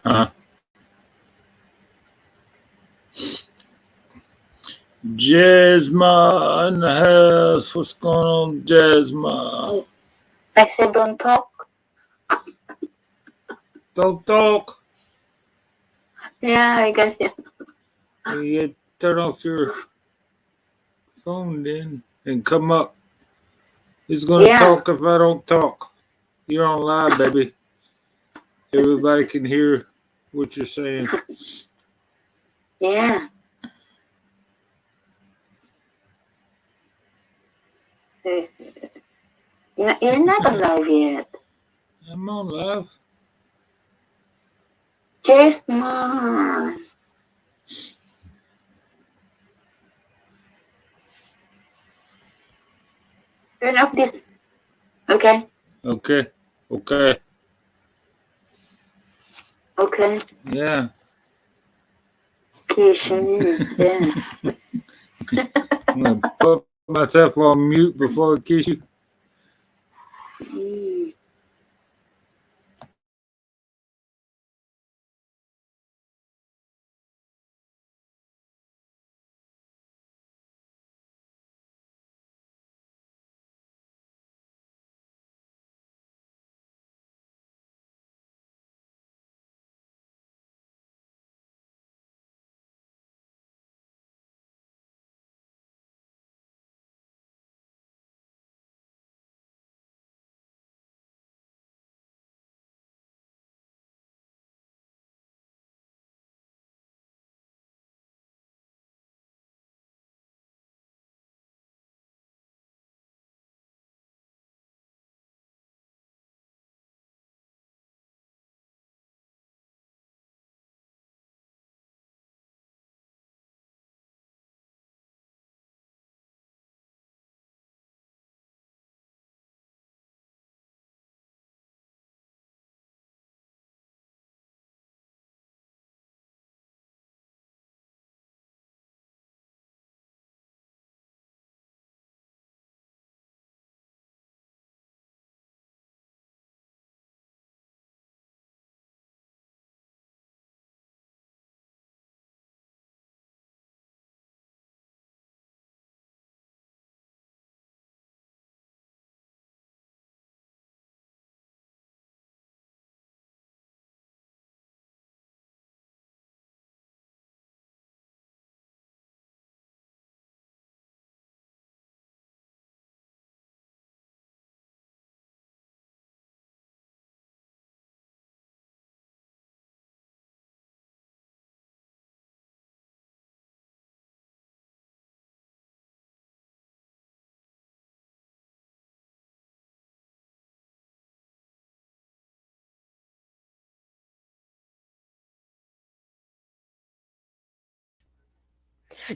Uh, Jasma in the house. What's going on, Jasma? I said don't talk. Don't talk. Yeah, I guess yeah. You turn off your phone then and come up. Who's gonna Yeah, talk if I don't talk? You're on live, baby. Everybody can hear what you're saying. yeah. You're not alive yet. I'm on live. Cheers, ma. Turn off this. Okay. Okay. Okay. Okay. Yeah. Kissing. Yeah. I'm gonna put myself on mute before I kiss you. Mm.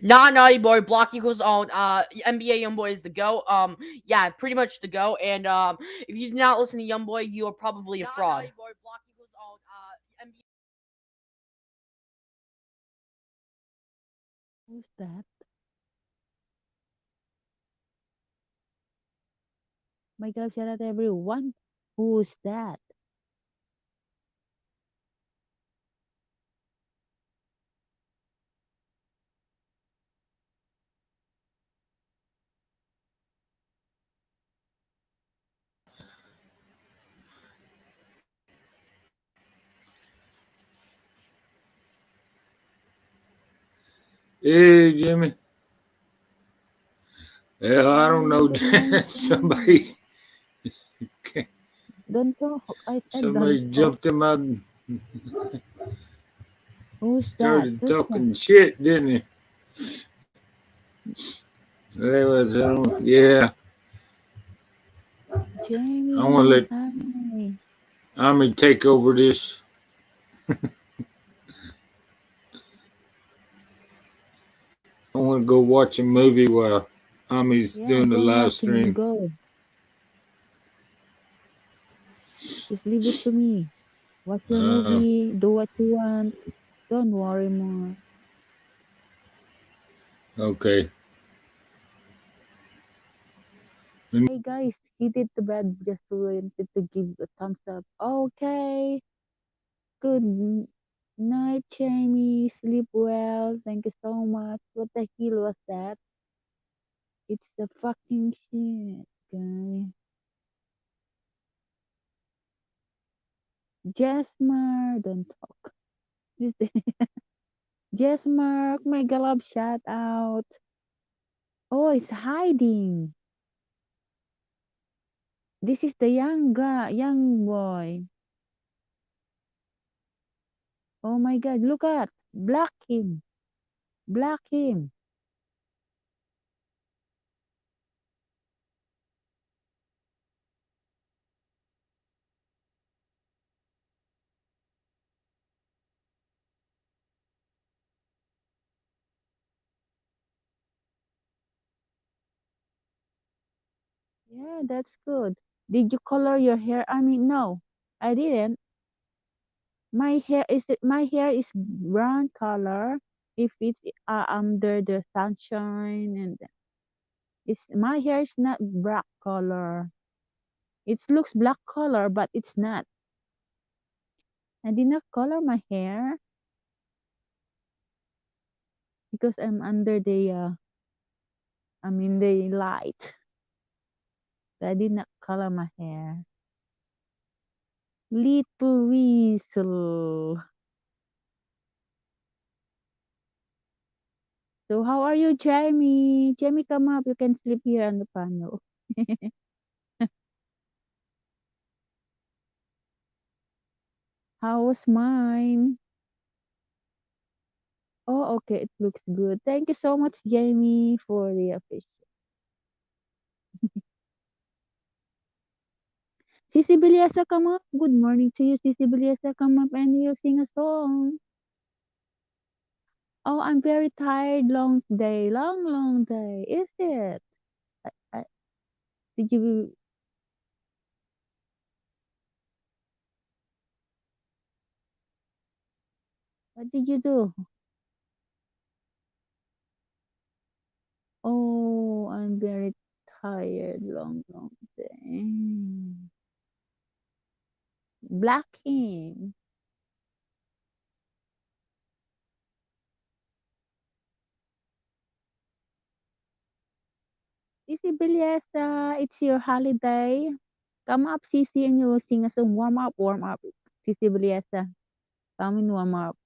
Nah, naughty boy. Block equals own. NBA Youngboy is the go. Yeah, pretty much the go. And if you did not listen to Youngboy, you are probably a fraud. Who's that? My God, shout out everyone. Who's that? Hey, Jimmy. Well, I don't Hi, know. good morning. somebody, Don't talk. I said don't somebody talk. jumped in my, Who's that? started Who's that? talking shit, didn't he? That was, yeah. I want to Jamie, let hi. Ami take over this. I want to go watch a movie while Ami's Yeah, doing the go on live watching. stream. Go. Just leave it to me. Watch your Uh, movie. Do what you want. Don't worry more. okay. Hey guys, he did the bed just wanted to give a thumbs up. Okay. Good Night, Jamie. Sleep well. Thank you so much. What the hell was that? It's the fucking shit, guy. Jasmine, don't talk. This Jasmine, mega love shout out. Oh, it's hiding. This is the young guy, young boy. Oh my god, look at. Block him. Block him. Yeah, that's good. Did you color your hair? I mean, no, I didn't. My hair is brown color. If it's under the sunshine and it's my hair is not black color. It looks black color, but it's not. I did not color my hair because I'm under the I'm in the light. So I did not color my hair. Little weasel. So how are you, Jamie? Jamie, come up. You can sleep here on the panel. How was mine? Oh, okay. It looks good. Thank you so much, Jamie, for the appreciation. Sisi Bilyasa, come up. Good morning to you, Sisi Bilyasa. Come up and you sing a song. Oh, I'm very tired. Long day. Long, long day. Is it? I, did you? What did you do? Oh, I'm very tired. Long, long day. Black him. Sisi Bilyasa, it's your holiday. Come up, Sisi, and you will sing a song. Warm up, warm up. Sisi Bilyasa, come and warm up.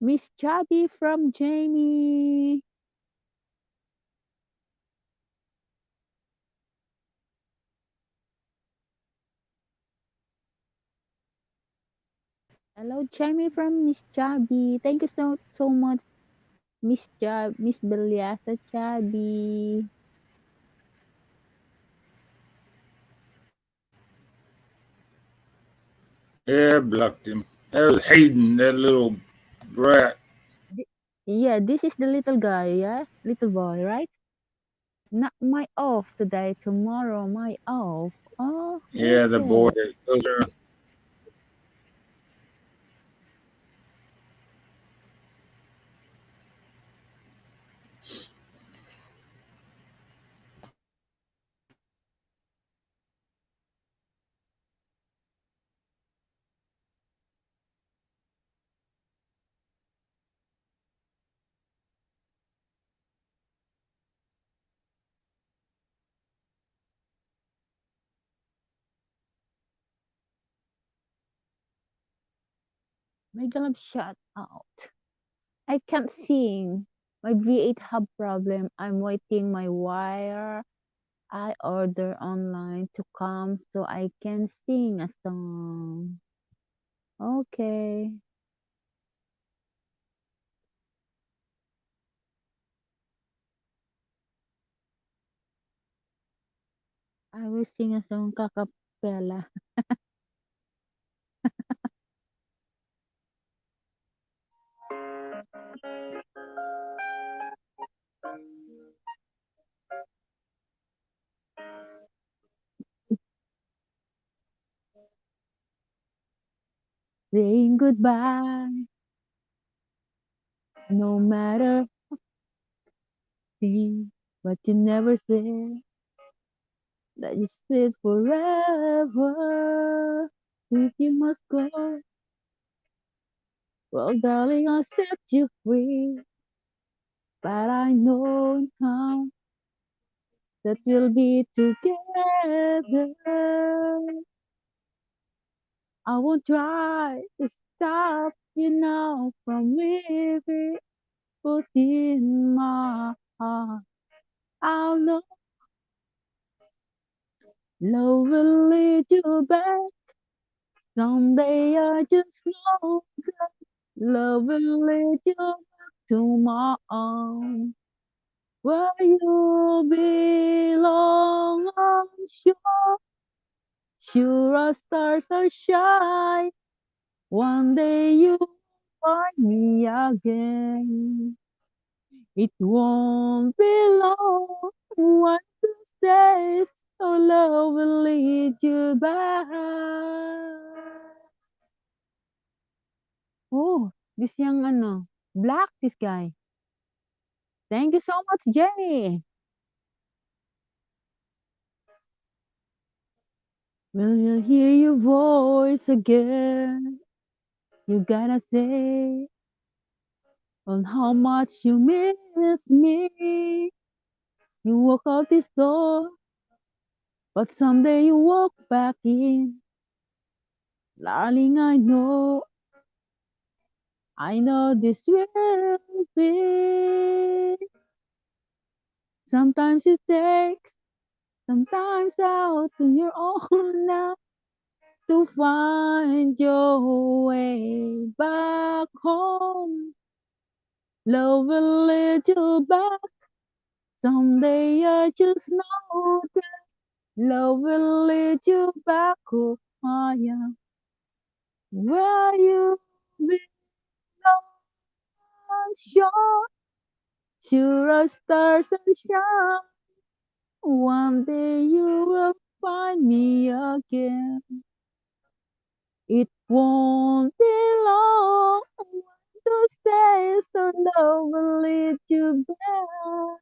Miss Chubby from Jamie. Hello, Jamie from Miss Chubby. Thank you so much, Miss Bilyasa Chubby. Yeah, blocked him. That was Hayden, that little brat. Yeah, this is the little guy, yeah? Little boy, right? Not my off today, tomorrow my off. Oh, is Yeah, the boy. it? Those are My God, shut out. I can't sing. My V8 have problem. I'm waiting my wire. I order online to come so I can sing a song. Okay. I will sing a song cacappella. Saying goodbye. No matter thing, but you never say that you stayed forever. If you must go, Well, darling, I'll set you free, but I know in time that we'll be together. I won't try to stop you now from living within my heart. I'll know love will lead you back. Someday I just know that love will lead you back to my arms. Where you belong, I'm sure. Sure as stars are shine. One day you'll find me again. It won't be long. One of these days, our love will lead you back. Oh, this young black, this guy. Thank you so much, Jenny. Will you hear your voice again? You gotta say on how much you miss me. You walk out this door, but someday you walk back in. Darling, I know this will be. Sometimes it takes, sometimes out on your own now to find your way back home. Love will lead you back. Someday I just know that love will lead you back home. Where you belong, sure, sure as stars and shine. One day you will find me again. It won't be long. Those days our love will lead you back.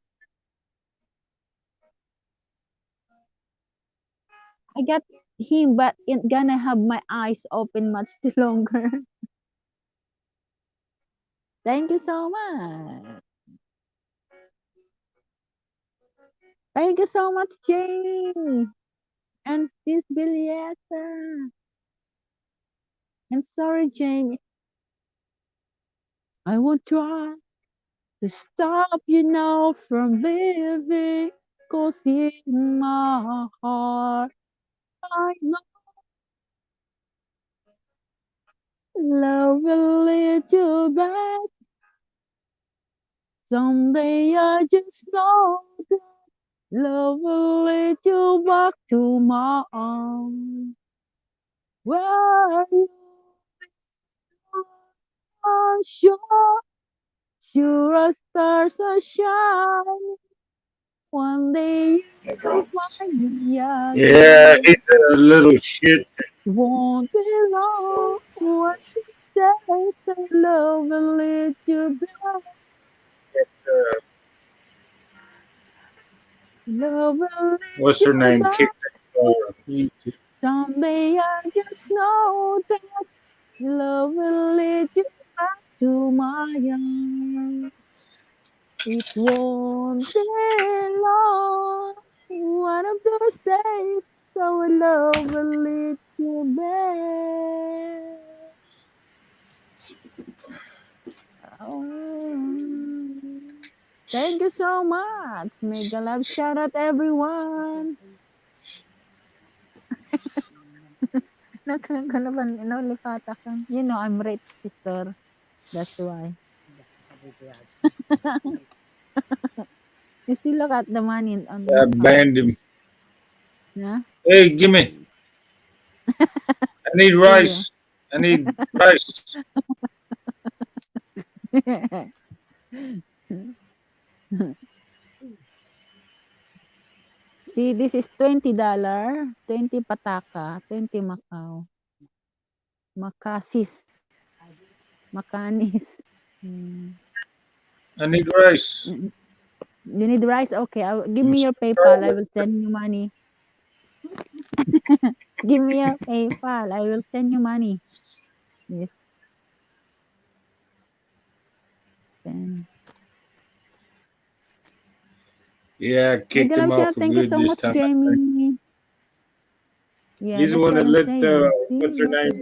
I got him, but it gonna have my eyes open much too longer. Thank you so much. Thank you so much, Jamie. And this Bilieta. I'm sorry, Jamie. I won't try to stop you now from living. 'Cause in my heart, I know love will lead you back. Someday I just know that love will lead you back to my arms. Where you are sure, sure as stars are shining. One day you'll find me Yeah, again. he's a little shit. Won't be long. One days that love will lead you back. Uh, Love will lead what's her you name? back. Kicked it for YouTube. Someday I just know that love will lead you back to my arms. It won't be long. One of those days, our love will lead you back. Oh. Thank you so much. Mega love shout out everyone. You know I'm rich, sister. That's why. You still look at the money on I the card. banned him. Yeah. Hey, give me. I need See rice. I need rice. you. See, this is $20, 20 pataka, 20 Macau. Makasis. Makanis. Mm. I need rice. You need rice? Okay, give I'm me your PayPal. I starving. will send you money. Give me your PayPal. I will send you money. Yes. Yeah, I kicked Mega him love out shout. for Thank you good so this much, time. Jamie. Yeah, He's the that's one what that I'm let saying. See, what's her look, name?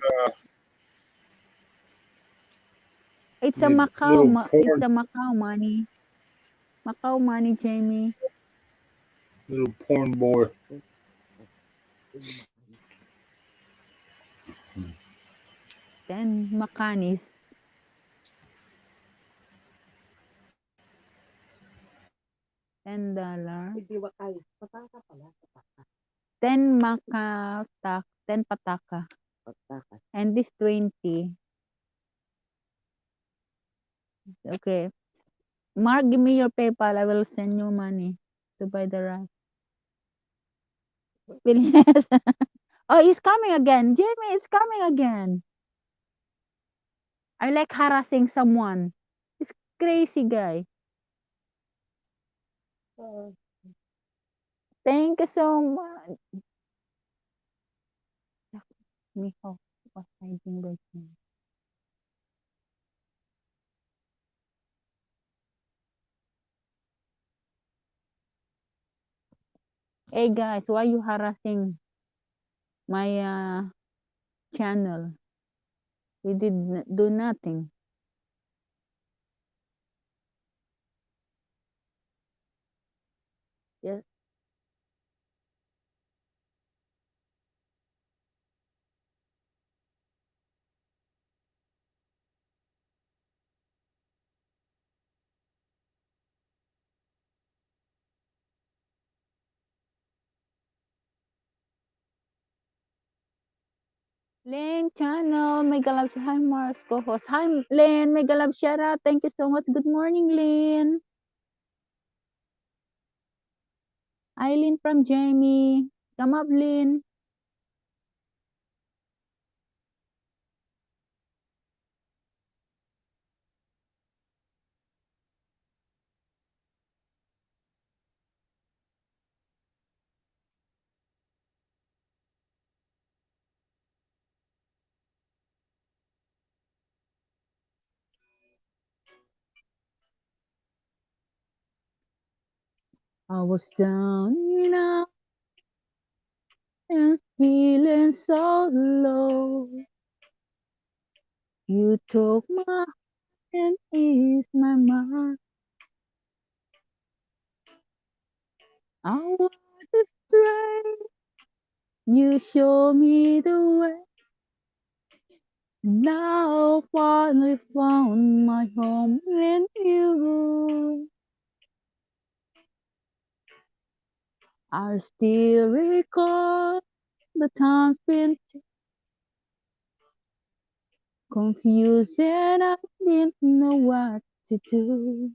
it's a The Macau. little It's porn a Macau money. Macau money, Jamie. little porn boy. Then Macanis. $10. Ten makatak. 10 pataka. And this 20. Okay. Mark, give me your PayPal. I will send you money to buy the rice. Yes. Oh, he's coming again. Jamie is coming again. I like harassing someone. He's crazy guy. Thank you so much. Miho was hiding by me. Hey guys, why you harassing my channel? We did do nothing. Yes. Lane channel, mega love hi Mars co-host. Hi Lane, mega love shout out. Thank you so much. Good morning, Lane. Eileen from Jamie. Come up, Lynn. I was down, and feeling so low. You took my hand, eased my mind. I was astray. You showed me the way. Now finally found my home in you. I still recall the times been confused and I didn't know what to do.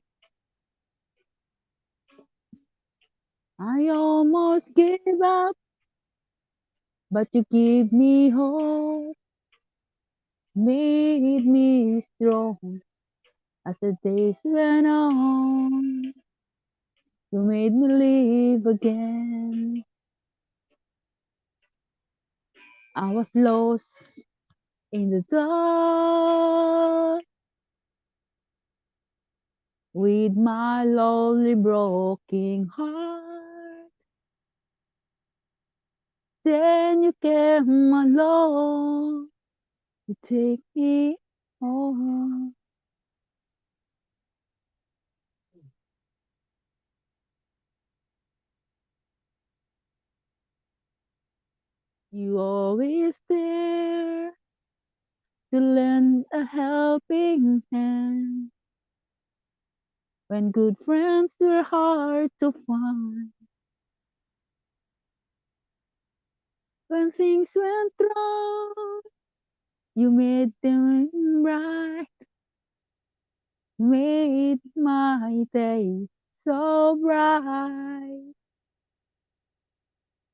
I almost gave up, but you gave me hope, made me strong as the days went on. You made me live again. I was lost in the dark with my lonely broken heart. Then you came along to take me home. You always there to lend a helping hand when good friends were hard to find. When things went wrong, you made them right, made my day so bright,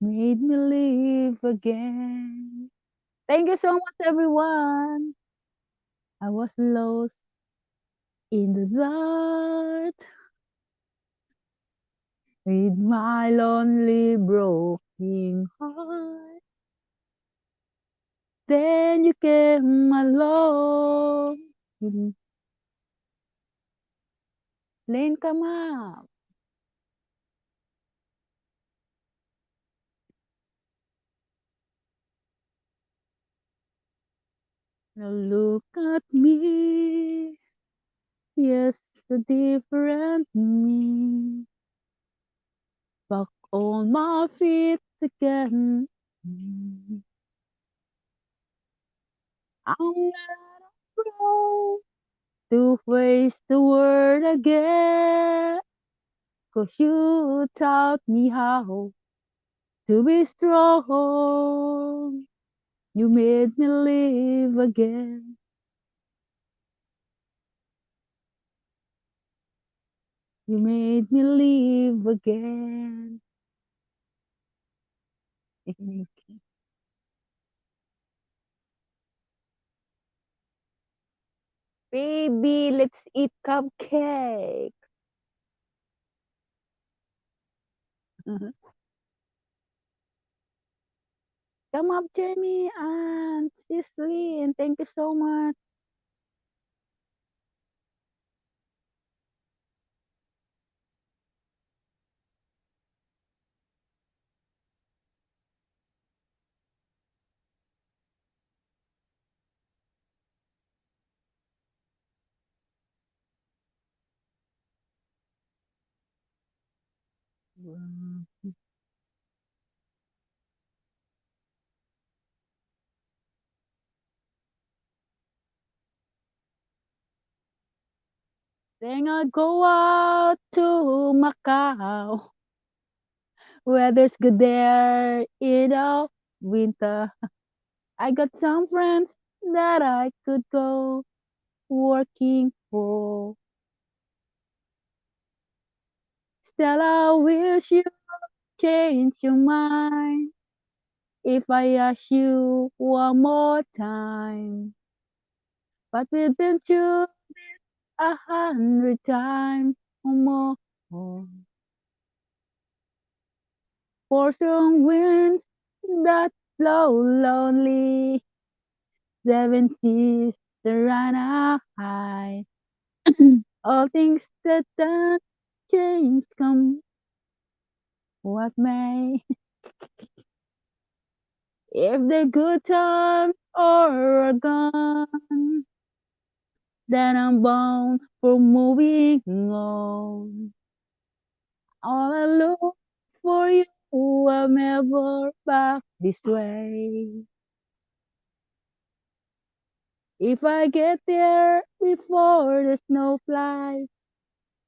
made me live again. Thank you so much, everyone. I was lost in the dark with my lonely broken heart. Then you came along. Lane, come up. Now look at me. Yes, a different me. Back on my feet again. I'm not afraid to face the world again. 'Cause you taught me how to be strong. You made me live again. You made me live again. Baby, let's eat cupcake. Come up, Jamie and Cicely, and thank you so much. Then I'll go out to Macau. Weather's good there in the winter. I got some friends that I could go working for. Still, I wish you change your mind if I ask you one more time. But we've been through 100 times or more. For some winds that blow lonely, 70s the run high. All things that don't change come what may. If the good times are gone, then I'm bound for moving on. All I look for you, I'm never back this way. If I get there before the snow flies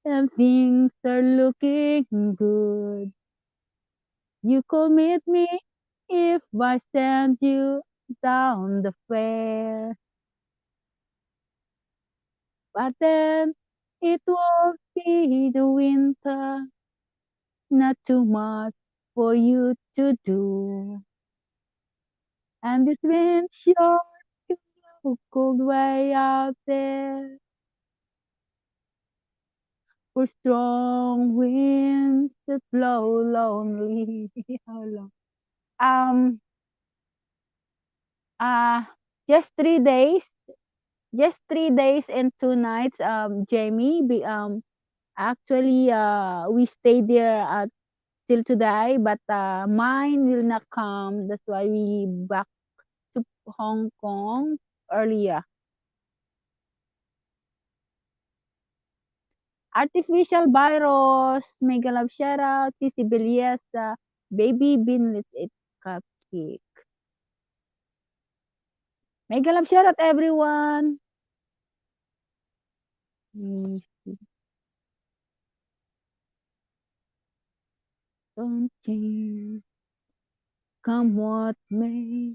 and things are looking good, you could meet me if I send you down the fair. But then it won't be the winter, not too much for you to do. And this wind sure can blow cold way out there. For strong winds that blow lonely. How long? Um, uh, just 3 days. Just 3 days and 2 nights. Jamie, actually, we stayed there till today, but mine will not come. That's why we back to Hong Kong earlier. Artificial virus, mega love shout out, TC Beliesa, baby bean, let's eat cupcake. Mega love shout out everyone. Don't change, come what may.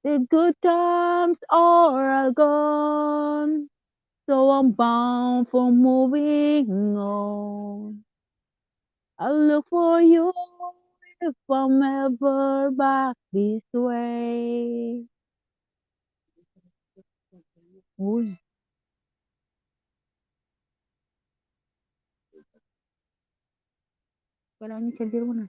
The good times are all gone, so I'm bound for moving on. I'll look for you if I'm ever back this way. Uy, wala ni charger mo na.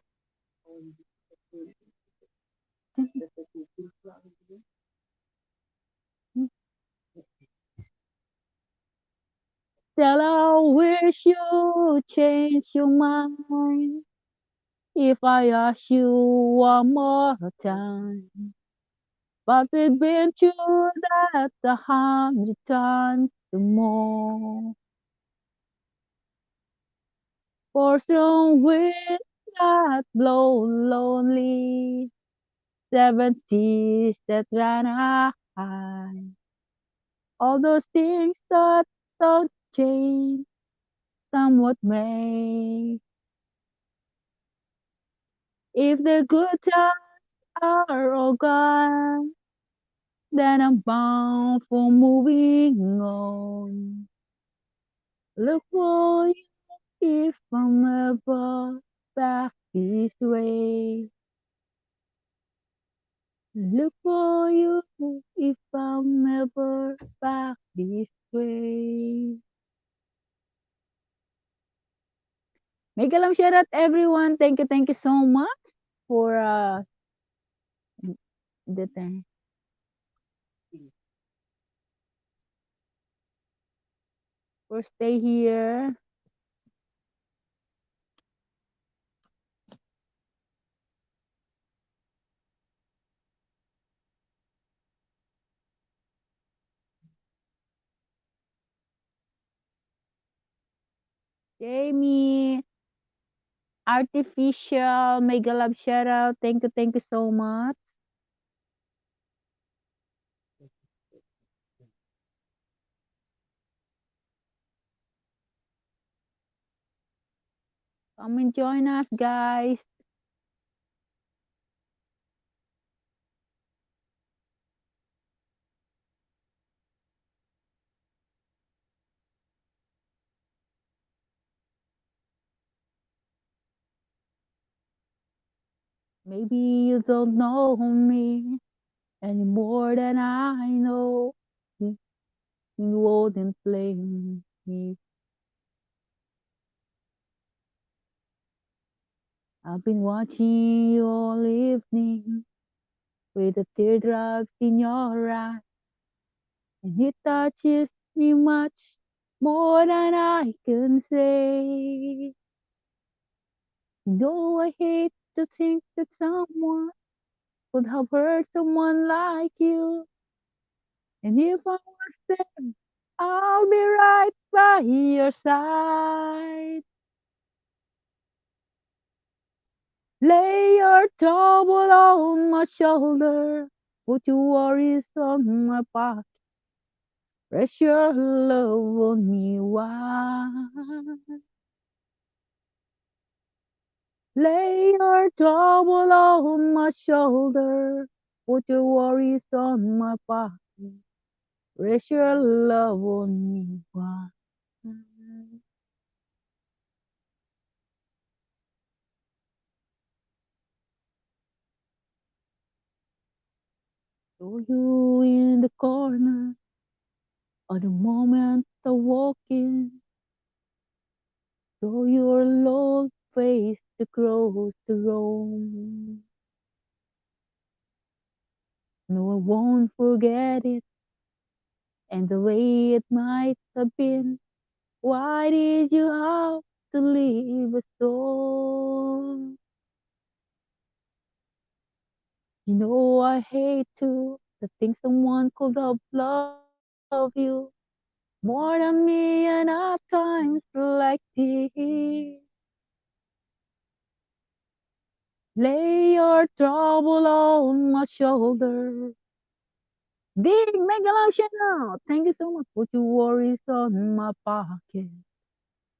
Still, I wish you change your mind if I ask you one more time. But we've been through that 100 times or more. For strong winds that blow lonely, 70s that ran high. All those things that don't change, somewhat may. If the good times are all gone, then I'm bound for moving on. Look for you if I'm ever back this way. Look for you if I'm ever back this way. Megalam shout out everyone. Thank you so much for the time. For stay here. Jamie, Artificial, Megalab shout out. Thank you so much. Come and join us, guys. Maybe you don't know me any more than I know. You wouldn't blame me. I've been watching you all evening with the teardrops in your eyes, and it touches me much more than I can say. Though I hate to think that someone could have hurt someone like you, and if I was there, I'll be right by your side. Lay your trouble on my shoulder, put your worries on my back. Rest your love on me, why? Lay your trouble on my shoulder, put your worries on my back. Rest your love on me, why? Saw you in the corner, or the moment I walk in, saw your long face across the room. No, I won't forget it, and the way it might have been. Why did you have to leave us so? You know I hate to think someone could have loved you more than me, and at times like this. Lay your trouble on my shoulder. Big mega love channel. Thank you so much. Put your worries on my pocket.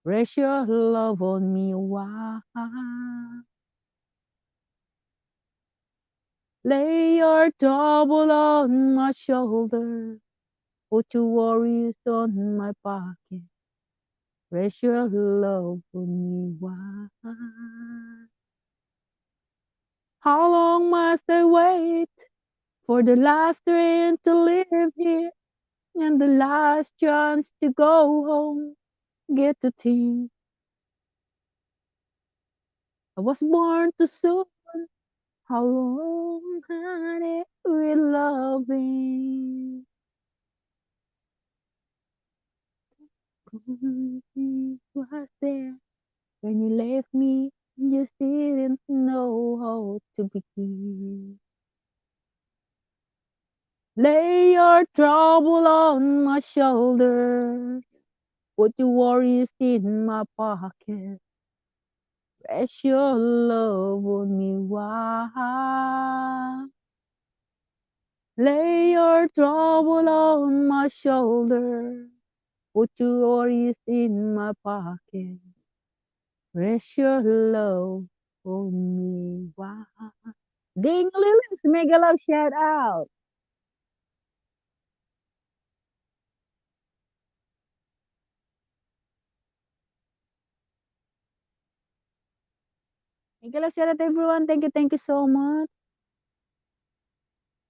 Rest your love on me, why? Lay your trouble on my shoulder. Put your worries on my pocket. Rest your love on me, why? How long must I wait for the last train to leave here and the last chance to go home? Get to think I was born too soon. How long, honey, will loving? Was there when you left me? You didn't know how to begin. Lay your trouble on my shoulders. Put your worries in my pocket. Rest your love on me, why? Lay your trouble on my shoulder. Put your worries in my pocket. Rest your love on me, why? Ding Lilies, mega love shout out. Mega love shout out everyone. Thank you so much.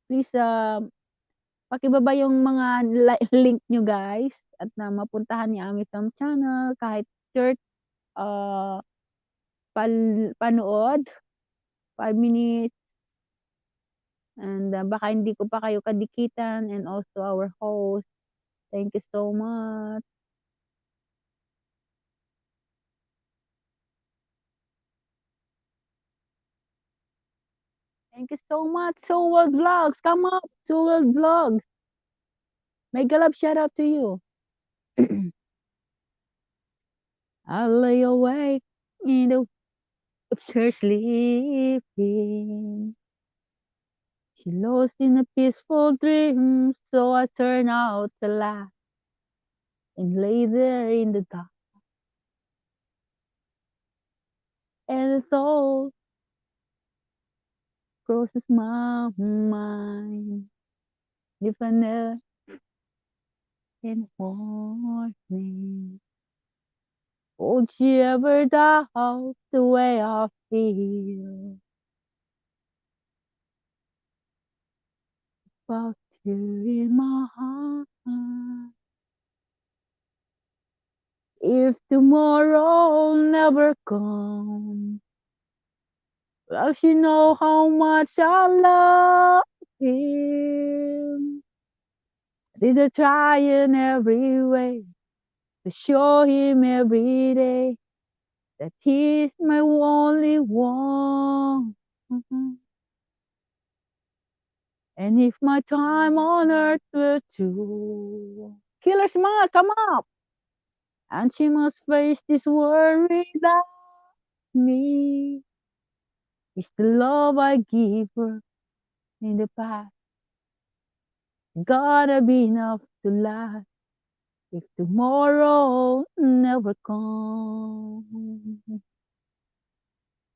Please, pakibaba yung mga link nyo guys at na mapuntahan ni Ami Film Channel kahit short panood 5 minutes and baka hindi ko pa kayo kadikitan and also our host. Thank you so much. Thank you so much. Soul World Vlogs, come up. Soul World Vlogs. Mega love shout out to you. I lay awake in the her sleeping. She lost in a peaceful dream, so I turn out the light and lay there in the dark. And the thought crosses my mind. If I never in morning, would she ever doubt the way I feel about you in my heart? If tomorrow never comes, well, she know how much I love him. Did I try in every way to show him every day that he's my only one? And if my time on earth were to Killer Smile, come up! And she must face this world without me. It's the love I give her in the past gotta be enough to last if tomorrow never comes.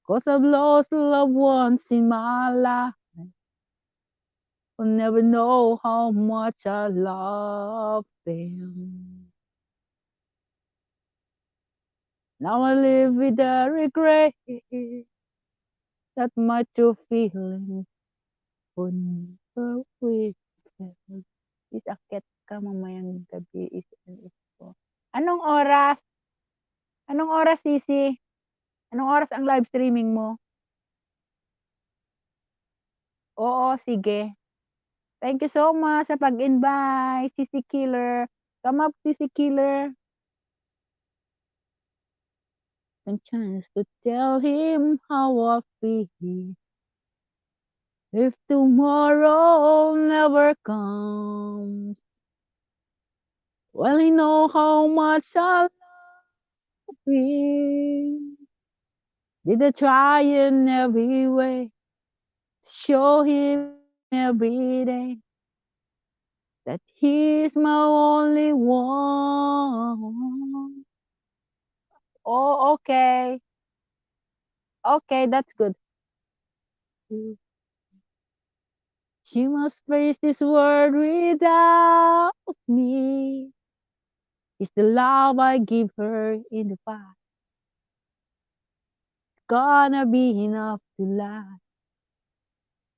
'Cause I've lost loved ones in my life. I'll never know how much I love them. Now I live with the regret that my true feelings would never with them. Is akit ka mamayang gabi is po. Anong oras? Anong oras, Sisi? Anong oras ang live streaming mo? Oo, sige. Thank you so much sa pag-invite, Sisi Killer. Come up, Sisi Killer. A chance to tell him how I feel. If tomorrow never comes, well, he know how much I love him. Did I try in every way to show him every day that he's my only one? Oh, okay. Okay, that's good. She must face this world without me. It's the love I give her in the past. Gonna be enough to last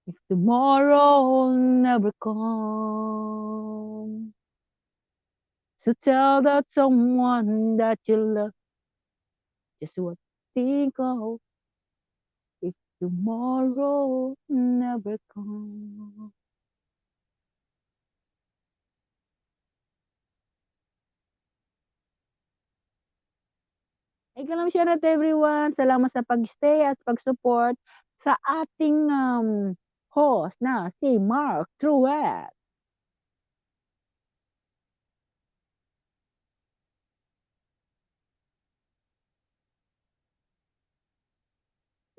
if tomorrow never comes. So tell that someone that you love just what think of if tomorrow never comes. Ikalam siya natin everyone. Salamat sa pag-stay at pag-support sa ating host na si Mark Truett.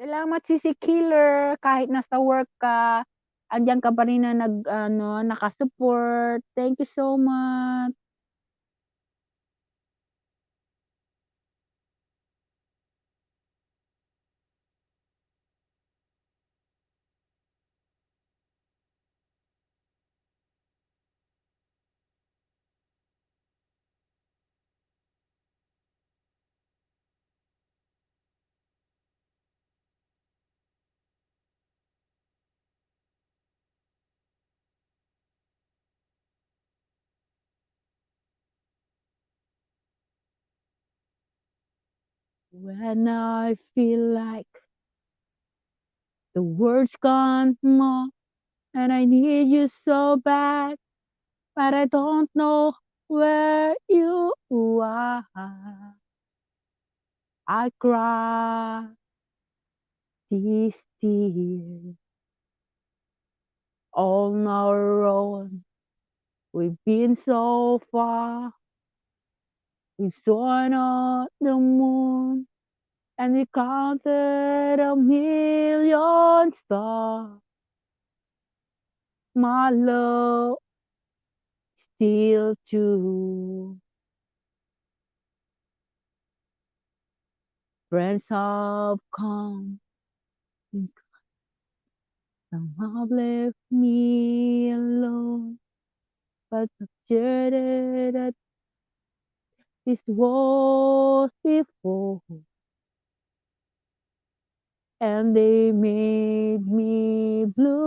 Salamat Sisi Killer, kahit nasa work ka, andiyan ka pa rin na naka-support. Thank you so much. When I feel like the words gone more and I need you so bad, but I don't know where you are. I cry these tears on our own. We've been so far, we've sworn on the moon, and we counted a million stars. My love still true. Friends have come, and some have left me alone, but I've shared that this was before, and they made me blue.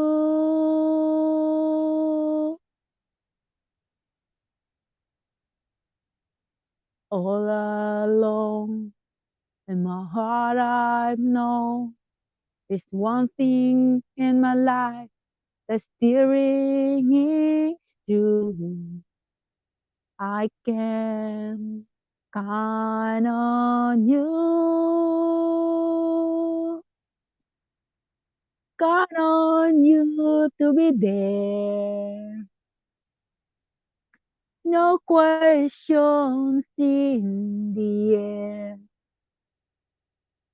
All along in my heart I know there's one thing in my life that's still ringing true. I can count on you. Count on you to be there. No questions in the air.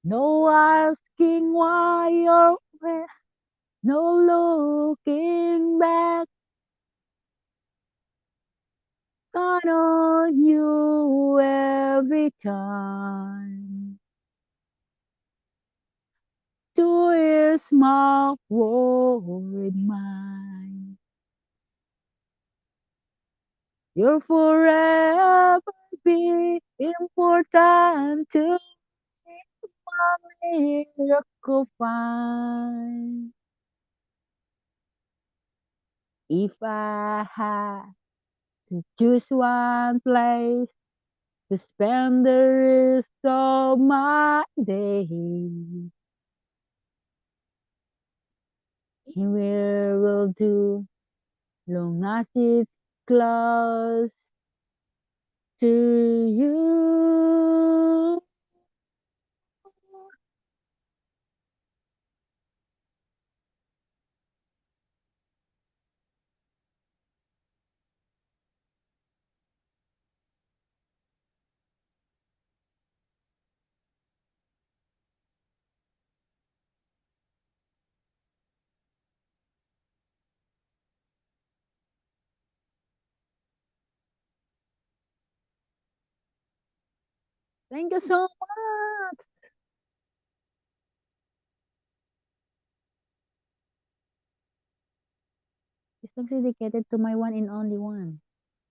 No asking why or where. No looking back. Count on you every time. To is my worried mind. You'll forever be important to my miracle find. If I had to choose one place to spend the rest of my days, anywhere will do, long as it's close to you. Thank you so much. This song's dedicated to my one and only one.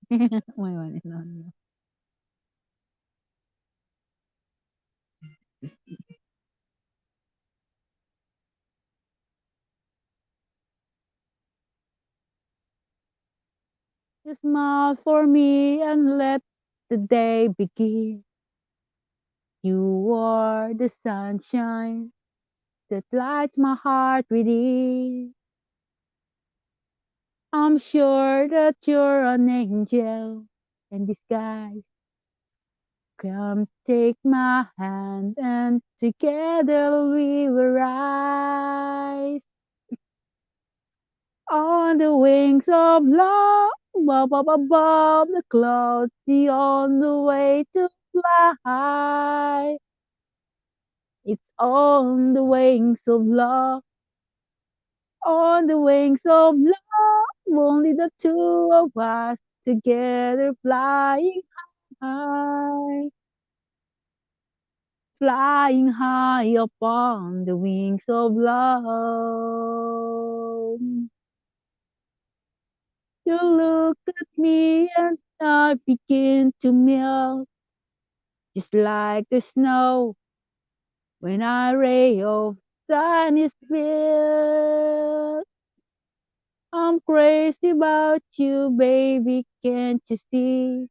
My one and only. You smile for me and let the day begin. You are the sunshine that lights my heart within. I'm sure that you're an angel in disguise. Come take my hand and together we will rise on the wings of love, above the clouds, the on the way to fly. It's on the wings of love, on the wings of love. Only the two of us together flying high, flying high upon the wings of love. You look at me and I begin to melt, just like the snow when a ray of sun is filled. I'm crazy about you, baby, can't you see?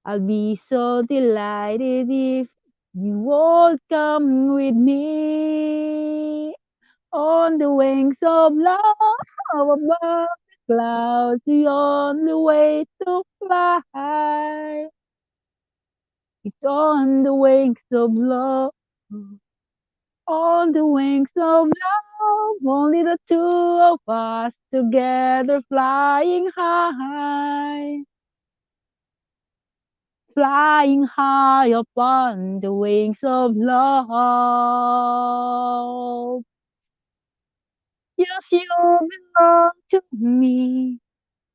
I'll be so delighted if you would come with me on the wings of love above the clouds, the only way to fly. It's on the wings of love, on the wings of love, only the two of us together flying high, flying high upon the wings of love. Yes, you belong to me,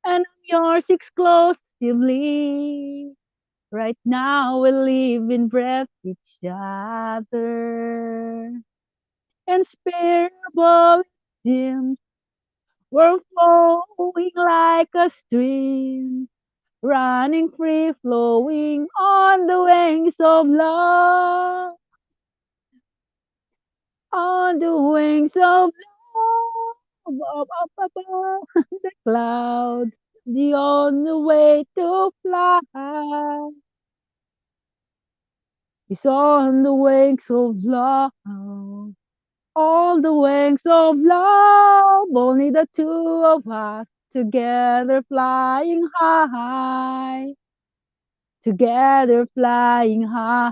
and I'm yours exclusively. Right now we live in breath each other. Inspirable dreams were flowing like a stream, running free, flowing on the wings of love, on the wings of love, up above the clouds, the only way to fly is on the wings of love. On the wings of love, only the two of us together flying high, together flying high.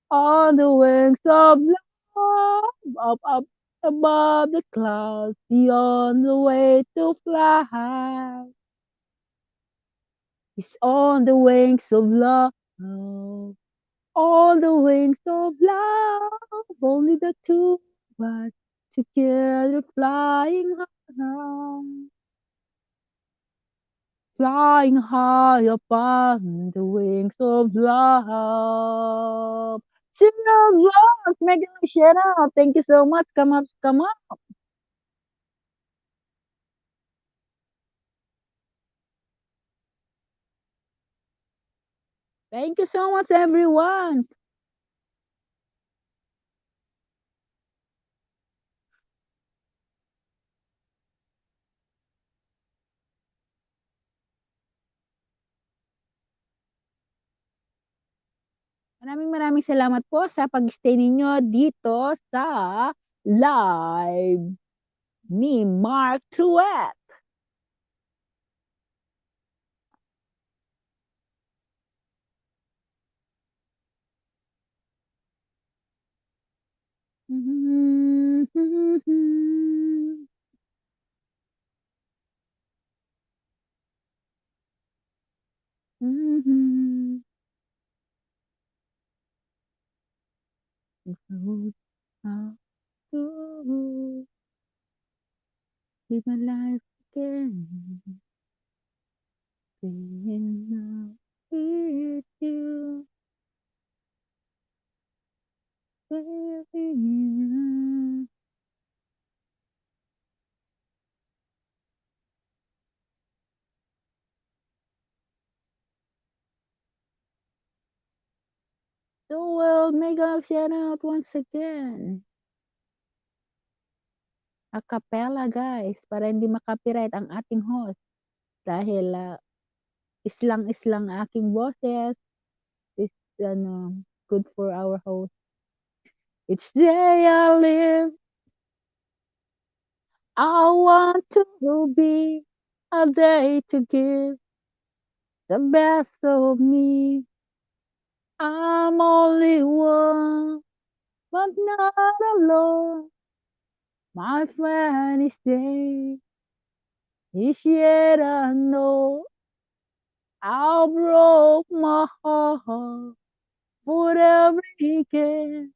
On the wings of love, up above the clouds, the only way to fly is on the wings of love. On the wings of love, only the two of us together flying high, flying high upon the wings of love. Signal lost, Megan Michelle. Thank you so much. Come up, come up. Thank you so much, everyone. Maraming salamat po sa pag-stay ninyo dito sa live ni Mark Truett. How to live my life again, being now with you, baby. The world may go shout out once again. A cappella guys, para hindi makapiright ang ating host. Dahil islang-islang aking boses is good for our host. Each day I live, I want to be a day to give the best of me. I'm only one, but not alone. My friend is day is yet unknown. I broke my heart Put every care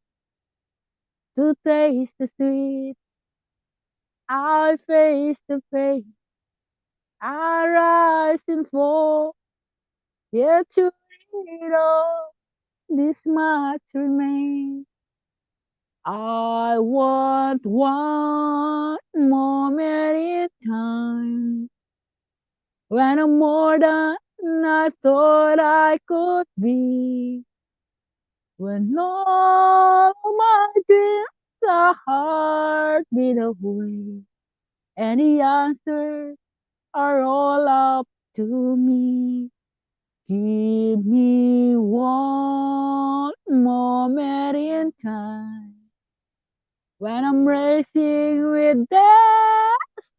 to taste the sweet. I face the pain. I rise and fall. Yet to it all, this much remains. I want one moment in time when I'm more than I thought I could be. When all my dreams are heartbeat away, and the answers are all up to me. Give me one moment in time when I'm racing with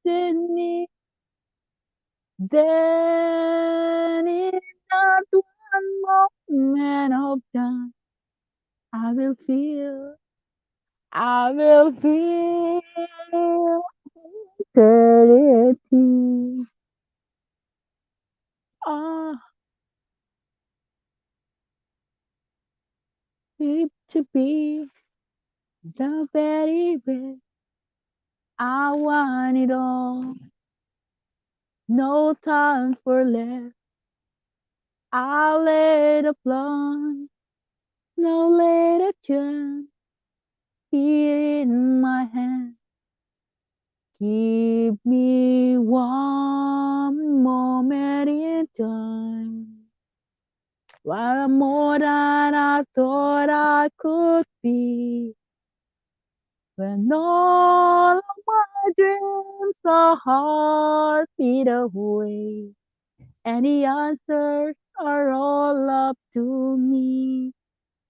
destiny. Then in that one moment of time, I will feel, I will feel eternity. Ah, it to be the very best. I want it all. No time for less. I'll let a plunge. No later chance. Here in my hand. Give me one moment in time. While I'm more than I thought I could be. When all of my dreams are heartbeat away. And the answers are all up to me.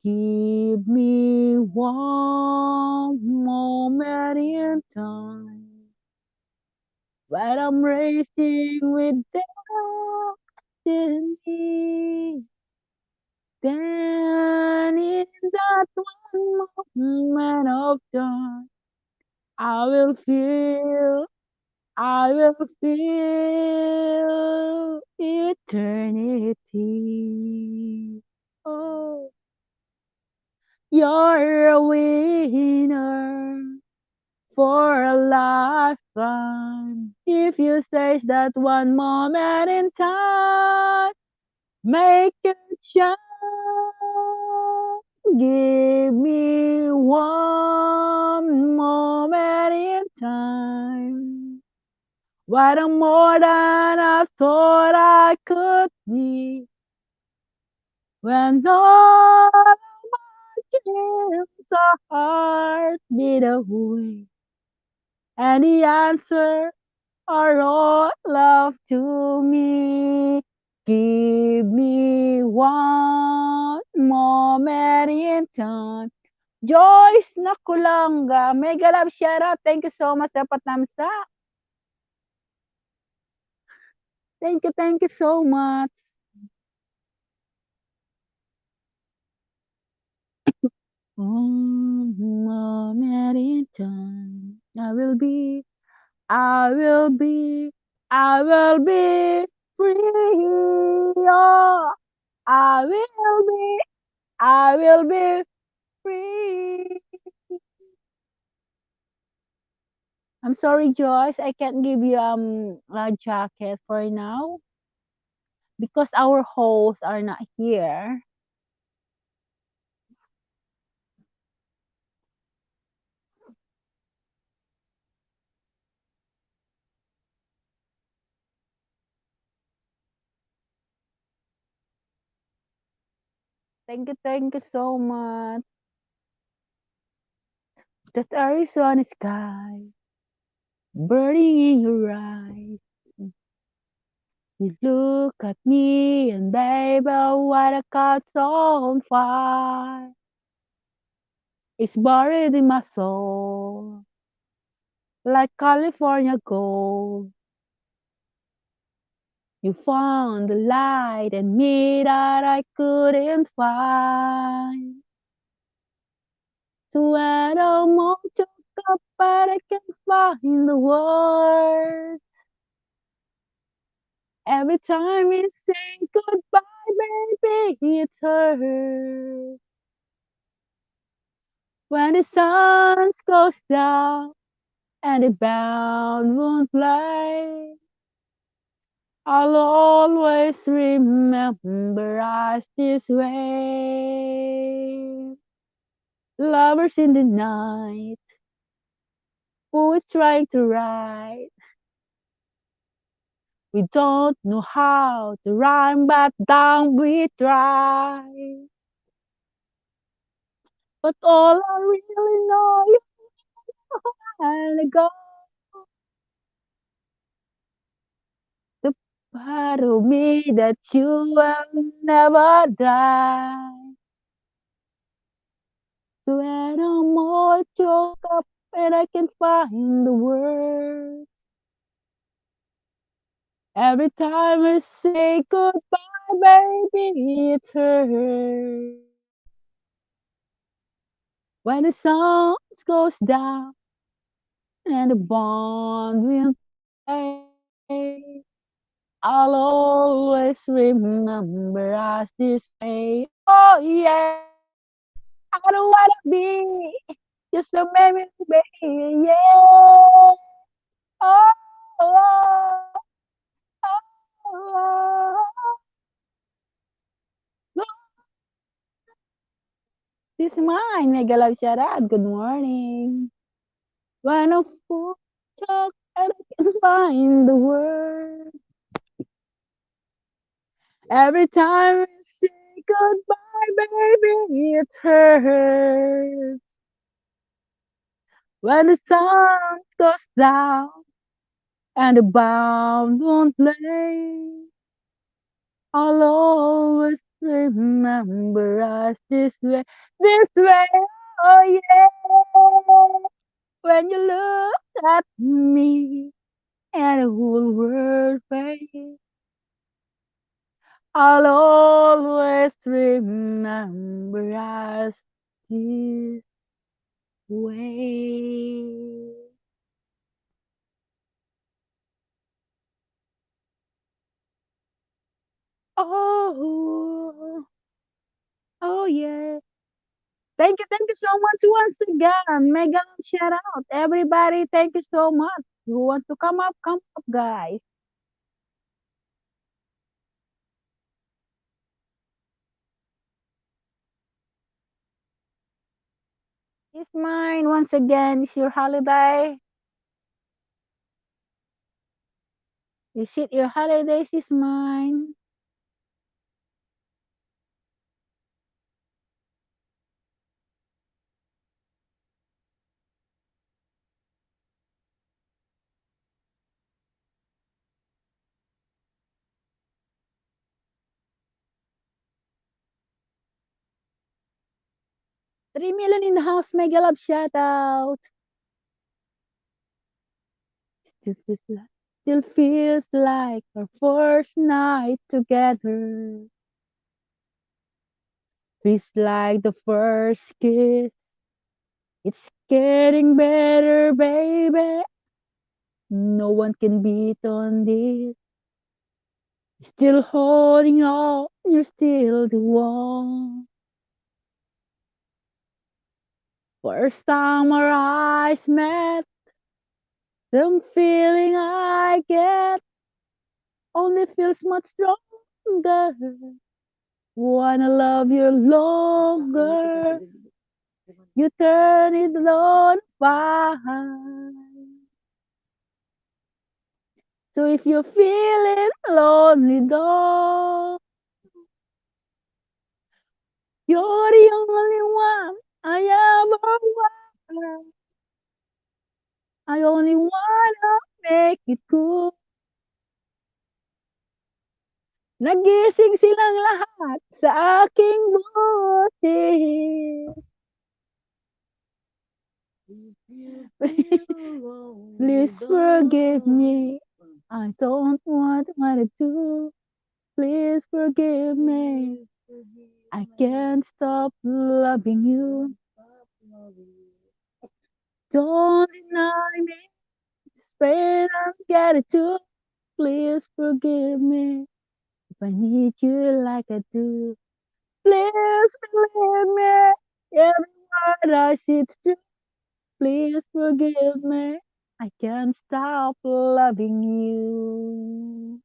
Give me one moment in time when I'm racing with destiny. Then in that one moment of time, I will feel, I will feel eternity. Oh, you're a winner for a lifetime. If you seize that one moment in time, make it shine. Give me one moment in time. What a more than I thought I could be. When all of my dreams are heartbeat away. And the answer are all love to me. Give me one moment in time. Joyce Nakulanga, mega love shout out. Thank you so much. Dapat thumbs up. Thank you so much. One moment in time. I will be, I will be, I will be free. Oh, I will be, I will be free. I'm sorry, Joyce. I can't give you a jacket for now because our hosts are not here. Thank you so much. That Arizona sky burning in your eyes. You look at me and baby, what a cat's on fire. It's buried in my soul like California gold. You found the light in me that I couldn't find. So I don't want to go, but I can't find the words. Every time we say goodbye, baby, it hurts. When the sun goes down and the band won't play, I'll always remember us this way. Lovers in the night, poets trying to write. We don't know how to rhyme, but down we try. But all I really know is and go. The part of me that you will never die. So when I'm all choked up and I can find the words, every time I say goodbye, baby, it hurts. When the sun goes down and the bond will fade, I'll always remember us this way. Oh yeah, I don't wanna be just a memory, baby. Yeah. Oh, oh, oh, oh. This is mine. Mega love shout out. Good morning. When a fool talk and I can find the word. Every time we say goodbye, baby, it hurts. When the sun goes down and the bound won't play, I'll always remember us this way, this way. Oh yeah. When you look at me and the whole world fades, I'll always remember us this way. Oh, oh yeah. Thank you so much once again. Mega shout out. Everybody, thank you so much. Who wants to come up, guys. It's mine once again. It's your holiday. Is it your holidays? Is mine. 3 million in the house. Mega love shout out. Still feels like our first night together. Feels like the first kiss. It's getting better, baby. No one can beat on this. Still holding on, you're still the one. First time our eyes met, the feeling I get only feels much stronger. Wanna love you longer. You turn it on fire. So if you're feeling lonely, though, you're the only one I ever want. I only wanna make it good. Nagising silang lahat sa aking buti. Please forgive me. I don't want what to do. Please forgive me. I can't stop loving you. Don't deny me. Pain I'm getting to. Please forgive me. If I need you like I do. Please believe me. Everyone word, it's true. Please forgive me. I can't stop loving you.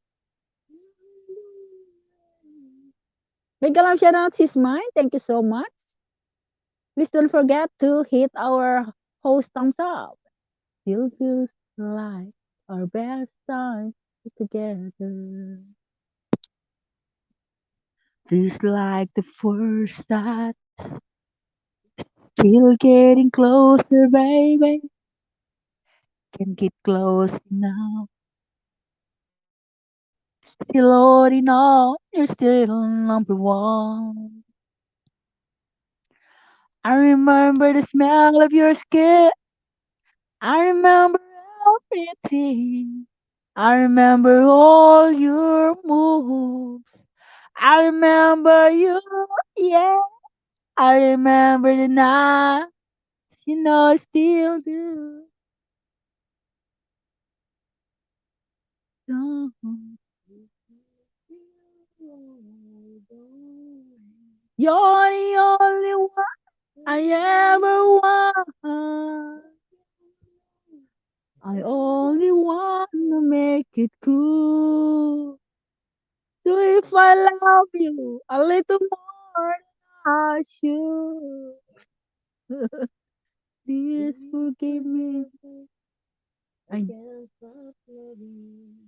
Big alarm shout out is mine. Thank you so much. Please don't forget to hit our host thumbs up. Still feels like our best time together. Feels like the first start. Still getting closer, baby. Can get close now. Still holding on. You're still number one. I remember the smell of your skin. I remember everything. I remember all your moves. I remember you, yeah. I remember the night, I still do. Don't. You're the only one I ever want. I only want to make it cool. So if I love you a little more than I should, please forgive me. I can't stop loving you.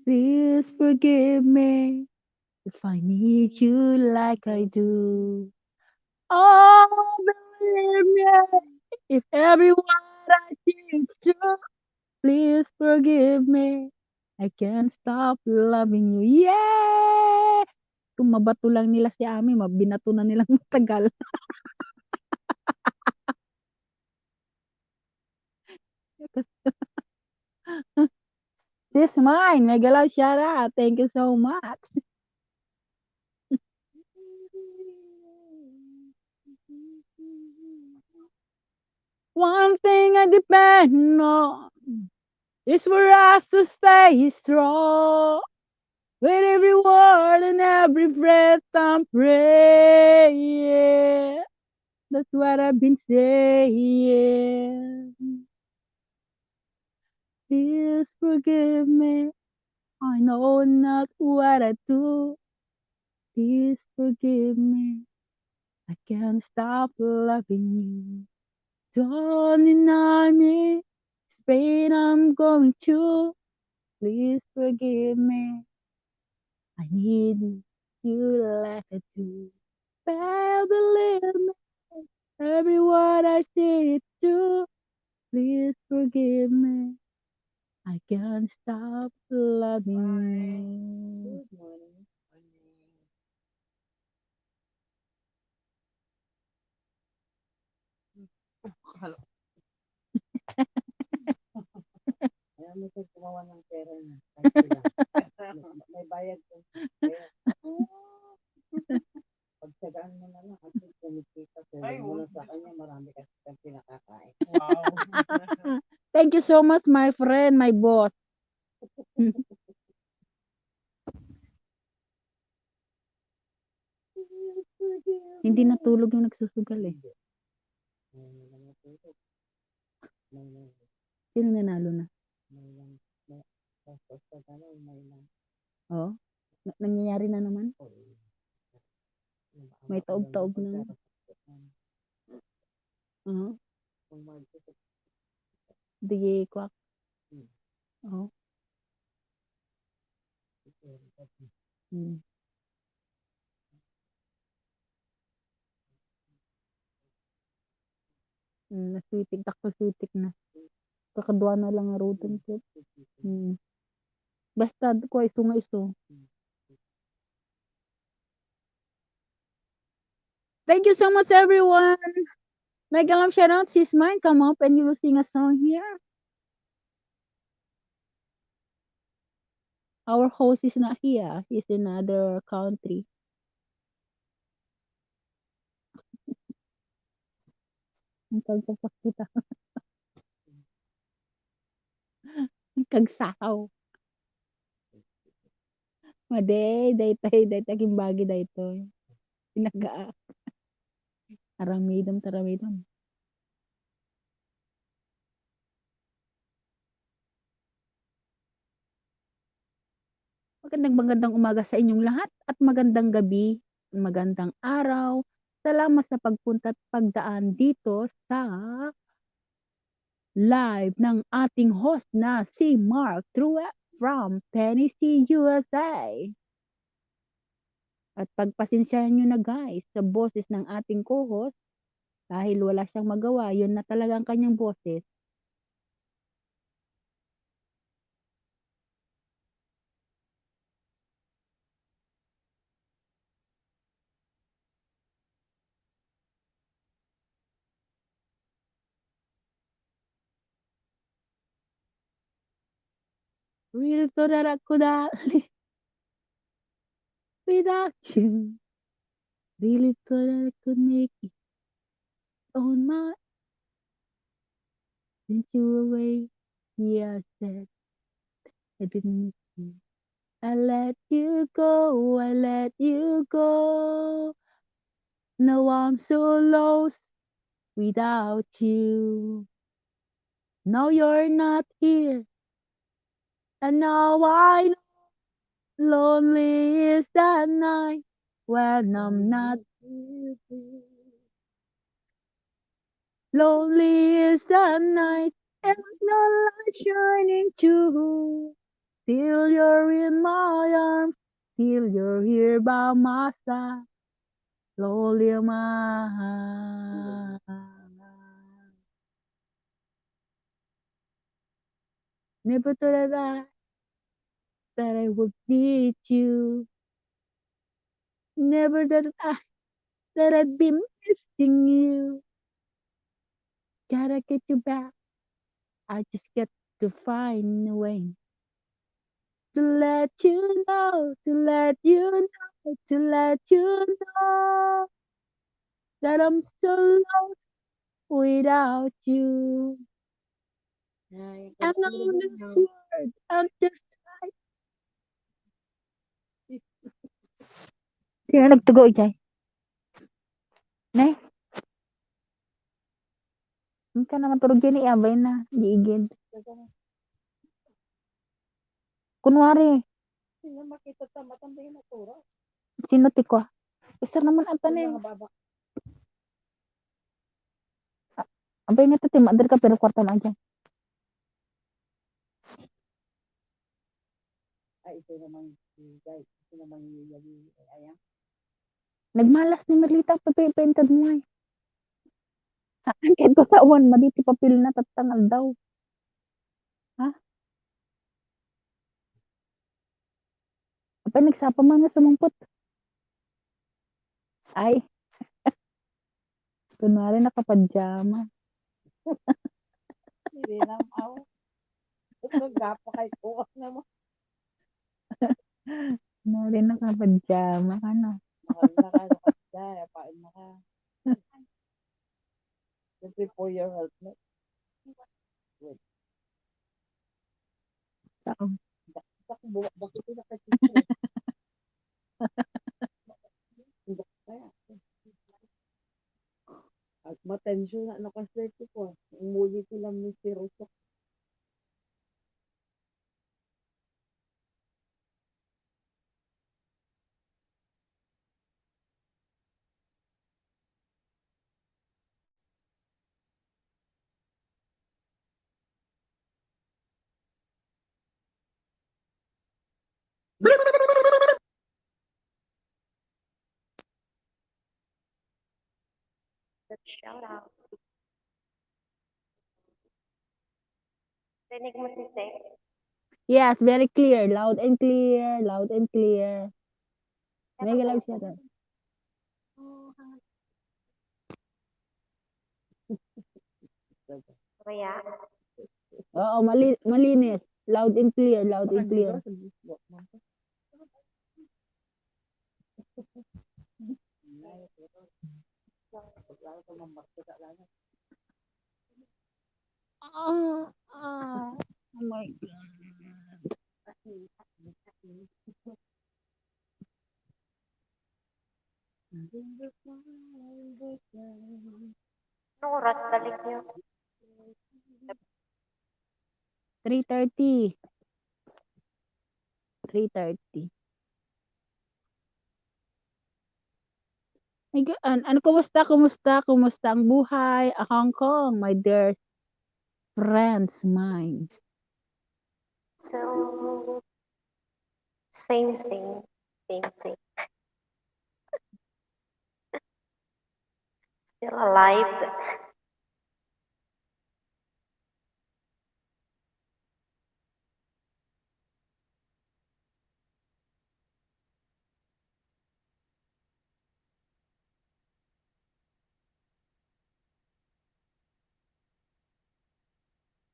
Please forgive me if I need you like I do. Oh, believe me, if every word I say is true, please forgive me. I can't stop loving you. Yeah! Kung mabato lang nila si Ami, mabinato na nilang matagal. This mine. Mega love shout out. Thank you so much. One thing I depend on is for us to stay strong. With every word and every breath I'm praying. That's what I've been saying. Please forgive me. I know not what I do. Please forgive me. I can't stop loving you. Don't deny me. This pain I'm going through. Please forgive me. I need you like I do. Baby, believe me. Every word I say it's true. Please forgive me. I can't stop loving you. Alam mo kung kumawa ng pera niya. May bayad ko. Pagsagaan mo na lang at least kumikita. Sabi mo na sa kanya, marami kasi kang pinakakain. Wow. Thank you so much, my friend, my boss. Hindi natulog yung nagsusugal eh. Sino nanalo na? Oh, nangyayari na naman. May taob-taob na. Di kwak. Oh. Nasitik ako, sitik na. Kakadwa na lang nga rutan ko. Basta ko iso nga iso. Thank you so much, everyone. Mega love shout out, sis mine. Come up and you will sing a song here. Our host is not here. He's in another country. Ang pagpapak kita. kag sahaw. Made, daytay kimbagi daytoy. Tinaga. Taramidam. Magandang umaga sa inyong lahat at magandang gabi, magandang araw. Salamat sa pagpunta at pagdaan dito sa live ng ating host na si Mark Truett from Tennessee, USA. At pagpasensyahan nyo na guys sa boses ng ating co-host dahil wala siyang magawa, yun na talaga ang kanyang boses. Real to that ako without you. Really thought I could make it on my since you were away. Yeah, I said I didn't miss you. I let you go, I let you go. Now I'm so lost without you. Now you're not here, and now I know lonely is that night when I'm not with you. Lonely is the night and no light shining through. Till you're in my arms, till you're here by my side. Lonely am I. Never thought that I would need you. Never that I'd be missing you. Gotta get you back. I just get to find a way. To let you know, to let you know, to let you know that I'm so lost without you. Ay, And on this world, I'm just sino nagtugo dyan? Nay, hindi ka naman turog dyan, iabay na, diigid. Kunwari, Sino makita sa matambay na turo? sino tikwa? Isa naman ang tanin. Mga baba. Abay nga ito, timadir ka, pero kwarta na dyan. Ay, ito naman guys. Ito naman yung ayan. Nagmalas ni Merlita, papaintad mo ay. Kahit ko sa uwan, maditi papil na tatangal daw. Ha? Apay, nagsapa man na sumumpot. Ay. Kunwari nakapadyama. Hindi na ako. Ito gapa kahit uwas na mo. Kunwari nakapadyama ka na. Mahal na ka, nakasya, pain na ka. Siyempre for your health na. Saan? Sak buwak, bakit ito nakasya? At matensyon na nakasya ko. Umuli sila ng sirusok. Shout out. Rinig mo si Te. Yes, very clear. Loud and clear. Loud and clear. Mega live siya to. Kaya, Oo, malinis. Loud and clear. Loud and clear. Oh my God. Anong oras balik niyo? 3:30. 3:30. Ano, kumusta ang buhay? Hong Kong, my dear friends mine. So, same. Still alive.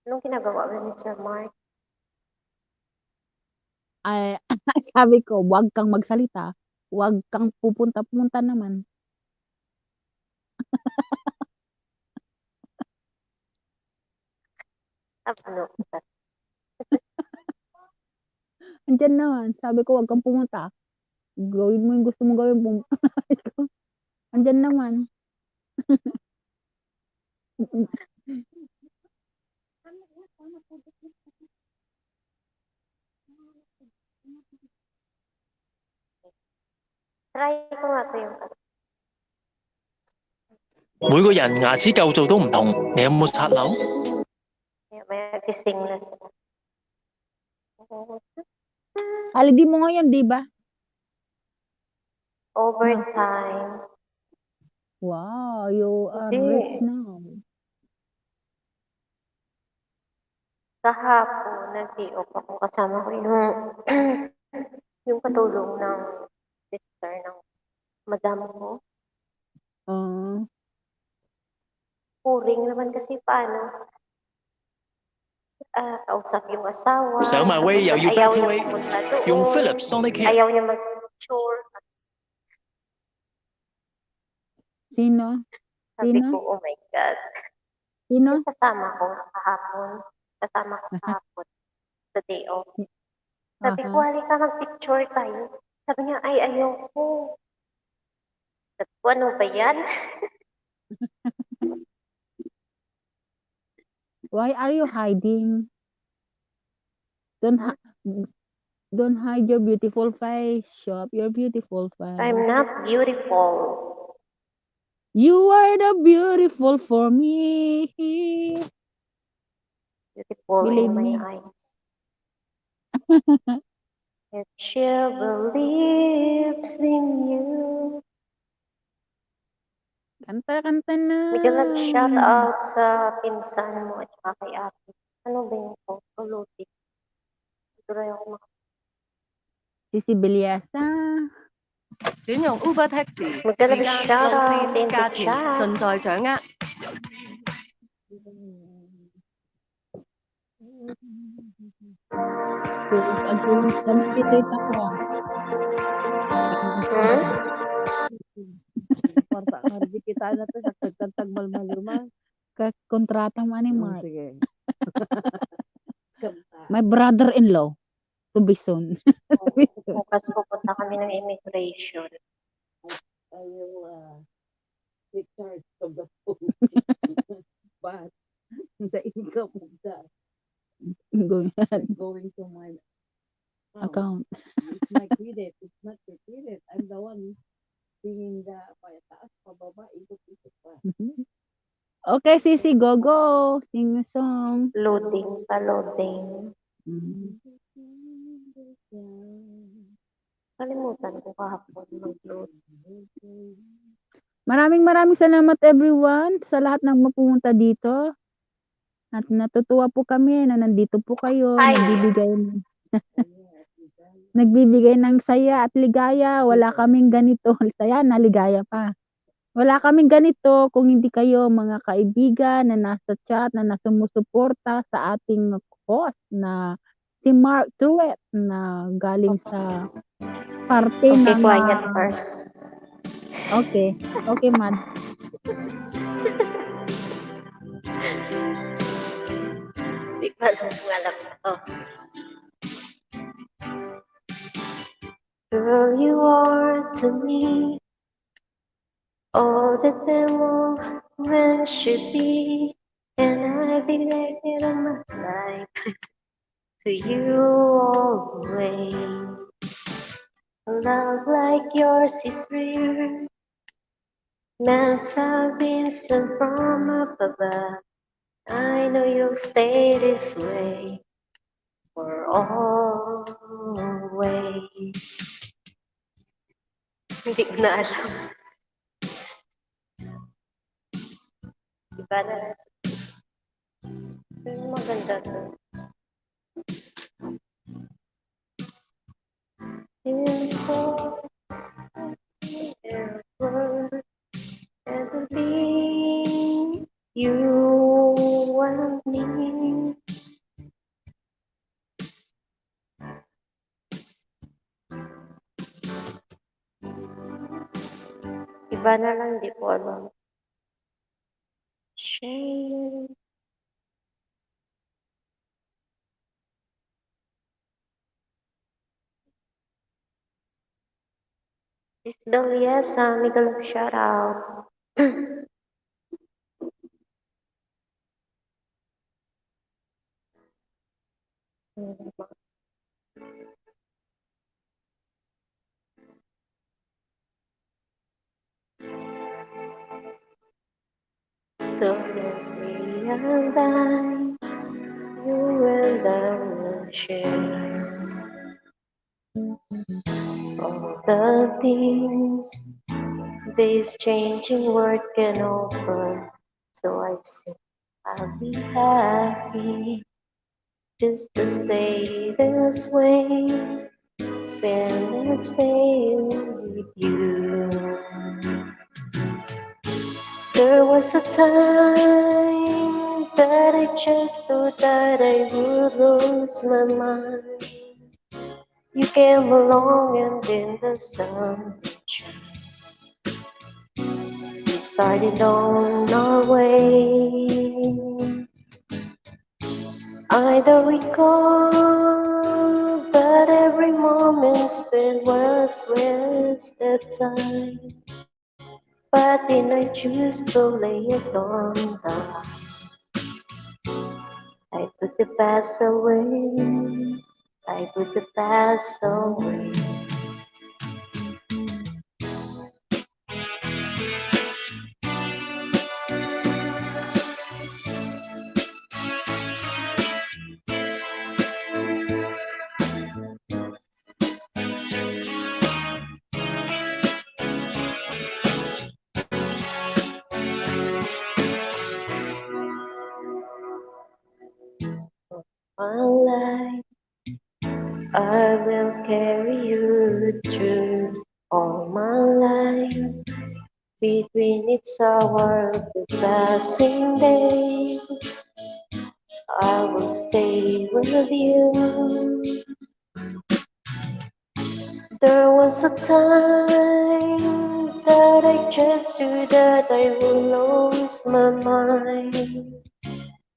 Anong ginagawa ba ni Sir Mark? Ay, sabi ko, wag kang magsalita. Wag kang pupunta-punta naman. Ano? Andiyan naman. Sabi ko, wag kang pumunta. Gawin mo yung gusto mong gawin. Andiyan naman. Try ko nga ito yung 每個人牙齒構造都唔同，你有冇刷樓？ may gising na sila. Holiday mo ngayon, di ba? Overtime. Wow, you are Hindi. rich now. Kahapon, nag-i-off ako kasama ko yung katulong ng sister ng madam ko. Puring naman kasi paano kausap yung asawa. 上埋 Way 又要 Ayaw Battle niya Wave， pumunta doon. 用 Philips Sonic Hit。 Ayaw niya mag-chore. Sino? Sabi Sino? ko, oh my God. Sino? Yung kasama ko kahapon. Sa day off. Sabi ko, halika mag-picture tayo. Sabi niya, ay, ayaw ko. Sabi ko, ano ba yan? Why are you hiding? Don't hide your beautiful face. Show up your beautiful face. I'm not beautiful. You are the beautiful for me. Beautiful Believe in my me. eyes. If she believes in you. Kanta na. Medyo nag-shout out sa pinsan mo at saka kay ate. Ano ba yung pulutin? Tuloy ako Sisi Bilyasa. 選用 Uber Taxi， Magdala 時間、 shout 路 out 線、 in the 價錢 chat. 盡在掌握。 Tulog kami dito ako. Parta harbi kita na to sa tagtag malmaluma. Kontrata mo ni Mark. Sige. My brother-in-law. To be soon. Bukas pupunta kami ng immigration. Ayaw recharge of the phone. But the income of that going to my Account. It's my credit. It's not your credit. I'm the one tingin the taas, pababa, ikot-ikot pa. Okay, Sisi, go. Sing a song. Loading. Kalimutan ko kahapon mag-load. Maraming salamat everyone sa lahat ng mapumunta dito. At natutuwa po kami na nandito po kayo. Ay. Nagbibigay ng saya at ligaya. Wala kaming ganito. Saya na ligaya pa. Wala kaming ganito kung hindi kayo mga kaibigan na nasa chat, na nasumusuporta sa ating host na si Mark Truett na galing sa parte Okay, ng... quiet first. Okay, Mad. Di ko alam kung alam na to. girl you are to me. All that the woman should be, and I dedicate my life to you always. A love like yours is rare, must have been sent from up above. I know you'll stay this way for always. Hindi ko na alam. Iba na. Pero maganda to. Ever be you and me. Iba na lang, di ko alam. Shame. This Daliesa, Miguel, shout out. Don't realize you and I will share all the things this changing world can offer. So I say I'll be happy just to stay this way, spend each day with you. There was a time that I just thought that I would lose my mind. You came along and then the sun shone. We started on our way. I don't recall, but every moment spent was wasted time. But then I choose to lay it on the line. I put the past away. I put the past away. My life, I will carry you through all my life. Between each hour of the passing days, I will stay with you. There was a time that I just knew that I would lose my mind.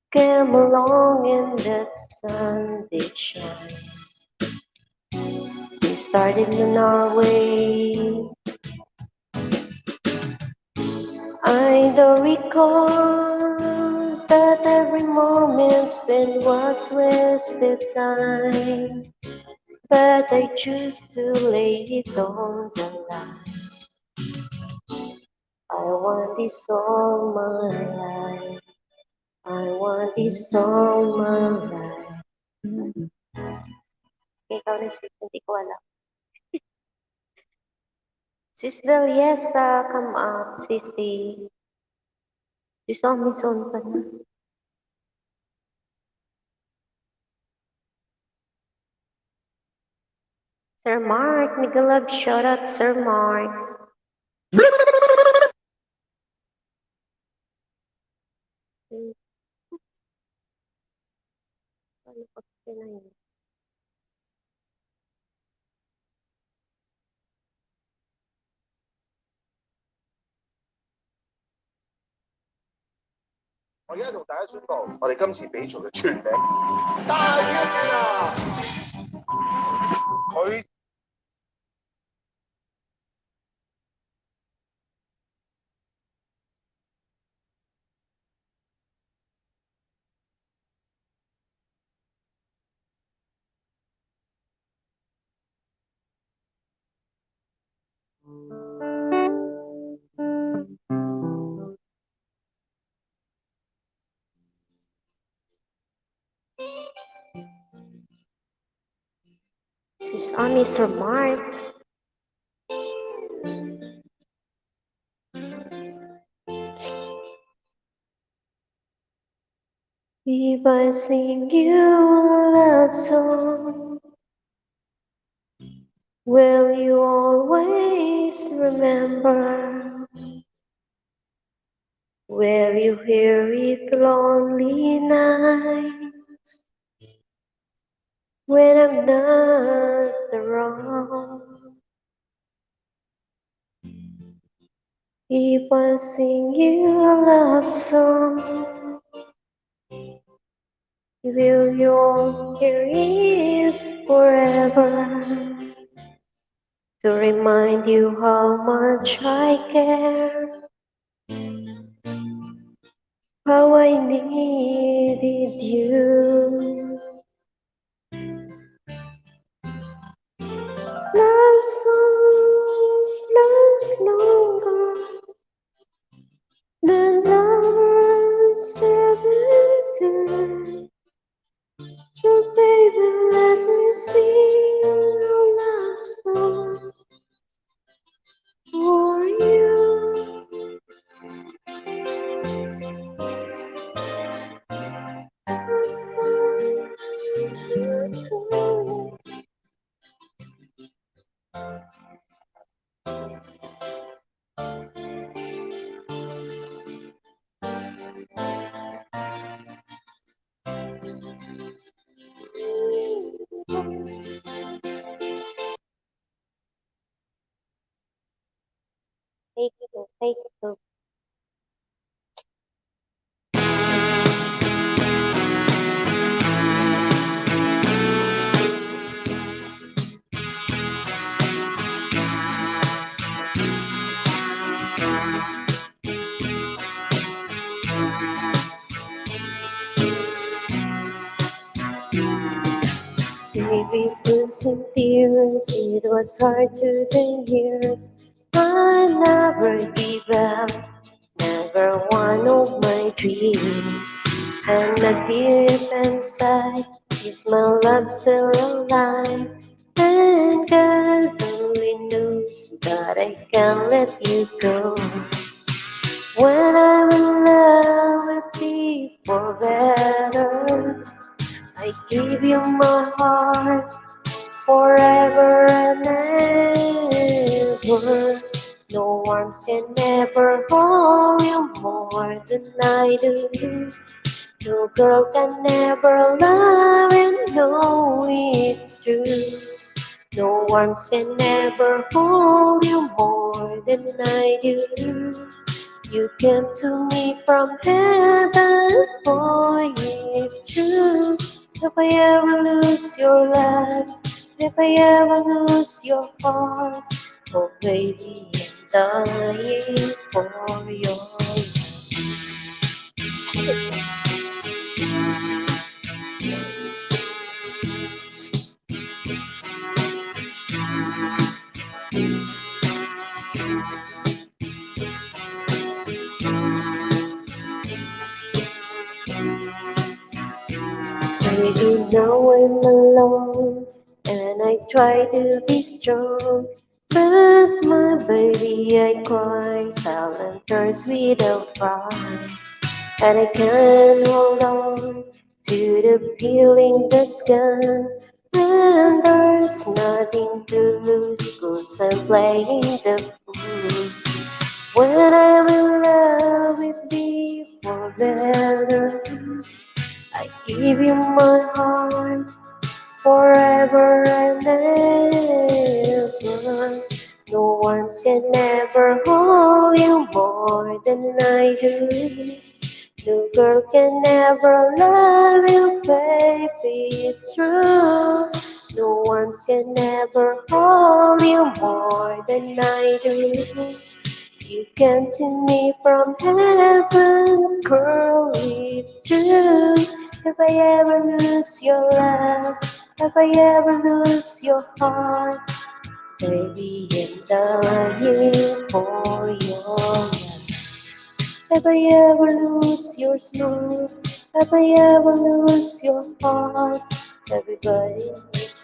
Came along and that sun did shine. We started on our way. I don't recall that every moment spent was wasted time, but I choose to lay it on the line. I want this all my life. I want this all my life. Ikaw na sis, hindi ko alam. Sis Daliesa, come up, sisi. Sis Omison pa na. Sir Mark, Nigalab, shout out Sir Mark. Ano pa na yun?我而家同大家宣布，我哋今次比賽嘅全名大挑戰啊！佢 She's on Mr. Mark. If I sing you a love song, will you always remember? Will you hear it lonely nights when I'm not around? If I sing you a love song, will you all hear it forever? To remind you how much I care, how I needed you. Love songs last longer than lovers ever do. So baby, let me sing a love song for you. Take it. Maybe through some tears, it was hard to the years. I never give up, never one of my dreams. And the deep inside is my love still alive. And God only knows that I can't let you go. When I'm in love with people better, I give you my heart forever and ever. No arms can ever hold you more than I do. No girl can ever love and know it's true. No arms can ever hold you more than I do. You came to me from heaven, boy, it's true. If I ever lose your love, if I ever lose your heart, oh baby, I'm dying for your love. Baby, now I'm alone, and I try to be strong. But my baby, I cry, silent tears without cry. And I can't hold on to the feeling that's gone. And there's nothing to lose, 'cause I'm playing the fool. When I'm in love with people better, I give you my heart forever and ever. No arms can ever hold you more than I do. No girl can ever love you, baby, it's true. No arms can ever hold you more than I do. You came to me from heaven, girl, it's true. If I ever lose your love, if I ever lose your heart, Baby, I'm dying for your love. Have I ever lose your smile? Have I ever lose your heart? Everybody needs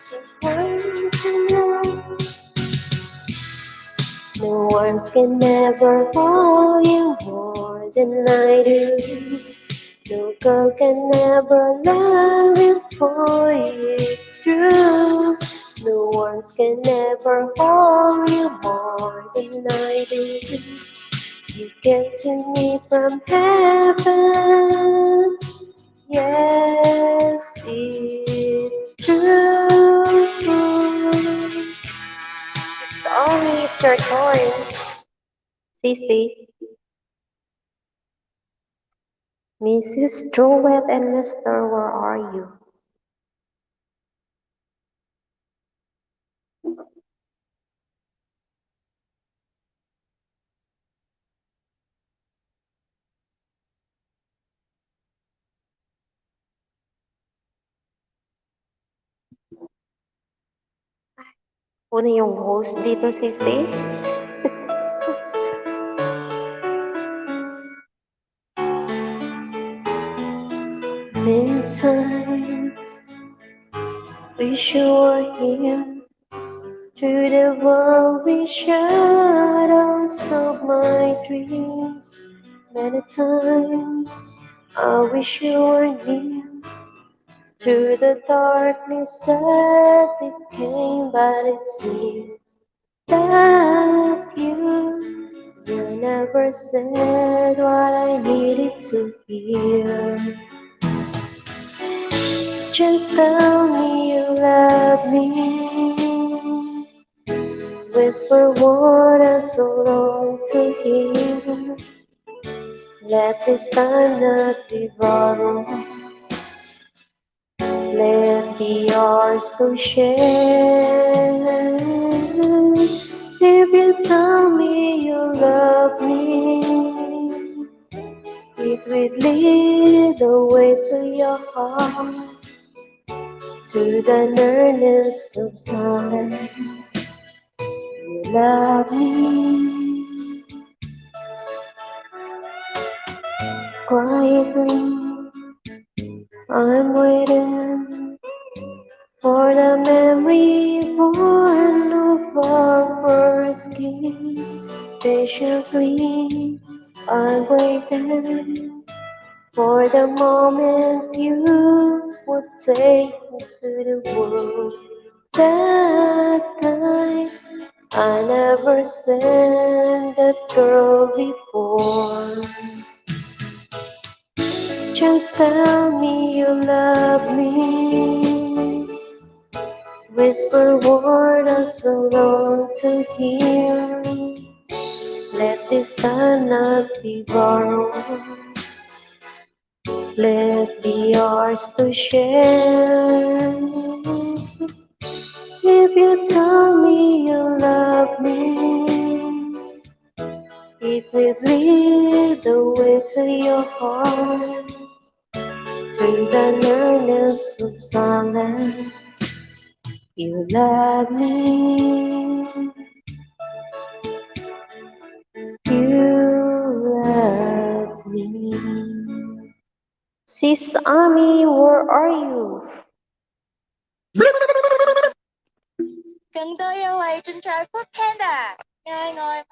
someone to love. No words can never hold you more than I do. No girl can never love you for it's true. No words can never hold you more than I do. You get to me from heaven. Yes, it's true. Sorry, it's your turn. Cece, Mrs. Joette and Mr. Where are you? Una yung host dito, Cece. Many times wish you were here. Through the worldly shadows of my dreams. Many times I wish you were near. Through the darkness that it came, but it seems that you never said what I needed to hear. Just tell me you love me. Whisper what I so long to hear. Let this time not be borrowed. Let be ours to share. If you tell me you love me, it will lead the way to your heart, to the earnest of silence. You love me quietly. I'm waiting for the memory born of our first kiss. Patiently, I'm waiting for the moment you would take me to the world. That time I never seen that girl before. Just tell me you love me. Whisper word I so long to hear. Let this time not be borrowed. Let be ours to share. If you tell me you love me, it will lead the way to your heart, to the nearness of silence. You love me. You love me. Sis Ami, where are you? Gần tôi yêu ấy trên trái Food Panda. Ngồi ngồi.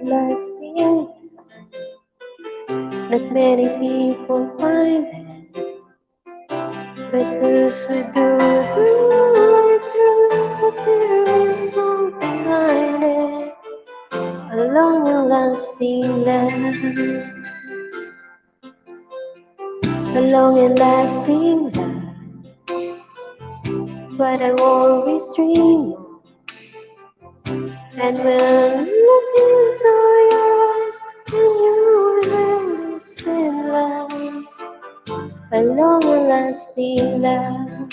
Last thing that many people find Because we go through, but there is something behind it. A long and lasting love. A long and lasting love. It's what I always dream of. And when I look into your eyes, and you will listen love. A long and lasting love.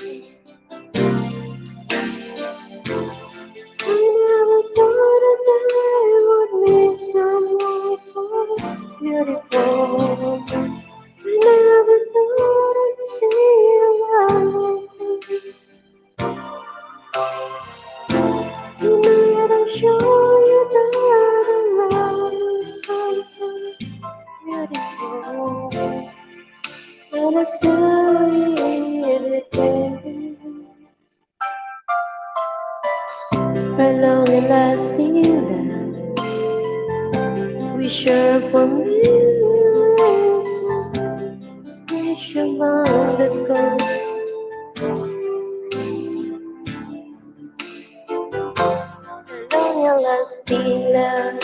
I never thought that I would meet someone so beautiful. I never thought I'd see a love like this. Tonight I'll show you that the love is something beautiful. And I say everything. A long and lasting love. We share for memories. Special bond that goes. A long and lasting love.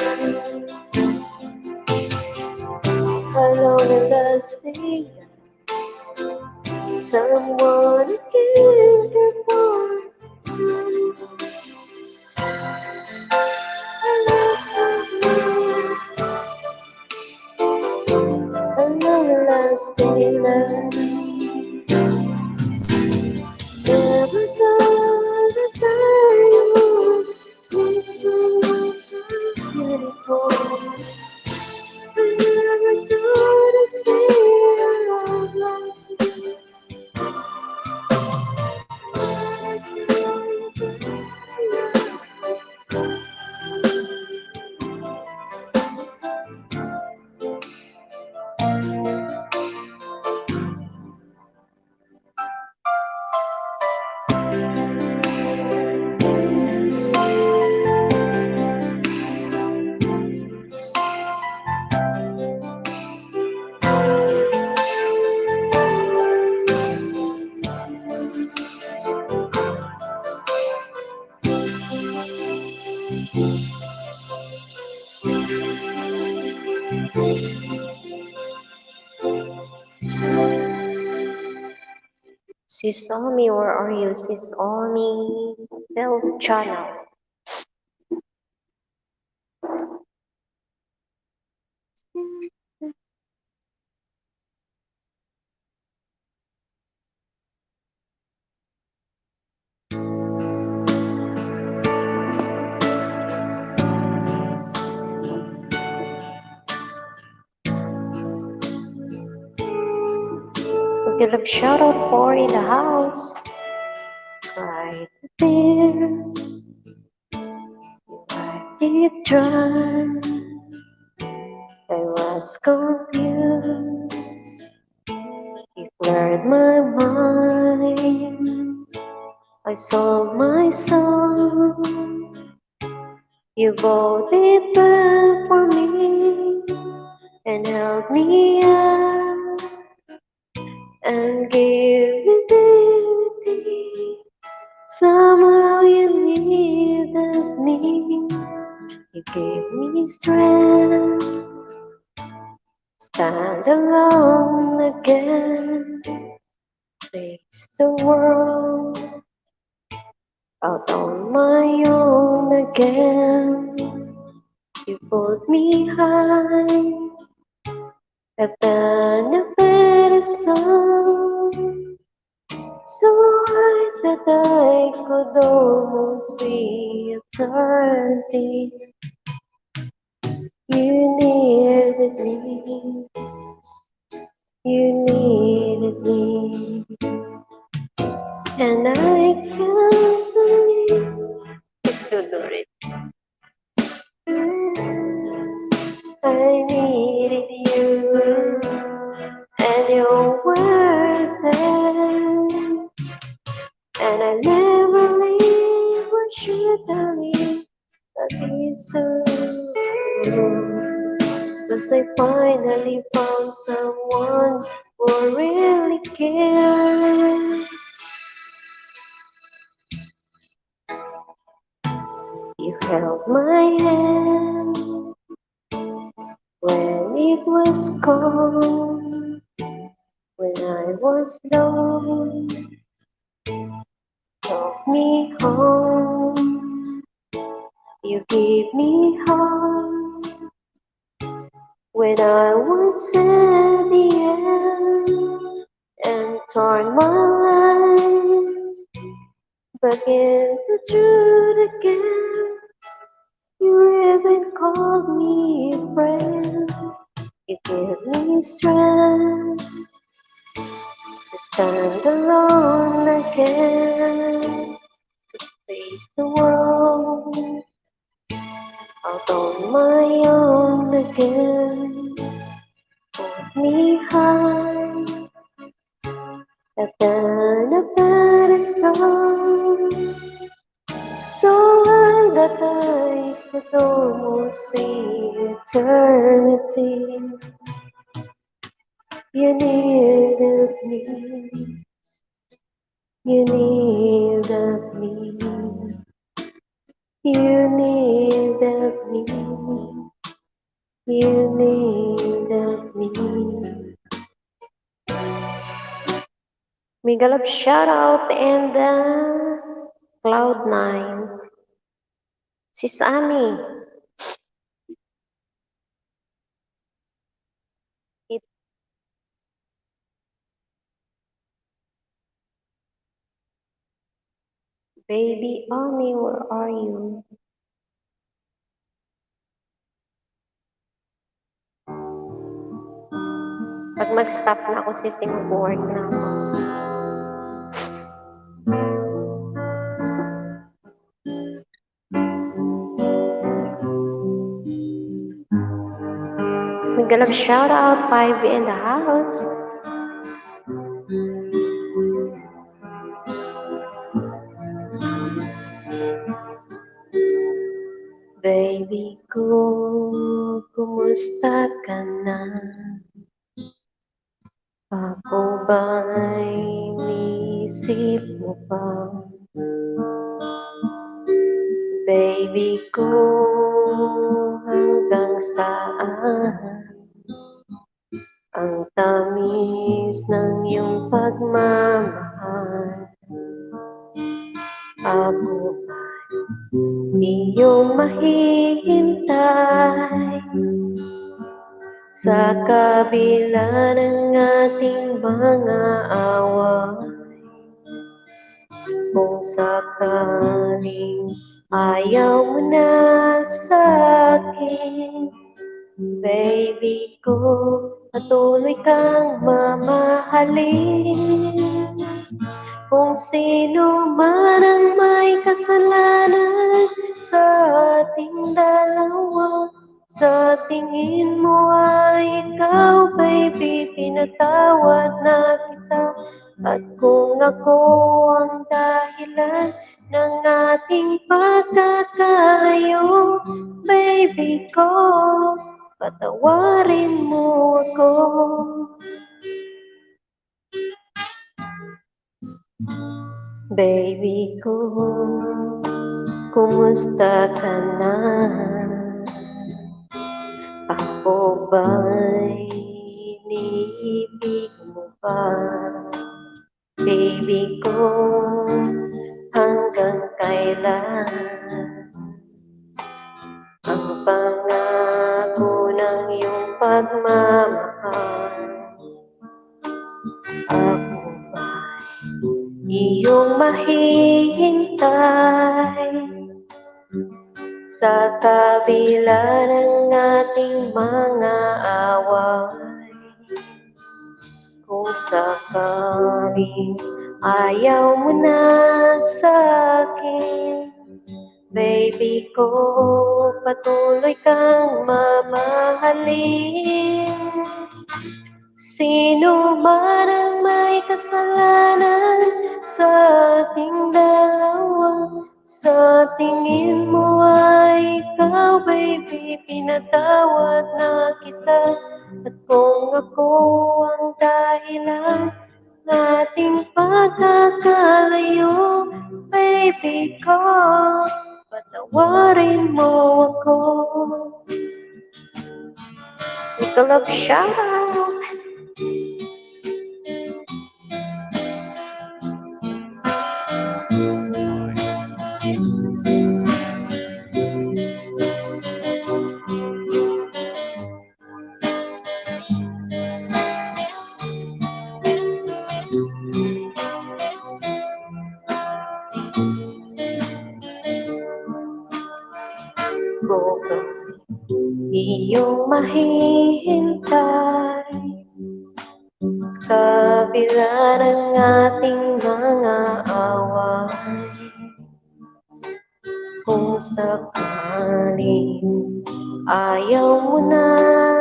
A long and lasting love. Someone who can care for someone. A long and lasting love. Never thought that I would meet someone so beautiful. I never thought I'd stay alive like this. Sis Omi, where are you? Sis Omi, Bell Channel. Okay, look, shout out for in the house. Right there, I did try. I was confused. You cleared my mind. I solved my soul. You both did well for me and helped me out and gave me dignity. Somehow you needed me. You gave me strength. Stand alone again. Face the world out on my own again. You pulled me high up on a pedestal, so high that I could almost see eternity. You needed me, you needed me, and I can't believe it. I needed you, and you were there, and I never leave. Why should I leave? That is so. Cause I finally found someone who really cares. You held my hand when it was cold, when I was low, took me home. You gave me hope when I was at the end, and torn my life back into truth again. You even called me a friend. You gave me strength to stand alone again, face the world out on my own again. Hold me high up on a pedestal, so high that I could almost see eternity. You needed me, you needed me, you needed me, you needed me. Mega love shout out and Cloud9. Sis Ami. Baby Ami, where are you? Pag mag-stop na ako, sis, mag-work na ako. Mega love shout out, 5 in the house. Baby ko, kumusta ka na? Ako ba'y inisip mo pa? Baby ko, hanggang saan ang tamis ng iyong pagmamahal? Ako ba'y iyong mahihintay sa kabila ng ating mga away? Kung sakaling ayaw mo na sa'kin, baby ko, patuloy kang mamahalin. Kung sino man ang may kasalanan sa ating dalawa, sa tingin mo ay ikaw, baby, pinatawad na kita. At kung ako ang dahilan ng ating pagkakalayo, baby ko, patawarin mo ako. Baby ko, kumusta ka na? Ako ba'y iniibig mo pa? Baby ko, hanggang kailan ang pangako ng iyong pagmamahal? Ako ba'y iyong mahihintay sa kabila ng ating mga away? Kung sakaling ayaw mo na sa'kin, baby ko, patuloy kang mamahalin. Sino man ang may kasalanan sa ating dalawa, sa tingin mo ay ikaw, baby, pinatawad na kita. At kung ako ang dahilan nating pagkakalayo. Baby ko, patawarin mo ako. Make a love shout out. Iyong mahihintay sa kabila ng ating mga away. Kung sakaling ayaw mo na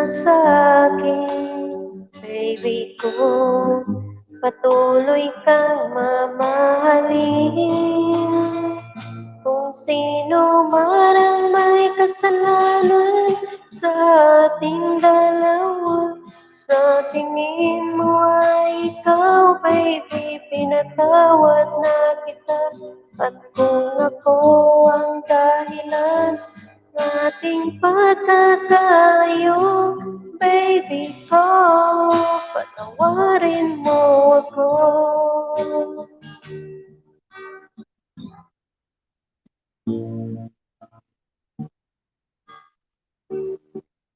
sa akin, baby ko, patuloy kang mamahalin. Kung sino man ang may kasalanan sa ating dalawa, sa tingin mo ay ikaw, baby, pinatawad na kita. At kung ako ang dahilan ng ating pagkakalayo, baby ko, patawarin mo ako.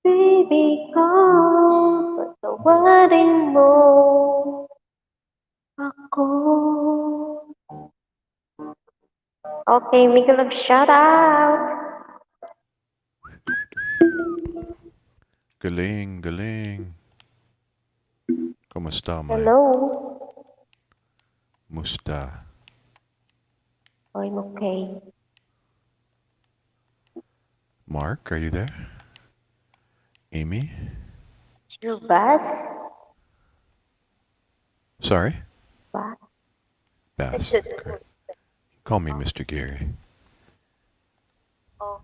Baby ko, patawarin mo ako. Okay, make a love shout out. Galing, galing. Kumusta, Mike? Hello. Musta? I'm okay. Mark, are you there? Amy? You Bas? Sorry? Bas? Bass. Okay. Call me Mr. Gary. Oh,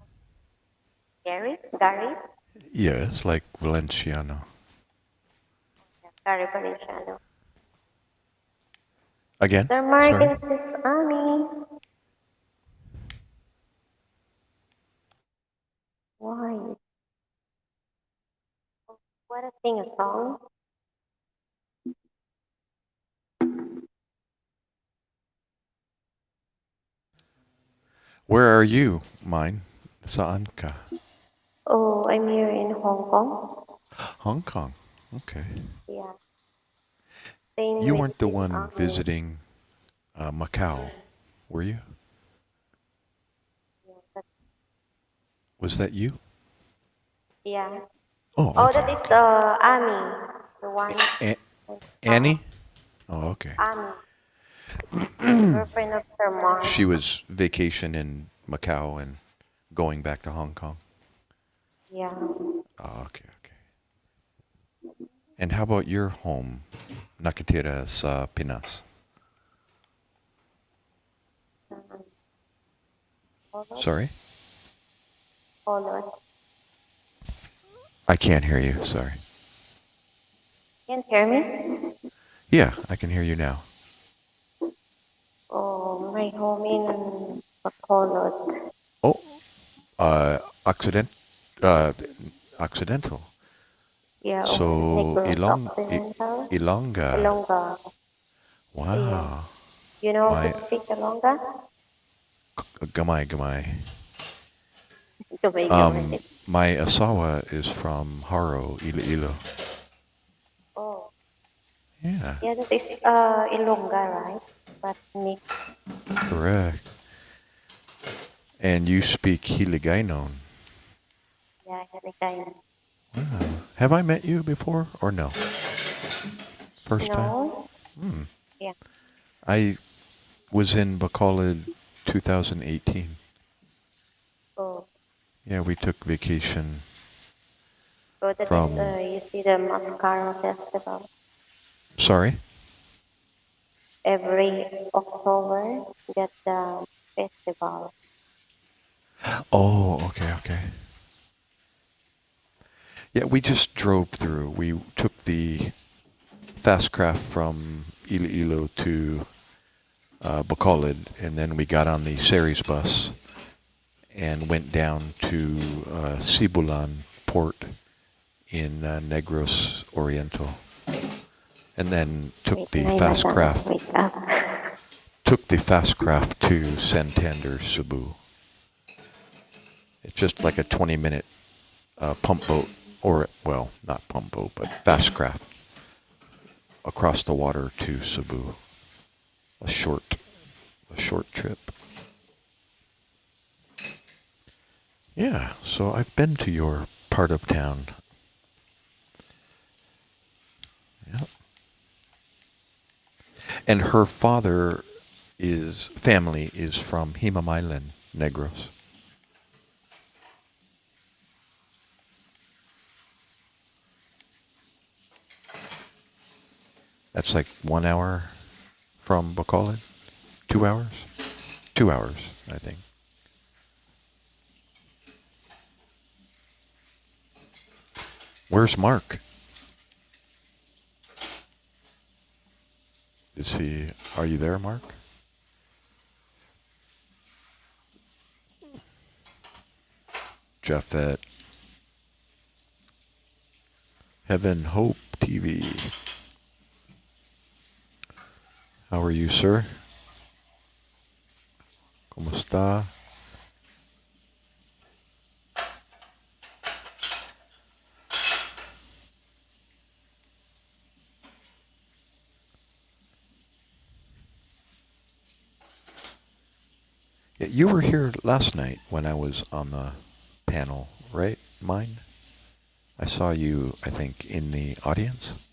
Gary? Gary? Yes, like Valenciano. Gary Valenciano. Again? Sir Mark Sorry? and Sis Ami. Why? Wanna sing a song? Where are you, mine? Saan ka? Oh, I'm here in Hong Kong. Hong Kong. Okay. Yeah. Same You with weren't the Sis one Ami. visiting Macau, were you? Was that you? Yeah. Oh, Oh, okay. that is Ami, the one. Annie? Oh, okay. Ami, girlfriend of Sir Mark. She was vacation in Macau and going back to Hong Kong. Yeah. Oh, okay, okay. And how about your home, nakatira sa Pinas? Sorry? Hold. I can't hear you, sorry. Can't hear me? Yeah, I can hear you now. Oh, my home in Bacolod. Oh, accidental. Yeah, So, Occidental. Ilongga. Ilongga. Wow. Yeah. You know how My, to speak Ilongga? gamay. Gamay. My asawa is from Haro, Iloilo. Oh. Yeah, Yeah, that is Ilongga, right? But mixed. correct. And you speak Hiligaynon. Yeah, Hiligaynon. Wow. Have I met you before or no? First time? No. Yeah. I was in Bacolod 2018. Oh. Yeah, we took vacation. So that From- is, you see the Mascara Festival. Sorry? Every October, get the festival. Oh, okay. Yeah, we just drove through. We took the fast craft from Iloilo to Bacolod, and then we got on the Ceres bus and went down to Sibulan port in Negros Oriental, and then took the fast craft. Took the fast craft to Santander, Cebu. It's just like a 20-minute pump boat, or well, not pump boat, but fast craft across the water to Cebu. A short trip. Yeah, so I've been to your part of town. Yeah. And her family is from Himamaylan, Negros. That's like 1 hour from Bacolod? 2 hours? 2 hours, I think. Where's Mark? Are you there, Mark? Japheth. Heaven Hope TV. How are you, sir? ¿Cómo está? Yeah, you were here last night when I was on the panel, right? Mine? I saw you, I think, in the audience.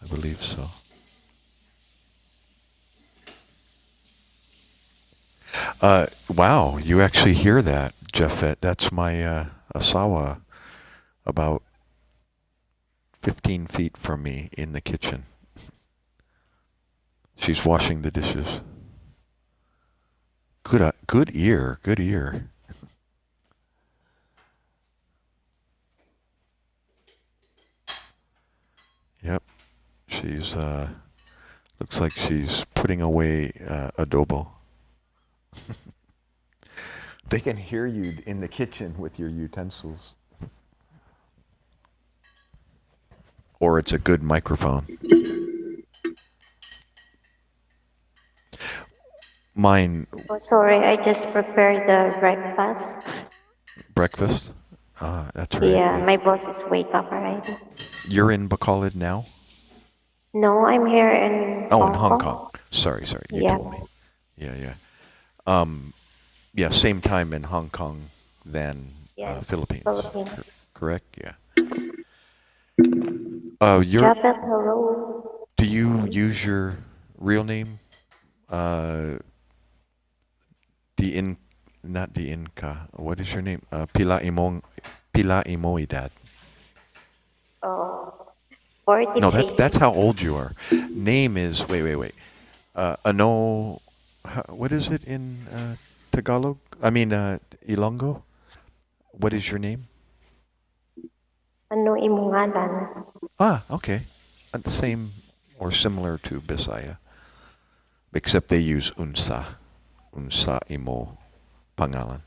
I believe so. Wow, you actually hear that, Japheth. That's my asawa about 15 feet from me in the kitchen. She's washing the dishes. Good ear, good ear. Yep, she's looks like she's putting away adobo. They can hear you in the kitchen with your utensils. Or it's a good microphone. Mine. Oh, sorry, I just prepared the breakfast. Breakfast? That's right. Yeah, my boss is wake up already. You're in Bacolod now? No, I'm here in Hong Kong. Sorry, you told me. Yeah. Yeah, same time in Hong Kong than Philippines. Correct? Yeah. Japheth, hello. Do you use your real name? Not the Inca. What is your name? Pila Imoidad. Oh, 46. No, that's how old you are. Name is wait. Ano, what is it in Tagalog? I mean Ilonggo. What is your name? Ano imong ngalan? Okay. Same or similar to Bisaya, except they use unsa imo pangalan,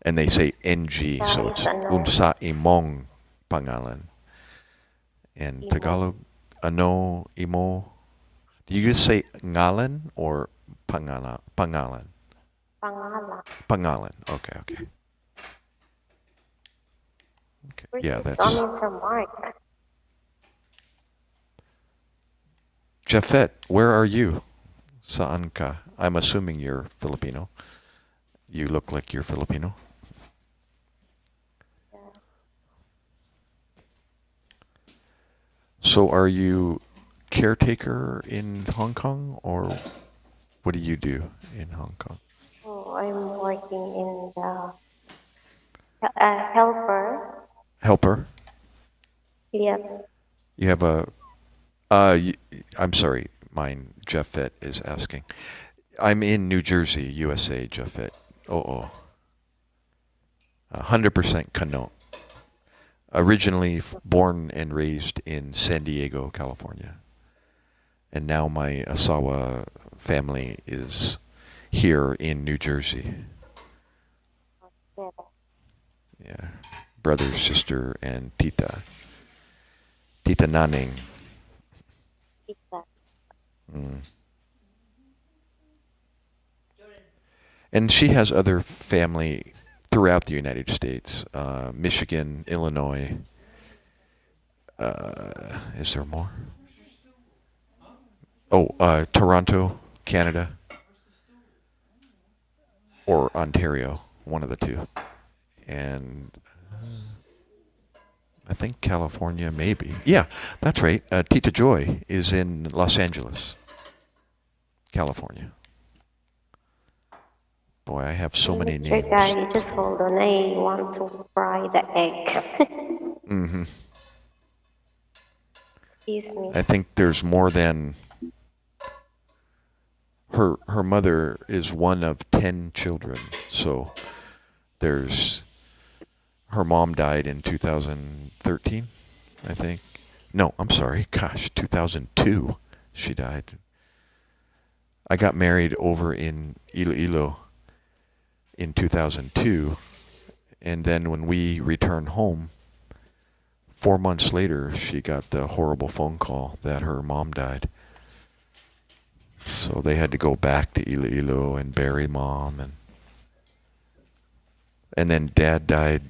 and they say ng, so it's unsa imong pangalan. And Tagalog, ano imo. Do you just say ngalan or pangalan? Pangalan. Pangalan. Okay. Yeah, that's. Mark. Japheth, where are you? Saan ka? I'm assuming you're Filipino. You look like you're Filipino. Yeah. So are you caretaker in Hong Kong, or what do you do in Hong Kong? Oh, I'm working in the helper. Helper? Yeah. You have a... I'm sorry, mine, Japheth is asking. I'm in New Jersey, USA, Japheth. 100% Kano. Originally born and raised in San Diego, California. And now my Asawa family is here in New Jersey. Yeah. Brother, sister, and tita. Tita Naning. Mm. And she has other family throughout the United States. Michigan, Illinois. Is there more? Oh, Toronto, Canada. Or Ontario, one of the two. And I think California, maybe. Yeah, that's right. Tita Joy is in Los Angeles, California. Boy, I have so many Mr. names. Gary, just hold on. I want to fry the eggs. Mm-hmm. Excuse me. I think there's more than... Her mother is one of 10 children, so there's... Her mom died in 2013, I think. No, I'm sorry. Gosh, 2002 she died. I got married over in Iloilo in 2002, and then when we returned home, 4 months later, she got the horrible phone call that her mom died. So they had to go back to Iloilo and bury mom, and then dad died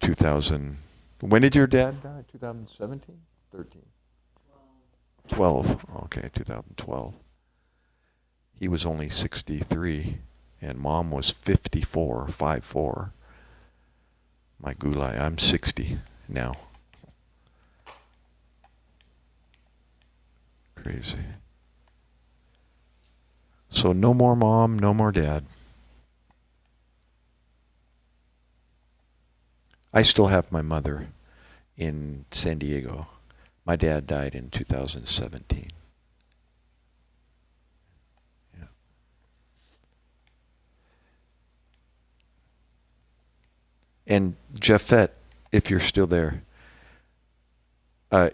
2000. When did your dad die? 2017? 13? 12. Okay, 2012. He was only 63, and mom was 54, 5'4". My gulai, I'm 60 now. Crazy. So no more mom, no more dad. I still have my mother in San Diego. My dad died in 2017. Yeah. And Jeffette, if you're still there,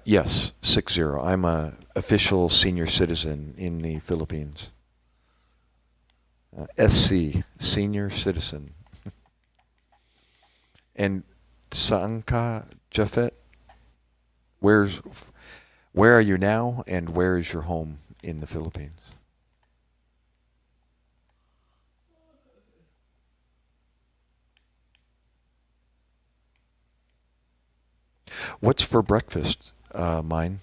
yes, 60. I'm a official senior citizen in the Philippines. SC, senior citizen. And saan ka, Jeffette? Where are you now, and where is your home in the Philippines? What's for breakfast, mine?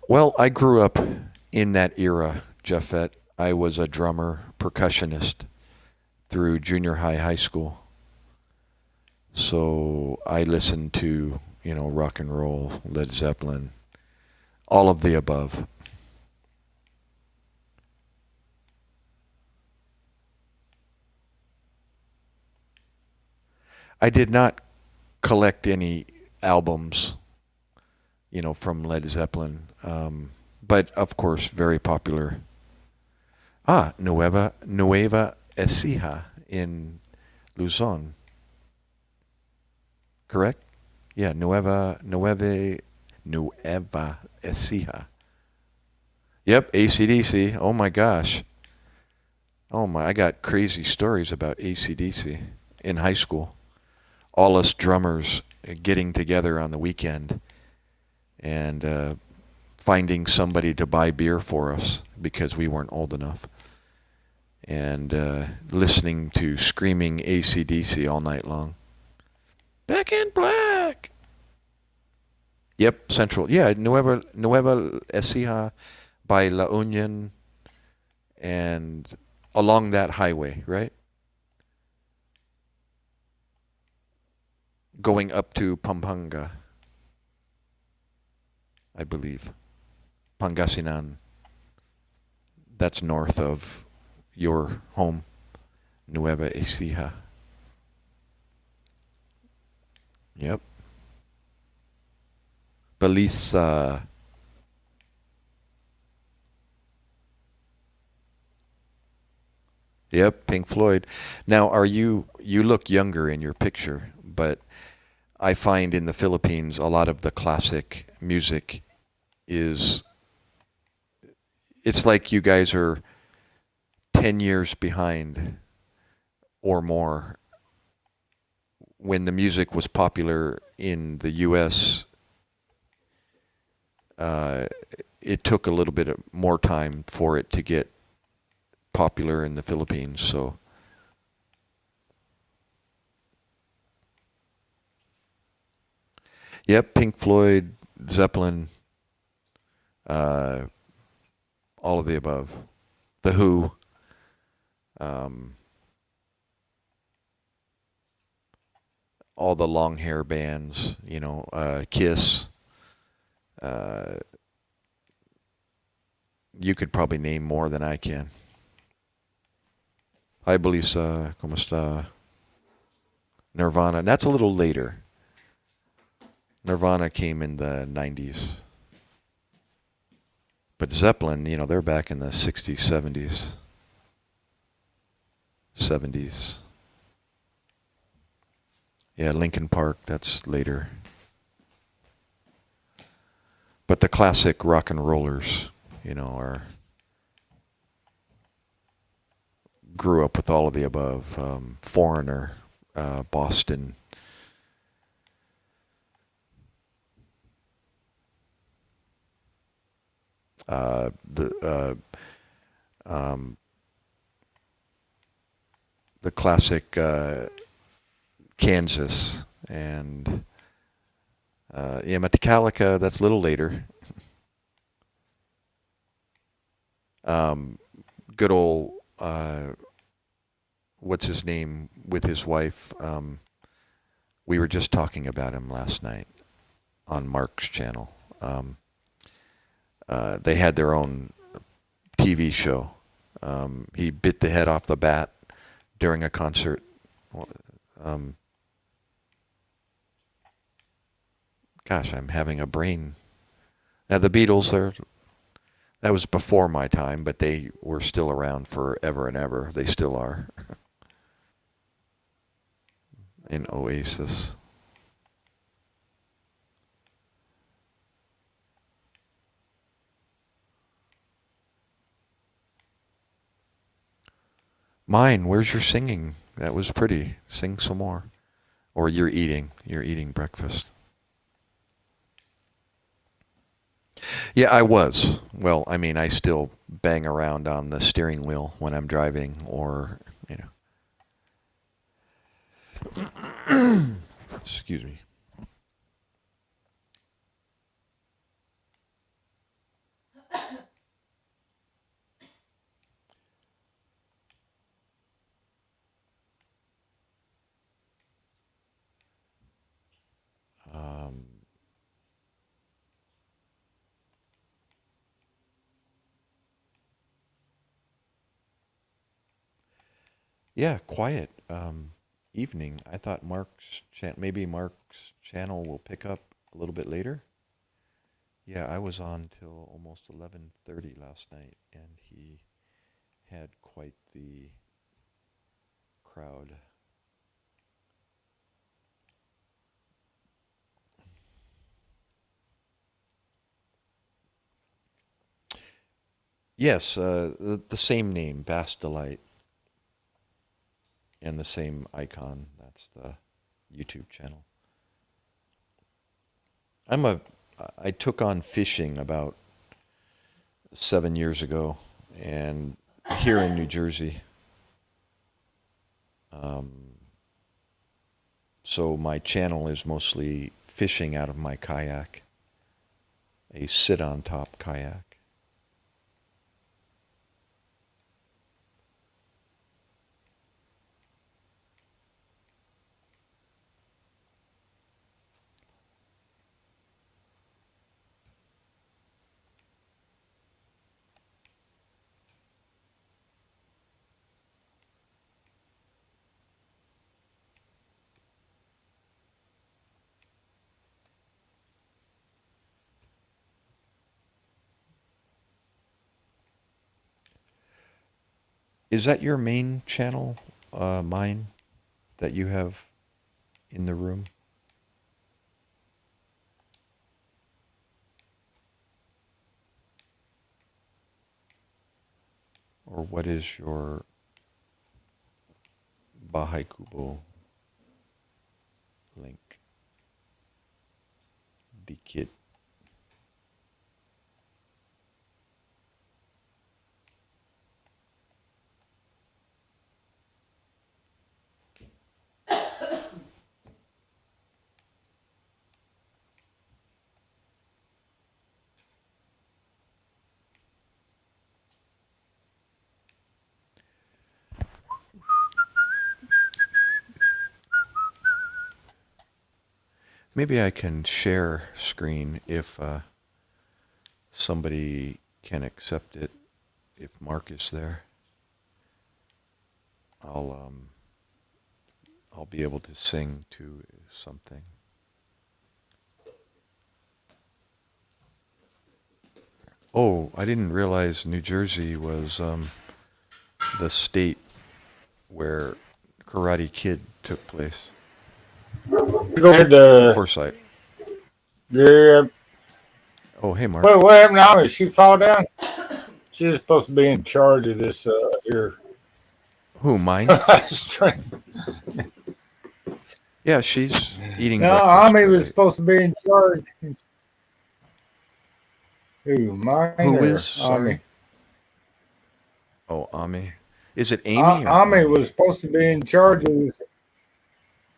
Well, I grew up in that era, Jeffette. I was a drummer, percussionist through junior high, high school. So I listened to, rock and roll, Led Zeppelin, all of the above. I did not collect any albums, from Led Zeppelin, but of course very popular. Nueva Ecija in Luzon. Correct? Yeah, Nueva Ecija. Yep, AC/DC. Oh my gosh. I got crazy stories about AC/DC in high school. All us drummers getting together on the weekend and finding somebody to buy beer for us because we weren't old enough. And listening to screaming AC/DC all night long. Back in Black! Yep, Central. Yeah, Nueva Ecija by La Union and along that highway, right? Going up to Pampanga, I believe. Pangasinan. That's north of your home, Nueva Ecija. Yep. Belisa. Yep, Pink Floyd. Now, you look younger in your picture, but I find in the Philippines a lot of the classic music is, it's like you guys are 10 years behind or more. When the music was popular in the US, it took a little bit more time for it to get popular in the Philippines. So yep, Pink Floyd, Zeppelin, all of the above. The Who, all the long hair bands, Kiss. You could probably name more than I can. Hi, Belisa. ¿Cómo está? Nirvana. That's a little later. Nirvana came in the 90s. But Zeppelin, they're back in the 60s, 70s. 70s. Yeah, Linkin Park, that's later. But the classic rock and rollers, grew up with all of the above. Foreigner, Boston. The classic Kansas, and Metallica, that's a little later. Good old, what's his name with his wife? We were just talking about him last night on Mark's channel. They had their own TV show. He bit the head off the bat during a concert. Gosh, I'm having a brain. Now the Beatles, that was before my time, but they were still around forever and ever. They still are. In Oasis. Mine, where's your singing? That was pretty. Sing some more. Or you're eating breakfast. Yeah, I was. Well, I still bang around on the steering wheel when I'm driving, or, excuse me. Yeah, quiet evening. I thought maybe Mark's channel will pick up a little bit later. Yeah, I was on till almost 11:30 last night, and he had quite the crowd. Yes, the same name, Bass Delight, and the same icon. That's the YouTube channel. I took on fishing about 7 years ago, and here in New Jersey. So my channel is mostly fishing out of my kayak, a sit-on-top kayak. Is that your main channel, mine, that you have in the room? Or what is your Baha'i Kubo link? Dikit. Maybe I can share screen if somebody can accept it. If Mark is there, I'll be able to sing to something. Oh, I didn't realize New Jersey was the state where Karate Kid took place. Go ahead. Foresight. Yeah. Oh, hey, Mark. What happened to Ami? Did she fall down? She was supposed to be in charge of this here. Who, mine? Strength. Yeah, she's eating No, breakfast. Ami was supposed to be in charge. Who, mine? Who or is? Sorry. Ami? Oh, Ami. Is it Amy? or Ami was supposed to be in charge of this.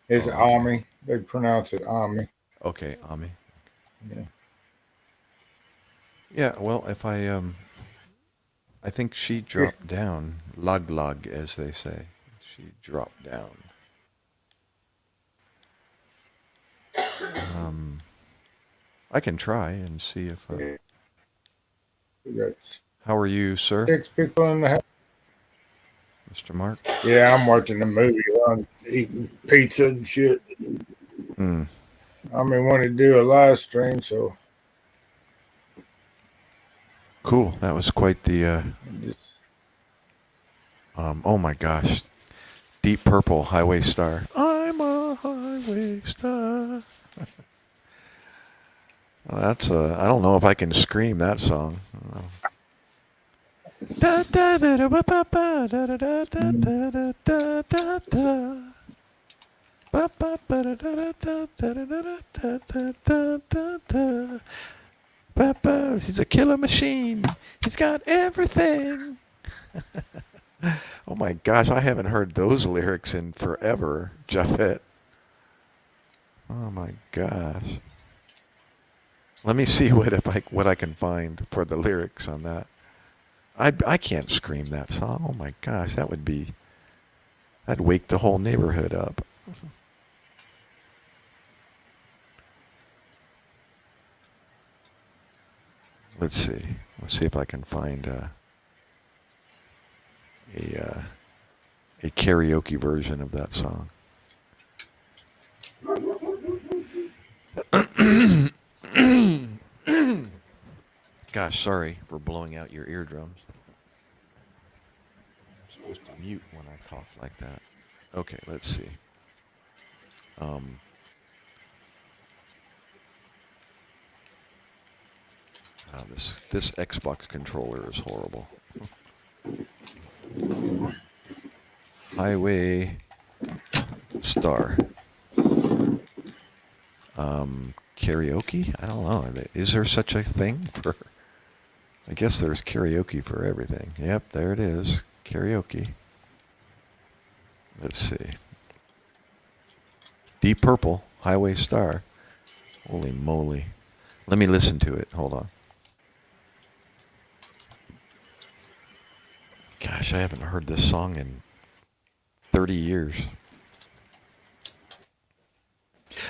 It's Oh, okay. Ami. They pronounce it Ami. Okay, Ami. Yeah. Yeah, well, if I think she dropped down. Lag, as they say. She dropped down. I can try and see if... We got How are you, sir? 6 people in the house. Mr. Mark? Yeah, I'm watching the movie. I'm eating pizza and shit. Mm. I want to do a live stream, so... Cool. That was quite the... Just, oh my gosh. Deep Purple, Highway Star. I'm a highway star. Well, that's I don't know if I can scream that song. He's a killer machine. He's got everything. Oh my gosh, I haven't heard those lyrics in forever, Japhet. Oh my gosh. Let me see what I can find for the lyrics on that. I can't scream that song. Oh my gosh, that'd wake the whole neighborhood up. Let's see. Let's see if I can find a karaoke version of that song. Gosh, sorry for blowing out your eardrums. I'm supposed to mute when I cough like that. Okay, let's see. This Xbox controller is horrible. Highway Star. Karaoke? I don't know. Is there such a thing for... I guess there's karaoke for everything. Yep, there it is. Karaoke. Let's see. Deep Purple, Highway Star. Holy moly. Let me listen to it. Hold on. Gosh, I haven't heard this song in 30 years.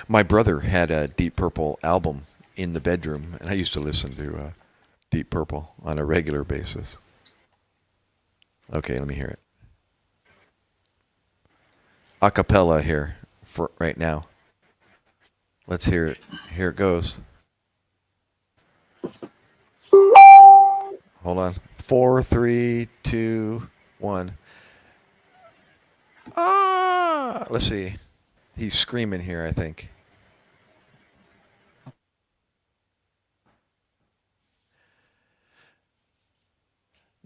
My brother had a Deep Purple album in the bedroom, and I used to listen to Deep Purple on a regular basis. Okay, let me hear it. A cappella here for right now. Let's hear it. Here it goes. Hold on. 4, 3, 2, 1. Let's see. He's screaming here, I think.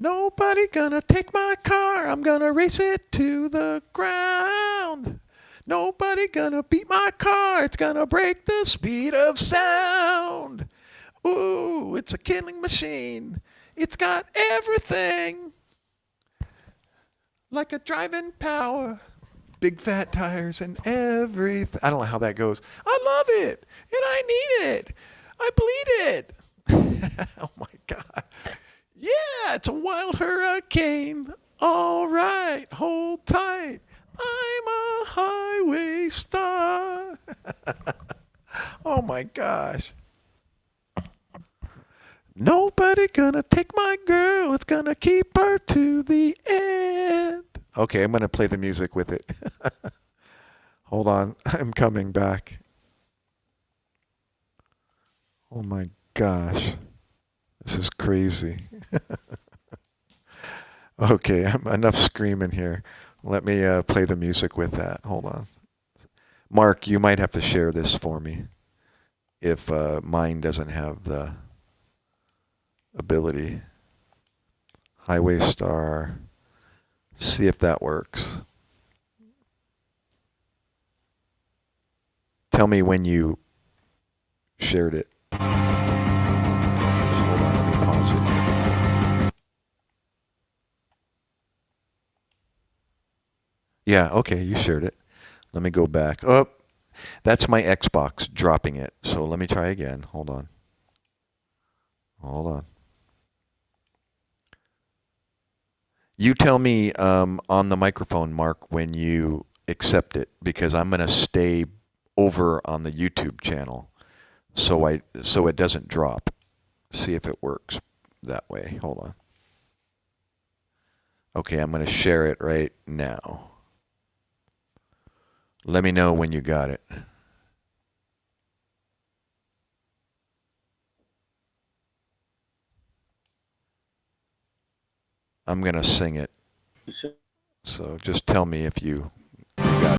Nobody gonna take my car. I'm gonna race it to the ground. Nobody gonna beat my car. It's gonna break the speed of sound. Ooh, it's a killing machine. It's got everything. Like a driving power. Big fat tires and everything. I don't know how that goes. I love it. And I need it. I bleed it. Oh my God. Yeah, it's a wild hurricane. All right, hold tight. I'm a highway star. Oh my gosh. Nobody gonna take my girl. It's gonna keep her to the end. Okay, I'm gonna play the music with it. Hold on, I'm coming back. Oh my gosh. This is crazy. Okay, enough screaming here. Let me play the music with that. Hold on. Mark, you might have to share this for me if mine doesn't have the ability. Highway Star. See if that works. Tell me when you shared it. Just hold on, let me pause it. Yeah, okay, you shared it. Let me go back. Oh, that's my Xbox dropping it. So let me try again. Hold on. Hold on. You tell me on the microphone, Mark, when you accept it, because I'm going to stay over on the YouTube channel so it doesn't drop. See if it works that way. Hold on. Okay, I'm going to share it right now. Let me know when you got it. I'm going to sing it. So just tell me if you got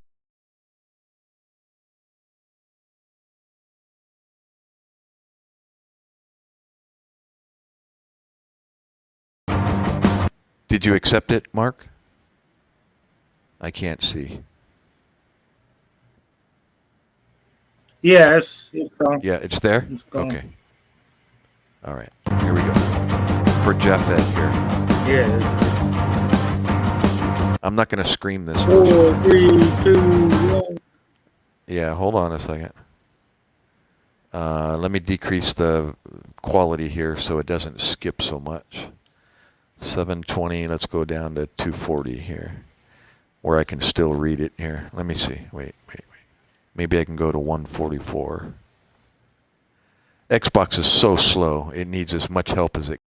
it. Did you accept it, Mark? I can't see. Yes, it's on. Yeah, it's there? It's gone. Okay. All right. Here we go. For Jeff Ed here. Yeah. I'm not going to scream this 4, first. 3, 2, 1. Yeah, hold on a second. Let me decrease the quality here so it doesn't skip so much. 720, let's go down to 240 here, where I can still read it here. Let me see. Wait. Maybe I can go to 144. Xbox is so slow. It needs as much help as it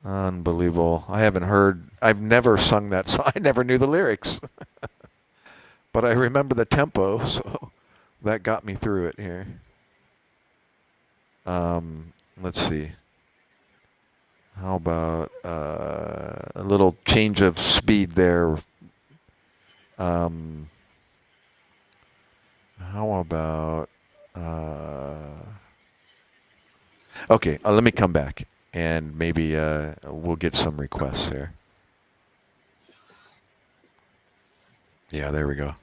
Unbelievable. I've never sung that song. I never knew the lyrics. But I remember the tempo, so that got me through it here. Let's see. How about a little change of speed there? How about... okay, let me come back, and maybe we'll get some requests here. Yeah, there we go.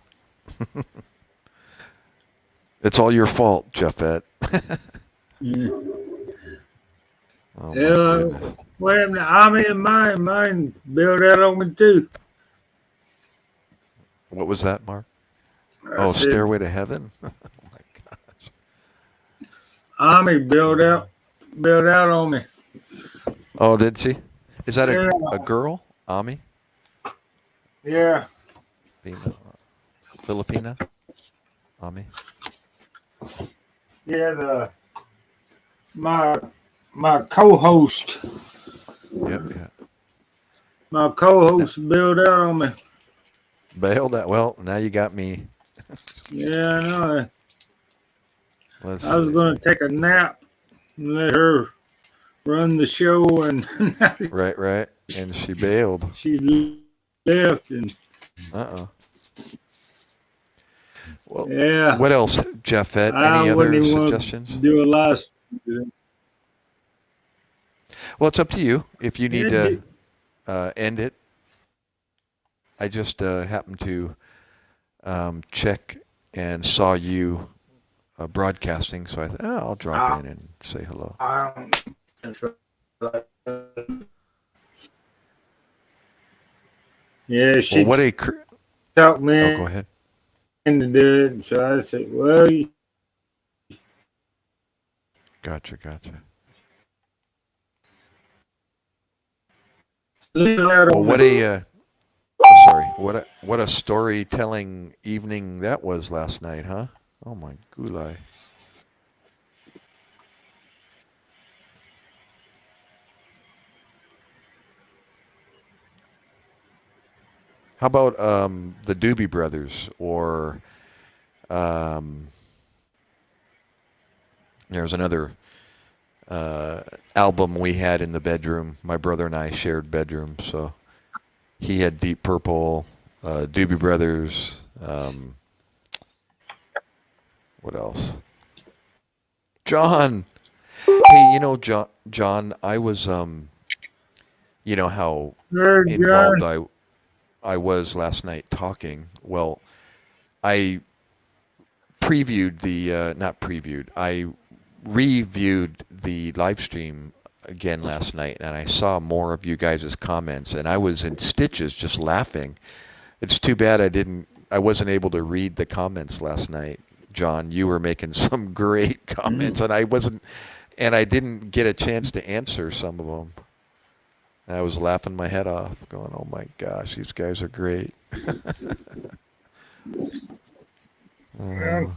It's all your fault, Jeffette. Yeah. Oh, my Yeah, goodness. what happened to Ami and mine built that on me too. What was that, Mark? I Oh, said, Stairway to Heaven? Oh, my gosh. Ami built out on me. Oh, did she? Is that Yeah, a girl? Ami? yeah. Filipina? Ami? Yeah, my co-host, Yeah. my co-host built out on me. Bailed out. Well, now you got me. Yeah, I know. Let's I was see. gonna take a nap and let her run the show, and Right. And she bailed. she left, and Uh-oh. Well, yeah, what else, Jeffette? I Any wouldn't other even want suggestions? to do a live. Well, it's up to you. If you need Yeah, to end it, I just happened to check and saw you broadcasting, so I thought, oh, I'll drop in and say hello. I don't. Yeah, she Well, what a... talked me Oh, go ahead. into doing it, so I said, "Well, Gotcha. leave that Well, on what me." a... sorry. What a storytelling evening that was last night, huh? Oh, my gulai. How about the Doobie Brothers, or there's another album we had in the bedroom. My brother and I shared bedroom, so he had Deep Purple, Doobie Brothers. What else? John. Hey, John, I was you know how Good, involved John. I was last night talking. Well, I previewed not previewed, I reviewed the live stream again last night, and I saw more of you guys' comments, and I was in stitches just laughing. It's too bad I wasn't able to read the comments last night. John, you were making some great comments, and I didn't get a chance to answer some of them. I was laughing my head off, going, "Oh my gosh, these guys are great." Well,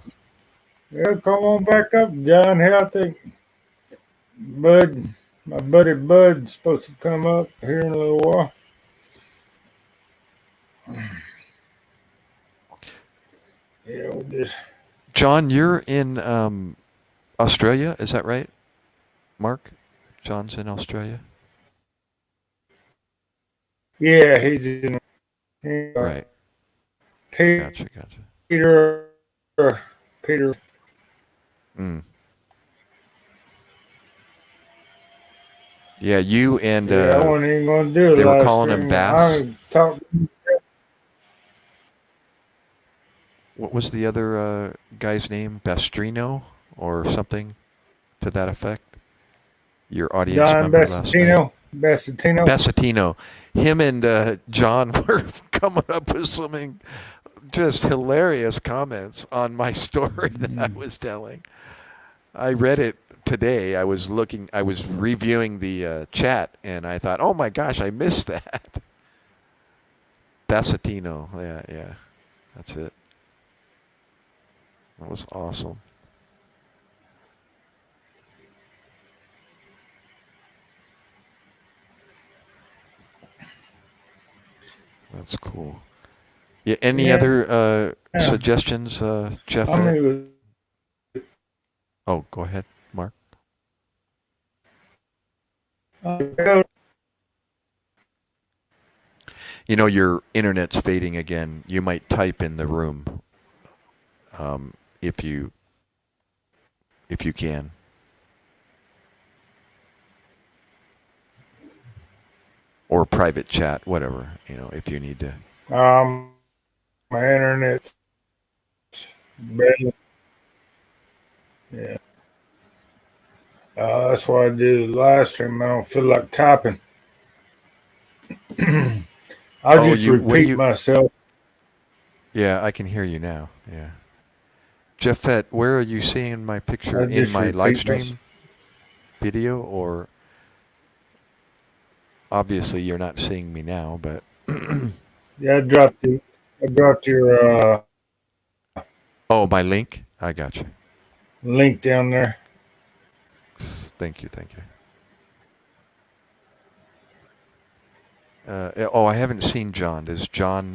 come on back up, John. Here, I think my buddy Bud's supposed to come up here in a little while. Yeah, we'll just... John, you're in Australia, is that right? Mark? John's in Australia? Yeah, he's in. Right. Gotcha. Peter. Mm. Yeah, you and I wasn't even going to do it. they were last calling him stream. Bass. I talked. What was the other guy's name? Bastrino or something to that effect? Your audience John member last night. Bassatino. Him and John were coming up with some just hilarious comments on my story that I was telling. I read it today. I was reviewing the chat, and I thought, oh my gosh, I missed that. Bassatino. Yeah. That's it. That was awesome. That's cool. Yeah. Any Yeah. other Yeah. suggestions, Jeff? I mean, Oh, go ahead, Mark. You know, your internet's fading again. You might type in the room, if you can. Or private chat, whatever, if you need to. my internet's bad. Yeah. That's why I do the live stream. I don't feel like typing. I'll just repeat myself. Yeah, I can hear you now. Yeah. Jeffette, where are you seeing my picture? In my live stream video, or obviously you're not seeing me now, but yeah, I dropped your oh, my link? I got you. Link down there. Thank you. I haven't seen John. Is John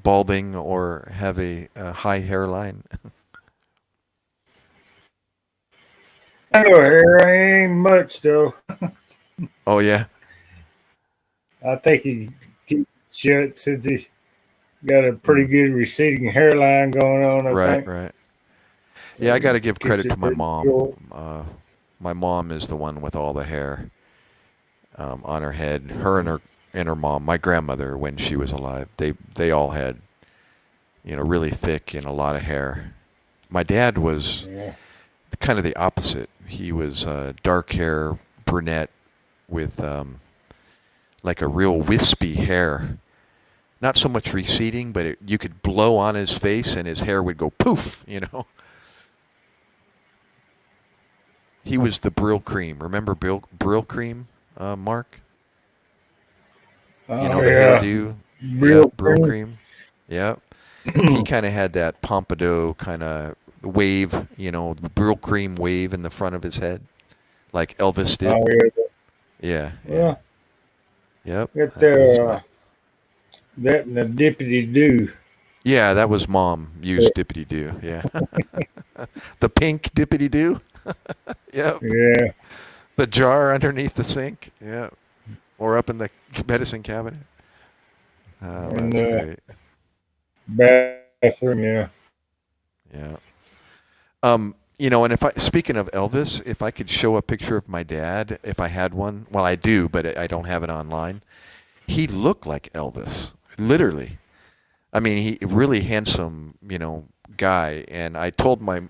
balding or have a high hairline? No hair ain't much though. Oh yeah. I think he keeps shut since he's got a pretty good receding hairline going on. I think. Right. So yeah, I got to give credit to my mom. My mom is the one with all the hair on her head. Her and her mom, my grandmother, when she was alive, they all had, really thick and a lot of hair. My dad was kind of the opposite. He was dark hair, brunette, with like a real wispy hair. Not so much receding, but you could blow on his face and his hair would go poof, He was the Brylcreem. Remember Brylcreem, Mark? The hairdo? Brylcreem. Yep. He kind of had that pompadour kind of wave, the Brylcreem wave in the front of his head, like Elvis did. Oh, yeah. Yep. Got that and the dippity doo. Yeah, that was Mom used dippity doo. Yeah. The pink dippity doo. Yep. Yeah. The jar underneath the sink. Yeah. Or up in the medicine cabinet. Oh, that's great. Bathroom, yeah. Yeah. And speaking of Elvis, if I could show a picture of my dad, if I had one, well, I do, but I don't have it online. He looked like Elvis, literally. I mean, he really handsome, guy. And I told my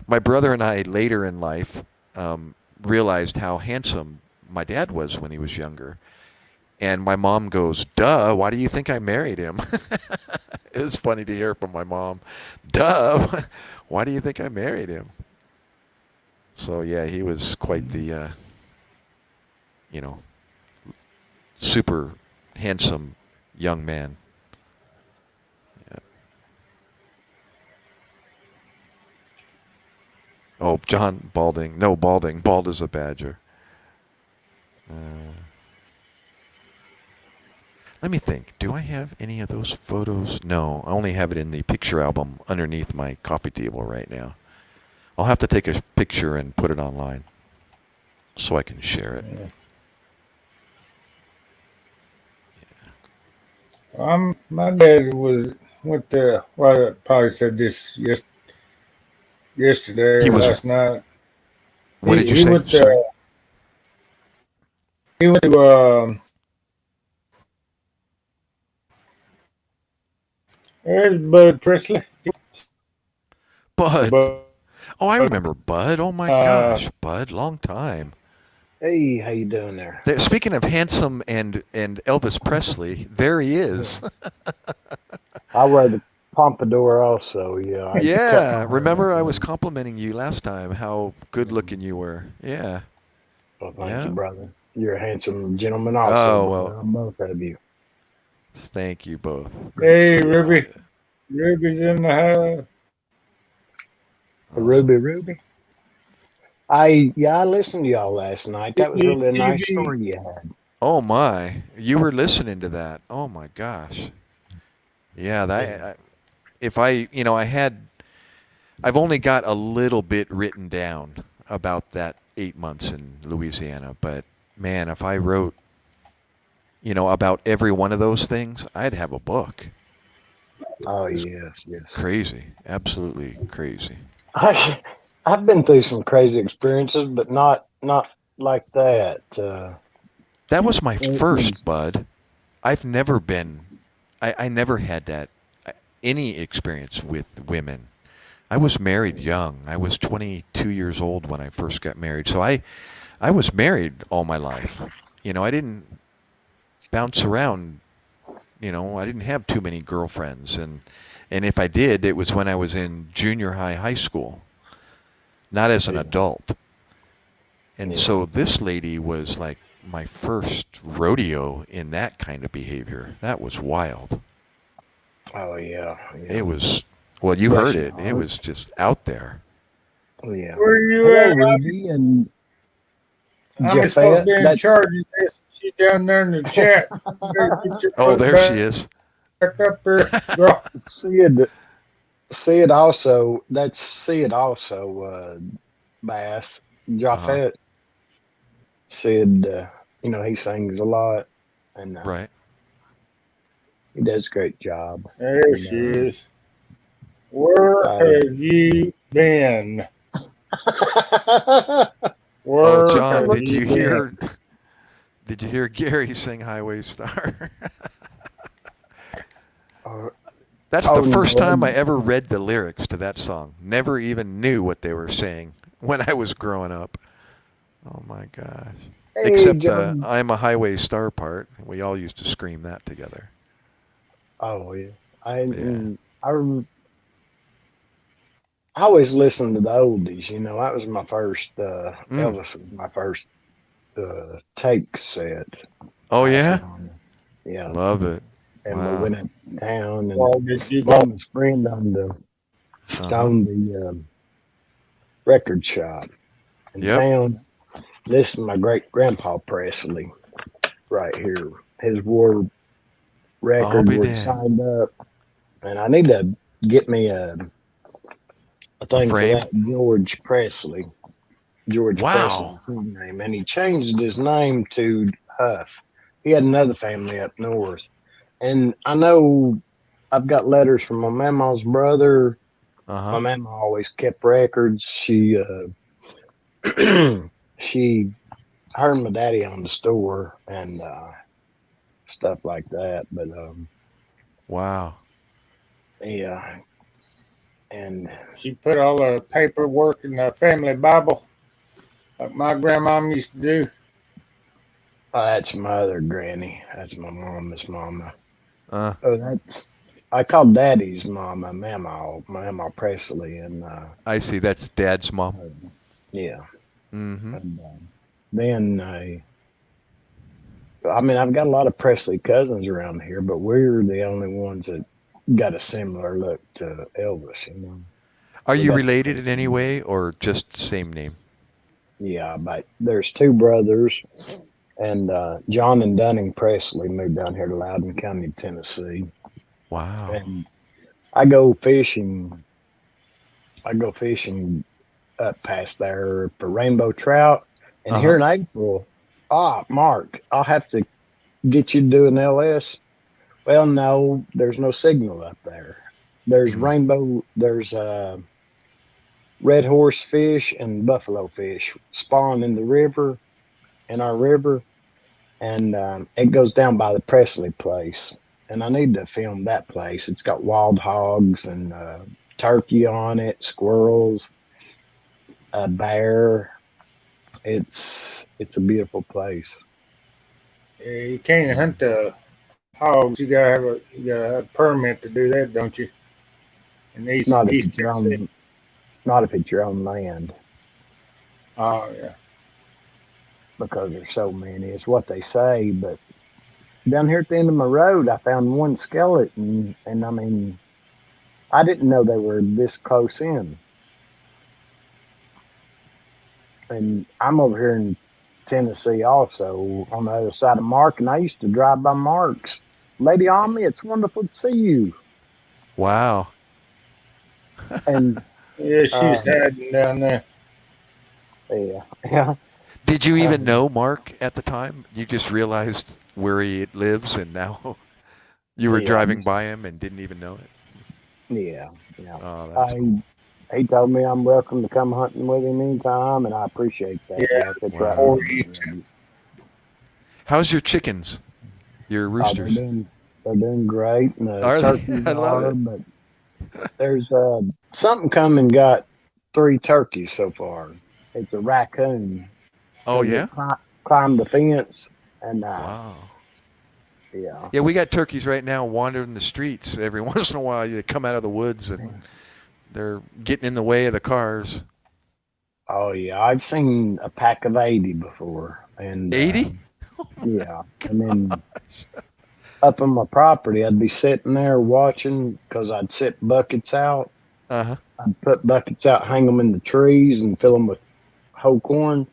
brother and I later in life realized how handsome my dad was when he was younger. And my mom goes, duh, why do you think I married him? It was funny to hear from my mom. Duh, why do you think I married him? So, yeah, he was quite the, super handsome young man. Yeah. Oh, John balding. No, balding. Bald as a badger. Let me think. Do I have any of those photos? No, I only have it in the picture album underneath my coffee table right now. I'll have to take a picture and put it online so I can share it. Yeah. My dad went to, well, I probably said this yesterday or last night. What did you say? He went to there's Bud Presley. Bud. Oh, I remember Bud. Oh my gosh, Bud, long time. Hey, how you doing there? Speaking of handsome and Elvis Presley, there he is. I wear the pompadour also, yeah. Yeah, remember I was complimenting you last time how good looking you were. Yeah. Well, thank you, brother. You're a handsome gentleman also. Oh, well. Both of you. Thank you both. Hey, Ruby. Ruby's in the house. Awesome. Ruby. I listened to y'all last night. That was really a nice story you had. Oh my, you were listening to that. Oh my gosh. Yeah, if I've only got a little bit written down about that 8 months in Louisiana, but man, if I wrote, about every one of those things, I'd have a book. Oh yes, yes. Crazy, absolutely crazy. I've been through some crazy experiences, but not like that. That was my It was, first, bud. I've never been, I never had that, any experience with women. I was married young. I was 22 years old when I first got married. So I was married all my life. I didn't bounce around. I didn't have too many girlfriends. And if I did, it was when I was in junior high school, not as an adult. And so this lady was like my first rodeo in that kind of behavior. That was wild. oh yeah, yeah. It was, well, you heard it. It was just out there. Oh yeah. Where you Hello, at? Ruby and I'm supposed to be in That's charge of this. She down there in the chat. You better get your Oh, butt there back she is. up here, girl. Sid also. That's Sid also. Bass Japhet. Sid. He sings a lot, and Right. he does a great job. There she is. Where have you been? Where Oh, John, have did you been? hear? Did you hear Gary sing Highway Star? That's the first time I ever read the lyrics to that song. Never even knew what they were saying when I was growing up. Oh my gosh. Hey, Except John. I'm a Highway Star part. We all used to scream that together. Oh yeah. I always listened to the oldies. That was my first. Elvis was my first tape cassette. Oh yeah. Yeah. Love it. And Wow. we went uptown, and Well, did you go? Mama's friend owned the record shop and found this is my great grandpa Presley right here. His war record was signed up, and I need to get me a thing for that George Presley. George Presley's his name, and he changed his name to Huff. He had another family up north, and I know I've got letters from my mama's brother. My mama always kept records. She her and my daddy owned the store and stuff like that. But wow. Yeah. And she put all the paperwork in the family Bible, like my grandmom used to do. That's my other granny. That's my mama's mama. I call Daddy's mama Mama Presley, and I see. That's Dad's mom. Yeah. Mm-hmm. And, then I've got a lot of Presley cousins around here, but we're the only ones that got a similar look to Elvis. Are you related in any way, or just same name? Yeah, but there's two brothers, and John and Dunning Presley moved down here to Loudoun County, Tennessee. Wow. And I go fishing up past there for rainbow trout. And here in April, Mark, I'll have to get you to do an LS. Well, no, there's no signal up there. There's there's red horse fish and buffalo fish spawn in the river, in our river. And it goes down by the Presley place. And I need to film that place. It's got wild hogs and turkey on it, squirrels, a bear. It's a beautiful place. Yeah, you can't hunt the hogs. You gotta have a permit to do that, don't you? And Not if it's your own land. Oh yeah. Because there's so many. It's what they say, but down here at the end of my road, I found one skeleton, and I didn't know they were this close in. And I'm over here in Tennessee also on the other side of Mark, and I used to drive by Mark's. Lady Army, it's wonderful to see you. Wow. And Yeah, she's hiding down there. Yeah. Did you even know Mark at the time? You just realized where he lives, and now you were driving by him and didn't even know it? Yeah. Oh, that's cool. He told me I'm welcome to come hunting with him anytime, and I appreciate that. Yeah, It's wow. How's your chickens? Your roosters? They're doing great. And the Are they? turkeys I love it. But there's something come and got 3 turkeys so far. It's a raccoon. Oh, yeah? Climbed the fence and wow. Yeah. Yeah, we got turkeys right now wandering the streets. Every once in a while, they come out of the woods and they're getting in the way of the cars. Oh yeah, I've seen a pack of 80 before. And 80? Yeah, and then up on my property, I'd be sitting there watching because I'd set buckets out. Uh-huh. I'd put buckets out, hang them in the trees, and fill them with whole corn,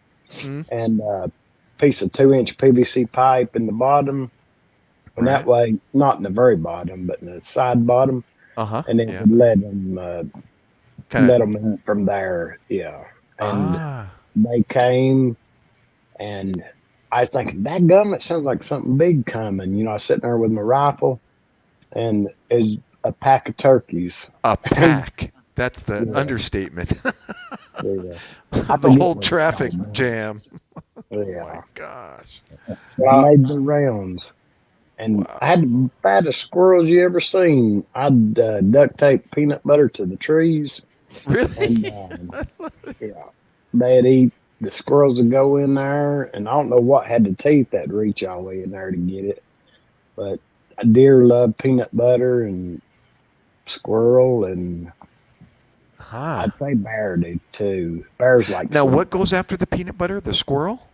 and a piece of 2-inch PVC pipe in the bottom. And that way, not in the very bottom, but in the side bottom. And then would let them in from there. Yeah. And they came, and I was thinking, that gum, it sounds like something big coming. You know, I was sitting there with my rifle, and it's a pack of turkeys. A pack. That's the understatement. The whole traffic jam. Yeah. Oh my gosh. I made the rounds. And I had the fattest squirrels you ever seen. I'd duct tape peanut butter to the trees. Really? And they'd eat. The squirrels would go in there, and I don't know what had the teeth that'd reach all the way in there to get it. But a deer loved peanut butter and squirrel, and I'd say bear did too. Bears like. Now, what goes after the peanut butter? The squirrel?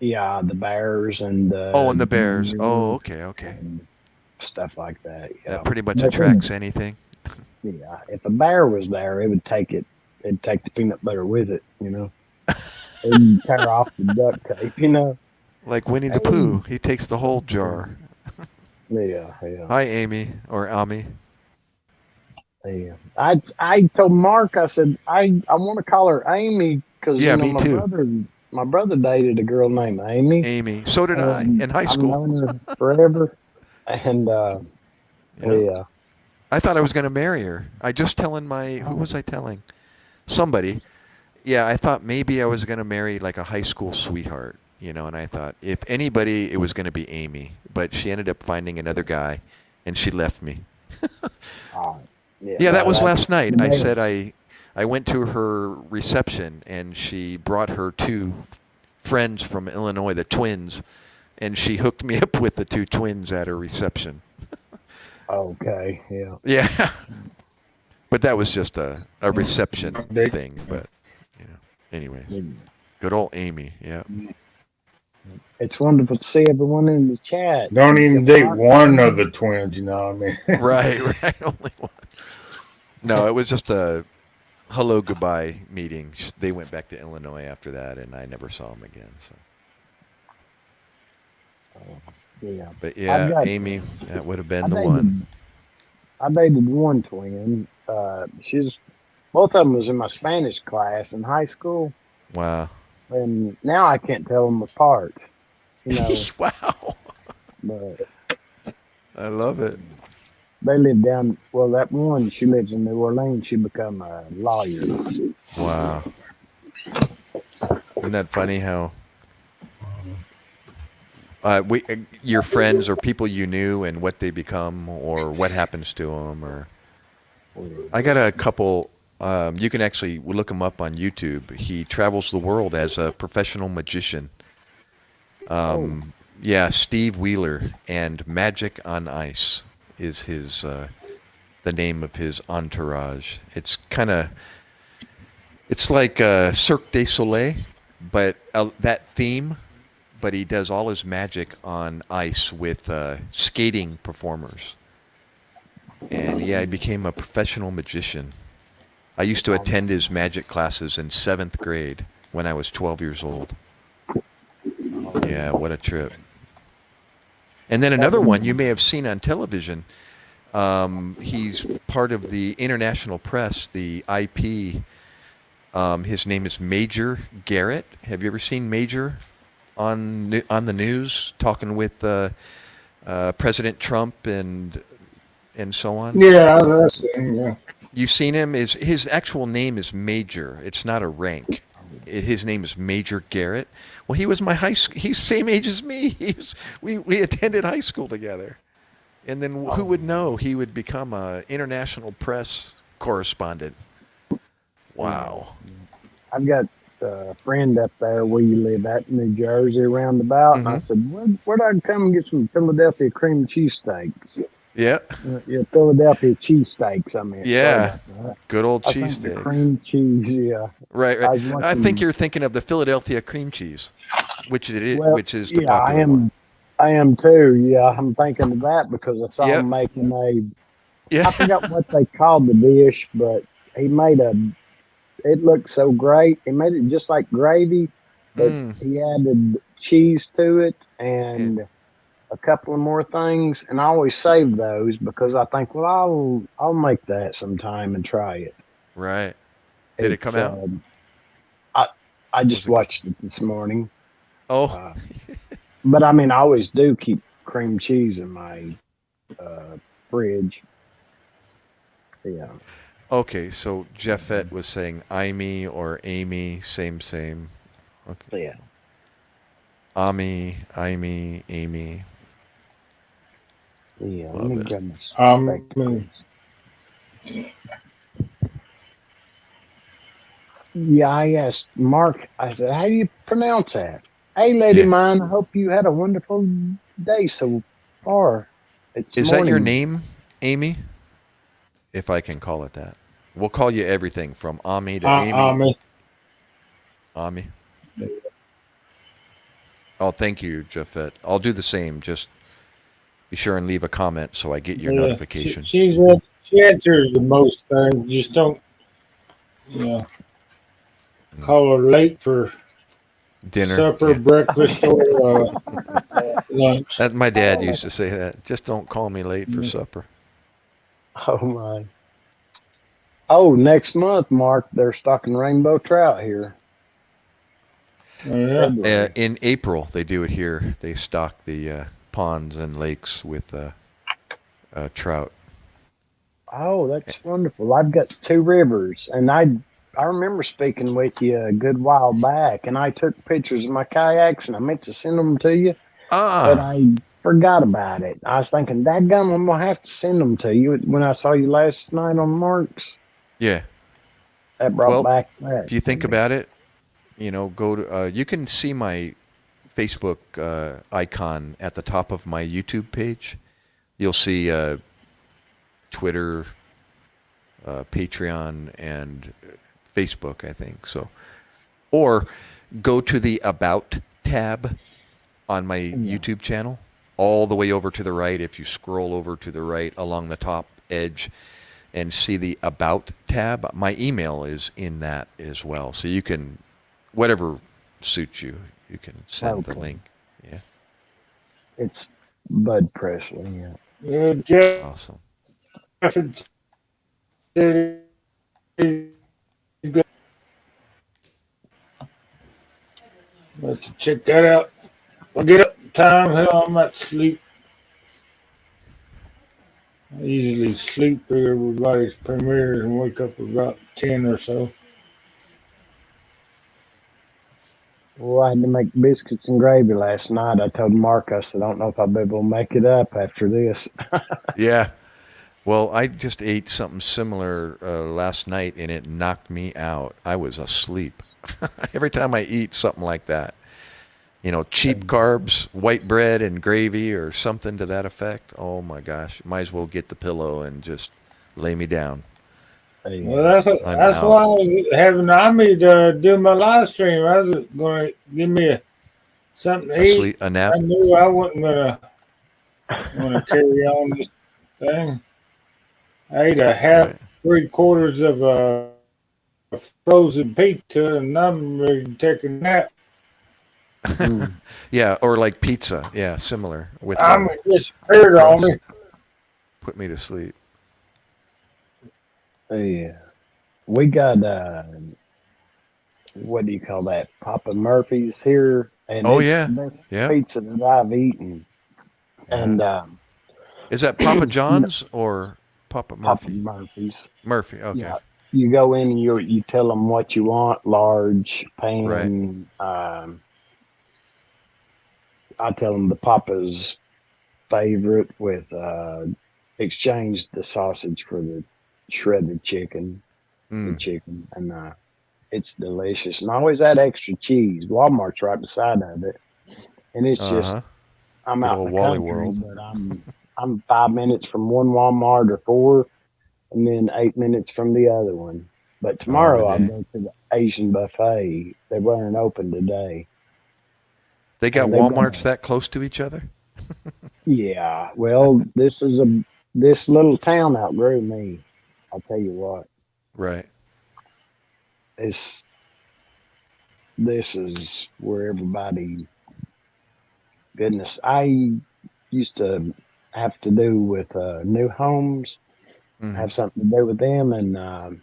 Yeah, the bears and the. Oh, and the bears. Oh, okay. Stuff like that. Yeah. That pretty much attracts anything. Yeah, if a bear was there, it would take it. It'd take the peanut butter with it. You know, it'd tear off the duct tape. You know, like Winnie the Pooh, he takes the whole jar. Yeah. Hi, Amy or Ami. Yeah, I told Mark, I said I want to call her Amy because me too. My brother dated a girl named Amy. Amy. So did I in high school. I've known her forever, and I thought I was going to marry her. I just telling who was I telling? Somebody. Yeah, I thought maybe I was going to marry like a high school sweetheart, you know, and I thought if anybody, it was going to be Amy, but she ended up finding another guy, and she left me. Yeah, that was last night. I said I went to her reception, and she brought her 2 friends from Illinois, the twins, and she hooked me up with the 2 twins at her reception. Okay, yeah. Yeah. But that was just a reception thing, but, you know, anyways. Good old Amy, yeah. It's wonderful to see everyone in the chat. Don't even date one of the twins, you know what I mean? Right, only one. No, it was just a hello, goodbye meeting. They went back to Illinois after that, and I never saw them again. So. Yeah. But yeah, Amy, that would have been the one. I dated one twin. Both of them was in my Spanish class in high school. Wow. And now I can't tell them apart. You know. Wow. But I love it. They live down. Well, that one, she lives in New Orleans. She become a lawyer. Wow. Isn't that funny how your friends or people you knew and what they become or what happens to them? Or I got a couple. You can actually look him up on YouTube. He travels the world as a professional magician. Yeah, Steve Wheeler, and Magic on Ice is his the name of his entourage. It's like Cirque du Soleil, but that theme. But he does all his magic on ice with skating performers. And yeah, he became a professional magician. I used to attend his magic classes in 7th grade when I was 12 years old. Yeah, what a trip. And then another one you may have seen on television. He's part of the international press, the IP. His name is Major Garrett. Have you ever seen Major on the news talking with President Trump and so on? Yeah, that's him. Yeah. You've seen him? His actual name is Major. It's not a rank. His name is Major Garrett. Well, he was my high school. He's same age as me. We attended high school together. And then who would know he would become an international press correspondent? Wow. I've got a friend up there where you live at, New Jersey, roundabout. And I said, where'd I come and get some Philadelphia cream cheesesteaks? Yeah. Yeah, Philadelphia cheesesteaks, I mean. Yeah. Good old cheesesteak. cheesesteak. Cream cheese, yeah. Right. I think you're thinking of the Philadelphia cream cheese, which it is, which is the popular one. I am too. Yeah, I'm thinking of that because I saw him making I forgot what they called the dish, but he made it looked so great. He made it just like gravy, but he added cheese to it and a couple of more things. And I always save those because I think, well, I'll make that sometime and try it. Right. Did it come out? I just watched it this morning. Oh. But I mean, I always do keep cream cheese in my fridge. Yeah. Okay, so Jeffette was saying Amy or Amy, same. Okay. Yeah. Amy. Yeah. Love it. Yeah, I asked Mark, I said, how do you pronounce that? Hey, lady mine, I hope you had a wonderful day so far. Is that your name, Amy? If I can call it that. We'll call you everything from Ami to Amy. Ami. Oh, thank you, Jeffette. I'll do the same. Just be sure and leave a comment so I get your notification. She answers the most things. Just don't, call her late for dinner, supper, breakfast, or lunch. My dad used to say that. Just don't call me late for supper. Oh, my. Oh, next month, Mark, they're stocking rainbow trout here. In April, they do it here. They stock the ponds and lakes with trout. Oh, that's wonderful. I've got 2 rivers, and I remember speaking with you a good while back, and I took pictures of my kayaks, and I meant to send them to you, but I forgot about it. I was thinking, dadgum, I'm going to have to send them to you when I saw you last night on Mark's. Yeah. That brought back that. If you think about it, go to, you can see my Facebook icon at the top of my YouTube page. You'll see Twitter, Patreon, and Facebook, I think. So, or go to the About tab on my YouTube channel, all the way over to the right. If you scroll over to the right along the top edge and see the About tab, my email is in that as well. So you can, whatever suits you, you can send the link. Yeah. It's Bud Presley. Awesome. Let's check that out. I'll get up time. Hell, I'm at sleep. I usually sleep through everybody's premieres and wake up about 10 or so. Well, I had to make biscuits and gravy last night. I told Mark, I said, I don't know if I'll be able to make it up after this. Yeah. Well, I just ate something similar last night, and it knocked me out. I was asleep. Every time I eat something like that, cheap carbs, white bread and gravy or something to that effect, oh my gosh, might as well get the pillow and just lay me down. Well, that's why I was having Ami to do my live stream. I was going to give me something to eat. A nap? I knew I wasn't going to carry on this thing. I ate a half, 3/4 of a frozen pizza, and I'm ready to take a nap. Yeah, or like pizza. Yeah, similar. With I'm disappeared on me. Put me to sleep. Yeah. We got what do you call that? Papa Murphy's here, and Oh, it's yeah. the best Yeah. pizza that I've eaten. And Is that Papa John's or Papa Murphy? Papa Murphy's. Murphy. Okay. Yeah. You go in and you tell them what you want, large pan. Right. I tell them the Papa's favorite with exchange the sausage for the shredded chicken, the chicken, and it's delicious. And I always add extra cheese. Walmart's right beside of it, and it's just I'm Good out old in the Wally country, World. but I'm 5 minutes from one Walmart or 4, and then 8 minutes from the other one. But tomorrow I'll go to the Asian buffet. They weren't open today. They got Walmarts that close to each other? Yeah. Well, this little town outgrew me. I'll tell you what. Right. This is where everybody. Goodness, I used to have to do with new homes, have something to do with them, and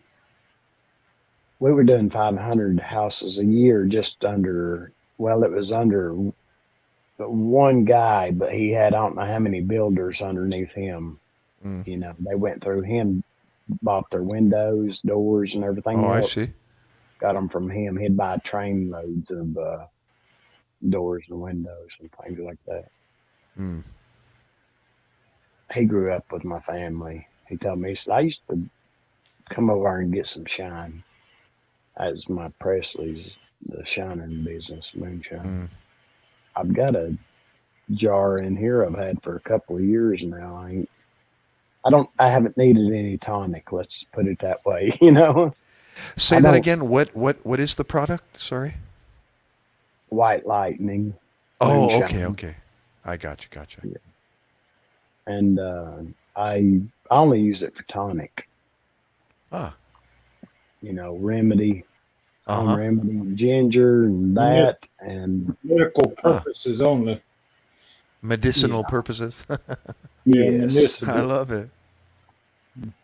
we were doing 500 houses a year, just under. Well, it was under one guy, but he had I don't know how many builders underneath him. You know, they went through him, bought their windows, doors, and everything else. I see. Got them from him. He'd buy train loads of doors and windows and things like that. He grew up with my family. He told me, he said, I used to come over and get some shine. That's my Presley's, the shining business, moonshine. I've got a jar in here I've had for a couple of years now. I haven't needed any tonic. Let's put it that way, you know. Say that again. What is the product? Sorry. White Lightning. Oh, moonshine. okay. I gotcha. Yeah. And I only use it for tonic. You know, remedy, remedy, ginger, and that, and medical purposes only. Medicinal purposes. Yes. I love it.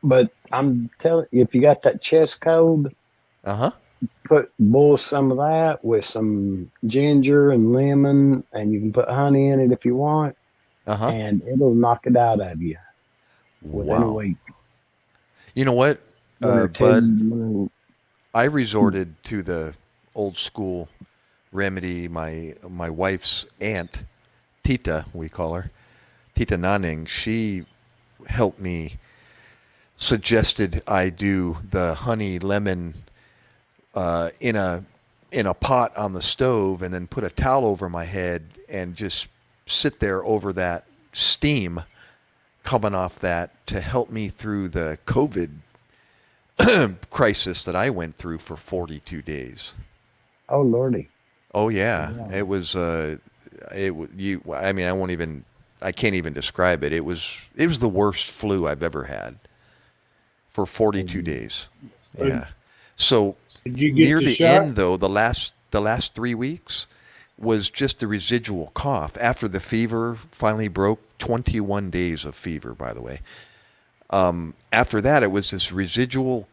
But I'm telling you, if you got that chest cold, boil some of that with some ginger and lemon, and you can put honey in it if you want, and it'll knock it out of you within a week. You know what, Or Bud? I resorted to the old school remedy. My wife's aunt, Tita, we call her, Tita Naning, she helped me, suggested I do the honey lemon in a pot on the stove, and then put a towel over my head and just sit there over that steam coming off that to help me through the COVID crisis that I went through for 42 days. Oh Lordy. Oh yeah. It was I can't even describe it. It was the worst flu I've ever had for 42 days. Yeah. So did you get near the shot? end though, the last 3 weeks was just the residual cough after the fever finally broke. 21 days of fever, by the way. After that, it was this residual,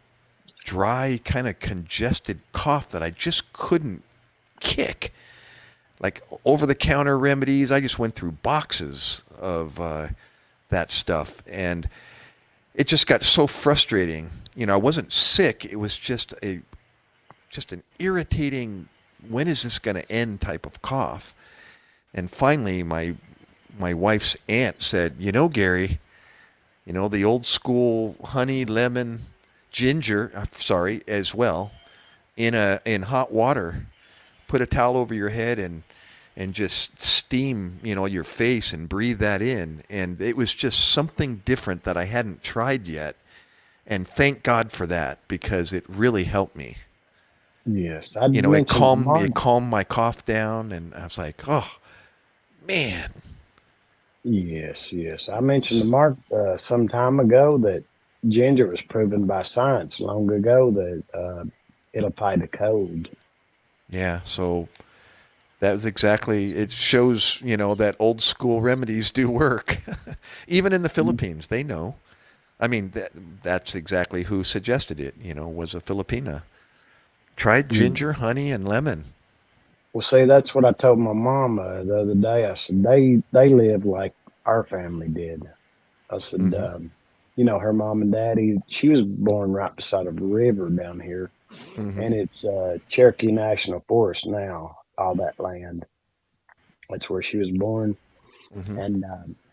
dry, kind of congested cough that I just couldn't kick. Like over-the-counter remedies, I just went through boxes of that stuff, and it just got so frustrating. You know, I wasn't sick; it was just an irritating, when is this going to end type of cough. And finally, my wife's aunt said, "You know, Gary, you know, the old school honey, lemon, ginger, as well, in hot water, put a towel over your head and just steam, you know, your face and breathe that in." And it was just something different that I hadn't tried yet. And thank God for that, because it really helped me. Yes. It calmed my cough down, and I was like, oh, man. Yes. I mentioned to Mark some time ago that ginger was proven by science long ago that it'll fight a cold. Yeah, so That was exactly, it shows, that old school remedies do work. Even in the Philippines, they know. I mean, that's exactly who suggested it, was a Filipina. Tried ginger, honey, and lemon. Well, see, that's what I told my mom the other day. I said, they live like our family did. I said, her mom and daddy, she was born right beside a river down here. And it's Cherokee National Forest now, all that land. That's where she was born. And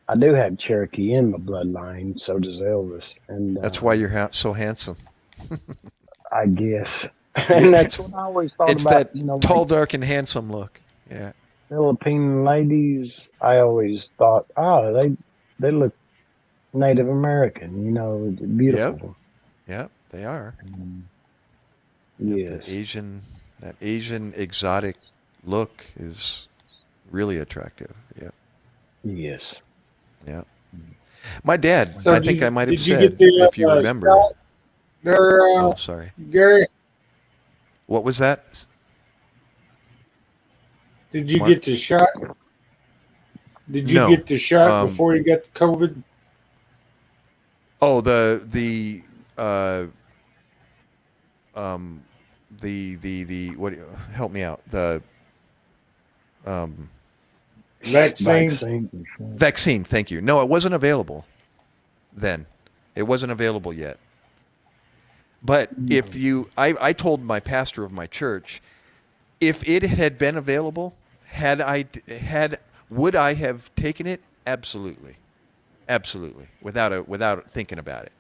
I do have Cherokee in my bloodline, so does Elvis. And that's why you're so handsome. I guess. And that's what I always thought it's about. That tall, dark, and handsome look. Yeah. Philippine ladies, I always thought, they look Native American, beautiful. Yep, they are. Yes. That Asian exotic look is really attractive. Yeah. Yes. Yeah. My dad, So I think I might have said, get the, if you remember. shot there, Oh, sorry. Gary? What was that? Did you Mark? get the shot? Did you No. get the shot before you got the COVID? Oh, the what? Help me out. The Vaccine. Thank you. No, it wasn't available then. It wasn't available yet. But if I told my pastor of my church, if it had been available, would I have taken it? Absolutely, without thinking about it.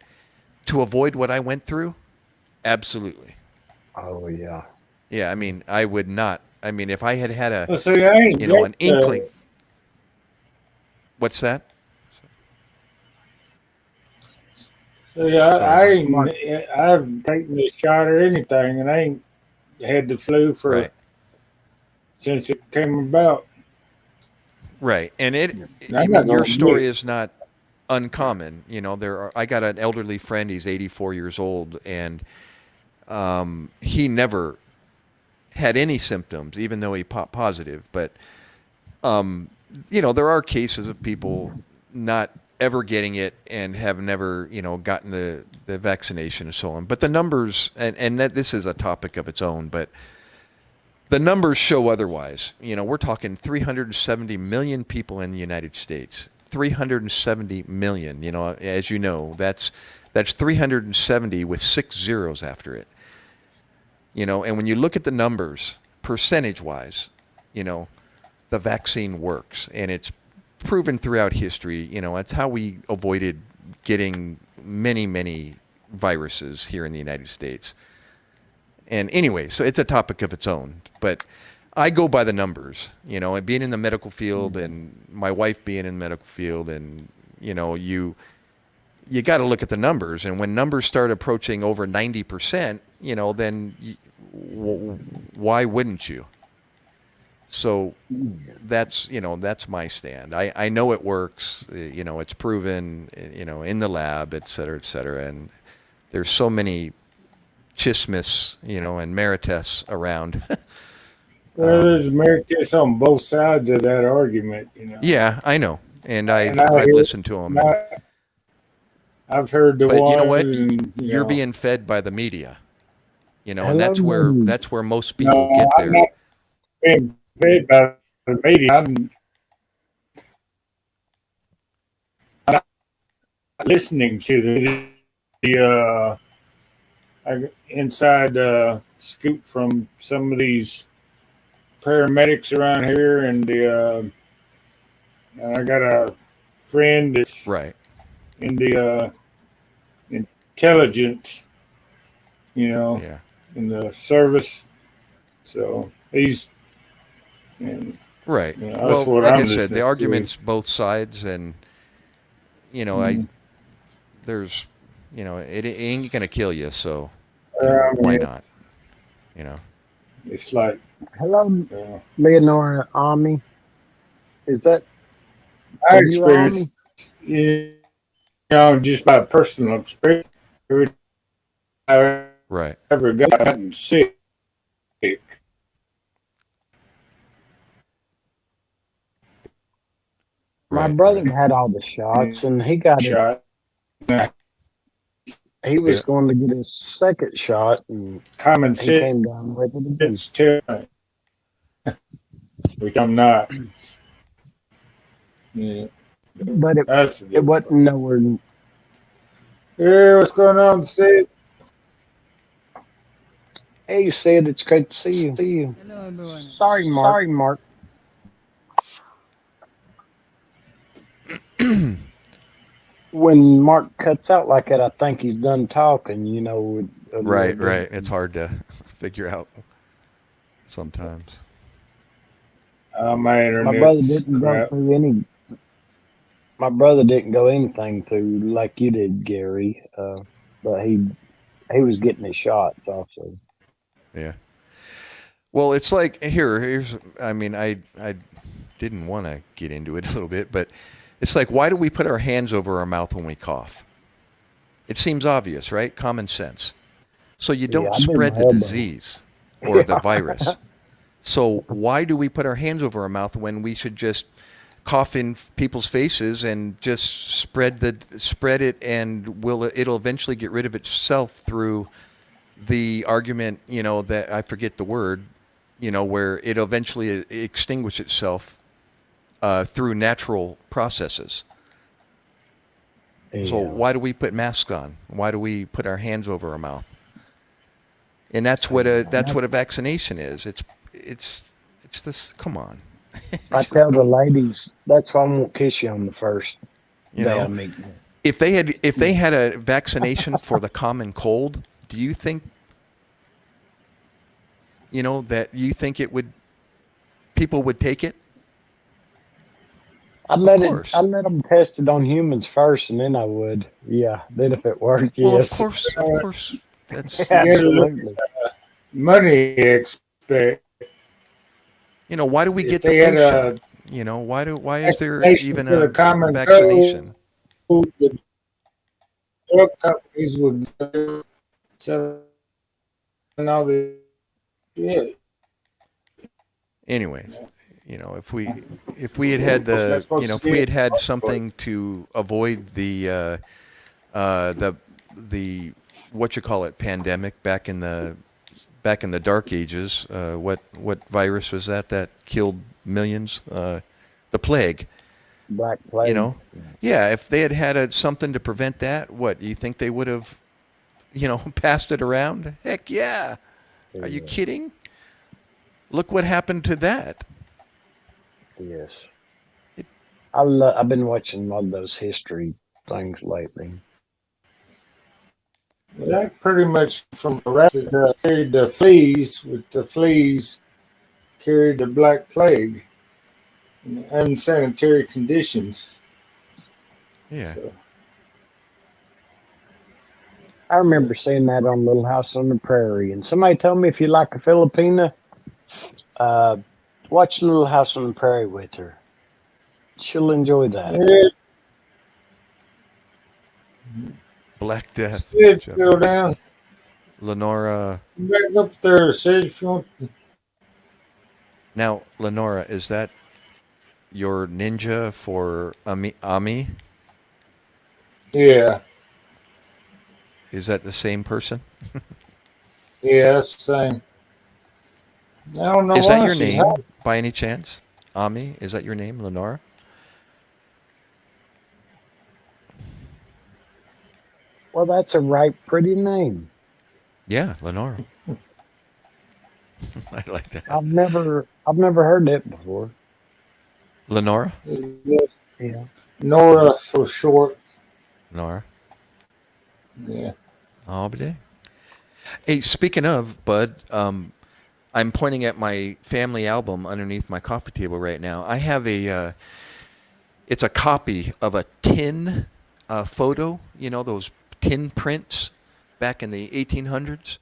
To avoid what I went through, absolutely. Oh yeah. Yeah, I mean, I would not. I mean, if I had an an inkling. What's that? Yeah, I haven't taken the shot or anything, and I ain't had the flu since it came about. Right, and I got your no story idea. is not uncommon. I got an elderly friend. He's 84 years old, and he never had any symptoms, even though he popped positive. But there are cases of people not ever getting it and have never, gotten the vaccination and so on. But the numbers, and this is a topic of its own, but the numbers show otherwise. We're talking 370 million people in the United States. 370 million, as you know, that's 370 with 6 zeros after it. And when you look at the numbers, percentage-wise, the vaccine works, and it's proven throughout history. It's how we avoided getting many, many viruses here in the United States. And anyway, so it's a topic of its own. But I go by the numbers, and being in the medical field, and my wife being in the medical field, and you got to look at the numbers. And when numbers start approaching over 90%, then why wouldn't you? So that's my stand. I know it works. It's proven. In the lab, et cetera, and there's so many chismis, and Merites around. Well, there's Meritus on both sides of that argument. Yeah, I know, and I've listened to them. I've heard the but one. You know what? And, You're being fed by the media. And that's where most people get I'm not being fed by the media. I'm not listening to the inside scoop from some of these paramedics around here, and I got a friend that's in the intelligence, in the service. So he's right. That's well, what like I'm I said, listening the arguments to. both sides, and there's it ain't gonna kill you, so why not? It's like hello, Leonora Ami. Is that I are you experienced, Ami? just by personal experience. I ever gotten sick. My Right, brother right. had all the shots, and he got it. shot. He was Yeah. going to get his second shot, and Common he came down with it again. sense tell me, which I'm not. Yeah. But That's it wasn't nowhere. Hey, what's going on, Sid? Hey, Sid, it's great to see you. Hello, everyone. Sorry, Mark. When Mark cuts out like that, I think he's done talking. You know. Right. It's hard to figure out sometimes. My internet. My brother didn't go through any. My brother didn't go anything through like you did, Gary. But he was getting his shots also. Yeah. Well, it's like here's. I mean, I didn't want to get into it a little bit, but it's like, why do we put our hands over our mouth when we cough? It seems obvious, right? Common sense. So you don't spread the disease or the virus. So why do we put our hands over our mouth when we should just cough in people's faces and just spread it, and it'll eventually get rid of itself through the argument, that I forget the word, where it'll eventually extinguish itself through natural processes. Yeah. So why do we put masks on? Why do we put our hands over our mouth? And that's what a vaccination is. It's this. Come on. I tell the ladies that's why I won't kiss you on the first day I meet you. If they had a vaccination for the common cold, do you think people would take it? I'd let them test it on humans first, and then I would. Yeah, then if it worked, yes. Well, of course. That's absolutely. Money expect. Why do we get the flu shot? Why is there even a vaccination? The drug companies would sell all the shit. Anyways, if we had something to avoid the pandemic back in the dark ages, what virus was that killed millions? The plague. Black plague. Yeah. If they had something to prevent that, what do you think they would have, passed it around? Heck yeah! Are you kidding? Look what happened to that. Yes. I've been watching a lot of those history things lately. That pretty much from the rest carried the fleas, with the fleas carried the Black Plague, unsanitary conditions. Yeah. So. I remember seeing that on Little House on the Prairie, and somebody told me if you like a Filipina, watch Little House on the Prairie with her. She'll enjoy that. Yeah. Black Death. Go down. Lenora. Back up there, Sid, if you want. Now, Lenora, is that your ninja for Ami? Yeah. Is that the same person? Yeah, that's the same. I don't know. Is that your name by any chance? Ami, is that your name, Lenora? Well, that's a right pretty name. Yeah, Lenora. I like that. I've never heard that before. Lenora? Yeah. Nora for short. Nora. Yeah. Oh, but hey, speaking of, Bud, I'm pointing at my family album underneath my coffee table right now. I have it's a copy of a tin photo, those tin prints back in the 1800s,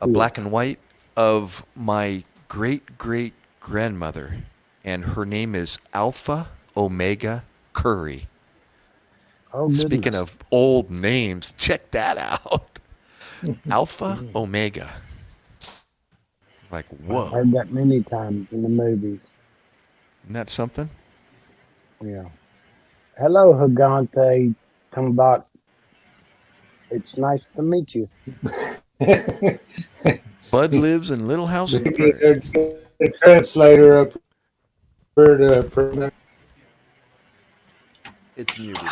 black and white, of my great-great-grandmother, and her name is Alpha Omega Curry. Oh, speaking of old names, check that out. Alpha Omega. Like, whoa. I've heard that many times in the movies. Isn't that something? Yeah. Hello, Hagante Tumbak. It's nice to meet you. Bud lives in Little House on the Maybe Prairie. the translator up here to It's muted.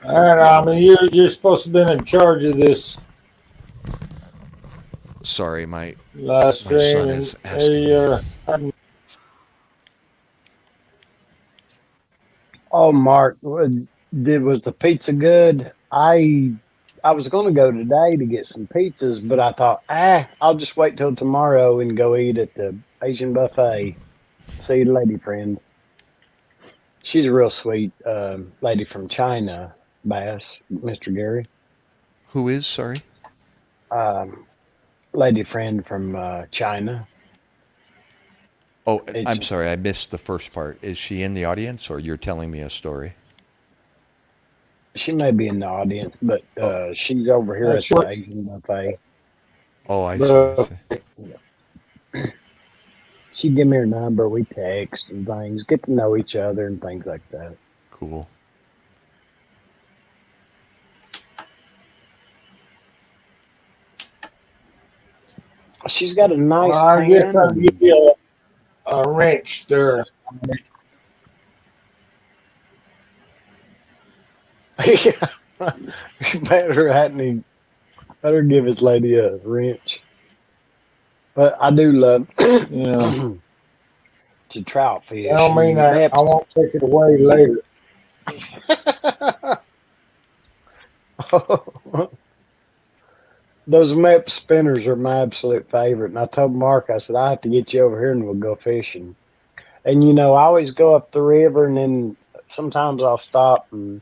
All right, you're supposed to have been in charge of this Sorry, my live stream. son is asking. Oh, Mark, was the pizza good? I was going to go today to get some pizzas, but I thought, I'll just wait till tomorrow and go eat at the Asian buffet. See lady friend. She's a real sweet lady from China, Bass, Mr. Gary. Who is, sorry? Lady friend from China. Oh, I'm sorry, I missed the first part. Is she in the audience, or you're telling me a story? She may be in the audience, but she's over here at the Asian buffet. Oh, I see. She give me her number. We text and things, get to know each other and things like that. Cool. She's got a nice. I guess I'll give you a wrench there. Yeah, better give his lady a wrench. But I do love to trout fish. I don't mean I won't take it away later. Those Mep spinners are my absolute favorite. And I told Mark, I said, I have to get you over here and we'll go fishing. And, I always go up the river and then sometimes I'll stop and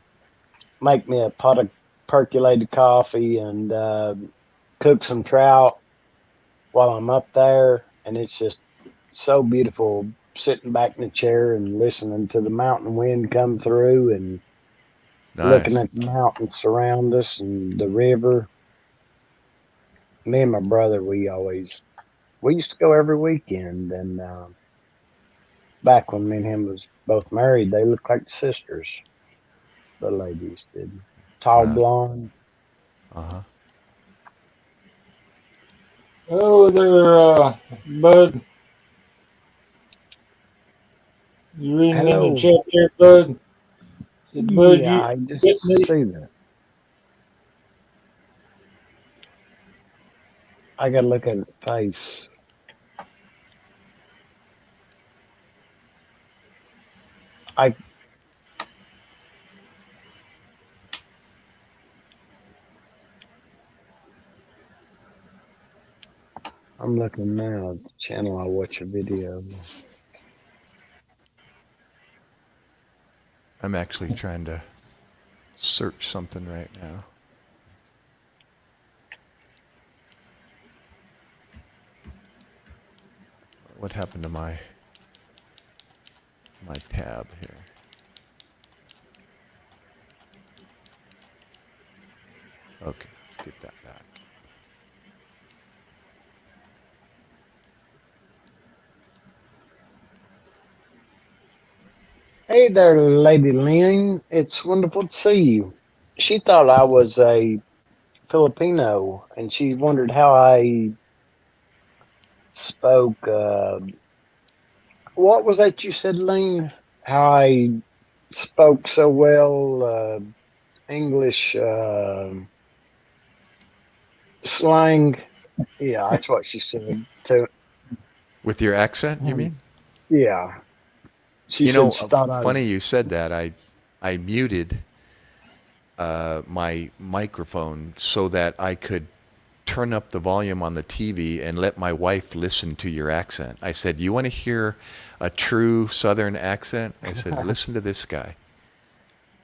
make me a pot of percolated coffee and cook some trout while I'm up there. And it's just so beautiful sitting back in the chair and listening to the mountain wind come through and looking at the mountains surround us and the river. Me and my brother, we used to go every weekend. And back when me and him was both married, they looked like sisters. The ladies did. Tall blondes. Oh, there, Bud. You reading in the chat there, Bud? Said, Bud, yeah, I just see that. I gotta look at his face. I'm looking now at the channel I watch a video. I'm actually trying to search something right now. What happened to my tab here? Okay, let's get that back. Hey there, Lady Lynn. It's wonderful to see you. She thought I was a Filipino, and she wondered how I spoke. What was that you said, Lynn? How I spoke so well English slang. Yeah, that's what she said too. With your accent, you mean? Yeah. She funny you said that. I muted my microphone so that I could turn up the volume on the TV and let my wife listen to your accent. I said, you want to hear a true Southern accent? I said, listen to this guy.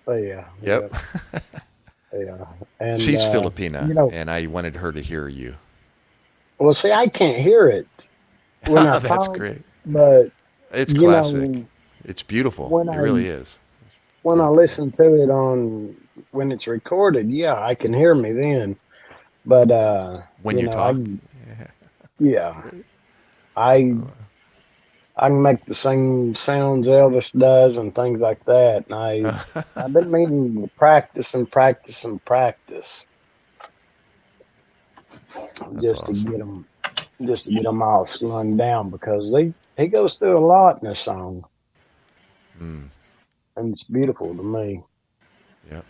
Oh, yeah. Yep. Yeah. And, she's Filipina, and I wanted her to hear you. Well, see, I can't hear it when I That's talk, great. But it's classic. It's beautiful. It really is. When I listen to it when it's recorded, yeah, I can hear me then. But when you talk, I I can make the same sounds Elvis does and things like that. And I've been meaning to practice and practice and practice just awesome. to get them all slung down because he goes through a lot in this song, and it's beautiful to me. Yep.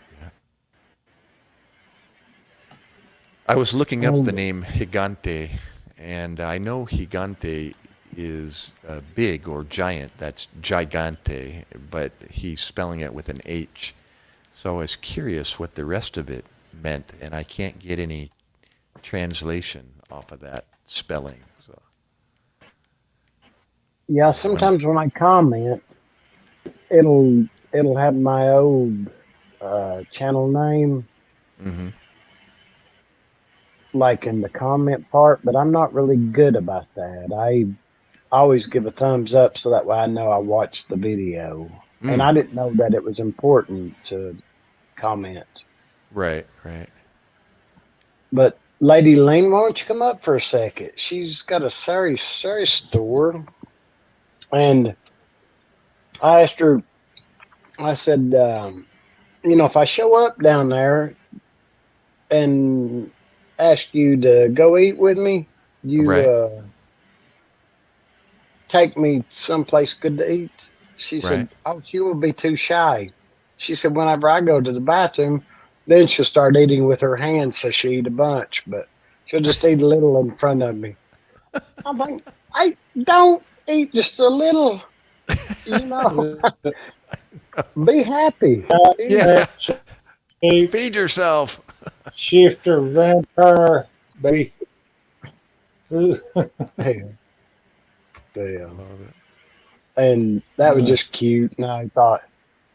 I was looking up the name Gigante, and I know Gigante is big or giant. That's Gigante, but he's spelling it with an H. So I was curious what the rest of it meant, and I can't get any translation off of that spelling. So. Yeah, sometimes when I comment, it'll have my old channel name. Mm-hmm. Like in the comment part, but I'm not really good about that. I always give a thumbs up so that way I know I watched the video. And I didn't know that it was important to comment. Right. But Lady Lane, why don't you come up for a second? She's got a sari store. And I asked her, I said, if I show up down there and ask you to go eat with me, you take me someplace good to eat. She said, oh, she will be too shy. She said, whenever I go to the bathroom, then she'll start eating with her hands, so she'll eat a bunch, but she'll just eat a little in front of me. I'm like, I don't eat just a little, be happy. Yeah. Feed yourself. Shifter, vampire, baby. Damn. And that was just cute. And I thought,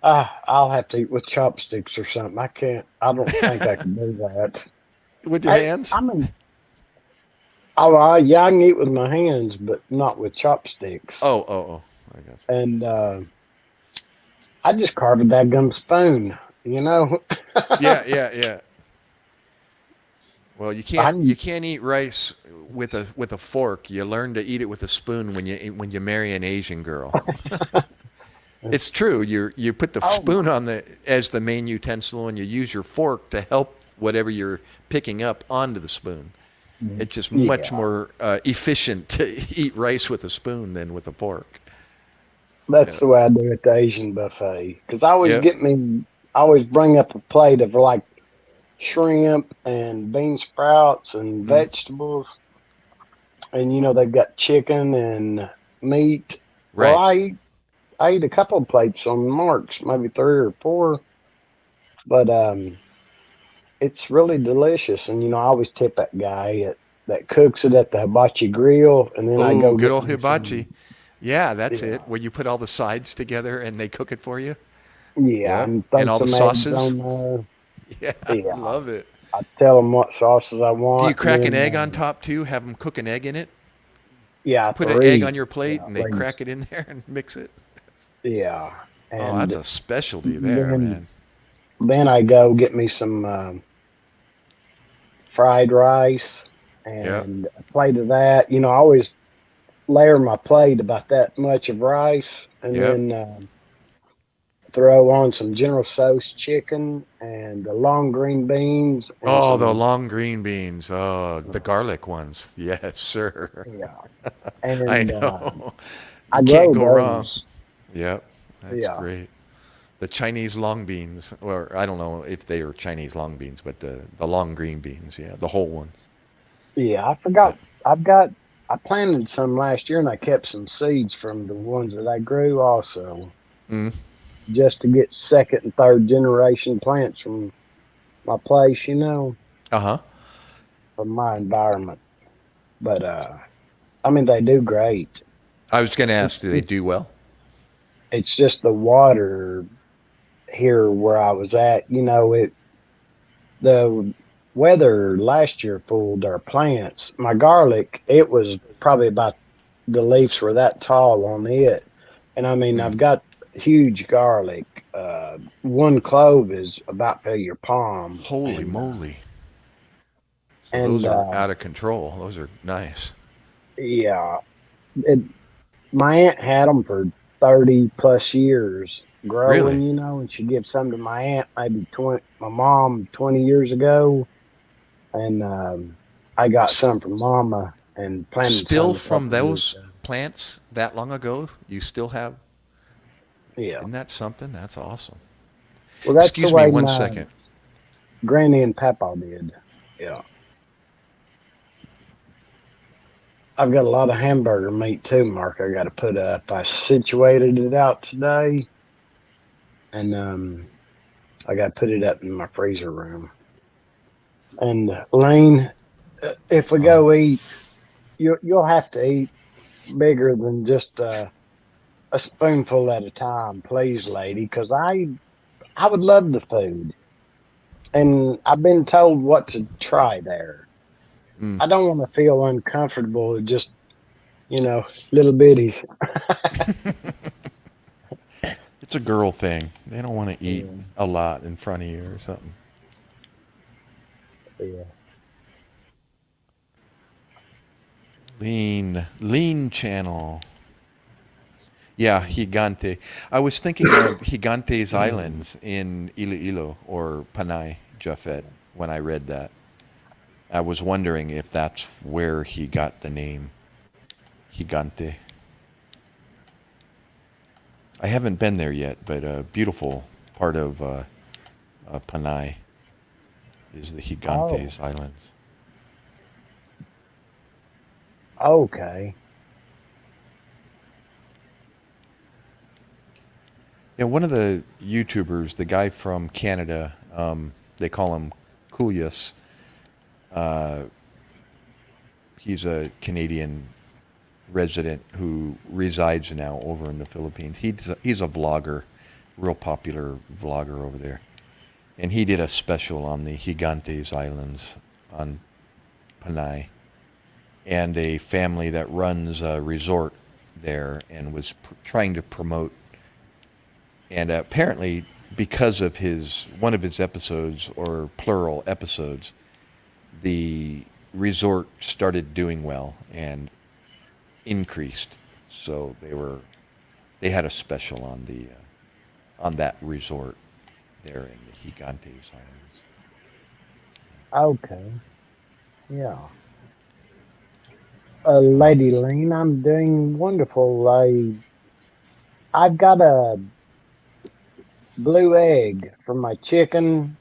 I'll have to eat with chopsticks or something. I don't think I can do that. With your hands? I mean, I can eat with my hands, but not with chopsticks. Oh. I got you. And I just carved a dadgum spoon, Yeah. Well, you can't eat rice with a fork. You learn to eat it with a spoon when you marry an Asian girl. It's true. You put the spoon as the main utensil, and you use your fork to help whatever you're picking up onto the spoon. It's just much more efficient to eat rice with a spoon than with a fork. That's the way I do at the Asian buffet. Because I always bring up a plate of like shrimp and bean sprouts and vegetables. And, they've got chicken and meat. Right. Well, I eat a couple of plates on Mark's, maybe 3 or 4. But it's really delicious. And, I always tip that guy that cooks it at the hibachi grill. And then I go good old hibachi. Yeah, that's it. Where you put all the sides together and they cook it for you. Yeah. And all the sauces. Yeah, I love it. I tell them what sauces I want. Do you crack an egg on top too? Have them cook an egg in it? Yeah. Put an egg on your plate and they crack it in there and mix it? Yeah. And that's a specialty there, man. Then I go get me some fried rice and a plate of that. I always layer my plate about that much of rice and then throw on some General Tso's chicken and the long green beans. And the long green beans. Oh, the garlic ones. Yes, sir. Yeah. And I know. I can't go wrong. Yep. That's great. The Chinese long beans, or I don't know if they are Chinese long beans, but the long green beans, the whole ones. Yeah, I forgot. I planted some last year and I kept some seeds from the ones that I grew also. Just to get second and third generation plants from my place, from my environment. But they do great. I was going to ask, do they do well? It's just the water here where I was at. The weather last year fooled our plants. My garlic, it was probably about the leaves were that tall on it, and I've got huge garlic. One clove is about fill your palm. Holy moly! So those are out of control. Those are nice. Yeah, my aunt had them for 30 plus years growing, Really? you know, and she gives some to my aunt maybe 20, my mom 20 years ago. And I got S- some from Mama and planted Still some a from couple years those ago. plants that long ago, you still have? Yeah. Isn't that something? That's awesome. Well, that's the Excuse me way one my second. granny and papa did. Yeah. I've got a lot of hamburger meat too, Mark. I got to put up. I situated it out today, and I got to put it up in my freezer room. And Lane, if we go eat, you'll have to eat bigger than just a spoonful at a time, please, lady, because I would love the food, and I've been told what to try there. Mm. I don't want to feel uncomfortable. Just little bitty. It's a girl thing. They don't want to eat Yeah. a lot in front of you or something. Yeah. Lean channel. Yeah, Gigante. I was thinking of Gigante's Islands in Iloilo or Panay, Japhet, when I read that. I was wondering if that's where he got the name Gigante. I haven't been there yet, but a beautiful part of Panay is the Gigante's Islands. Okay. Yeah, one of the YouTubers, the guy from Canada, they call him Kuyas. He's a Canadian resident who resides now over in the Philippines. He's a vlogger, real popular vlogger over there. And he did a special on the Gigantes Islands on Panay. And a family that runs a resort there and was trying to promote. And apparently, because of one of his episodes, or plural episodes, the resort started doing well and increased. So they had a special on that resort there in the Gigantes Islands. Okay. Yeah. Lady Lean, I'm doing wonderful. I've got a blue egg from my chicken.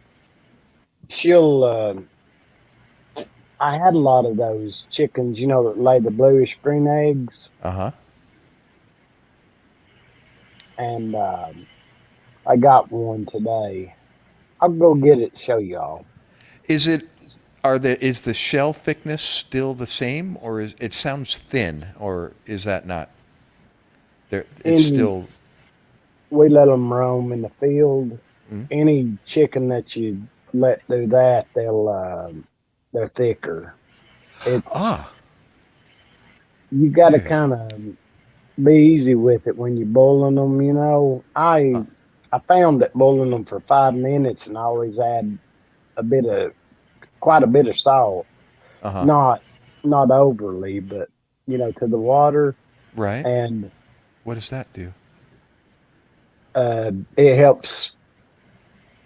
I had a lot of those chickens, that lay the bluish green eggs. Uh-huh. And I got one today. I'll go get it, show y'all. Is the shell thickness still the same, or it sounds thin, or is that not? Still. We let them roam in the field. Mm-hmm. Any chicken that you let do that, they're thicker. You got to kind of be easy with it when you're boiling them. I found that boiling them for 5 minutes, and I always add quite a bit of salt. Uh-huh. Not overly, but to the water. Right. And what does that do? It helps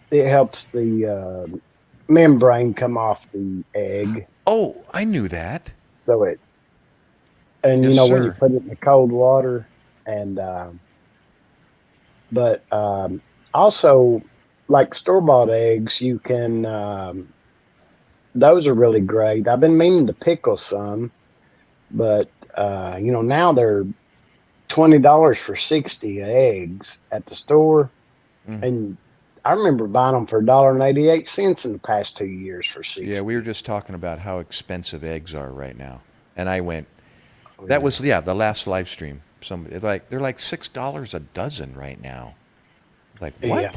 the membrane come off the egg. Oh, I knew that. So when you put it in the cold water, and but also, like store-bought eggs, you can those are really great. I've been meaning to pickle some, but now they're $20 for 60 eggs at the store. And I remember buying them for $1.88 in the past 2 years for 60. Yeah, we were just talking about how expensive eggs are right now, and I went. That was the last live stream. They're like $6 a dozen right now. Like what?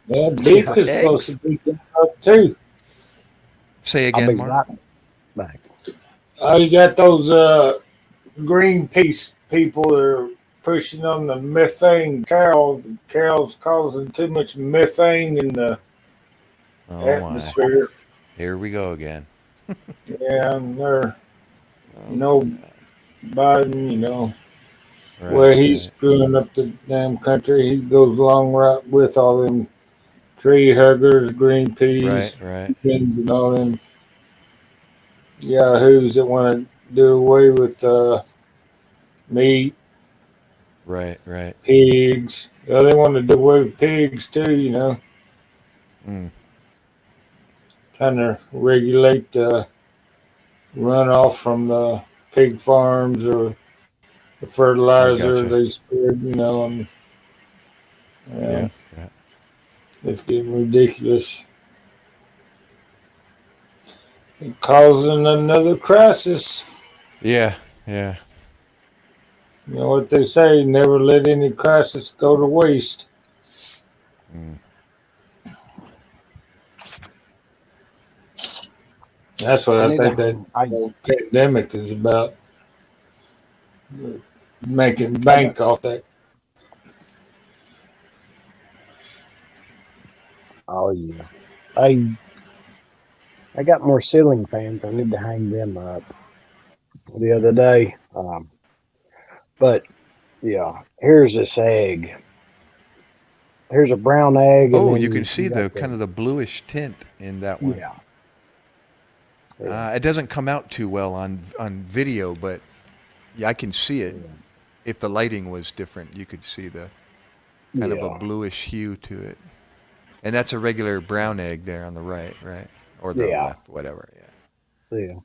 Yeah, beef is supposed to be going up too. Say again, Mark. Back. You got those Greenpeace people that are pushing on the methane cows. The cows causing too much methane in the atmosphere. Here we go again. Yeah, and they're Biden, where he's screwing up the damn country. He goes along right with all them tree huggers, Greenpeace, Right. and all them yahoos that want to do away with meat, Right. pigs. They want to do away with pigs too, you know. Trying to regulate the runoff from the pig farms or the fertilizer they spread, you know, and Yeah. it's getting ridiculous. It causing another crisis. Yeah. You know what they say, never let any crisis go to waste. That's what I think that pandemic is about. Making bank off that. Oh yeah. I got more ceiling fans. I need to hang them up the other day. But yeah, here's this egg. Here's a brown egg. Oh, and you then can see the got kind of the bluish tint in that one. Yeah. It doesn't come out too well on video, but yeah, I can see it. If the lighting was different, you could see the kind of a bluish hue to it. And that's a regular brown egg there on the right? Or the left, whatever. Yeah.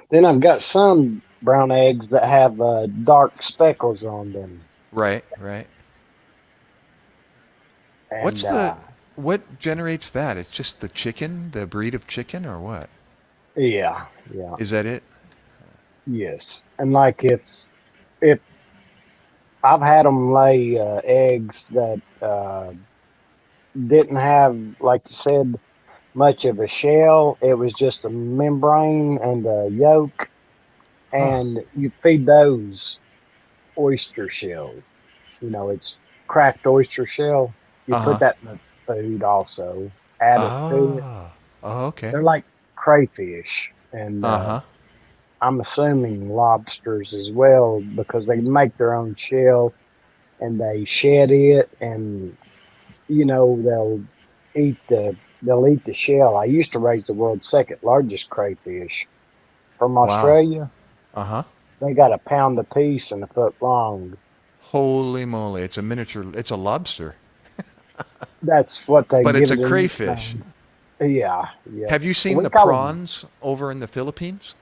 Then I've got some brown eggs that have dark speckles on them. Right. And, what generates that? It's just the chicken, the breed of chicken, or what? Yeah. Is that it? Yes. And like if I've had them lay eggs that didn't have, like you said, much of a shell. It was just a membrane and a yolk. And you feed those oyster shell. You know, it's cracked oyster shell. You put that in the food also. Add it to it. Oh, okay. They're like crayfish. And I'm assuming lobsters as well, because they make their own shell and they shed it, and you know they'll eat the shell. I used to raise the world's second largest crayfish from Australia. They got a pound a piece and a foot long. Holy moly! It's a miniature. It's a lobster. That's what they. But give it's it a in, crayfish. Yeah. Have you seen the prawns over in the Philippines?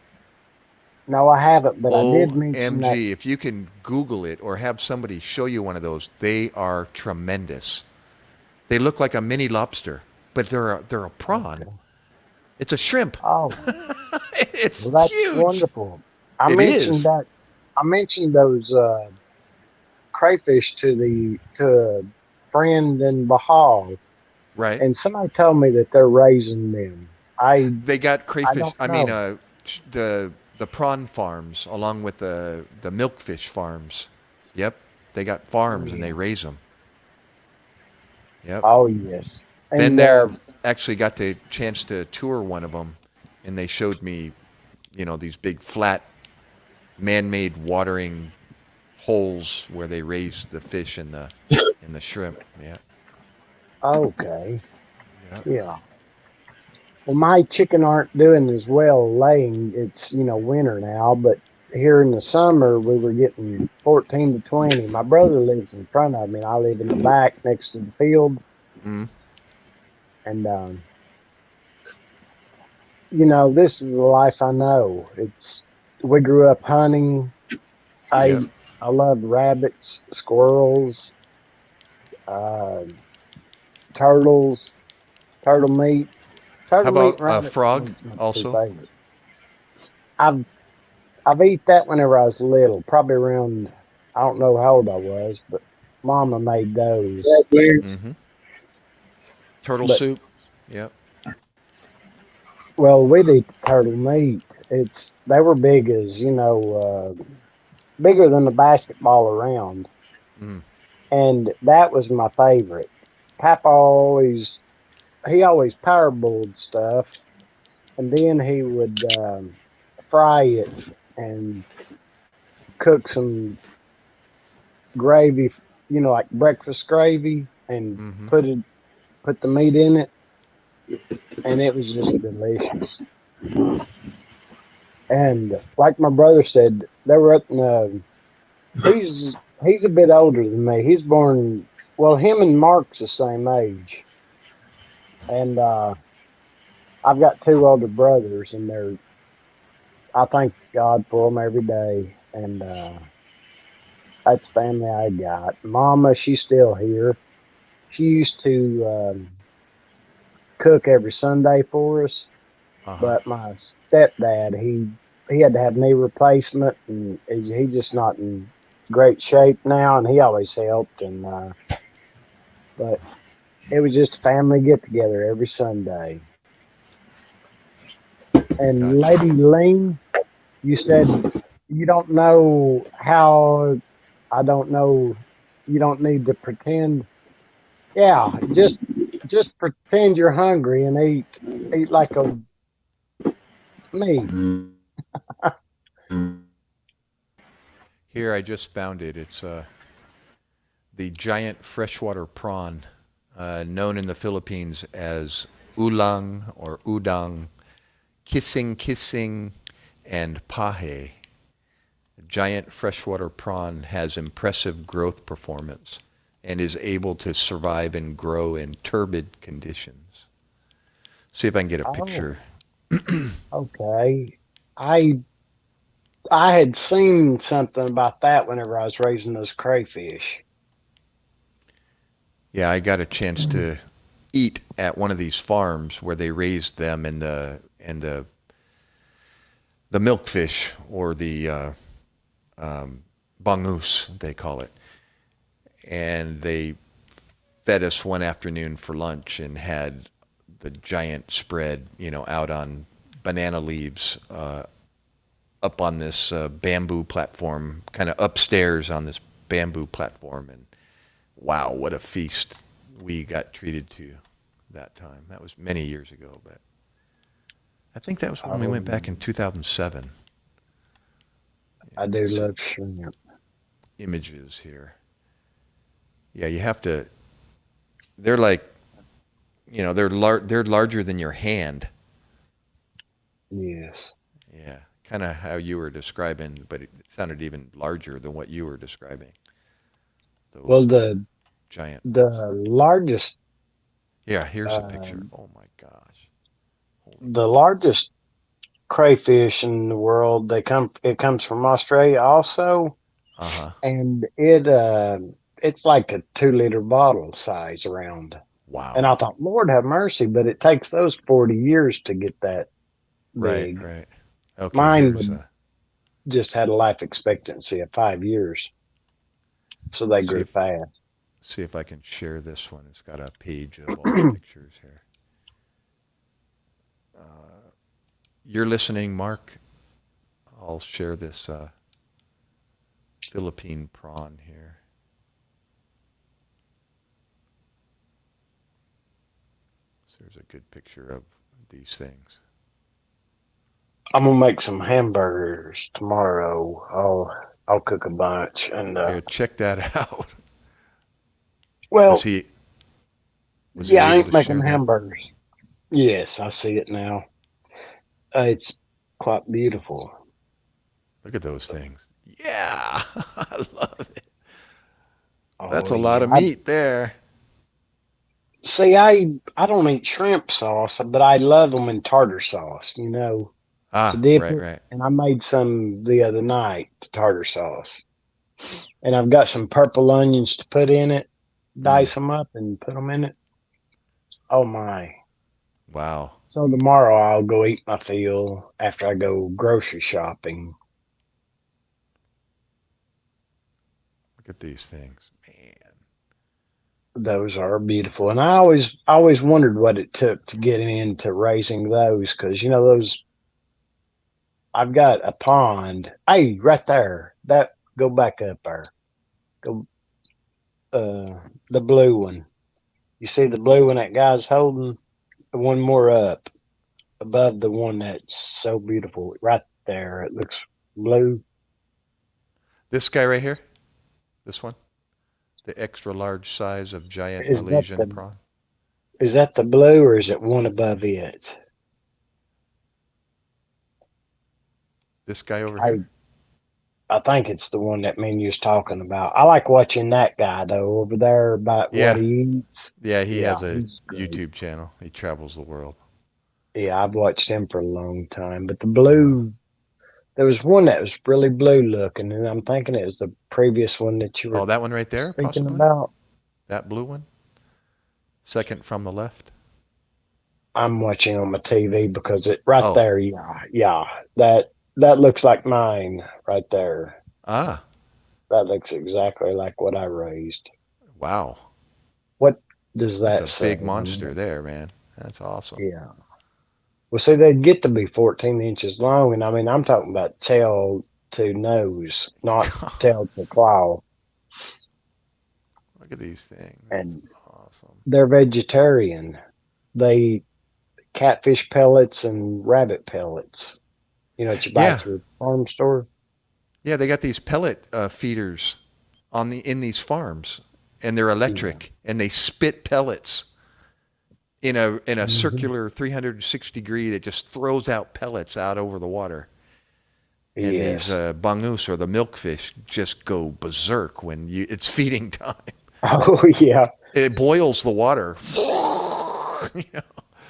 No, I haven't, but I did mention that. OMG, if you can Google it or have somebody show you one of those, they are tremendous. They look like a mini lobster, but they're a prawn. Okay. It's a shrimp. Oh, it's that's huge. Wonderful. I mentioned those crayfish to a friend in Bahal. Right. And somebody told me that they're raising them. They got crayfish. The prawn farms along with the milkfish farms. Yep. They got farms and they raise them. Yep. Oh, yes. Been there, actually got the chance to tour one of them, and they showed me, these big flat man-made watering holes where they raise the fish and the shrimp. Yeah. Okay. Yeah. Well, my chicken aren't doing as well laying. It's, winter now, but here in the summer, we were getting 14 to 20. My brother lives in front of me, and I live in the back next to the field. Mm-hmm. And, this is the life I know. We grew up hunting. I love rabbits, squirrels, turtles, turtle meat. How about frog also? I've eaten that whenever I was little, probably around, I don't know how old I was, but Mama made those. Mm-hmm. Turtle soup. Yep. Well, we'd eat the turtle meat. They were big as, bigger than the basketball around. Mm. And that was my favorite. Papa always powerboiled stuff, and then he would fry it and cook some gravy, like breakfast gravy, and Mm-hmm. put the meat in it, and it was just delicious. And like my brother said, they were at he's a bit older than me. He's born well. Him and Mark's the same age, and I've got two older brothers, and I thank God for them every day, and that's family I got. Mama, she's still here. She used to cook every Sunday for us, Uh-huh. but my stepdad, he had to have knee replacement, and he's just not in great shape now, and he always helped, and but it was just a family get together every Sunday. And Gotcha. Lady Ling, you said you don't know how. I don't know. You don't need to pretend. Yeah, just pretend you're hungry and eat like a me. Here, I just found it. It's the giant freshwater prawn, known in the Philippines as ulang or udang, kissing, and pahe. A giant freshwater prawn has impressive growth performance and is able to survive and grow in turbid conditions. See if I can get a Oh, picture. okay. I I had seen something about that whenever I was raising those crayfish. Yeah, I got a chance to eat at one of these farms where they raised them in the milkfish or the bangus, they call it. And they fed us one afternoon for lunch and had the giant spread, out on banana leaves up on this bamboo platform, kind of upstairs on this bamboo platform. And wow, what a feast we got treated to that time. That was many years ago, but I think that was when we went back in Um, 2007. I do Let's see love shrimp. images here. Yeah, you have to. They're like, they're larger than your hand. Yes. Yeah, kind of how you were describing, but it sounded even larger than what you were describing. Well, Those giant ones. the largest Yeah, here's a uh, picture. Oh my gosh. Holy the moly. largest crayfish in the world, it comes from Australia also, Uh-huh. and it's like a 2 liter bottle size around. And I Wow. thought, Lord have mercy, but it takes those 40 years to get that Right, big. right. Okay, Mine here's would just had a life expectancy of 5 years, so they see grew if fast. see if I can share this one. It's got a page of all the pictures here. You're listening, Mark. I'll share this Philippine prawn here. So there's a good picture of these things. I'm gonna make some hamburgers tomorrow. I'll cook a bunch, and Here, check that out. Was well, he was he yeah, I able ain't to making share that? hamburgers. Yes, I see it now. It's quite beautiful. Look at those things. Yeah, I love it. That's Oh a lot yeah. of meat there. See, I don't eat shrimp sauce, but I love them in tartar sauce. To Ah, dip right, it. right. And I made some the other night, tartar sauce. And I've got some purple onions to put in it. Mm, Dice them up and put them in it. Oh my! wow. So tomorrow I'll go eat my fill after I go grocery shopping. Look at these things, man. Those are beautiful, and I always wondered what it took to get into raising those, because those. I've got a pond. Hey, right there. That go back up there. Go, the blue one. You see the blue one that guy's holding? The one more up above the one that's so beautiful. Right there. It looks blue. This guy right here, This one? The extra large size of giant Is that Malaysian the prawn? is that the blue or is it one above it? This guy over I here? I think it's the one that menu's talking about. I like watching that guy though over there about what Yeah. he eats. Yeah, he Yeah, has a he's great. YouTube channel. He travels the world. Yeah, I've watched him for a long time. But the Uh-huh. blue, there was one that was really blue looking, and I'm thinking it was the previous one that you Oh, were that one right there, speaking possibly? about. That blue one? Second from the left? I'm watching on my TV because it right Oh. there. Yeah, that looks like mine right there. Ah, That looks exactly like what I raised. wow. What does That's that a say? big monster there, man. That's awesome. Yeah. Well, see, they'd get to be 14 inches long, and I mean, I'm talking about tail to nose, not tail to claw. Look at these things. And Awesome. they're vegetarian. They eat catfish pellets and rabbit pellets. You know what you buy Yeah. at your farm store? Yeah, they got these pellet feeders in these farms, and they're electric, and they spit pellets in a circular 360 degree that just throws out pellets out over the water. And Yes. these bangus or the milkfish just go berserk when it's feeding time. Oh, yeah. It boils the water. You know,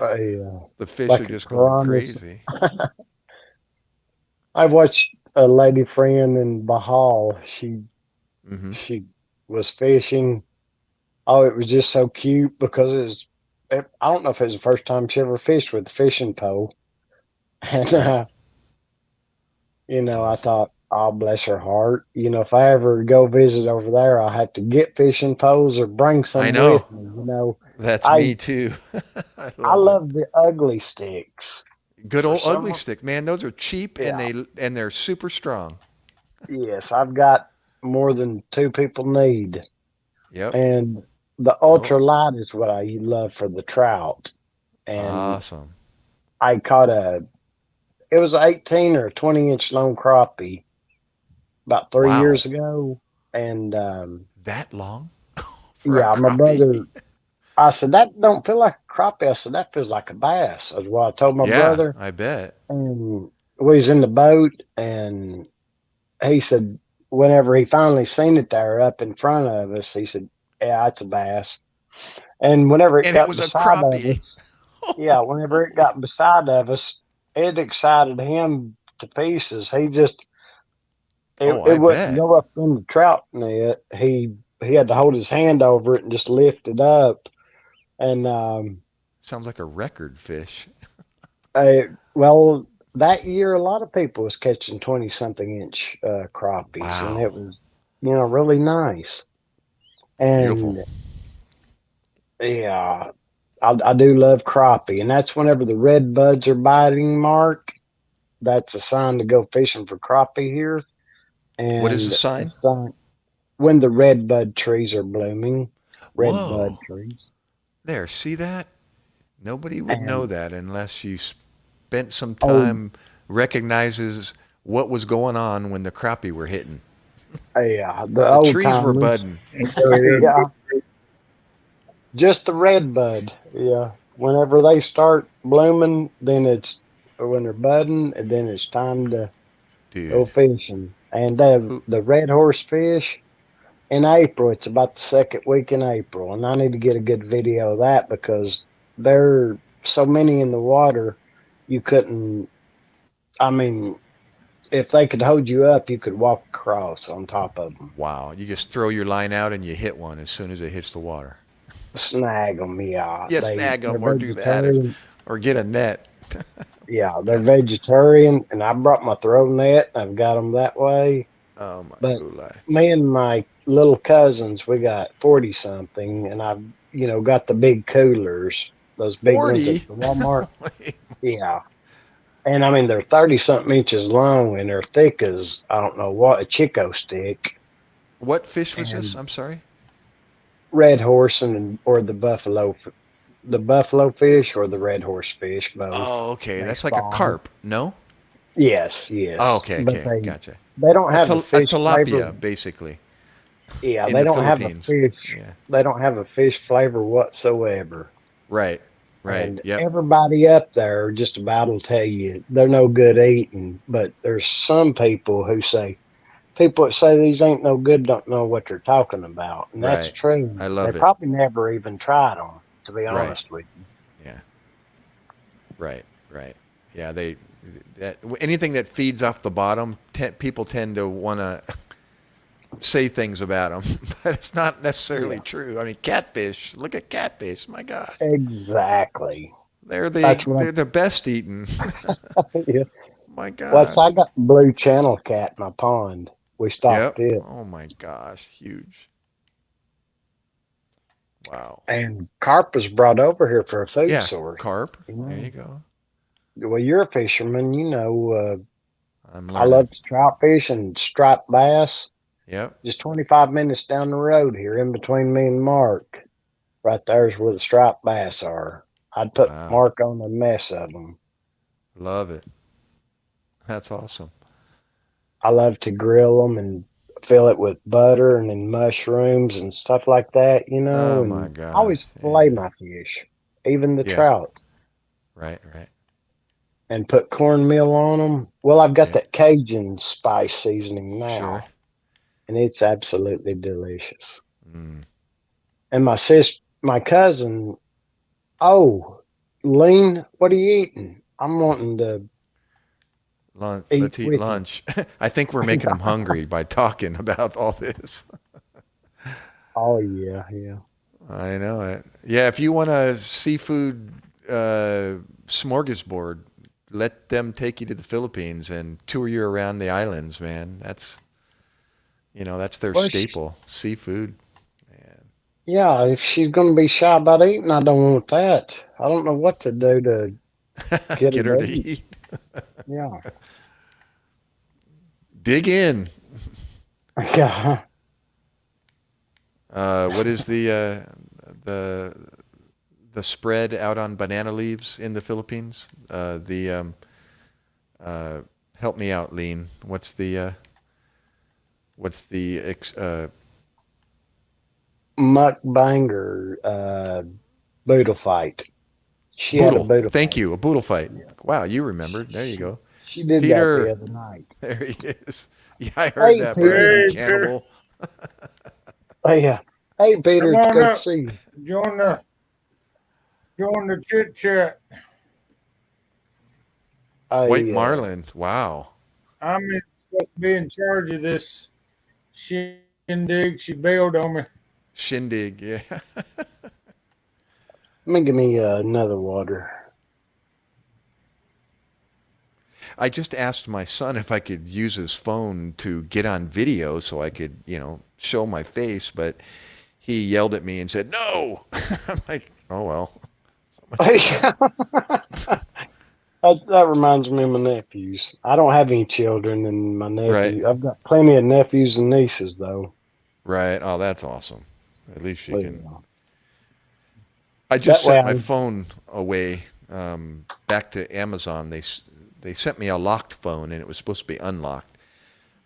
Yeah. the fish Like are a just going piranhas. crazy. I watched a lady friend in Bahal. She Hmm. she was fishing. Oh, it was just so cute because I don't know if it was the first time she ever fished with a fishing pole. And, Right. you know, I Awesome. thought, oh, bless her heart. You know, if I ever go visit over there, I'll have to get fishing poles or bring I some know. with me. You know, That's I me too. I I love it. love the ugly sticks. Good For old some, ugly stick, man. Those are cheap yeah, and they're super strong. yes, I've got more than two people need. Yep. And the Oh, ultra light is what I love for the trout. And awesome. I caught it was an 18 or 20-inch long crappie about 3 years Wow. ago. And That long for a yeah, my crappie? brother, I said, that don't feel like a crappie. I said, that feels like a bass. That's what I told my Yeah, brother. I bet. And we was in the boat, and he said, whenever he finally seen it there up in front of us, he said, yeah, it's a bass. And whenever it And it got was a beside of crappie. us, yeah, whenever it got beside of us, it excited him to pieces. He just, Oh, it I wouldn't bet. go up in the trout net. He had to hold his hand over it and just lift it up. And Sounds like a record fish. well, that year a lot of people was catching 20-something inch crappies, and it Wow. was, you know, really nice. Beautiful. And yeah, I do love crappie, and that's whenever the red buds are biting, Mark. That's a sign to go fishing for crappie here. What is the And sign? a sign when the red bud trees are blooming, red bud Whoa. trees. There, see that? Nobody would know And that unless you spent some oh, time recognizes what was going on when the crappie were hitting. yeah, the The old trees were timers. budding. Yeah, just the red bud. Yeah, whenever they start blooming, then it's when they're budding, and then it's time to go Dude. fishing. And Who the red horse fish in April. It's about the second week in April, and I need to get a good video of that because there are so many in the water. You couldn't. I mean, if they could hold you up, you could walk across on top of them. wow, you just throw your line out and you hit one as soon as it hits the water. Snag them, yeah. Yeah, snag They're them or do that vegetarian. or get a net. Yeah, they're vegetarian, and I brought my throw net. I've got them that way. Oh my But gulai. me and my little cousins, we got 40 something, and I've got the big coolers, those big ones at 40? the Walmart. Yeah, and I mean they're 30 something inches long, and they're thick as I don't know what, a Chico stick. What fish was this? And I'm sorry. red horse or the buffalo fish or the red horse fish, both. Oh, okay. They That's like a spawn. carp, no? Yes, Oh, yes. okay, But okay. Gotcha. they don't A, have the a fish flavor. tilapia, basically. Yeah, in they the don't have a Philippines. fish. Yeah. They don't have a fish flavor whatsoever. Right. Right. And Yep. everybody up there just about will tell you they're no good eating. But there's some people who say, people that say these ain't no good don't know what they're talking about. And that's Right. true. I They love it. probably never even tried them, to be Right. honest with you. Yeah. Right. Right. Yeah. Anything that feeds off the bottom, people tend to want to say things about them, but it's not necessarily true. I mean, catfish. Look at catfish. My God. Exactly. They're That's the best eaten. Yeah. My Well, God. I got the blue channel cat in my pond. We stocked Yep. it. Oh my gosh, huge. Wow. And carp was brought over here for a food Yeah, source. carp. You know? There you go. Well, you're a fisherman, you know. I'm I learning. love to trout fish and striped bass. Yep. Just 25 minutes down the road here, in between me and Mark. Right there's where the striped bass are. I'd put Wow. Mark on a mess of them. Love it. That's awesome. I love to grill them and fill it with butter and then mushrooms and stuff like that, you know. Oh and my God. I always fillet my fish, even the Yeah. trout, Right. Right. and put cornmeal on them. Well, I've got that Cajun spice seasoning now, Sure. and it's absolutely delicious. Mm. And my cousin, Lean, what are you eating? I'm wanting to Let's eat lunch. I think we're making them hungry by talking about all this. Oh, yeah, yeah. I know it. Yeah, if you want a seafood smorgasbord, let them take you to the Philippines and tour you around the islands, man. That's their staple, seafood. Yeah, if she's going to be shy about eating, I don't want that. I don't know what to do to get her to eat. Yeah. Dig in. Yeah. What is the spread out on banana leaves in the Philippines? Help me out, Lean. What's the mukbanger boodle fight? She had a boodle Thank you, a boodle fight. Wow, you remembered. There you go. She did Peter, that the other night. There he is. Yeah, I heard that, brother. You cannibal. Hey, hey, Peter, Come it's on good up. to see you. Join the chit chat. White marlin. Wow. I'm supposed to be in charge of this shindig. She bailed on me. Shindig, yeah. Give me another water. I just asked my son if I could use his phone to get on video so I could, show my face, but he yelled at me and said, "No." I'm like, oh, well. That reminds me of my nephews. I don't have any children, and my nephew. Right. I've got plenty of nephews and nieces, though. Right. Oh, that's awesome. At least you can. Yeah. I just That way sent my phone away back to Amazon. They sent me a locked phone, and it was supposed to be unlocked.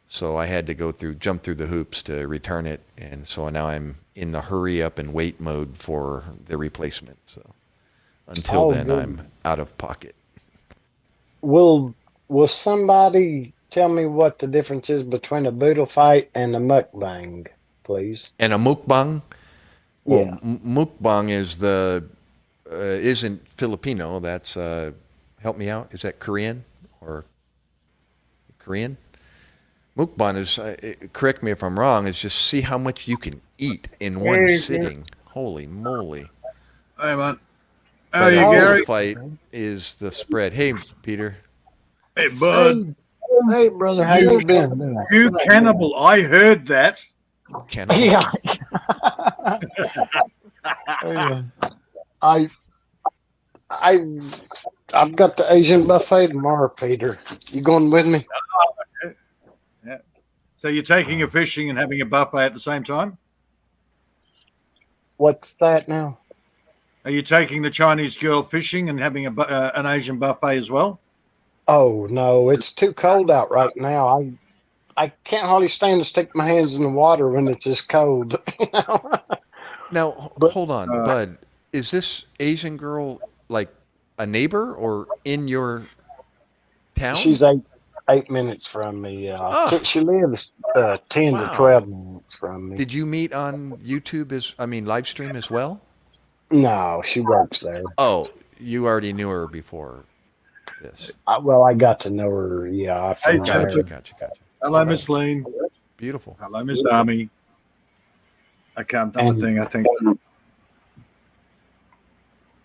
So I had to jump through the hoops to return it, and so now I'm in the hurry up and wait mode for the replacement. So until then, good. I'm out of pocket. Will somebody tell me what the difference is between a boodle fight and a mukbang, please? And a mukbang? Well, Yeah. Mukbang is isn't Filipino. That's help me out. Is that Korean or Korean? Mukbang is, correct me if I'm wrong, is just see how much you can eat in one sitting. Holy moly. Hey, man. How are you, Gary? Fight is the spread. Hey, Peter. Hey, bud. Hey, brother. How you been? You cannibal. I heard that. Cannibal. Yeah. I've got the Asian buffet tomorrow, Peter. You going with me? Yeah. So you're taking a fishing and having a buffet at the same time? What's that now? Are you taking the Chinese girl fishing and having an Asian buffet as well? Oh no, it's too cold out right now. I can't hardly stand to stick my hands in the water when it's this cold. You know? Now, hold on, Bud. Is this Asian girl like a neighbor or in your town? She's 8 minutes from me. She lives 10 to 12 minutes from me. Did you meet on YouTube live stream as well? No, she works there. Oh, you already knew her before this. Well, I got to know her. Yeah, Hey, from Gotcha. Gotcha. Hello, Miss Lean. Beautiful. Hello, Miss Army. I can't done the thing, I think.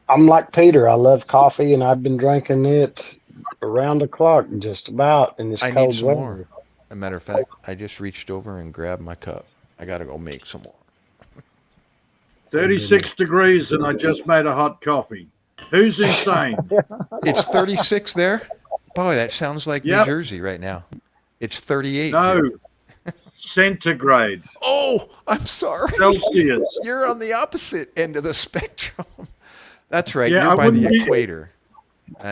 I'm like Peter. I love coffee, and I've been drinking it around the clock, just about, in this I need cold some weather. more. As a matter of fact, I just reached over and grabbed my cup. I got to go make some more. 36 degrees, and I just made a hot coffee. Who's insane? It's 36 there? Boy, that sounds like Yep. New Jersey right now. It's 38. No, here. centigrade. Oh, I'm sorry. Celsius. You're on the opposite end of the spectrum. That's right. Yeah, You're I by the wouldn't be- equator.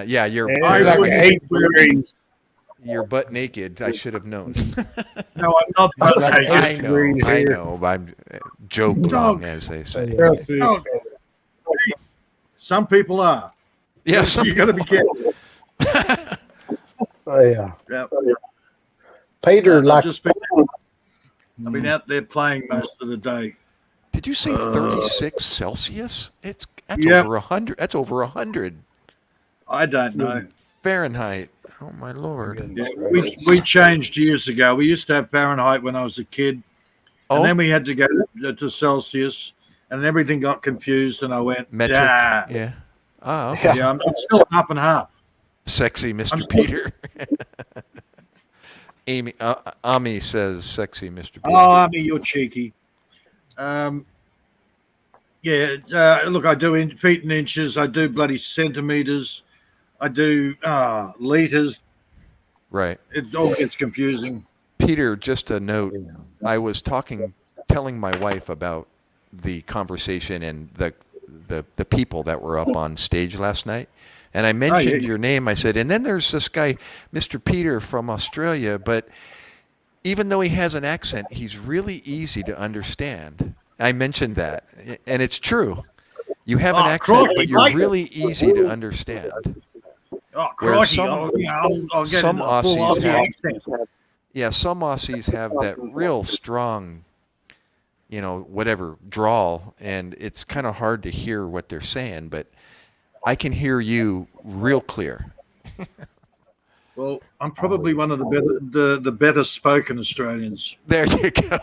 Yeah, you're It's like 8 degrees. you're butt naked. I should have known. No, I'm not. It's like Okay. 8 degrees I here. know. I'm joke long, as they say. Celsius. No. Some people are. Yeah, You got to be careful. Yeah. Yeah. Peter, I've like, just I've been out there playing most of the day. Did you say 36 Celsius? That's Yep. over 100. That's over 100 I don't know. Fahrenheit. Oh my lord. Yeah, we changed years ago. We used to have Fahrenheit when I was a kid, Oh, and then we had to go to Celsius, and everything got confused. And I went, metric. yeah, Yeah. Ah, okay. yeah. I'm still half and half. Sexy Mr. I'm still- Peter. Ami says sexy Mr. Peter. Oh, I mean, you're cheeky. Look, I do feet and inches. I do bloody centimeters. I do liters. Right. It all gets confusing. Peter, just a note. I was telling my wife about the conversation and the people that were up on stage last night. And I mentioned your name. I said, and then there's this guy, Mr. Peter from Australia, but even though he has an accent, he's really easy to understand. I mentioned that, and it's true. You have an accent, but you're really easy to understand. Oh, Where crikey. some I'll get some into the full Aussies Aussie have- accent. Yeah, some Aussies have that real strong, whatever, drawl, and it's kind of hard to hear what they're saying, but I can hear you real clear. Well, I'm probably one of the better spoken Australians. There you go.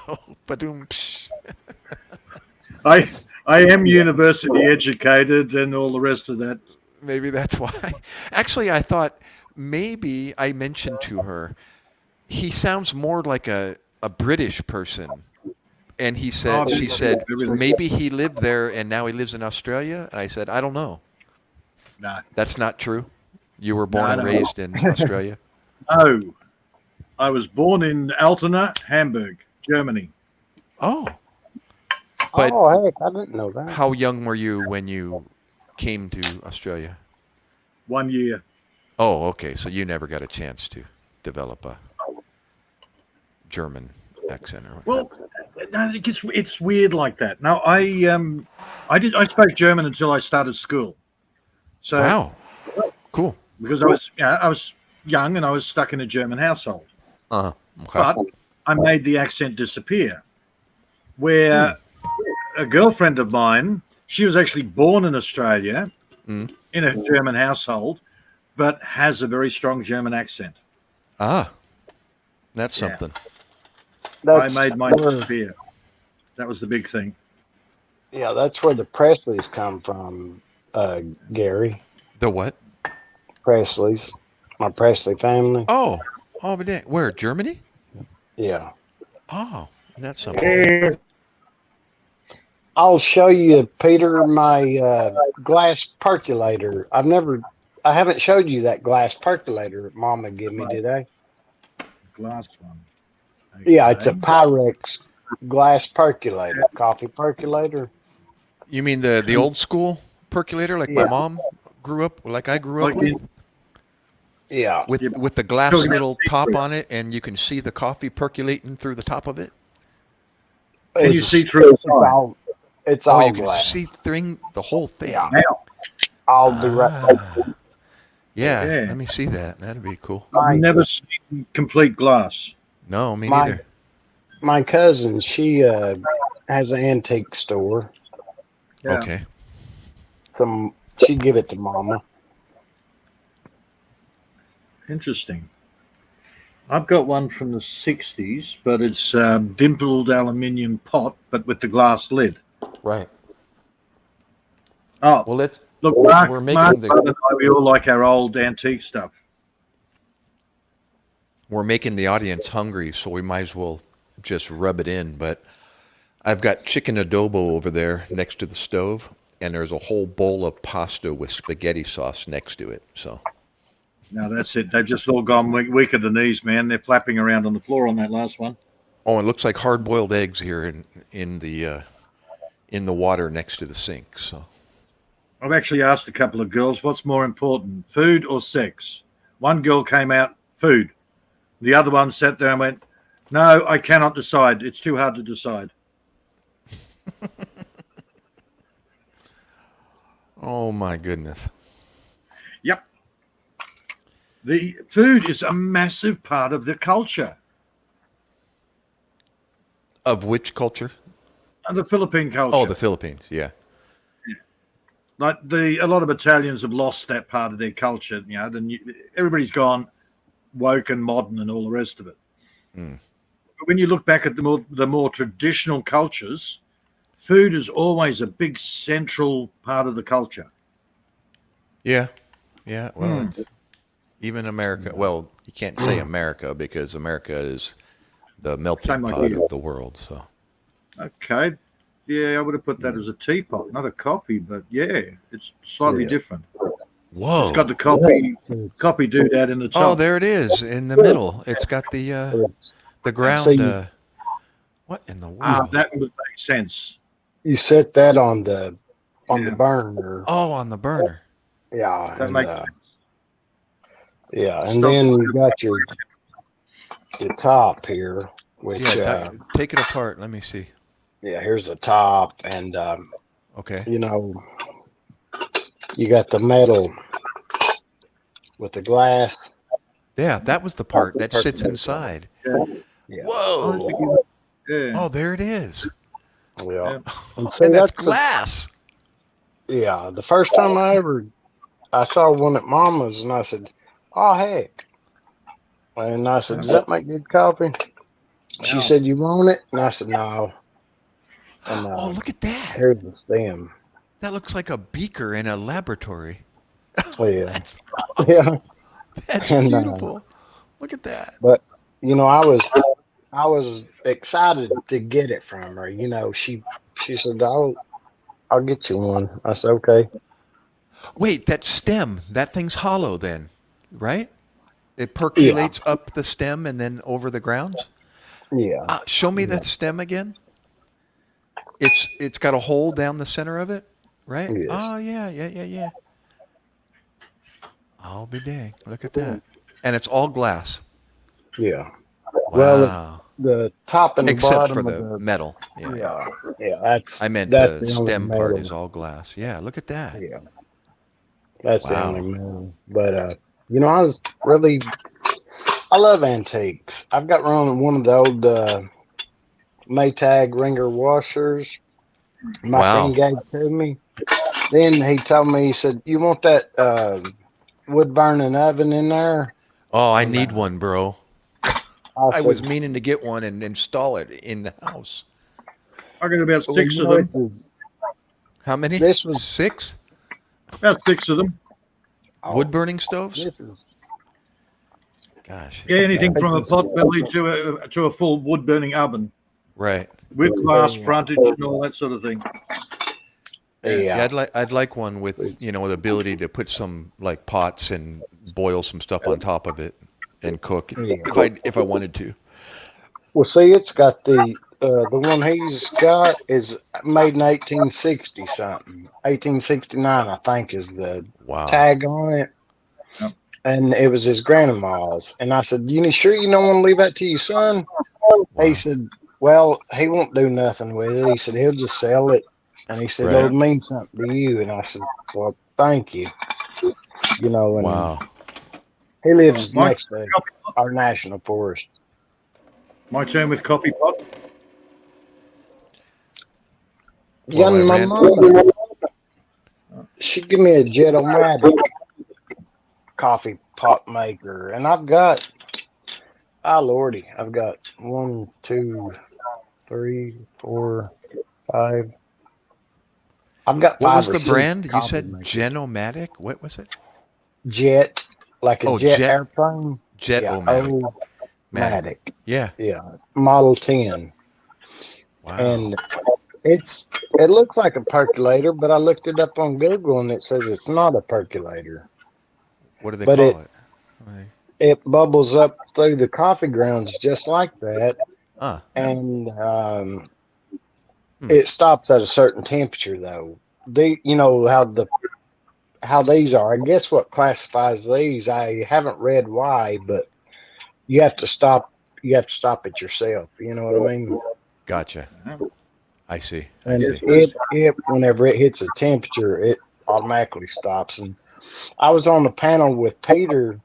Ba-doom, psh. I am university educated and all the rest of that. Maybe that's why. Actually, I thought maybe I mentioned to her, he sounds more like a British person. And she said, maybe he lived there and now he lives in Australia. And I said, I don't know. No. That's not true. You were born and No. raised in Australia? No. I was born in Altona, Hamburg, Germany. Oh. But oh, heck, I didn't know that. how young were you when you came to Australia? 1 year. Oh, okay. So you never got a chance to develop a German accent or whatever. Well, no, it's weird like that. Now, I spoke German until I started school. So Wow. Cool. because I was young and I was stuck in a German household. Okay. But I made the accent disappear. Where a girlfriend of mine, she was actually born in Australia in a German household, but has a very strong German accent. Ah, that's Yeah. something. I made mine disappear. That was the big thing. Yeah, that's where the Presleys come from, Gary. The what? Presleys. My Presley family. Oh, but where? Germany? Yeah. Oh, that's something. I'll show you, Peter, my glass percolator. I haven't showed you that glass percolator that Mama gave me today. Glass one. Yeah, it's a Pyrex glass percolator, coffee percolator. You mean the old school percolator like my mom grew up, like I grew up with? Yeah. With the glass little top on it, and you can see the coffee percolating through the top of it. Can you see through the side? It's all you can glass. see through the whole thing. Yeah. Now, I'll be right. Yeah, Yeah. let me see that. That'd be cool. I've never seen complete glass. No, me My- neither. My cousin, she has an antique store. Yeah. Okay. She give it to Mama. Interesting. I've got one from the 60s, but it's dimpled aluminium pot, but with the glass lid. Right. Oh, Well, let's. look, we're making Mark the- and I, we all like our old antique stuff. We're making the audience hungry, so we might as well just rub it in. But I've got chicken adobo over there next to the stove, and there's a whole bowl of pasta with spaghetti sauce next to it. So No, that's it. They've just all gone weak at the knees, man. They're flapping around on the floor on that last one. oh, it looks like hard-boiled eggs here in the water next to the sink. So I've actually asked a couple of girls, what's more important, food or sex? One girl came out, food. The other one sat there and went, no, I cannot decide. It's too hard to decide. oh my goodness. Yep. The food is a massive part of the culture. Of which culture? The Philippine culture. Oh, the Philippines. Yeah. Like a lot of Italians have lost that part of their culture. You know, everybody's gone woke and modern and all the rest of it. Mm. But when you look back at the more traditional cultures, food is always a big central part of the culture. Yeah. Yeah. Well, it's, even America. Well, you can't say America because America is the melting Same pot idea. of the world. So. Okay. Yeah, I would have put that as a teapot, not a coffee, but yeah, it's slightly different. Whoa. It's got the copy doodad in the top. Oh, there it is in the middle. It's got the ground. So what in the world? Ah, that would make sense. You set that on the burner. Oh, on the burner. Yeah. That and, makes sense. yeah, and then you got your top here, which Yeah, take it apart. Let me see. yeah, here's the top, and Okay. you know, you got the metal with the glass. Yeah, that was the part that sits inside. Yeah. Whoa. Yeah. Oh, there it is. Yeah. And so And that's the- glass. yeah, the first time I saw one at Mama's, and I said, "Oh heck!" And I said, "Does that make good coffee?" She said, "You want it?" And I said, "No." And, Oh, look at that. here's the stem. That looks like a beaker in a laboratory. Oh, yeah, That's yeah. That's And, beautiful. Look at that. But you know, I was excited to get it from her. You know, she said, "I'll get you one." I said, "Okay." Wait, that stem, that thing's hollow then, right? It percolates up the stem and then over the grounds? Yeah. Show me that stem again. It's got a hole down the center of it, right? Yes. Oh, yeah. I'll be dang. Look at that. And it's all glass. Yeah. Wow. Well, the top and the Except bottom for of the metal. Yeah. yeah. That's I meant that's the only stem part metal. is all glass. Yeah, look at that. Yeah. That's the Wow. only metal. But you know, I love antiques. I've got one of the old Maytag ringer washers. My Wow. friend gave to me. Then he told me, he said, "You want that wood burning oven in there?" Oh, I need one, bro. I said, was meaning to get one and install it in the house. I got about "Well, six you of know, them. this is- How many? This was 6 About 6 of them. wood burning stoves. This is Gosh. Yeah, anything from a This is- pot belly to a full wood burning oven Right. with glass frontage and all that sort of thing. Yeah, I'd like one with the ability to put some like pots and boil some stuff on top of it and cook if I wanted to. Well, see, it's got the one he's got is made in 1860 something, 1869, I think, is the Wow. tag on it. and it was his grandma's. And I said, "You sure you don't want to leave that to your son?" He said, "Well, he won't do nothing with it." He said, "He'll just sell it." And he said, "It'll mean something to you." And I said, "Well, thank you." You know, and he lives next to our national forest. My turn with Coffee Pot. Young my mama, she give me a Jet-O-Matic coffee pot maker, and I've got, lordy, I've got 1, 2, 3, 4, 5. I've got 5 What was or the 6 brand? You coffee said makers. Jet-O-Matic? What was it? Jet, like a jet airplane. Jet-O-Matic. Yeah, Yeah. Model 10. Wow. And it looks like a percolator, but I looked it up on Google and it says it's not a percolator. What do they call it? It bubbles up through the coffee grounds just like that. And it stops at a certain temperature though. You know how these are. I guess what classifies these, I haven't read why, but you have to stop it yourself. You know what I mean? Gotcha. I see. And it whenever it hits a temperature, it automatically stops. And I was on the panel with Peter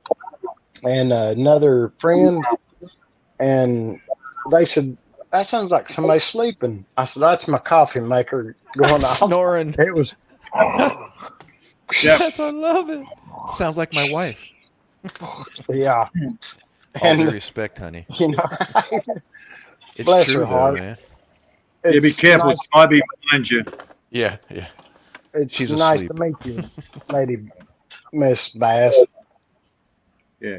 and another friend, and they said, "That sounds like somebody sleeping." I said, "That's my coffee maker going off." Snoring. It was. Yes, I love it. Sounds like my wife. Yeah. All due respect, honey. You know, it's bless true her though, heart. man. Yeah, be careful. Nice. It might be behind you. Yeah. It's She's nice asleep. to meet you, Lady Miss Bass. Yeah,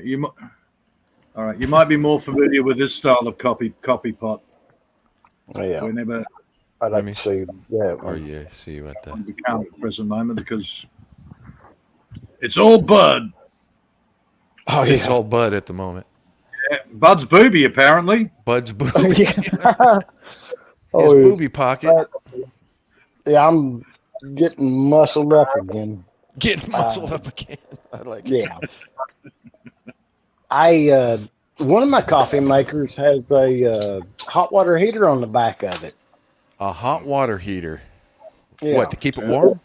all right. You might be more familiar with this style of coffee pot. Yeah. Whenever I'd like to see that. Or you see what the we can't at the present moment because it's all Bud. Oh, It's all Bud at the moment. Yeah, Bud's booby apparently. Bud's booby. His Oh, booby pocket. Yeah, I'm getting muscled up again. Getting muscled up again. I like it. Yeah. One of my coffee makers has a hot water heater on the back of it. A hot water heater. Yeah. What, to keep it warm?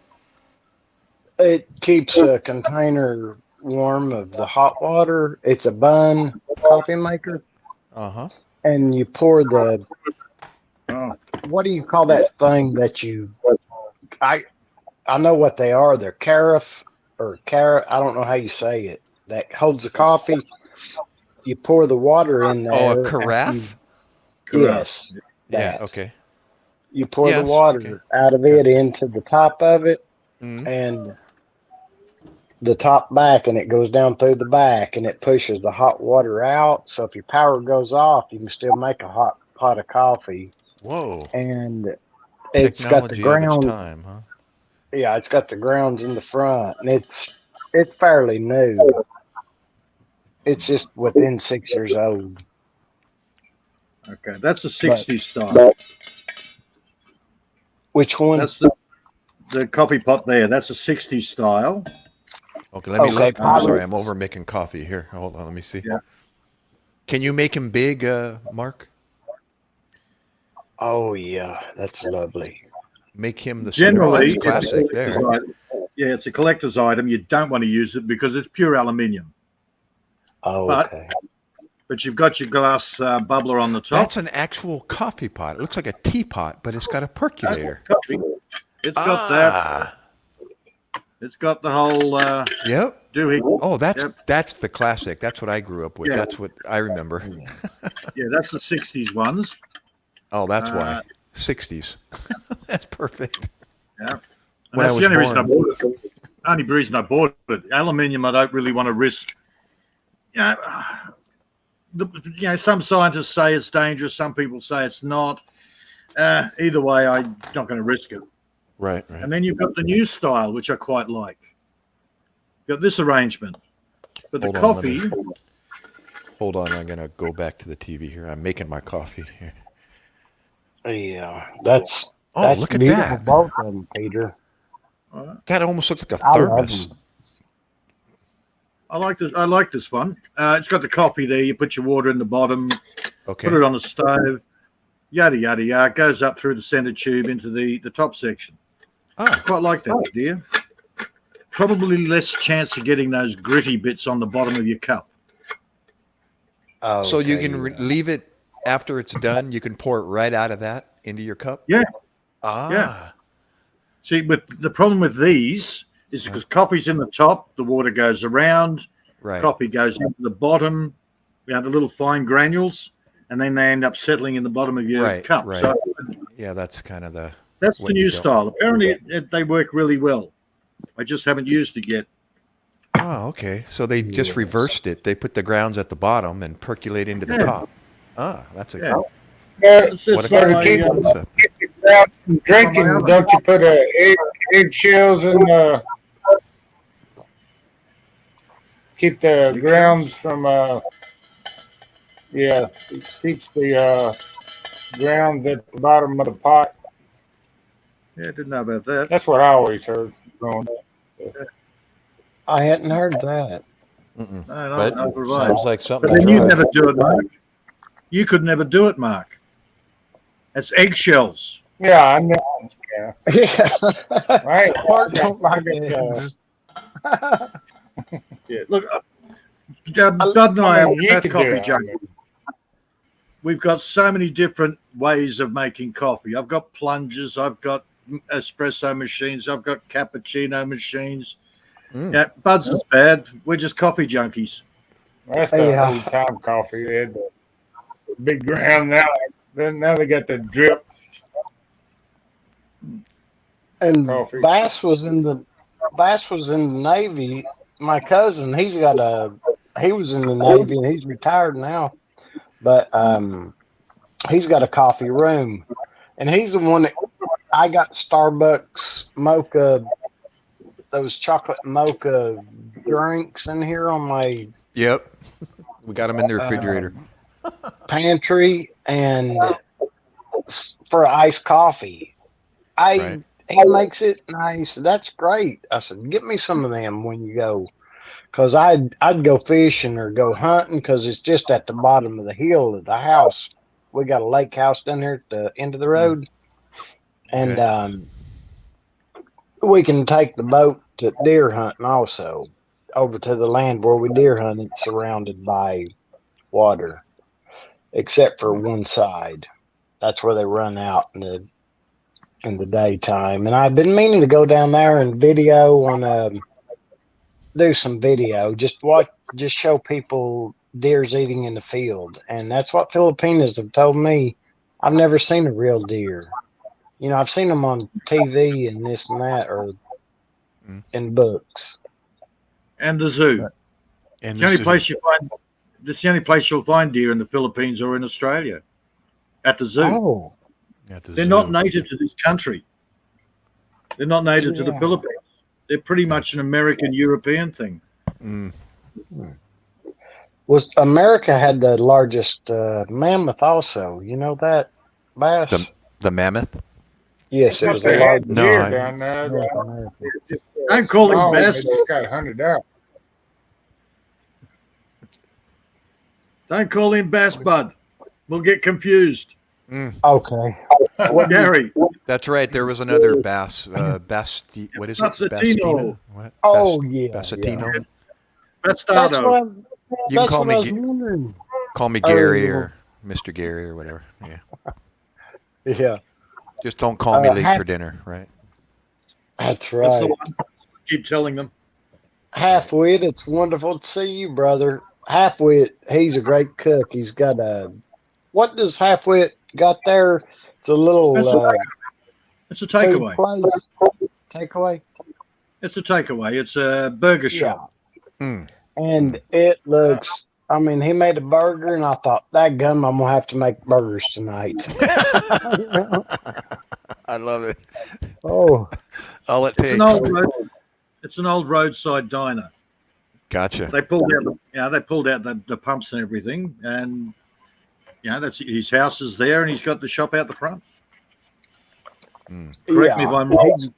It keeps a container warm of the hot water. It's a Bunn coffee maker. Uh-huh. And you pour the, what do you call that thing that I know what they are. They're carafe or carrot. I don't know how you say it. That holds the coffee. You pour the water in there. Oh, a carafe? Yes. Yeah, okay. You pour the water out of it into the top of it and the top back, and it goes down through the back, and it pushes the hot water out. So if your power goes off, you can still make a hot pot of coffee. Whoa. And it's got the Technology of its grounds. time, huh? Yeah, it's got the grounds in the front, and it's fairly new. It's just within 6 years old. Okay, that's a 60s style. Which one? That's the coffee pot there. That's a 60s style. Okay, let me look. I'm sorry, pilots. I'm over making coffee here. Hold on, let me see. Yeah. Can you make him big, Mark? Oh yeah, that's lovely. Make him the Generally, that's classic there. It's a collector's item. You don't want to use it because it's pure aluminium. Oh, But- okay. But you've got your glass bubbler on the top. That's an actual coffee pot. It looks like a teapot, but it's got a percolator. Coffee. It's got that. It's got the whole Yep. doohickey. Oh, that's Yep. that's the classic. That's what I grew up with. Yeah. That's what I remember. Yeah, that's the 60s ones. Oh, that's why. 60s. That's perfect. Yeah. And When I that's was the only reason I born. bought it. Only reason I bought it. Aluminium, I don't really want to risk. Some scientists say it's dangerous. Some people say it's not. Either way, I'm not going to risk it. Right. And then you've got the new style, which I quite like. You've got this arrangement. But the Hold on, coffee, Hold on, I'm gonna go back to the TV here. I'm making my coffee here. Yeah, that's look at beautiful, that. both of them, Peter. God, it almost looks like a I love thermos. them. I like this. I like this one. It's got the coffee there. You put your water in the bottom, Okay. put it on the stove, yada yada yada. It goes up through the center tube into the top section. Ah. Quite like that idea. Probably less chance of getting those gritty bits on the bottom of your cup. Oh, So you can leave it after it's done. You can pour it right out of that into your cup. Yeah. Ah. Yeah. See, but the problem with these is because coffee's in the top, the water goes around, Right. coffee goes into the bottom, the little fine granules, and then they end up settling in the bottom of your Right. cup. Right. So Yeah, that's kind of the. that's way the to new go. style. Apparently, they work really well. I just haven't used it yet. Oh, okay. So they just reversed it. They put the grounds at the bottom and percolate into the Yeah. top. Ah, that's a Yeah. But what a but to keep concept. the ground from drinking, don't you put eggshells in the keep the grounds from yeah, it keeps the grounds at the bottom of the pot. Yeah, I didn't know about that. That's what I always heard growing up. I hadn't heard that. Mm-mm. No, But no, provide. sounds like something But to then you'd try. never do it, Mark. You could never do it, Mark. That's eggshells. Yeah, I know. Yeah. Yeah. Right. Mark don't like I got, eggs. Yeah, look, Bud and I mean, you are both could do coffee it. junkies. We've got so many different ways of making coffee. I've got plungers, I've got espresso machines, I've got cappuccino machines. Yeah, Bud's is bad. We're just coffee junkies. That's the Yeah. old time coffee. They had the big ground now. Then now they got the drip. And Coffee. Bass was in the Navy. My cousin, he was in the Navy and he's retired now. But he's got a coffee room. And he's the one that I got Starbucks mocha, those chocolate mocha drinks in here on my Yep. We got them in the refrigerator. pantry and for iced coffee. Right. He makes it nice. That's great. I said, get me some of them when you go, because I'd go fishing or go hunting because it's just at the bottom of the hill of the house. We got a lake house down here at the end of the road, and we can take the boat to deer hunting also over to the land where we deer hunt. It's surrounded by water, except for one side. That's where they run out in the daytime. And I've been meaning to go down there and do some video, just show people deers eating in the field. And that's what Filipinos have told me. I've never seen a real deer. You know, I've seen them on TV and this and that, or in books. And the zoo. And It's the only place you find. It's the only place you'll find deer in the Philippines or in Australia. At the zoo. Oh, They're not native to this country. They're not native to the Yeah. Philippines. They're pretty much an American European thing. was America had the largest mammoth also. You know that, Bass? The mammoth? Yes, it was the They had largest. No, deer I- down there. They're just, Don't call him small, they Bass. just got hunted out. Don't call him Bass Bud. We'll get confused. Okay. Gary. That's right. There was another bass. What is it? Bassatino. Bastina? What? Oh, yeah. Bassatino. yeah. That's That's Dardo. what You can that's call what me I was wondering. Call me Gary Oh. or Mr. Gary or whatever. Yeah. Yeah, Just don't call me late half- for dinner, right? that's That's right. the one. Keep telling them. Halfwit, it's wonderful to see you, brother. Halfwit, he's a great cook. He's got what does Halfwit got there? It's a little It's a food takeaway. place. Takeaway. It's a takeaway. It's a burger shop. And it looks, I mean, he made a burger, and I thought, that gum, I'm going to have to make burgers tonight. I love it. Oh, All it takes. It's an old roadside diner. Gotcha. They pulled out the pumps and everything, and that's his house is there, and he's got the shop out the front. Correct me if I'm wrong.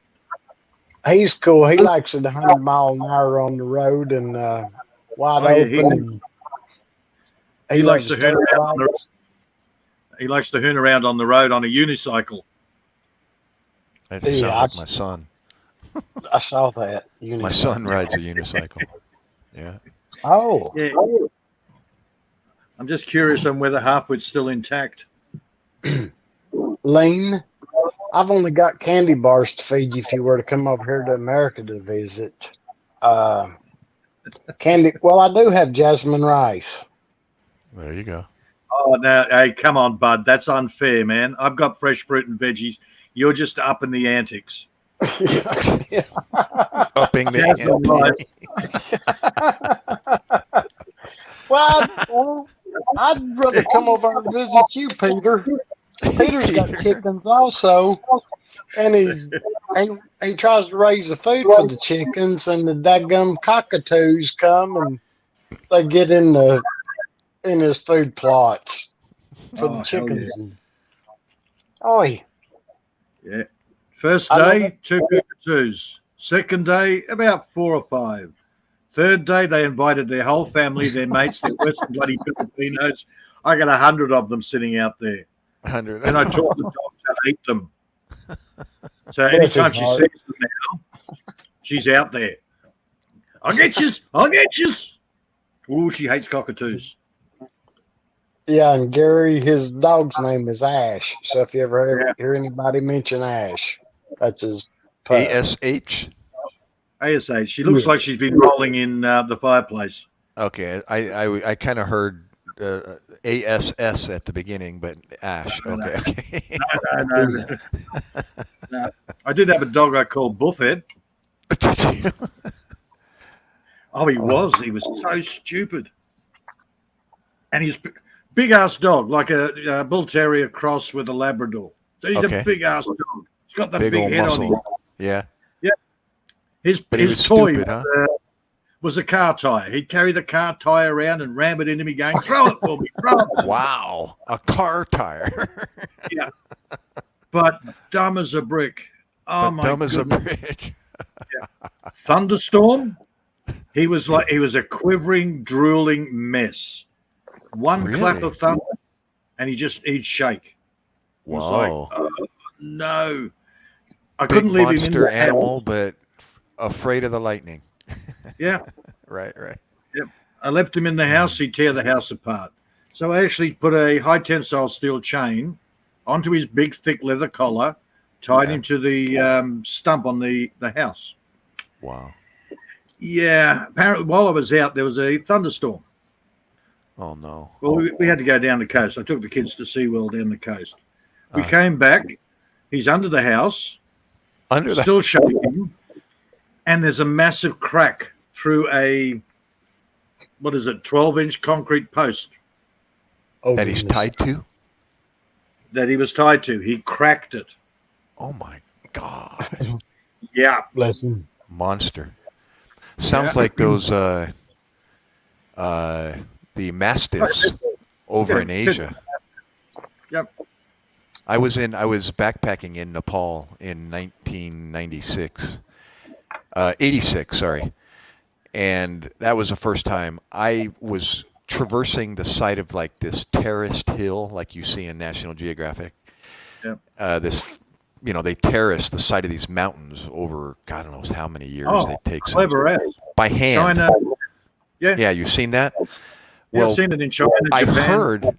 He's cool. He likes it 100 mile an hour on the road, and wide Oh, yeah, open. he likes to loves hoon dirt around on the bikes. He likes to hoon around on the road on a unicycle. That Yeah, sounds like my son. I saw that. My son rides a unicycle. Yeah. Oh. Yeah. I'm just curious on whether Harpwood's still intact. Lane, I've only got candy bars to feed you if you were to come over here to America to visit. Candy. Well, I do have jasmine rice. There you go. Oh, now, hey, come on, bud. That's unfair, man. I've got fresh fruit and veggies. You're just upping the antics. Upping the ante. Well, I'd rather come over and visit you, Peter. Peter's got chickens also, and he tries to raise the food for the chickens, and the daggum cockatoos come and they get in his food plots for the chickens. Yeah. Yeah. First day, 2 cockatoos. Second day, about 4 or 5. Third day, they invited their whole family, their mates, their Western bloody Filipinos. I got 100 of them sitting out there. 100. And I taught the dog to eat them. So anytime she sees them now, she's out there. I'll get you. I'll get you. Ooh, she hates cockatoos. Yeah, and Gary, his dog's name is Ash. So if you ever hear anybody mention Ash, that's his pup. ASH? ASH. She looks like she's been rolling in the fireplace. Okay, I kind of heard ASS at the beginning, but Ash. Okay. No. I did have a dog I called Buffhead. Did you? Oh, he was. He was so stupid. And he's big ass dog, like a bull terrier cross with a Labrador. So he's a big ass dog. He's got the big old head muscle. on him. Yeah. Yeah. His toy stupid, huh? was a car tire. He'd carry the car tire around and ram it into me, going, "Throw it for me, throw it." Wow, a car tire. Yeah. But dumb as a brick. Oh my dumb as a goodness. brick. Yeah. Thunderstorm. He was a quivering, drooling mess. One clap of thunder, and he'd shake. He was like, Wow. oh, no. I Big couldn't leave him in monster the animal, house. but afraid of the lightning. Yeah. Right. Yep. I left him in the house. He'd tear the house apart. So I actually put a high tensile steel chain onto his big, thick leather collar, tied him to the stump on the house. Wow. Yeah. Apparently, while I was out, there was a thunderstorm. Oh, no. Well, we had to go down the coast. I took the kids to SeaWorld down the coast. We came back. He's under the house. Still shaking. And there's a massive crack through a, 12-inch concrete post. That he's tied to? That he was tied to. He cracked it. Oh, my God. Yeah. Bless him. Monster. Sounds like those, the Mastiffs over in Asia. Yep. I was backpacking in Nepal in 1996. 86, sorry. And that was the first time I was traversing the side of like this terraced hill like you see in National Geographic. Yep. They terrace the side of these mountains over God knows how many years they take clever ass. by hand. China. Yeah. Yeah, you've seen that? Yeah, Well, I've seen it in China, I Japan. heard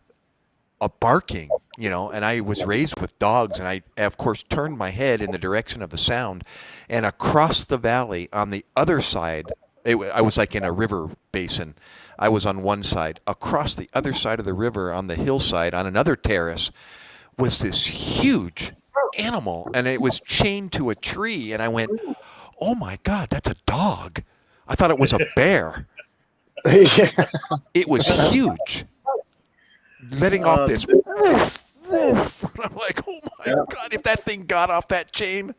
a barking, and I was raised with dogs, and I, of course, turned my head in the direction of the sound, and across the valley on the other side, I was like in a river basin. I was on one side. Across the other side of the river on the hillside on another terrace was this huge animal, and it was chained to a tree, and I went, oh, my God, that's a dog. I thought it was a bear. It was huge. Letting off this woof, woof. I'm like, oh my God, if that thing got off that chain,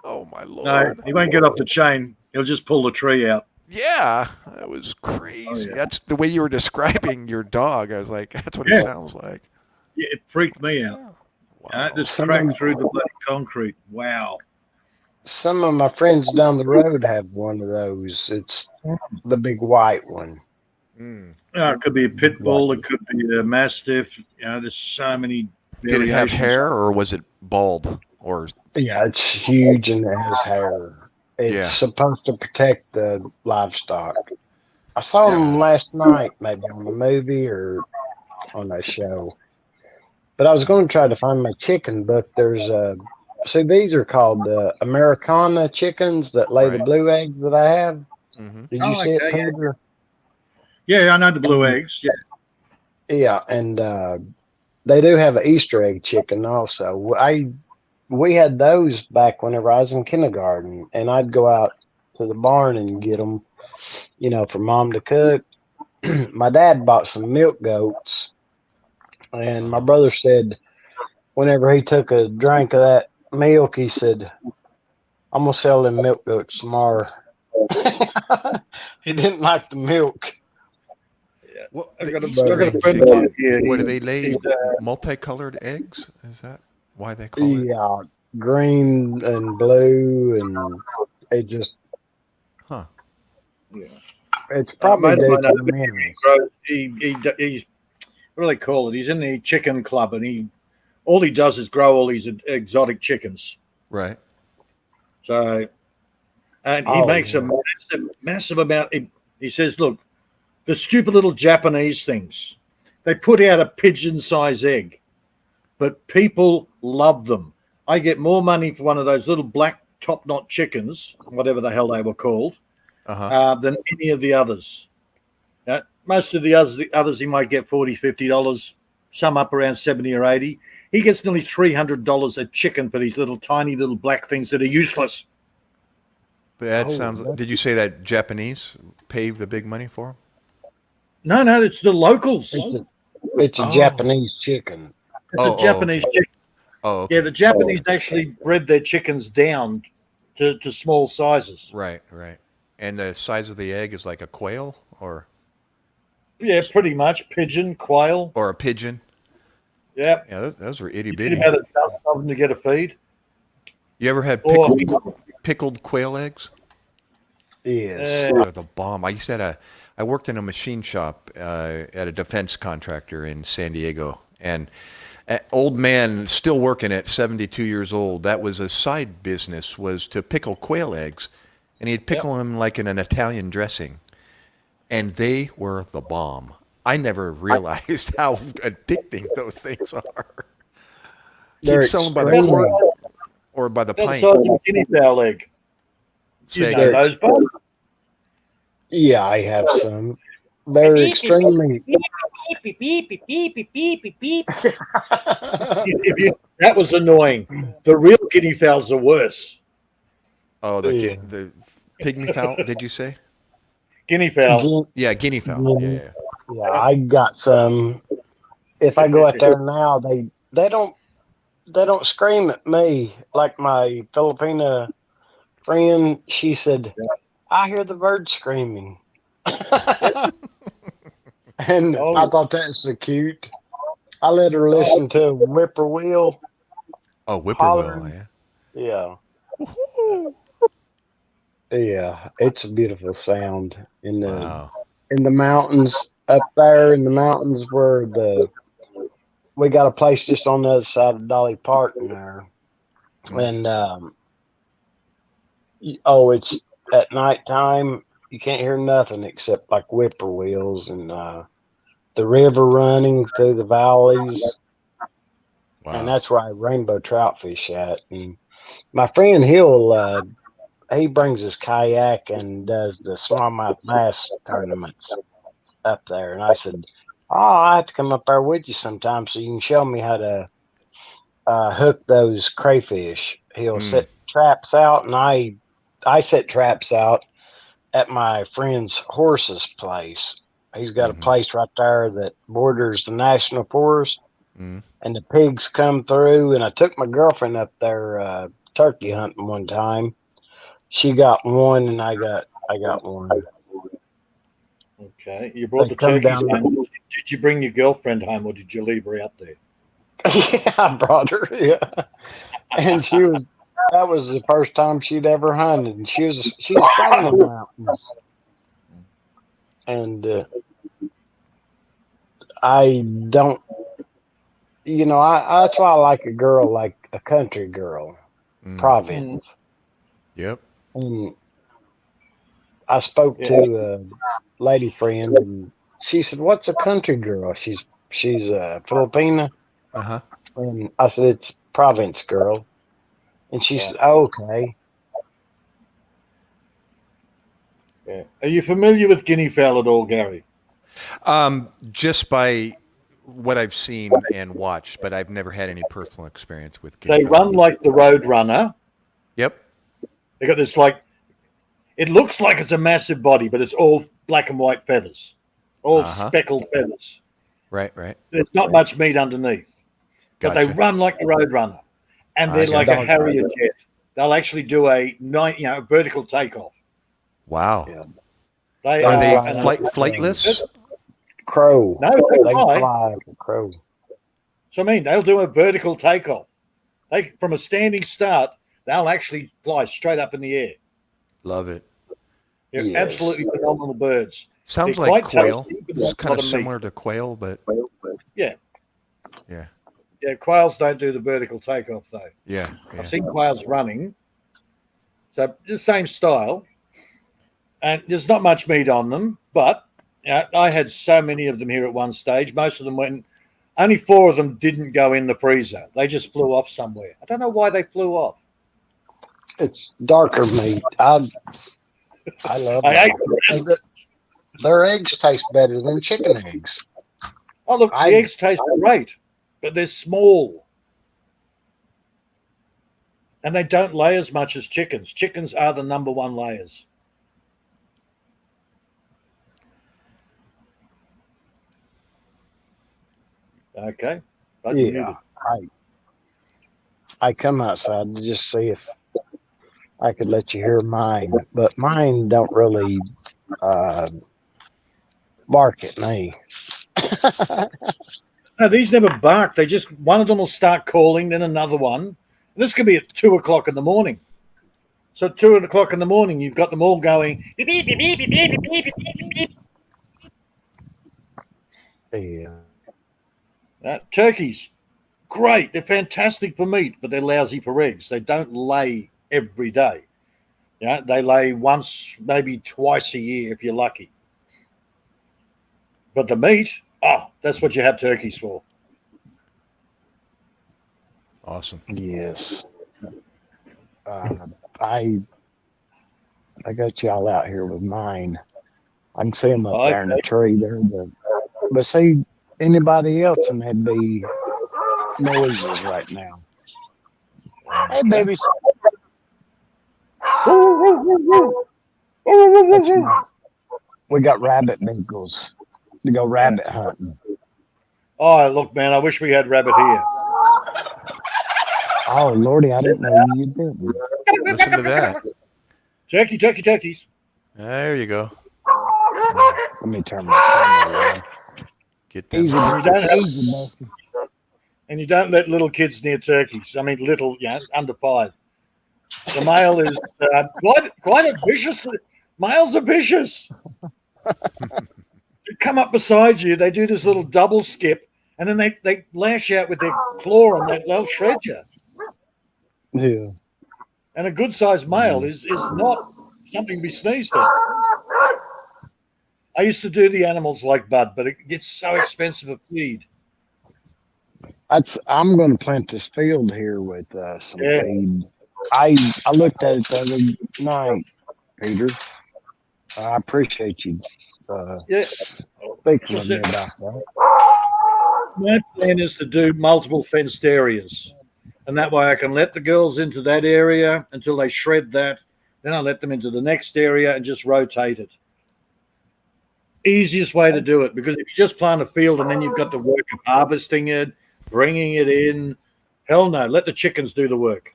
oh my Lord. No, he won't get off the chain. He'll just pull the tree out. Yeah, that was crazy. Oh, yeah. That's the way you were describing your dog. I was like, that's what it sounds like. Yeah, it freaked me out. Wow. It just cracked through the bloody concrete. Wow. Some of my friends down the road have one of those. It's the big white one. It could be a pit bull. It could be a mastiff. There's so many Did it have variations. hair or was it bald? Or Yeah, it's huge and it has hair. It's supposed to protect the livestock. I saw them last night, maybe on a movie or on a show. But I was going to try to find my chicken book. There's see, these are called Americana chickens that lay the blue eggs that I have. Did you see it, Peter? Yeah, I know the blue eggs. Yeah. Yeah, and they do have an Easter egg chicken also. We had those back whenever I was in kindergarten, and I'd go out to the barn and get them, for Mom to cook. My dad bought some milk goats, and my brother said whenever he took a drink of that milk, he said, "I'm going to sell them milk goats tomorrow." He didn't like the milk. What, I've the got a Easter egg friend chicken, of mine here. what do they lay? Multicolored eggs? Is that why they call it? Yeah, green and blue, and it just, Yeah. it's probably due to the He minerals. grows- he's what do they call it? He's in the chicken club, and all he does is grow all these exotic chickens. Right. So, and he makes a massive amount. He says, "Look, the stupid little Japanese things, they put out a pigeon-size egg, but people love them. I get more money for one of those little black top-knot chickens, whatever the hell they were called, than any of the others. Most of the others he might get $40, $50, some up around 70 or 80. He gets nearly $300 a chicken for these little tiny little black things that are useless." But that sounds. Did you say that Japanese pay the big money for them? No, it's the locals. It's a Japanese chicken. It's a Japanese chicken. Oh, okay. Yeah, the Japanese actually bred their chickens down to small sizes. Right. And the size of the egg is like a quail, or? Yeah, pretty much. Pigeon, quail. Or a pigeon. Yeah. Yeah, those were itty You bitty. need about a dozen of them to get a feed. You ever had pickled quail eggs? Yes. They're the bomb. I worked in a machine shop at a defense contractor in San Diego, and an old man still working at 72 years old. That was a side business, was to pickle quail eggs, and he'd pickle them like in an Italian dressing, and they were the bomb. I never realized how addicting those things are. He'd sell them by the quart or by the pint. That's a guinea fowl egg. You know those, Bob? Yeah, I have some. They're extremely. That was annoying. The real guinea fowls are worse. Oh, the pygmy fowl, did you say? Guinea fowl. Yeah, guinea fowl. Yeah. Yeah, I got some. If I go out there now, they don't scream at me like my Filipina friend. She said, "I hear the birds screaming," and I thought that was so cute. I let her listen to whippoorwill. Oh, whippoorwill, yeah. Yeah, it's a beautiful sound in the mountains up there in the mountains where we got a place just on the other side of Dolly Park in there, and it's at nighttime. You can't hear nothing except like whippoorwills and the river running through the valleys. Wow. And that's where I rainbow trout fish at. And my friend, he brings his kayak and does the smallmouth bass tournaments up there. And I said, I have to come up there with you sometime so you can show me how to hook those crayfish. He'll set traps out, and I set traps out at my friend's horse's place. He's got a place right there that borders the national forest, and the pigs come through. And I took my girlfriend up there turkey hunting one time. She got one, and I got one. Okay, you brought the turkeys home. Did you bring your girlfriend home, or did you leave her out there? Yeah, I brought her. Yeah, and that was the first time she'd ever hunted, and she was from the mountains, and I don't. That's why I like a girl like a country girl, province. Yep. And I spoke to a lady friend, and she said, "What's a country girl?" She's Filipina, and I said, "It's province girl," and she said, oh, "Okay." Yeah. Are you familiar with guinea fowl at all, Gary? Just by what I've seen and watched, but I've never had any personal experience with guinea They fowl. run like the Roadrunner. Yep. They got this it looks like it's a massive body, but it's all black and white feathers, all speckled feathers. Right. There's not much meat underneath, but they run like the Roadrunner, and they're like a Harrier jet. They'll actually do a vertical takeoff. Wow. Yeah. Are they flightless? Crow. No, they fly like a crow. So they'll do a vertical takeoff. From a standing start, they'll actually fly straight up in the air. Love it. They're absolutely phenomenal birds. Sounds They're like quite quail. tasty, but It's not kind a of lot similar meat. to quail, but Yeah. Yeah. Yeah, quails don't do the vertical takeoff though. Yeah. I've seen quails running. So the same style. And there's not much meat on them, but I had so many of them here at one stage. Most of them only 4 of them didn't go in the freezer. They just flew off somewhere. I don't know why they flew off. It's darker meat. I love it. Their eggs taste better than chicken eggs. Oh, look, the eggs taste great, but they're small. And they don't lay as much as chickens. Chickens are the number 1 layers. Okay. Yeah, I come outside to just see if I could let you hear mine, but mine don't really bark at me. No, these never bark. One of them will start calling, then another one. And this could be at 2:00 in the morning. So at 2:00 in the morning, you've got them all going. Beep, beep, beep, beep, beep, beep, beep, beep, beep, beep. Yeah. Turkeys, great. They're fantastic for meat, but they're lousy for eggs. They don't lay every day. Yeah, they lay once, maybe twice a year if you're lucky. But the meat, that's what you have turkeys for. Awesome. Yes. I got y'all out here with mine. I can see them up there in the tree there. But see, anybody else and there'd be noises right now. Hey, babies. We got rabbit beagles to go rabbit hunting. Oh, look, man, I wish we had rabbit here. Oh, Lordy, I didn't know you did. Listen to that. Turkeys. There you go. Let me turn my camera around. Get them. And you don't let little kids near turkeys. I mean, little, under 5. The male is quite a vicious. Males are vicious. They come up beside you. They do this little double skip, and then they lash out with their claw, and they'll shred you. Yeah. And a good-sized male is not something to be sneezed at. I used to do the animals like Bud, but it gets so expensive to feed. I'm going to plant this field here with some feed. I looked at it the other night, Peter. I appreciate you speaking with me about that. My plan is to do multiple fenced areas, and that way I can let the girls into that area until they shred that. Then I let them into the next area and just rotate it. Easiest way to do it, because if you just plant a field and then you've got the work of harvesting it, bringing it in, hell no, let the chickens do the work.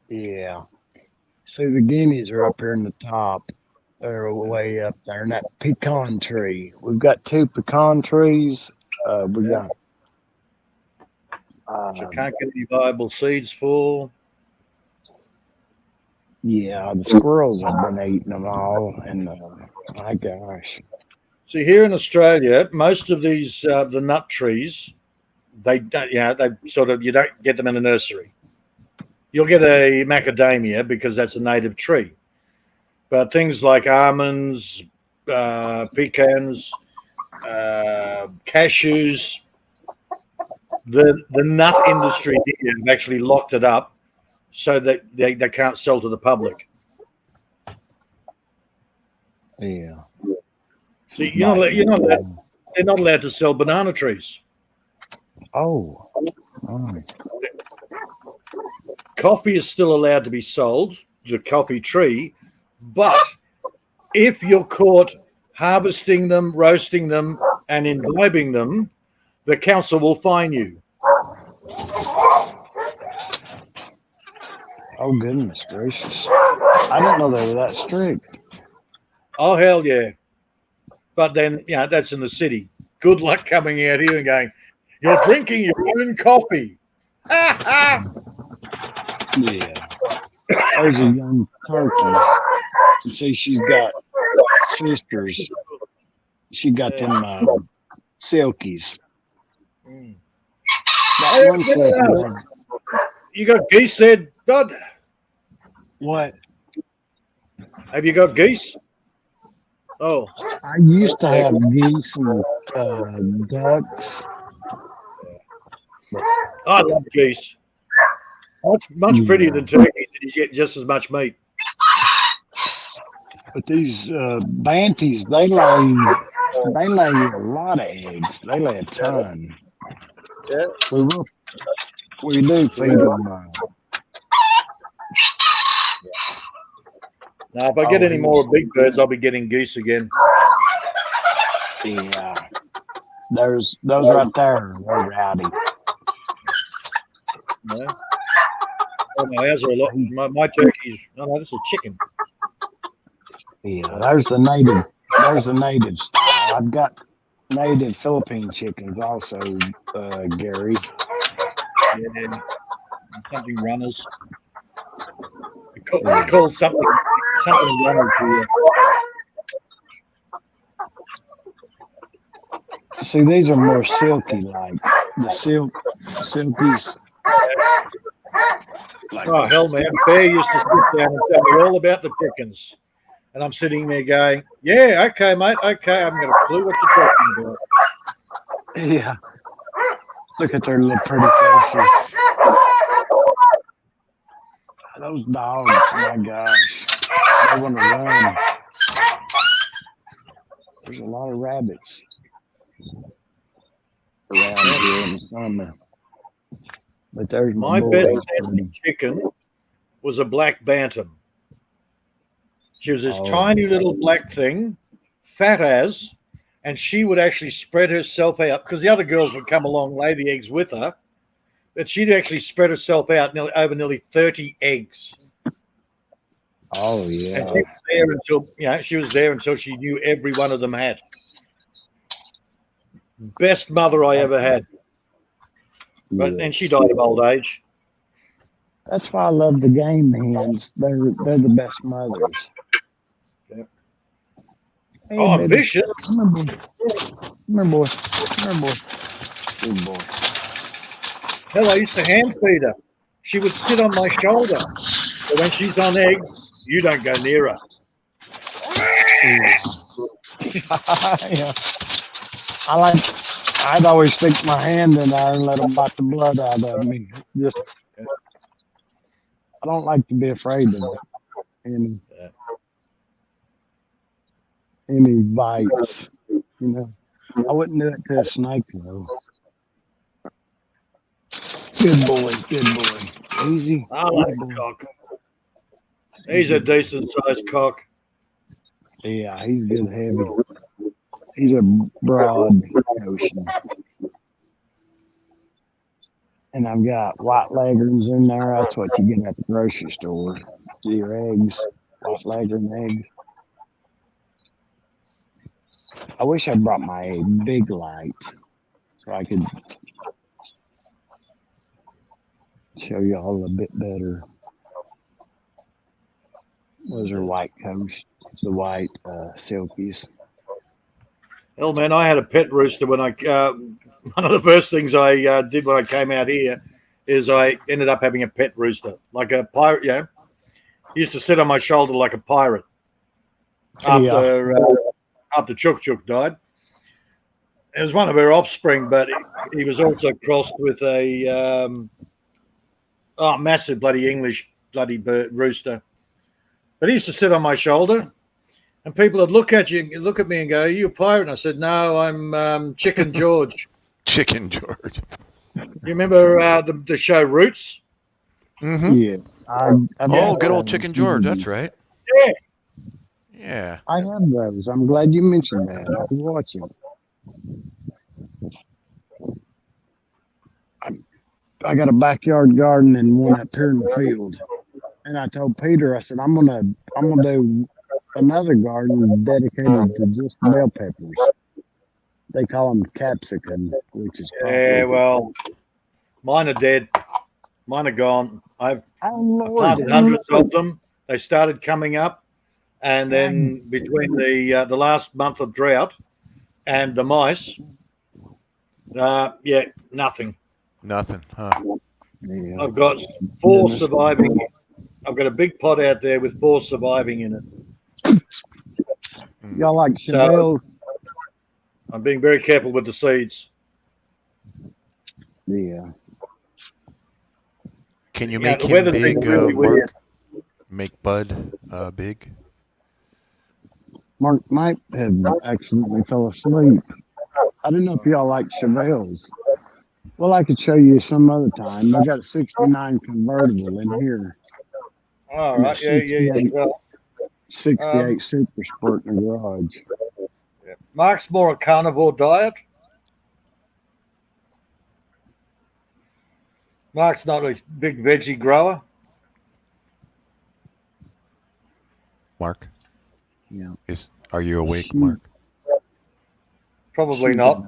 Yeah. See, the guineas are up here in the top. They're way up there in that pecan tree. We've got 2 pecan trees. We got. Which I can't get any viable seeds for. Yeah, the squirrels have been eating them all, and my gosh. See, here in Australia, most of these the nut trees, they don't. You don't get them in a nursery. You'll get a macadamia because that's a native tree, but things like almonds, pecans, cashews, the nut industry here have actually locked it up so that they can't sell to the public. Yeah. So they're not allowed to sell banana trees. Oh. Oh. Coffee is still allowed to be sold, the coffee tree, but if you're caught harvesting them, roasting them, and imbibing them, the council will fine you. Oh, goodness gracious. I didn't know they were that strict. Oh, hell yeah. But then, that's in the city. Good luck coming out here and going, you're drinking your own coffee. Yeah. There's a young turkey. You see, she's got sisters. She got them silkies. That one silkie. You got geese there, Bud? What? Have you got geese? Oh. I used to have geese and ducks. I love geese. Much prettier than turkeys, and you get just as much meat. But these banties, they lay a lot of eggs. They lay a ton. Yeah. We do feed them. Now, if I get any more big birds, I'll be getting geese again. Yeah. Those right there, they're rowdy. No. Oh, no, ours are a lot. My turkeys. No, this is a chicken. Yeah, there's the native style. I've got native Philippine chickens also, Gary. Yeah, something runners. We call something runners here. See, these are more silky like. The silkies. Oh, hell, man. Bear used to sit down and tell me all about the chickens. And I'm sitting there going, yeah, okay, mate, okay. I haven't got a clue what you're talking about. Yeah. Look at their little pretty faces. Those dogs, my gosh. They want to run. There's a lot of rabbits around here in the summer. But there's my best chicken was a black bantam. She was this tiny little black thing, fat as, and she would actually spread herself out because the other girls would come along, lay the eggs with her, but she'd actually spread herself out over nearly 30 eggs. Oh yeah. And she was there until she knew every one of them had. Best mother I ever had. And she died of old age. That's why I love the game hens. They're the best mothers. Yeah. Hey, I'm baby. vicious. Come here, boy. Come here, boy. Good boy. Hell, I used to hand feed her. She would sit on my shoulder. But when she's on eggs, you don't go near her. Yeah. I'd always stick my hand in there and let them bite the blood out of me. Just, I don't like to be afraid of any bites. You know, I wouldn't do it to a snake though. Good boy, easy. I like a cock. He's a decent sized cock. Yeah, he's good heavy. He's a broad ocean. And I've got white leghorns in there. That's what you get at the grocery store. Your eggs, white leghorn eggs. I wish I brought my big light so I could show you all a bit better. Those are white coast, the white silkies. Hell, man, I had a pet rooster when I. One of the first things I did when I came out here is I ended up having a pet rooster, like a pirate. Yeah, he used to sit on my shoulder like a pirate. After Chook Chook died, it was one of her offspring, but he was also crossed with a massive bloody English bloody rooster. But he used to sit on my shoulder. And people would look at me and go, "Are you a pirate?" And I said, "No, I'm Chicken George." Chicken George. You remember the show Roots? Mm-hmm. Yes. Good old Chicken George. That's right. Yeah. Yeah. I have those. I'm glad you mentioned that. I was watching. I got a backyard garden and one up here in the field, and I told Peter, I said, I'm gonna do another garden dedicated to just bell peppers. They call them capsicum, which is well, mine are dead. Mine are gone. I've planted Lord. hundreds of them. They started coming up, and then between the last month of drought and the mice, nothing. Nothing, huh? Yeah. I've got 4 surviving. I've got a big pot out there with 4 surviving in it. Y'all like Chevelle? I'm being very careful with the seeds. Yeah. Can you Yeah, make the him weather's big, been really weird. Mark? Make Bud big? Mark might have accidentally fell asleep. I don't know if y'all like Chevelles. Well, I could show you some other time. I got a 69 convertible in here. All right. Yeah. 68 Super Sport in the garage. Mark's more a carnivore diet. Mark's not a big veggie grower. Mark? Yeah. Are you awake, Mark? Probably not.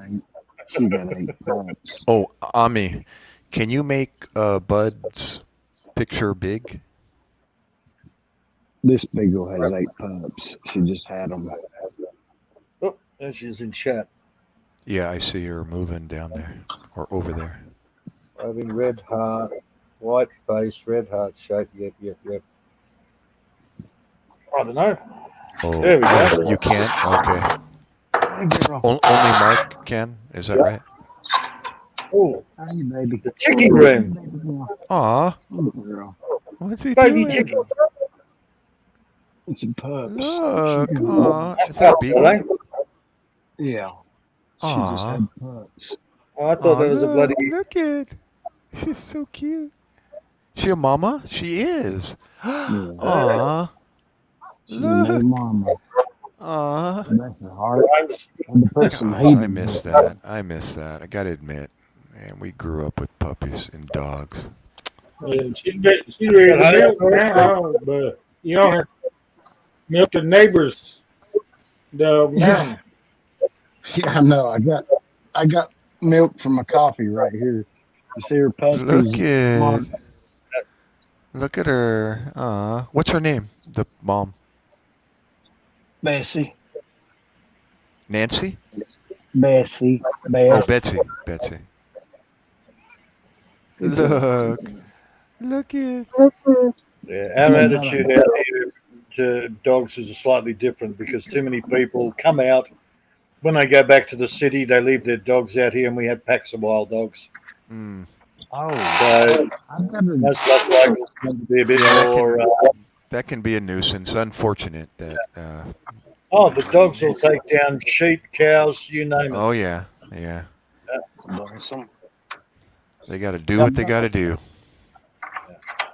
She got 8 pups. Oh, Ami, can you make Bud's picture big? This beagle has 8 pups. She just had them. Oh, there she's in chat. Yeah, I see her moving down there or over there. Having red heart, white face, red heart shape. Yep. I don't know. Oh, there we go. You can't? Okay. Only Mark can? Is that right? Oh, hey, baby. The chicken room. Aw. Girl. What's he Baby doing? chicken. It's a pups. Look. Aw. Is that a beagle? Yeah. She Aw. just had pups. Oh, I thought that was a bloody. Look it. She's so cute. She a mama? She is. Aw. She's no Look. mama. Aw. That's her heart. And to put some heat I in miss it. that. I gotta admit, man, we grew up with puppies and dogs. And she ready to milk now, but you don't have to milk the neighbor's dog now. Yeah, I know. I got milk from a coffee right here. You see her puppies? Look it. Look at her. What's her name? The mom. Bessie. Nancy? Bessie. Oh, Betsy. Look. Look it. Yeah, our attitude out here to dogs is slightly different because too many people come out. When they go back to the city, they leave their dogs out here, and we have packs of wild dogs. Mm. Oh, So I've never. most of us locals tend to be a bit more. That can be a nuisance. Unfortunate that. The dogs will take down sheep, cows, you name it. Oh yeah. They got to do what they got to do.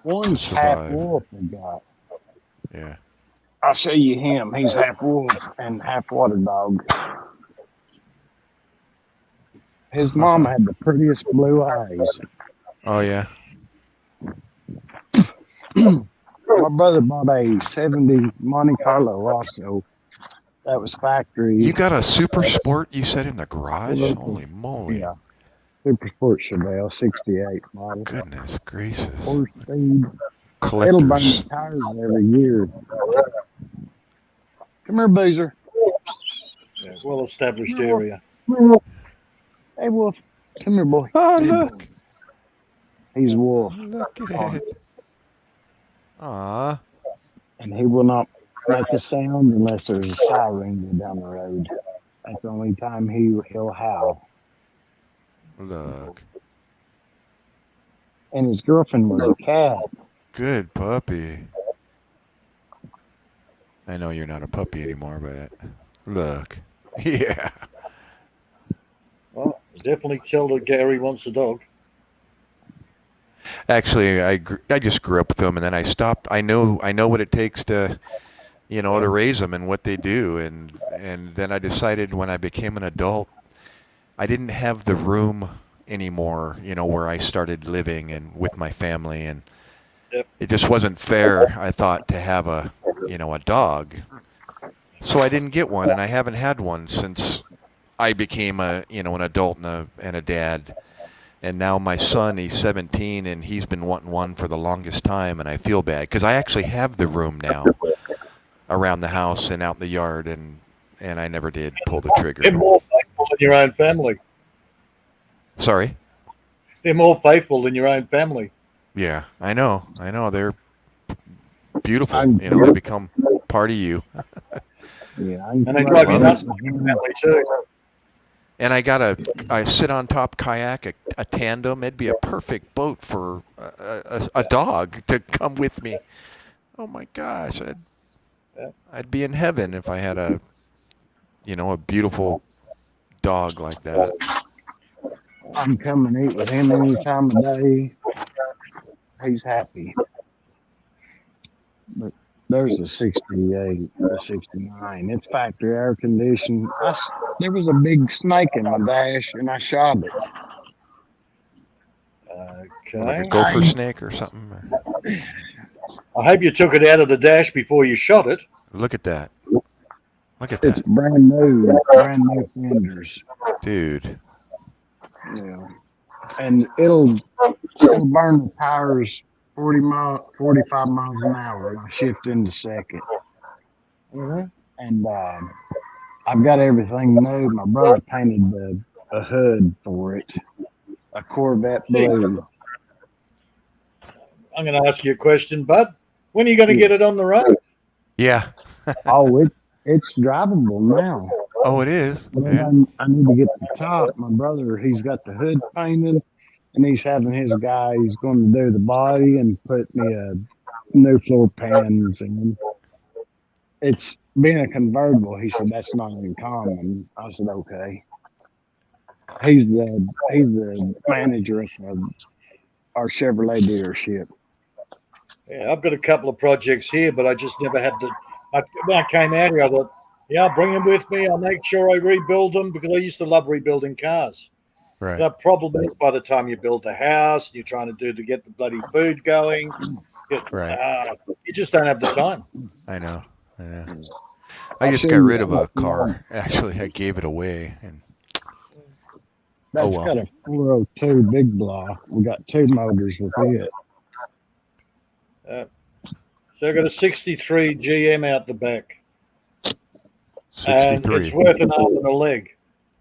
One's half wolf. I got. Yeah. I'll show you him. He's half wolf and half water dog. His mom had the prettiest blue eyes. Oh yeah. My brother bought a 70 Monte Carlo also. That was factory. You got a Super Sport, you said, in the garage? Holy moly. Yeah. Super Sport Chevelle 68 model. Goodness gracious. 4-speed. Collectors. It'll burn the tires every year. Come here, Boozer. well-established No. area. Hey, Wolf. Come here, boy. Oh, Hey, look. boy. He's Wolf. Look at it. Aw. And he will not make a sound unless there's a siren down the road. That's the only time he'll howl. Look. And his girlfriend was a cat. Good puppy. I know you're not a puppy anymore, but look. Yeah. Well, definitely tell that Gary wants a dog. Actually, I just grew up with them, and then I stopped. I know what it takes to, to raise them and what they do, and then I decided when I became an adult, I didn't have the room anymore, where I started living and with my family, and it just wasn't fair, I thought, to have a dog. So I didn't get one, and I haven't had one since I became an adult and a dad. And now my son, he's 17, and he's been wanting one for the longest time, and I feel bad because I actually have the room now around the house and out in the yard, and I never did pull the trigger. They're more faithful than your own family. Sorry? They're more faithful than your own family. Yeah, I know. They're beautiful. They become part of you. Yeah, and they drive you nuts with your family too. And I sit on top kayak, a tandem. It'd be a perfect boat for a dog to come with me. Oh my gosh, I'd be in heaven if I had a beautiful dog like that. I'm coming to eat with him any time of day. He's happy. But there's a 68, a 69. It's factory air conditioned. There was a big snake in my dash, and I shot it. Okay. Like a gopher snake or something? I hope you took it out of the dash before you shot it. Look at that. Look at It's that. brand new fenders. Dude. Yeah. And it'll burn the tires 45 miles an hour, and I shift into second. Mm-hmm. And I've got everything new. My brother painted a hood for it, a Corvette blue. I'm going to ask you a question, bud. When are you going to get it on the road? Yeah. It's drivable now. Oh, it is? But Yeah. I need to get the top. My brother, he's got the hood painted, and he's having his guy, he's going to do the body and put me a new floor pans in. It's being a convertible. He said, that's not uncommon. I said, okay. He's the manager at our Chevrolet dealership. Yeah, I've got a couple of projects here, but I just never had to. When I came out here, I thought, yeah, I'll bring them with me. I'll make sure I rebuild them because I used to love rebuilding cars. Right. The problem is by the time you build the house, you're trying to get the bloody food going. Right. You just don't have the time. I know. I just got rid of a car. Actually, I gave it away. And That's got a 402 big block. We got 2 motors with it. So I've got a 63 GM out the back. 63. And it's worth an arm and a leg.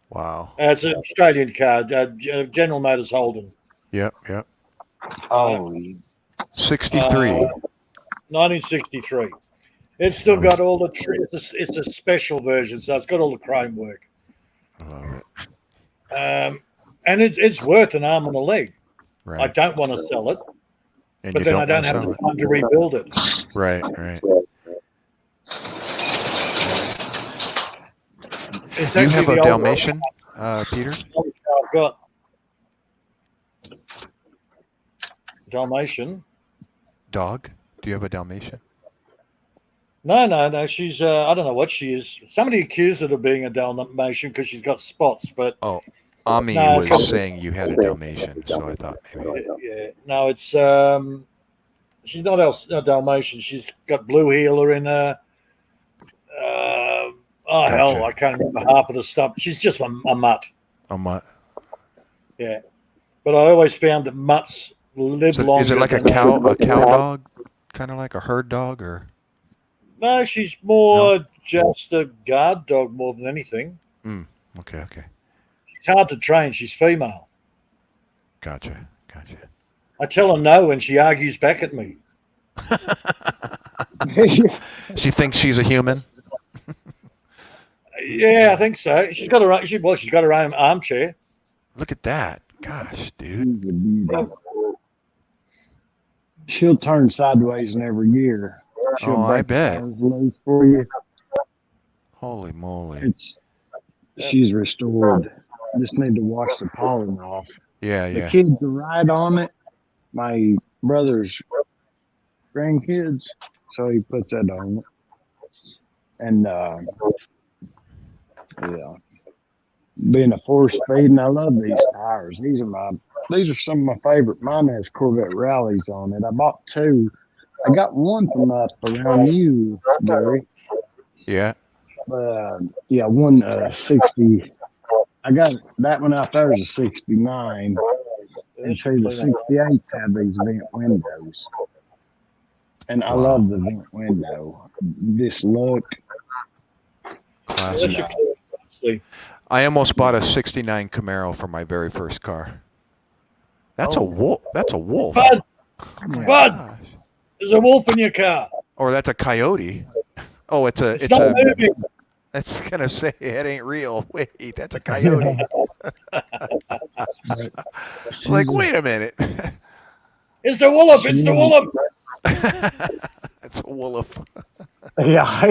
Wow. It's an Australian car, General Motors Holden. Yep. Oh, 63. 1963. It's still got all the it's a special version, so it's got all the chrome work. I love it. And it's worth an arm and a leg. Right. I don't want to sell it, And but you then I don't wanna have sell the it. time to rebuild it. Right. It's Do you actually have a the old Dalmatian, Peter? I've got Dalmatian. Dog? Do you have a Dalmatian? No. She's I don't know what she is. Somebody accused her of being a Dalmatian because she's got spots, but Ami No, was it's- saying you had a Dalmatian, so I thought maybe. yeah, no, it's she's not a Dalmatian. She's got blue heeler in her. Hell, Gotcha. I can't remember half of the stuff. She's just a mutt. A mutt. Yeah, but I always found that mutts live longer. Is it like a than- cow dog? Kind of like a herd dog, or? No, she's more just a guard dog more than anything. Okay. She's hard to train. She's female. Gotcha. I tell her no, and she argues back at me. She thinks she's a human. Yeah, I think so. She's got her own armchair. Look at that. Gosh, dude. She'll turn sideways in every gear. She'll I bet. tires loose for you. Holy moly. She's restored. Just need to wash the pollen off. Yeah. The kids that ride on it, my brother's grandkids, so he puts that on it. And being a force feed, and I love these tires. These are some of my favorite. Mine has Corvette Rallies on it. I bought two. I got one from up around you, Gary. Yeah. One 60. I got that one out there is a 69. And see, the 68s have these vent windows. And I love the vent window. This look. Classic. I almost bought a 69 Camaro for my very first car. That's a wolf. That's a wolf. Bud, there's a wolf in your car. Or that's a coyote. Oh, it's a. Moving. That's gonna say it ain't real. Wait, that's a coyote. Like, wait a minute. It's the wolf. It's the wolf. It's a wolf. Yeah.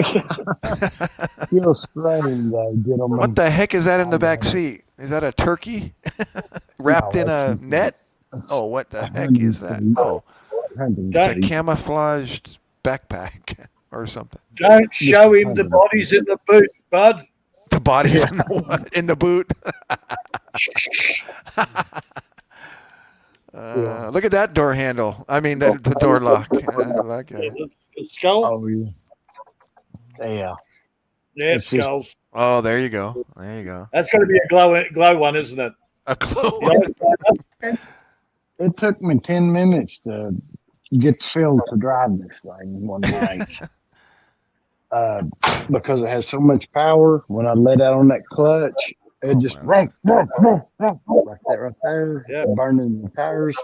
Feel strange, gentlemen. What the heck is that in the back seat? Is that a turkey wrapped in a net? Oh, what the heck is that? Oh, it's a camouflaged backpack or something. Don't show him the bodies in the boot, bud. The bodies in the what? In the boot. Look at that door handle. I mean, the door lock. Like the skull. Oh yeah. Yeah, it's skulls. Oh, there you go. There you go. That's going to be a glow one, isn't it? A glow one. It took me 10 minutes to get Phil to drive this thing one night. Because it has so much power. When I let out on that clutch, it just like that right there, burning the tires.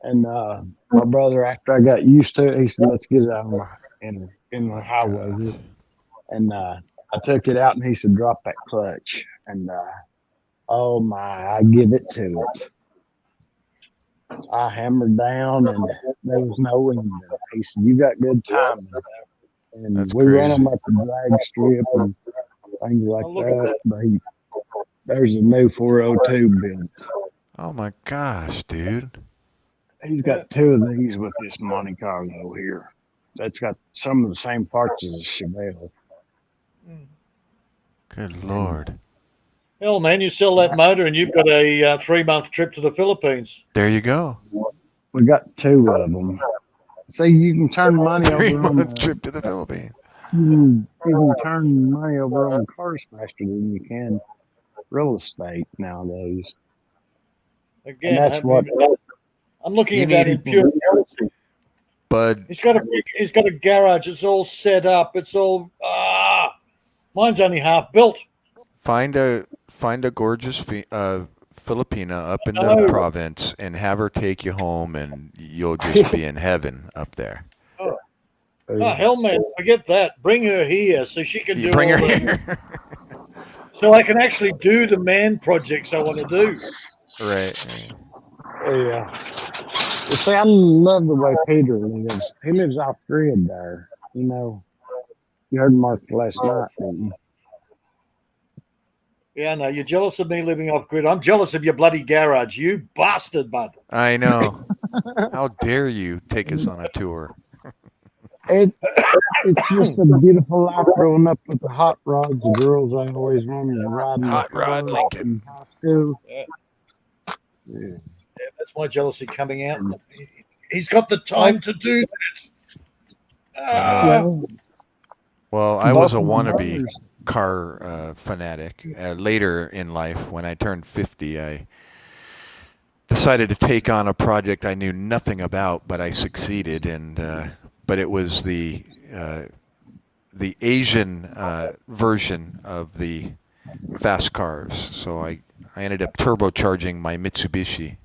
And my brother, after I got used to it, he said, "Let's get it out in the highway." And I took it out, and he said, "Drop that clutch." And oh my, I give it to it. I hammered down, and there was no end. He said, "You got good timing." And That's we crazy. run them up the drag strip and things like that. But there's a new 402 built. Oh my gosh, dude. He's got two of these with this Monte Carlo here. That's got some of the same parts as a Chevelle. Good Lord. Hell, man, you sell that motor and you've got a 3-month trip to the Philippines. There you go. We got two of them. So you can turn money over on 3-month trip to the Philippines. You can turn money over on cars faster than you can real estate nowadays. Again, and that's what I'm looking at that in pure jealousy. Bud, He's got a garage. It's all set up. It's all mine's only half built. find a gorgeous Filipina up in the province and have her take you home, and you'll just be in heaven up there. Oh hell, man! Forget that. Bring her here so she can do. Bring her all here. So I can actually do the man projects I want to do. Right. Yeah. You see, I love the way Peter lives. He lives off grid there. You know, you heard Mark last night, didn't you? Yeah, no, you're jealous of me living off grid. I'm jealous of your bloody garage, you bastard, bud. I know. How dare you take us on a tour? It's just a beautiful life growing up with the hot rods. The girls I always wanted to ride. Hot rod Lincoln. Yeah, that's my jealousy coming out. He's got the time to do that. Well, I was a wannabe car fanatic. Later in life, when I turned 50, I decided to take on a project I knew nothing about, but I succeeded. And but it was the Asian version of the fast cars. So I ended up turbocharging my Mitsubishi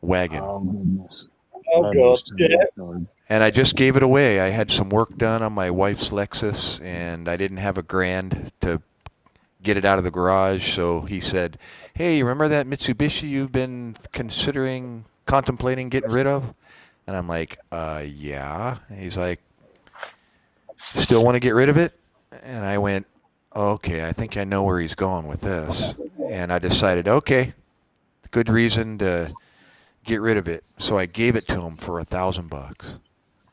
wagon. Oh, goodness. Oh, That God. is turbocharged. And I just gave it away. I had some work done on my wife's Lexus, and I didn't have $1,000 to get it out of the garage. So he said, "Hey, you remember that Mitsubishi you've been contemplating getting rid of?" And I'm like, yeah. And he's like, "Still want to get rid of it?" And I went, "Okay, I think I know where he's going with this." And I decided, okay, good reason to get rid of it. So I gave it to him for $1,000.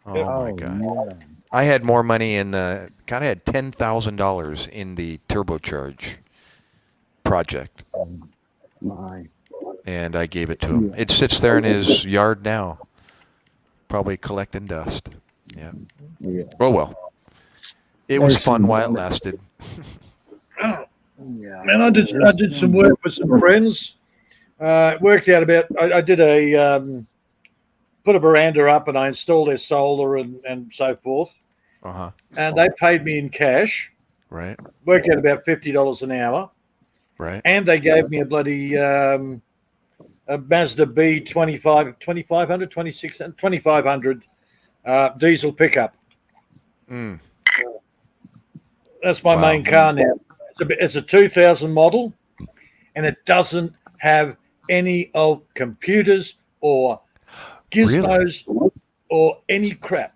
Oh my God. Yeah. I had more money in the, kind of had $10,000 in the turbocharge project. My. And I gave it to him. It sits there in his yard now, probably collecting dust. Yeah. Yeah. Oh well. It was There's fun some- while it lasted. Yeah. Man, I did some work with some friends. It worked out about. I did put a veranda up and I installed their solar and so forth. Uh-huh. And they paid me in cash. Right. Worked out about $50 an hour. Right. And they gave me a bloody a Mazda B 2500, 2500 diesel pickup. Mm. That's my Wow. main car now. It's a 2000 model, and it doesn't have any of computers or gizmos or any crap.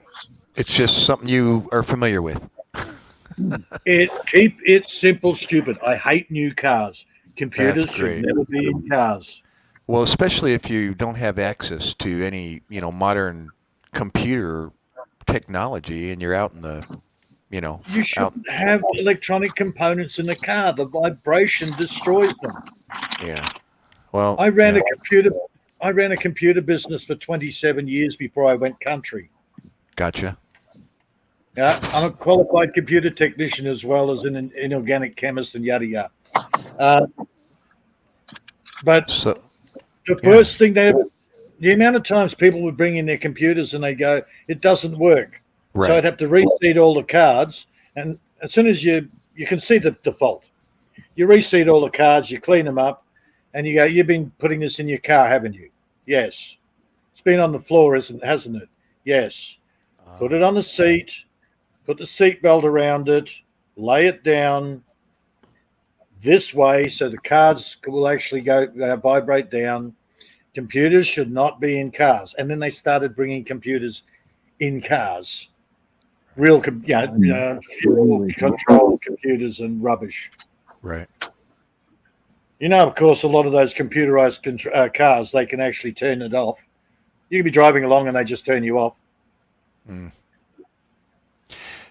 It's just something you are familiar with. Keep it simple, stupid. I hate new cars. Computers That's great. should never be in cars. Well, especially if you don't have access to any, modern computer technology and you're out in the, You out. shouldn't have electronic components in the car. The vibration destroys them. Yeah. Well, I ran yeah. a computer business for 27 years before I went country. Gotcha. Yeah, I'm a qualified computer technician as well as an inorganic chemist and yada yada. But So, the first thing the amount of times people would bring in their computers and they go, it doesn't work. right. So I'd have to reseed all the cards. And as soon as you can see the fault, you reseed all the cards, you clean them up, and you go, you've been putting this in your car, haven't you? Yes. It's been on the floor, hasn't it? Yes. Put it on the seat, put the seat belt around it, lay it down this way so the cards will actually go vibrate down. Computers should not be in cars. And then they started bringing computers in cars. Real control computers and rubbish. Right. Of course, a lot of those computerized cars, they can actually turn it off. You can be driving along and they just turn you off. Mm.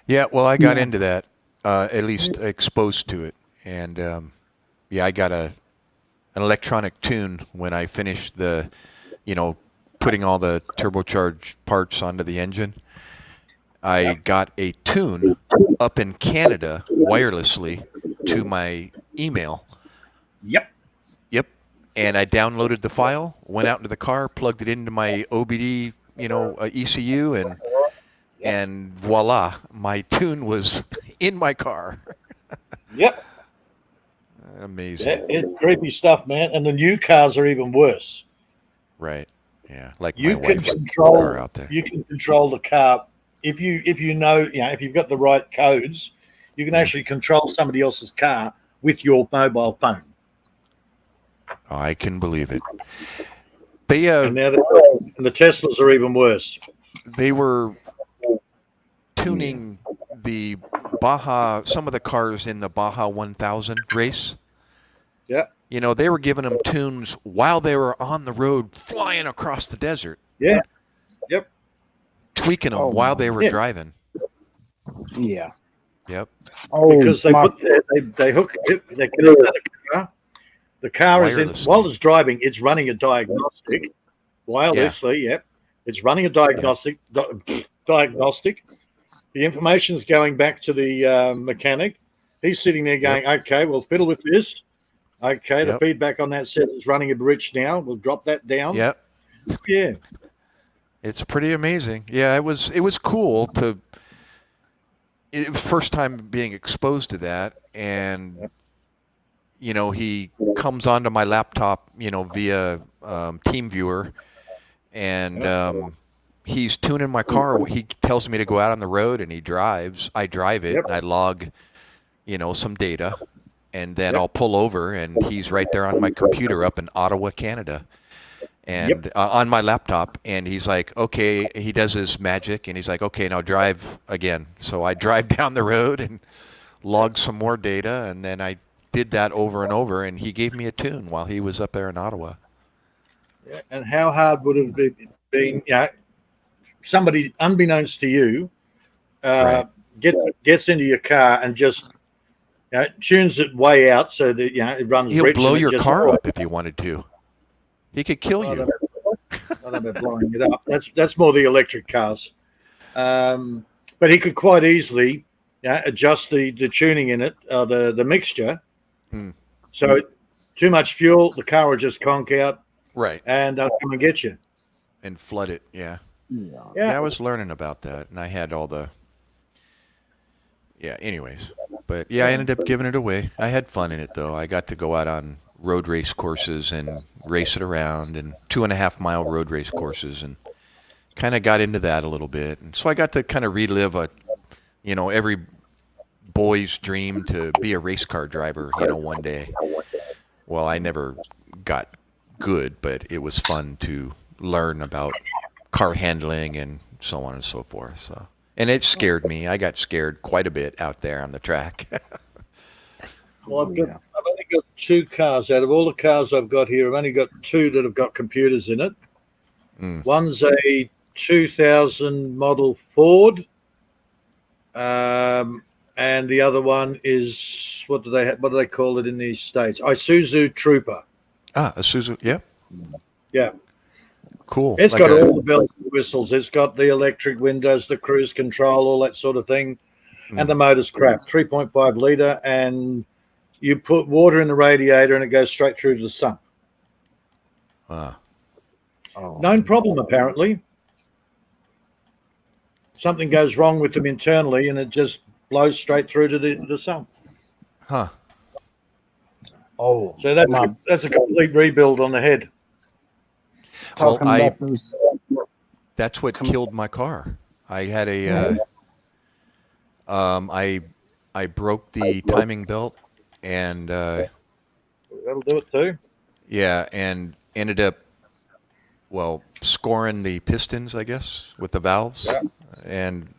Yeah, well, I got into that, at least exposed to it. And, I got an electronic tune when I finished putting all the turbocharged parts onto the engine. I got a tune up in Canada wirelessly to my email. Yep. And I downloaded the file, went out into the car, plugged it into my OBD, ECU, and voila, my tune was in my car. Yep. Amazing. It's creepy stuff, man. And the new cars are even worse. Right. Yeah. Like You my can wife's control. car out there. You can control the car if you know if you've got the right codes. You can actually control somebody else's car with your mobile phone. Oh, I can believe it. They And now the Teslas are even worse. They were tuning the some of the cars in the Baja 1000 race. Yeah. They were giving them tunes while they were on the road flying across the desert. Yeah. Yep. Tweaking them while they were driving. Yeah. Yep. Because they hook it, they connect to the car. The car is in while it's driving, it's running a diagnostic. Wirelessly, yep. It's running a diagnostic. Diagnostic. The information is going back to the mechanic. He's sitting there going, okay, we'll fiddle with this. Okay, the feedback on that set is running a bridge now. We'll drop that down. Yep. Yeah. It's pretty amazing. Yeah, it was cool to first time being exposed to that, and you know, he comes onto my laptop, you know, via TeamViewer, and he's tuning my car. He tells me to go out on the road, and he drives. I drive it, and I log, you know, some data, and then I'll pull over, and he's right there on my computer up in Ottawa, Canada, and on my laptop. And he's like, okay, he does his magic, and he's like, okay, now drive again. So I drive down the road and log some more data, and then I did that over and over, and he gave me a tune while he was up there in Ottawa. Yeah, and how hard would it have been, you know, somebody unbeknownst to you gets into your car and just, you know, tunes it way out so that, you know, it runs. He'll rich blow and your car up if he wanted to. He could kill you. I don't know about blowing it up. That's more the electric cars. But he could quite easily, you know, adjust the tuning in it, the mixture. So too much fuel, the car will just conk out. Right. And they'll come and get you. And flood it, yeah. Yeah. I was learning about that, and I had all the... Yeah, anyways. But, yeah, I ended up giving it away. I had fun in it, though. I got to go out on road race courses and race it around, and 2.5-mile road race courses, and kind of got into that a little bit. And so I got to kind of relive you know, every boy's dream to be a race car driver, you know, one day. Well, I never got good, but it was fun to learn about car handling and so on and so forth. So, and it scared me. I got scared quite a bit out there on the track. Well, I've only got 2 cars. Out of all the cars I've got here, I've only got 2 that have got computers in it. One's a 2000 model Ford, and the other one is, what do they call it in these states? Isuzu Trooper. Ah, Isuzu, yeah. Yeah. Cool. It's Like got a- all the bells and whistles. It's got the electric windows, the cruise control, all that sort of thing. And the motor's crap, 3.5 litre, and you put water in the radiator and it goes straight through to the sump. Known problem, apparently. Something goes wrong with them internally and it just blows straight through to the sump. Huh. Oh, So that's a complete rebuild on the head. Well, Talking about those, that's what killed my car. I had a, I broke the timing belt, and That'll do it too. yeah, and ended up, well, scoring the pistons, I guess, with the valves, and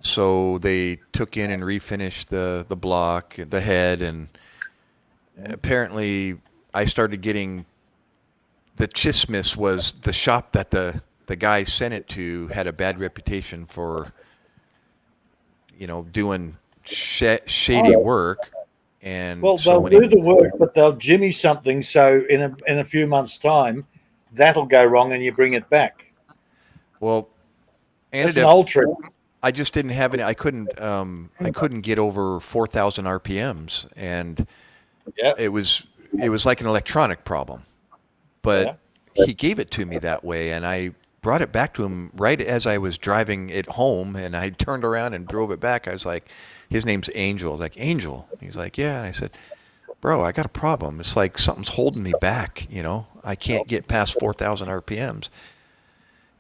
so they took in and refinished the block, the head, and apparently I started getting. The Chismis was the shop that the guy sent it to had a bad reputation for, you know, doing shady work, and Well, so they'll when he- do the work, but they'll jimmy something. So in a few months' time, that'll go wrong, and you bring it back. well, ended That's an up, old trick. I just didn't have any. I couldn't get over 4,000 RPMs, and it was like an electronic problem. But he gave it to me that way, and I brought it back to him right as I was driving it home, and I turned around and drove it back. I was like, his name's Angel. I was like, Angel? He's like, yeah. And I said, bro, I got a problem. It's like something's holding me back, you know? I can't get past 4,000 RPMs.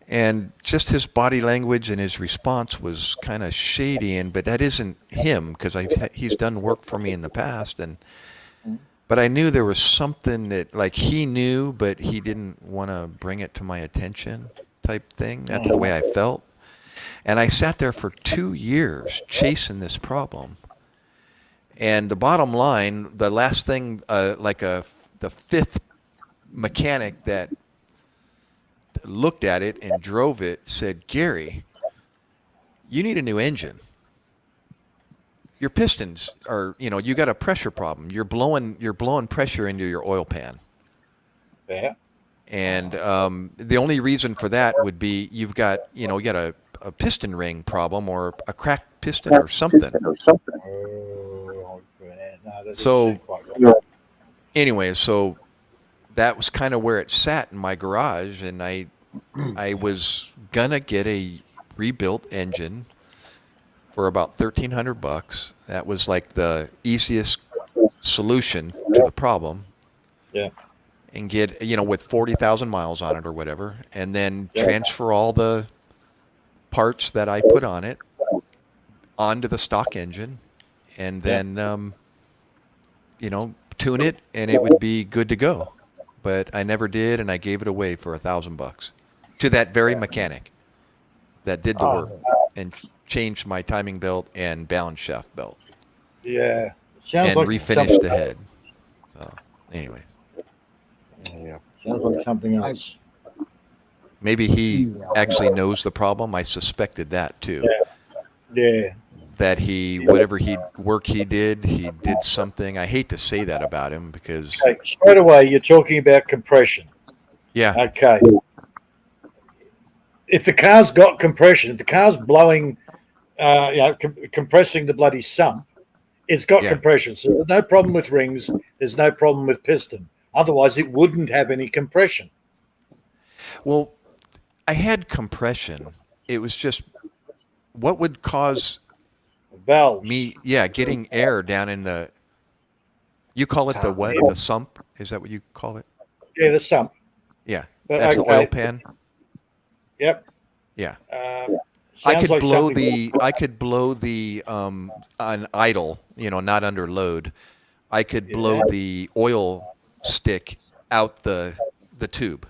And just his body language and his response was kind of shady, but that isn't him, because he's done work for me in the past, but I knew there was something that, like, he knew, but he didn't want to bring it to my attention type thing. That's the way I felt. And I sat there for 2 years chasing this problem. And the bottom line, the last thing, the 5th mechanic that looked at it and drove it said, Gary, you need a new engine. Your pistons are, you know, you got a pressure problem. You're blowing pressure into your oil pan. Yeah. And the only reason for that would be you got a piston ring problem or a cracked piston or something. So anyway, so that was kind of where it sat in my garage, and I was gonna get a rebuilt engine for about $1,300. That was like the easiest solution to the problem. Yeah. And get, with 40,000 miles on it or whatever, and then transfer all the parts that I put on it onto the stock engine, and then, tune it, and it would be good to go. But I never did, and I gave it away for $1,000 to that very mechanic that did the work and changed my timing belt and balance shaft belt. Yeah. Sounds and like refinished the head. So, anyway. Yeah. Sounds like something else. Maybe he actually knows the problem. I suspected that too. Yeah. That whatever work he did something. I hate to say that about him because. Okay, straight away, you're talking about compression. Yeah. Okay. If the car's got compression, if the car's blowing, compressing the bloody sump, it's got compression. So there's no problem with rings. There's no problem with piston. Otherwise, it wouldn't have any compression. Well, I had compression. It was just what would cause valves. Getting air down in the. You call it the what? The sump? Is that what you call it? Yeah, the sump. Yeah, that's the oil pan. Yep. Yeah. I could blow the on idle, not under load. I could blow the oil stick out the tube.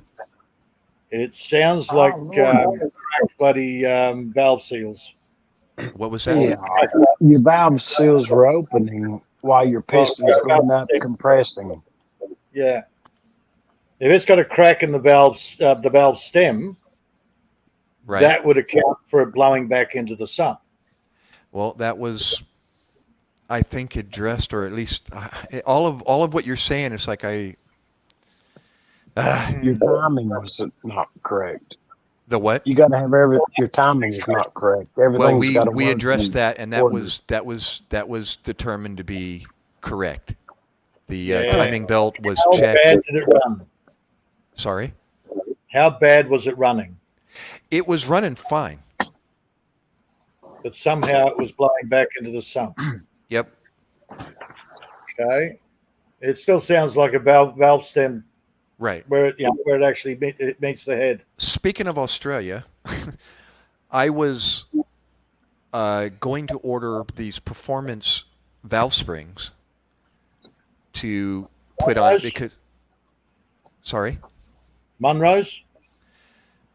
It sounds like bloody valve seals. What was that? Yeah. Your valve seals were opening while your piston's going up compressing. Yeah. If it's got a crack in the valve stem, that would account for it blowing back into the sump. Well, that was, I think, addressed, or at least all of what you're saying is like your timing was not correct. The what? You got to have your timing is not correct. Everything's well, we addressed that, and that was determined to be correct. The timing belt was checked. How bad did it run? Sorry? How bad was it running? It was running fine. But somehow it was blowing back into the sump. Yep. Okay. It still sounds like a valve stem. Right. Where it actually meets the head. Speaking of Australia, I was going to order these performance valve springs to put on because. Sorry. Monroe's?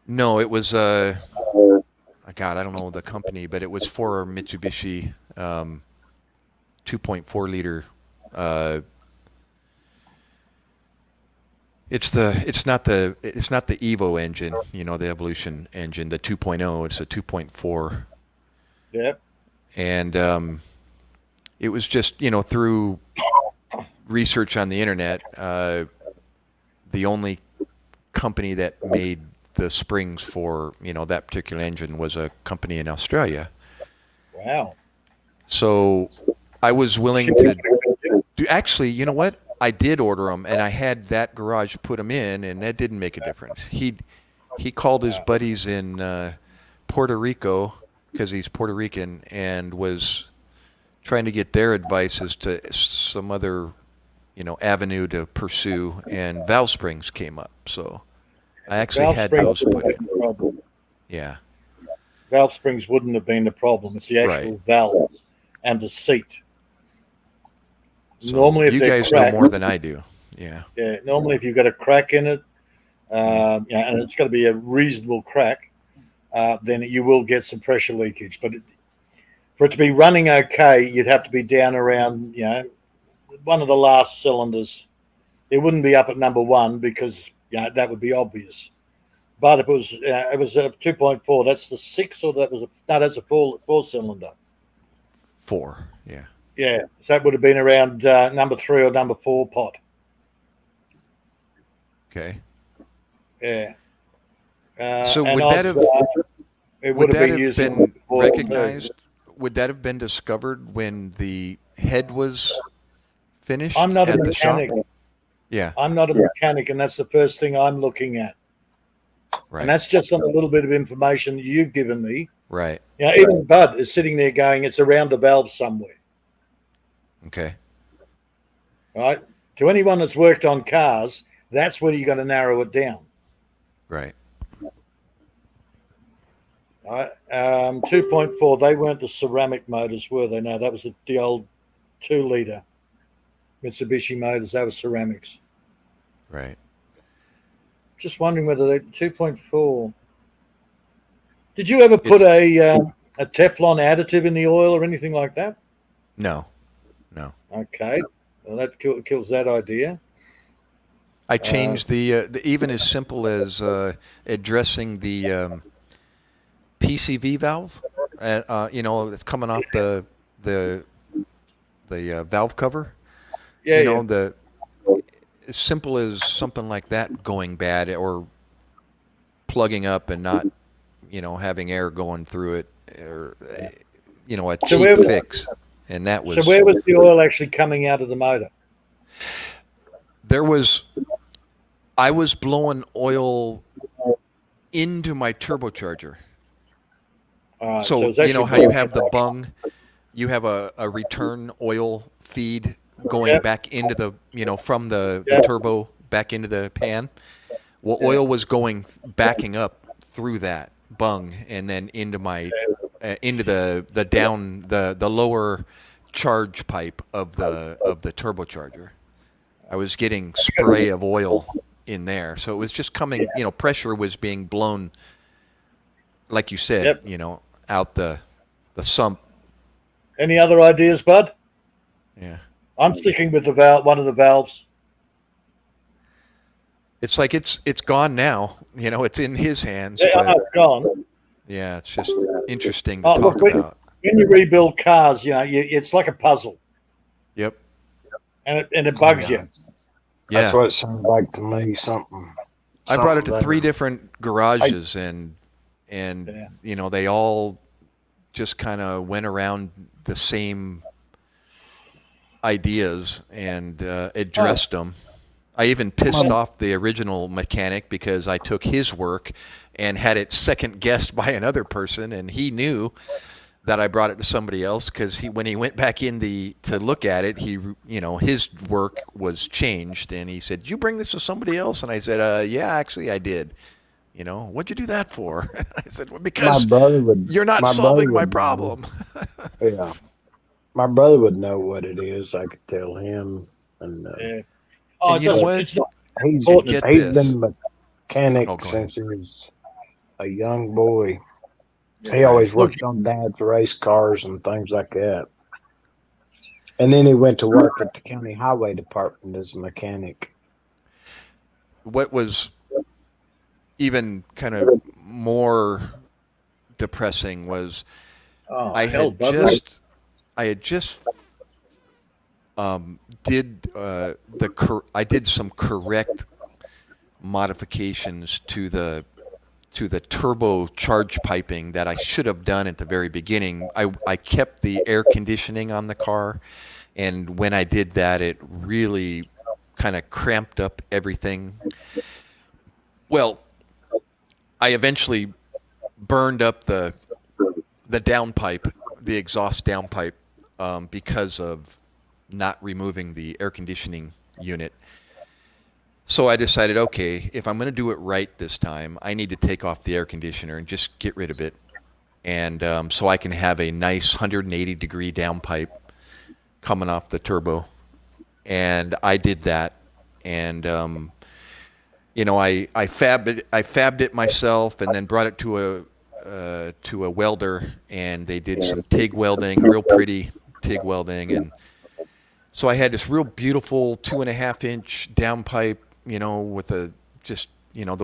No, it was God, I don't know the company, but it was for a Mitsubishi 2.4 liter. It's not the Evo engine, the Evolution engine, the 2.0. It's a 2.4. Yep. And it was just through research on the internet, the only company that made the springs for that particular engine was a company in Australia. Wow. So I was willing to do. Actually, you know what? I did order them, and I had that garage put them in, and that didn't make a difference. He called his buddies in Puerto Rico because he's Puerto Rican, and was trying to get their advice as to some other avenue to pursue, and valve springs came up. So I actually had those put in. Yeah. Valve springs wouldn't have been the problem. It's the actual valves and the seat. So normally, if you guys know more than I do. Yeah. Yeah. Normally, if you've got a crack in it, and it's got to be a reasonable crack, then you will get some pressure leakage. But for it to be running okay, you'd have to be down around, one of the last cylinders. It wouldn't be up at number one because that would be obvious. But if it was a 2.4, that's the 6, or that's a four cylinder. 4, yeah. Yeah, so that would have been around number 3 or number 4 pot. Okay. Yeah. So would that have been recognized? Would that have been discovered when the head was finished? I'm not a mechanic. Yeah. I'm not a mechanic, and that's the first thing I'm looking at. Right. And that's just on a little bit of information that you've given me. Right. Even Bud is sitting there going, it's around the valve somewhere. Okay. right? To anyone that's worked on cars, that's where you're going to narrow it down. Right. Right. 2.4, they weren't the ceramic motors, were they? No, that was the old 2-litre Mitsubishi motors. That was ceramics. Right. Just wondering whether they 2.4. Did you ever put a Teflon additive in the oil or anything like that? No. Okay. Well, that kills that idea. I changed the even as simple as addressing the PCV valve. It's coming off the valve cover. Yeah. As simple as something like that going bad or plugging up and not, having air going through it, or a cheap fix. And that was. So where was the oil actually coming out of the motor? I was blowing oil into my turbocharger. So how you have the bung, you have a return oil feed going back into the, from the turbo back into the pan. Well, oil was backing up through that bung and then into my, into the down, the lower charge pipe of the turbocharger. I was getting spray of oil in there. So it was just coming, pressure was being blown, like you said, out the sump. Any other ideas, Bud? Yeah. I'm sticking with the valve, one of the valves. It's like it's gone now. It's in his hands. Yeah, but, it's gone. Yeah, it's just interesting to talk about. When you rebuild cars, it's like a puzzle. Yep. And it bugs you. Yeah. That's what it sounds like to me. Something. I brought it to 3 different garages, and they all just kind of went around the same ideas and addressed them. I even pissed off the original mechanic because I took his work and had it second guessed by another person, and he knew that I brought it to somebody else because when he went back in to look at it, his work was changed, and he said, "Did you bring this to somebody else?" And I said, "Yeah, actually, I did." What'd you do that for? I said, "Well, because you're not solving my problem." Yeah, my brother would know what it is. I could tell him, and you know what? He's been a mechanic since he was a young boy. He always worked on Dad's race cars and things like that. And then he went to work at the county highway department as a mechanic. What was even kind of more depressing was I had just did some correct modifications to the turbo charge piping that I should have done at the very beginning. I kept the air conditioning on the car, and when I did that, it really kind of cramped up everything. Well, I eventually burned up the downpipe, the exhaust downpipe, because of not removing the air conditioning unit. So I decided, okay, if I'm going to do it right this time, I need to take off the air conditioner and just get rid of it. And so I can have a nice 180-degree downpipe coming off the turbo. And I did that. And, I fabbed it myself and then brought it to a welder. And they did some TIG welding, real pretty TIG welding. And so I had this real beautiful 2.5-inch downpipe, with the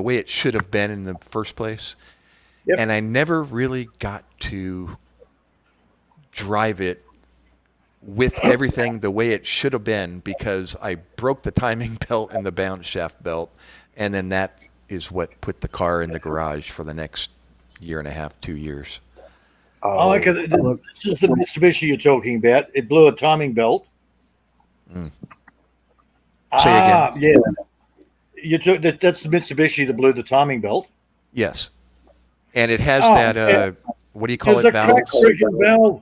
way it should have been in the first place. Yep. And I never really got to drive it with everything the way it should have been because I broke the timing belt and the bounce shaft belt. And then that is what put the car in the garage for the next 1.5, 2 years. Oh, okay. This is the Mitsubishi you're talking about. It blew a timing belt. Mm. Say again. Yeah. That's the Mitsubishi that blew the timing belt. Yes. And it has that, what do you call it, valve?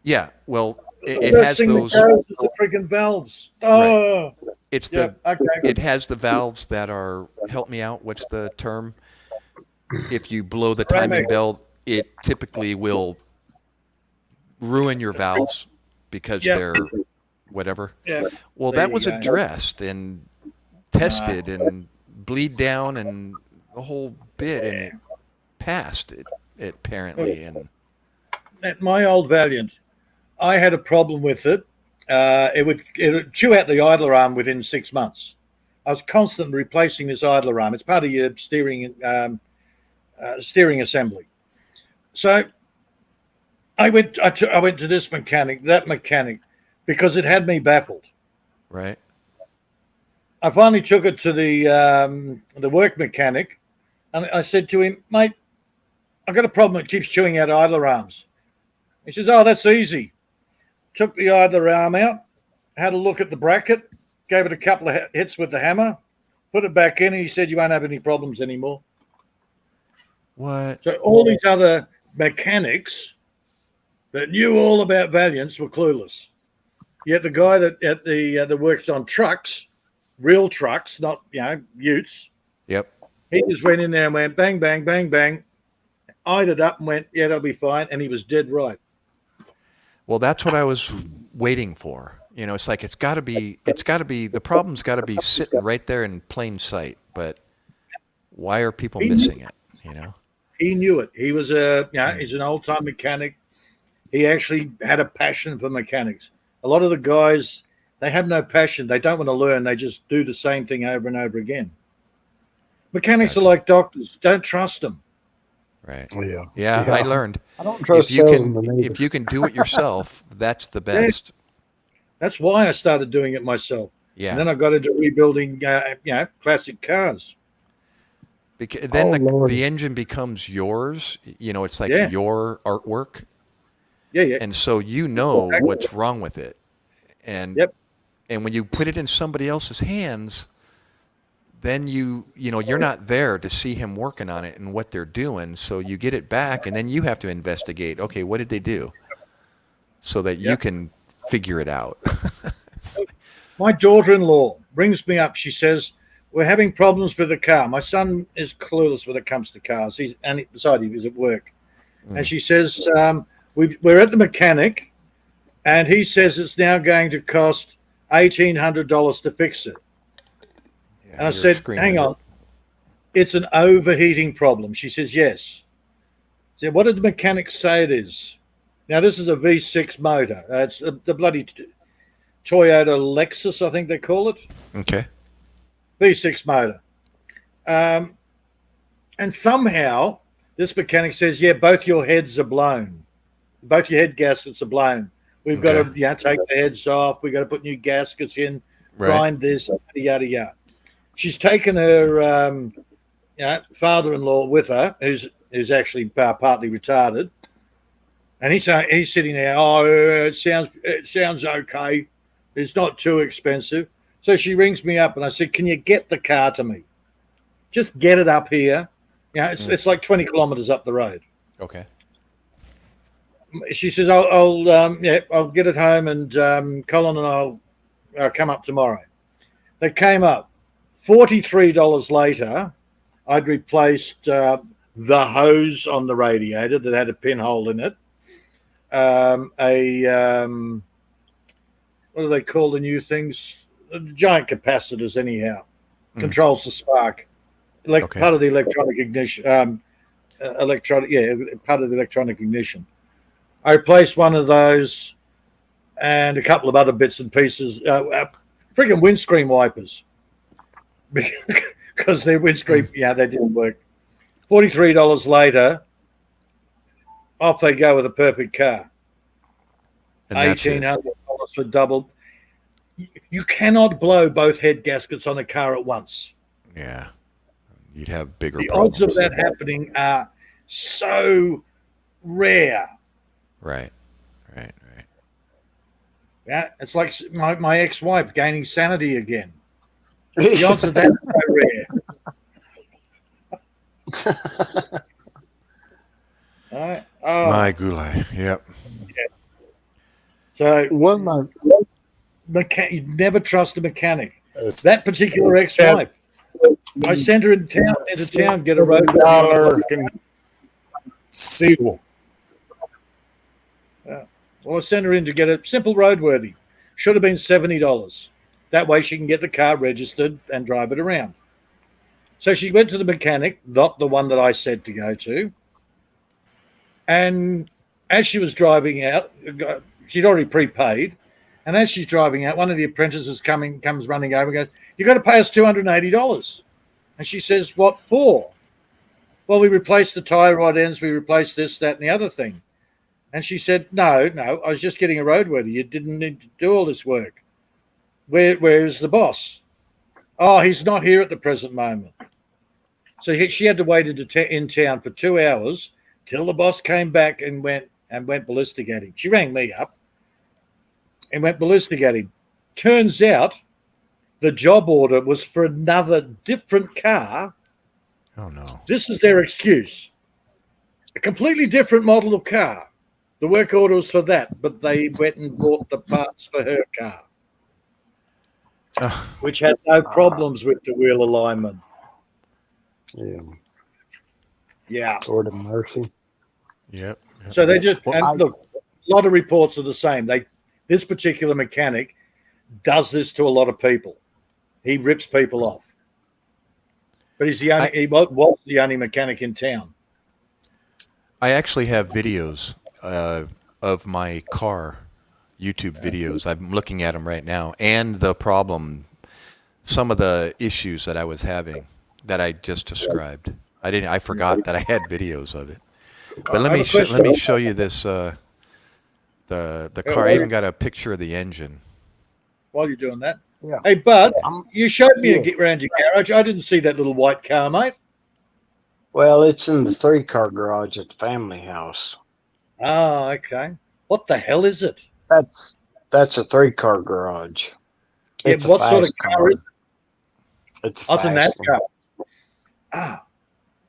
Yeah. Well, it First has thing those. that goes is the freaking valves. Oh, It's yep, the. okay. It has the valves that are. Help me out. What's the term? If you blow the timing Ceramic. bell, it typically will ruin your valves because Yep. they're whatever. Yeah. Well, There that you was go. addressed and tested and bleed down and the whole bit, and it passed it apparently. And At my old Valiant, I had a problem with it. It would chew out the idler arm within 6 months. I was constantly replacing this idler arm. It's part of your steering assembly. So I went to this mechanic, that mechanic, because it had me baffled. right. I finally took it to the work mechanic, and I said to him, "Mate, I've got a problem. It keeps chewing out idler arms." He says, "Oh, that's easy." Took the idler arm out, had a look at the bracket, gave it a couple of hits with the hammer, put it back in, and he said, "You won't have any problems anymore." What? So all these other mechanics that knew all about Valiants were clueless. Yet the guy that works on trucks, real trucks, not utes. Yep. He just went in there and went bang, bang, bang, bang, eyed it up and went, "Yeah, that'll be fine," and he was dead right. Well, that's what I was waiting for. It's like it's got to be the problem's got to be sitting right there in plain sight. But why are people missing it? He knew it. He was he's an old time mechanic. He actually had a passion for mechanics. A lot of the guys, they have no passion. They don't want to learn. They just do the same thing over and over again. Mechanics are like doctors. Don't trust them. Right. Oh, yeah. Yeah, I learned. I don't trust salesmen either. if you can do it yourself, that's the best. That's why I started doing it myself. Yeah. And then I got into rebuilding, classic cars. Because then Lord. the engine becomes yours. It's like Yeah. your artwork. Yeah. And so what's wrong with it. And Yep. and when you put it in somebody else's hands, then you're not there to see him working on it and what they're doing. So you get it back, and then you have to investigate. Okay, what did they do? So that you can figure it out. My daughter-in-law brings me up. She says, "We're having problems with the car." My son is clueless when it comes to cars. He's at work. And she says, we're at the mechanic, and he says it's now going to cost $1,800 to fix it. And I said, "Hang on, it's an overheating problem." She says, "Yes." I said, "What did the mechanic say it is?" Now, this is a V6 motor. It's the bloody Toyota Lexus, I think they call it. Okay. V6 motor. And somehow this mechanic says, "Yeah, both your heads are blown. Both your head gaskets are blown. We've got to take the heads off. We've got to put new gaskets in, grind this, yada, yada." She's taken her father-in-law with her, who's actually partly retarded. And he's sitting there, "Oh, it sounds okay. It's not too expensive." So she rings me up and I said, "Can you get the car to me? Just get it up here. It's like 20 kilometers up the road." Okay. She says, I'll get it home, and Colin and I'll come up tomorrow." They came up. $43 later, I'd replaced the hose on the radiator that had a pinhole in it. What do they call the new things? Giant capacitors, anyhow. Controls the spark. Part of the electronic ignition. Part of the electronic ignition. I replaced one of those and a couple of other bits and pieces. Friggin' windscreen wipers. Because their windscreen, they didn't work. $43 later, off they go with a perfect car. And that's it. $1,800 for double. You cannot blow both head gaskets on a car at once. Yeah. You'd have bigger The problems. odds of that happening are so rare. Right. Yeah, it's like my ex-wife gaining sanity again. The odds of that are so rare. All right. My gulai. Yep. Yeah. So one of you never trust a mechanic. That particular ex-wife, I sent her into town, get a $7 can seal. Well, I sent her in to get a simple roadworthy. Should have been $70. That way she can get the car registered and drive it around. So she went to the mechanic, not the one that I said to go to. And as she was driving out, she'd already prepaid. And as she's driving out, one of the apprentices comes running over and goes, "You got to pay us $280. And she says, "What for?" "Well, we replaced the tie rod ends, we replaced this, that, and the other thing." And she said, No, I was just getting a roadworthy. You didn't need to do all this work. Where is the boss? "Oh, he's not here at the present moment." So she had to wait in town for 2 hours till the boss came back and went ballistic at him. She rang me up and went ballistic at him. Turns out the job order was for another different car. Oh, no. This is their excuse. A completely different model of car. The work order was for that, but they went and bought the parts for her car, which had no problems with the wheel alignment. Yeah. Lord of mercy. Yep. So they just look. A lot of reports are the same. This particular mechanic does this to a lot of people. He rips people off, but he's the only. He was the only mechanic in town. I actually have videos of my car, YouTube videos. I'm looking at them right now, and the problem, some of the issues that I was having that I just described. I forgot that I had videos of it. But let me show you this. The car. I even got a picture of the engine. While you're doing that, hey Bud, you showed me around your garage. I didn't see that little white car, mate. Well, it's in the 3-car garage at the family house. Oh, okay. What the hell is it? That's a 3-car garage. Yeah, It's a what sort of fast car is it? It's a It's a fast NASCAR. Ah,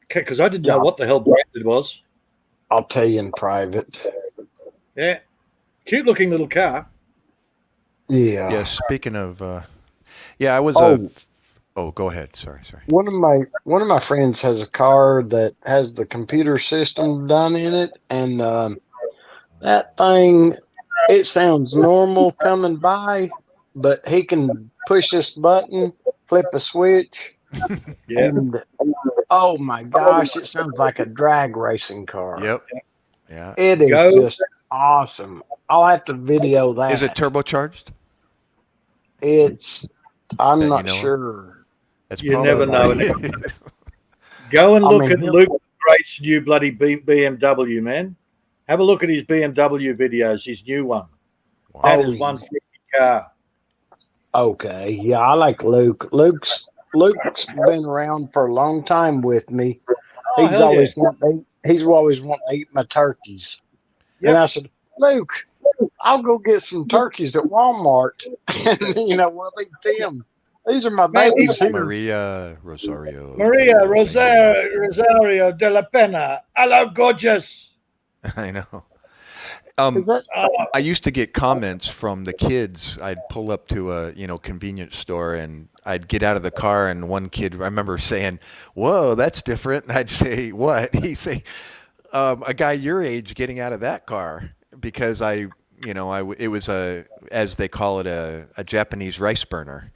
okay, because I didn't know what the hell brand it was. I'll tell you in private. Yeah, cute looking little car. Yeah. Yeah. Speaking of, I was Oh, go ahead. Sorry. One of my friends has a car that has the computer system done in it, and that thing, it sounds normal coming by, but he can push this button, flip a switch, and oh my gosh, it sounds like a drag racing car. Yep. Yeah. It is just awesome. I'll have to video that. Is it turbocharged? I'm not sure. That's you never know. Go and look at Luke Great's new bloody BMW, man. Have a look at his BMW videos, his new one. Wow. That is one freaking car. Okay, yeah, I like Luke. Luke's been around for a long time with me. He's always wanting to eat my turkeys. Yep. And I said, "Luke, I'll go get some turkeys at Walmart." And we'll eat them. These are my babies here. Maria Rosario de la Pena. Hello, gorgeous. I know. I used to get comments from the kids. I'd pull up to a convenience store, and I'd get out of the car, and one kid, I remember saying, "Whoa, that's different." And I'd say, "What?" He'd say, "A guy your age getting out of that car," because it was as they call it, a Japanese rice burner.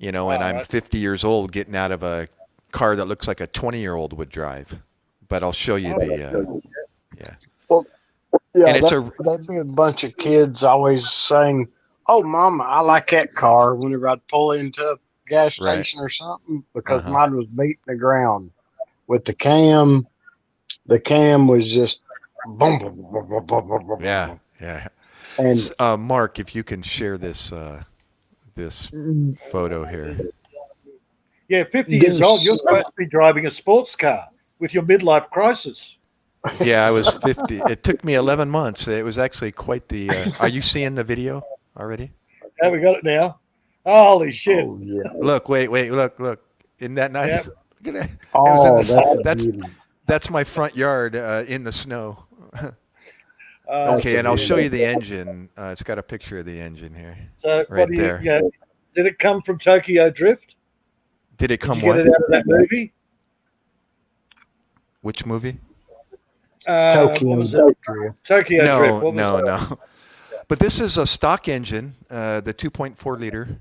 And I'm 50 years old getting out of a car that looks like a 20-year-old would drive. But I'll show you Well, yeah, and that'd be a bunch of kids always saying, "Oh, Mama, I like that car," whenever I'd pull into a gas station or something, because mine was beating the ground with the cam. The cam was just boom, boom, boom, boom, boom, boom, boom. Yeah. And Mark, if you can share this photo here. Yeah, 50 years old, you're supposed to be driving a sports car with your midlife crisis. Yeah, I was 50. It took me 11 months. It was actually quite the... Are you seeing the video already? Yeah, we got it now. Holy shit. Oh, yeah. Look, wait, look. Isn't that nice? Yep. Look at that. Oh, that's my front yard in the snow. Okay, and I'll show you the engine. It's got a picture of the engine here. So right there. Did it come from Tokyo Drift? Did it come Did you get it out of that movie? Which movie? Tokyo Drift. Tokyo Drift. No. But this is a stock engine, the 2.4 liter,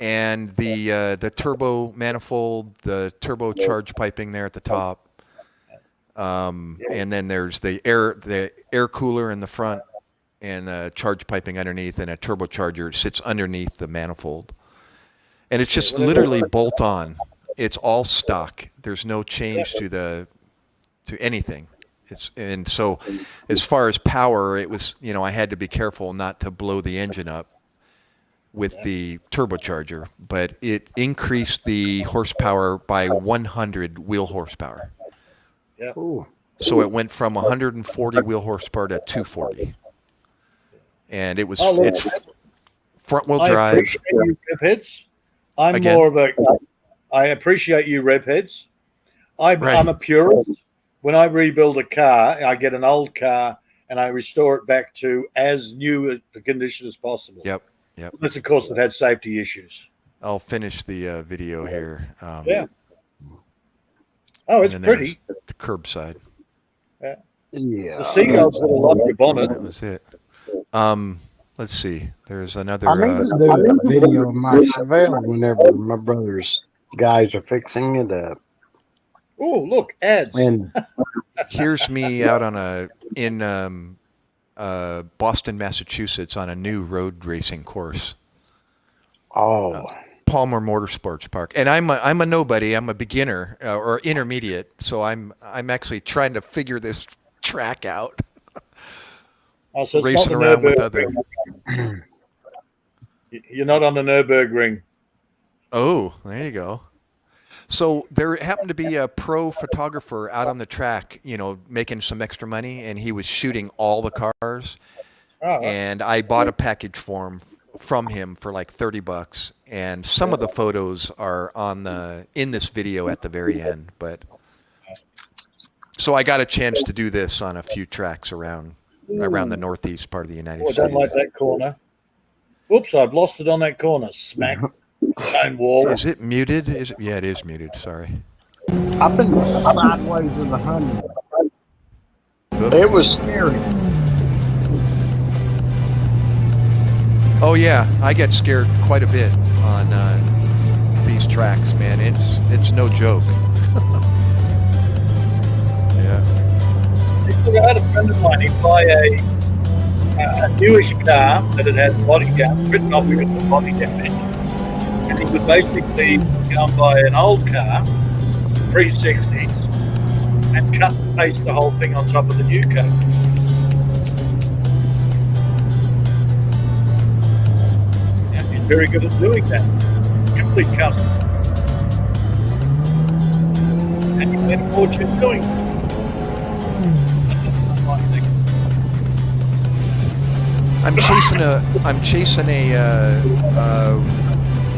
and the turbo manifold, the turbocharged piping there at the top. And then there's the air cooler in the front and the charge piping underneath, and a turbocharger sits underneath the manifold. And it's just literally bolt on. It's all stock. There's no change to anything. And so as far as power, it was, I had to be careful not to blow the engine up with the turbocharger, but it increased the horsepower by 100 wheel horsepower. Yeah. So it went from 140 wheel horsepower to 240. And it's front wheel drive. I appreciate you rev heads. I appreciate you rev heads. I'm a purist. When I rebuild a car, I get an old car and I restore it back to as new a condition as possible. Yep. Unless, of course, it had safety issues. I'll finish the video here. Yeah. Oh, it's pretty. The curbside. Yeah. The seagulls got a lot of your bonnet. That was it. Let's see. There's another. I need to do a video of my Chevelle whenever my brother's guys are fixing it up. Oh, look, ads. And here's me out in Boston, Massachusetts, on a new road racing course. Palmer Motorsports Park, and I'm a nobody. I'm a beginner or intermediate, so I'm actually trying to figure this track out. So racing around with other. You're not on the Nürburgring. Oh, there you go. So there happened to be a pro photographer out on the track, making some extra money, and he was shooting all the cars. And I bought a package from him for like $30, and some of the photos are in this video at the very end. But so I got a chance to do this on a few tracks around the northeast part of the United States. I don't like that corner. Oops, I've lost it on that corner. Smack. Wall. Is it muted? Yeah, it is muted. Sorry. I've been sideways with 100. It was scary. Oh yeah, I get scared quite a bit on these tracks, man. It's no joke. Yeah. I had a friend of mine. He'd buy a newish car that had body damage, written off with the body damage. And he would basically go and buy an old car, pre-60s, and cut and paste the whole thing on top of the new car. And he's very good at doing that. Complete custom. And he made a fortune doing it. I'm chasing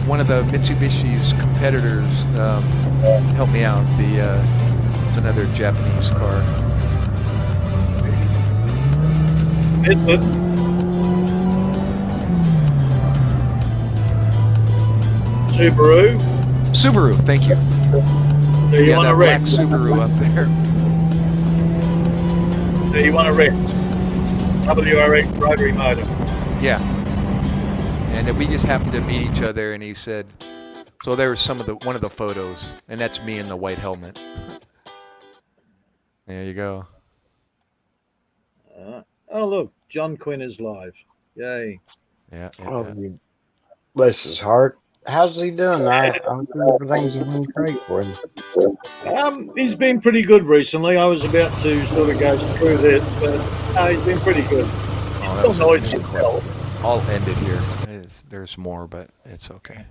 one of the Mitsubishi's competitors. Help me out. It's another Japanese car. It's good. Subaru, thank you. Do you want that a black wreck? Subaru up there. Do you want a wreck? WRX rotary motor. Yeah. And we just happened to meet each other, and he said, so there was one of the photos, and that's me in the white helmet. There you go. Oh, look, John Quinn is live. Yay. Yeah. Bless his heart. How's he doing? I'm sure everything's been great for him. He's been pretty good recently. I was about to sort of go through this, but he's been pretty good. He's still noisy as hell. I'll end it here. There's more, but it's okay.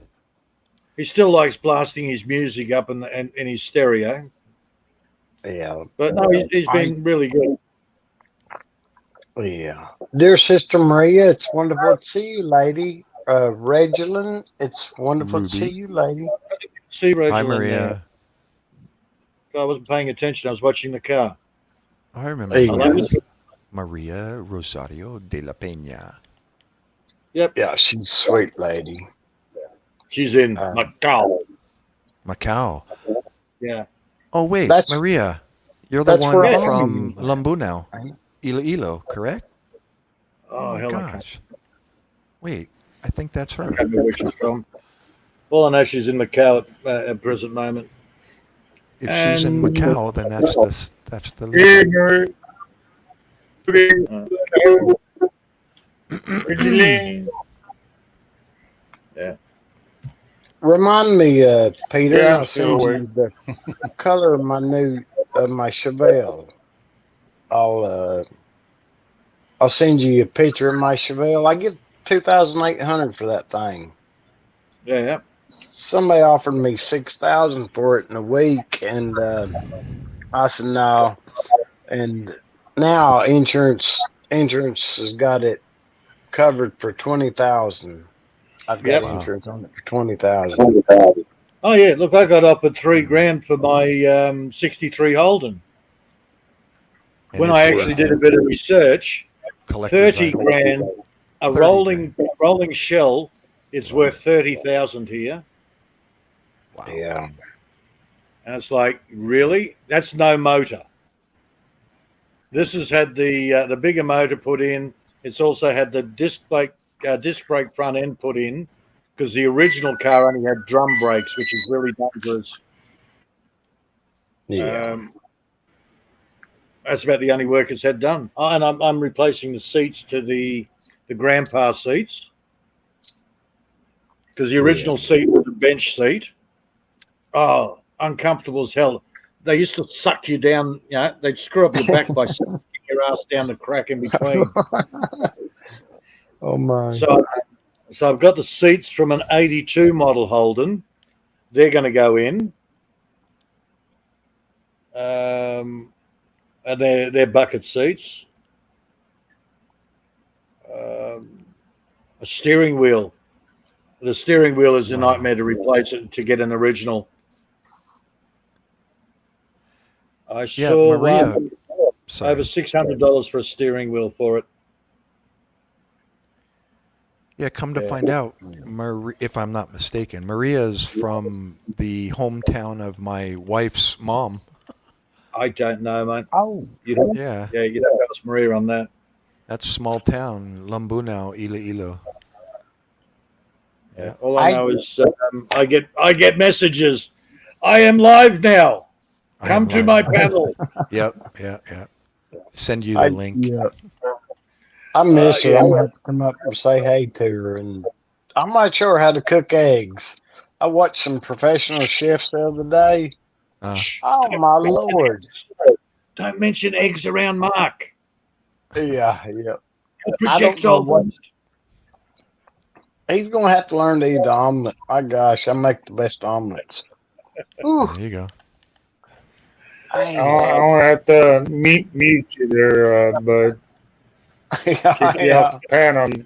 He still likes blasting his music up in his stereo. Yeah. But no, he's been really good. Yeah. Dear Sister Maria, it's wonderful to see you, lady. Reginald, it's wonderful to see you, lady. See Reginald. Hi, Maria. I wasn't paying attention. I was watching the car. I remember. Yeah. Maria Rosario de la Peña. Yep. Yeah, she's a sweet lady. She's in Macau. Macau. Yeah. Oh, wait, That's- Maria. You're the that's one where from I'm- Lambunao. Right. Iloilo, correct? Oh, my hell, I can't gosh. Wait, I think that's her. remember where she's from. All I know, she's in Macau at present moment. If she's in And- Macau, then that's the Ignorant. Yeah. Remind me, Peter, Yeah, and I'm I'll still send you the color of my my Chevelle. I'll send you a picture of my Chevelle. I get 2,800 for that thing. Yeah. Somebody offered me 6,000 for it in a week, and I said no. And now insurance has got it covered for 20,000. I've got Yep. insurance on it for 20,000. Oh yeah, look, I got up at $3,000 for my 63 Holden. And When it's I actually worth did a bit of research, collector's item. $30,000, a 30 rolling shell, it's worth 30,000 here. Wow. Yeah. And it's like, really? That's no motor. This has had the bigger motor put in. It's also had the disc brake front end put in, because the original car only had drum brakes, which is really dangerous. Yeah. That's about the only work it's had done. Oh, and I'm replacing the seats to the grandpa seats, because the original seat was a bench seat. Oh, uncomfortable as hell. They used to suck you down. You know, they'd screw up your back by sucking your ass down the crack in between. Oh my. So I've got the seats from an 82 model Holden. They're going to go in. And they're bucket seats. A steering wheel. The steering wheel is a nightmare to replace it to get an original. I saw Maria. one Sorry. over $600 for a steering wheel for it. Yeah, come to find out, if I'm not mistaken, Maria's from the hometown of my wife's mom. I don't know, mate. Oh, you'd have Yeah. to ask Maria on that. That's small town, Lambunao, Iloilo. Yeah. All I know is I get messages. I am live now. Come to my panel. Yep. Send you the link. Yeah. I miss her. yeah. I'm gonna have to come up and say hey to her. And I'm not sure how to cook eggs. I watched some professional chefs the other day. Oh my lord! Don't mention eggs around Mark. Yeah. A I don't know projectile. what. He's gonna have to learn to eat the omelet. My gosh, I make the best omelets. Ooh. There you go. I don't have to mute you there, bud. Keep you off the pan on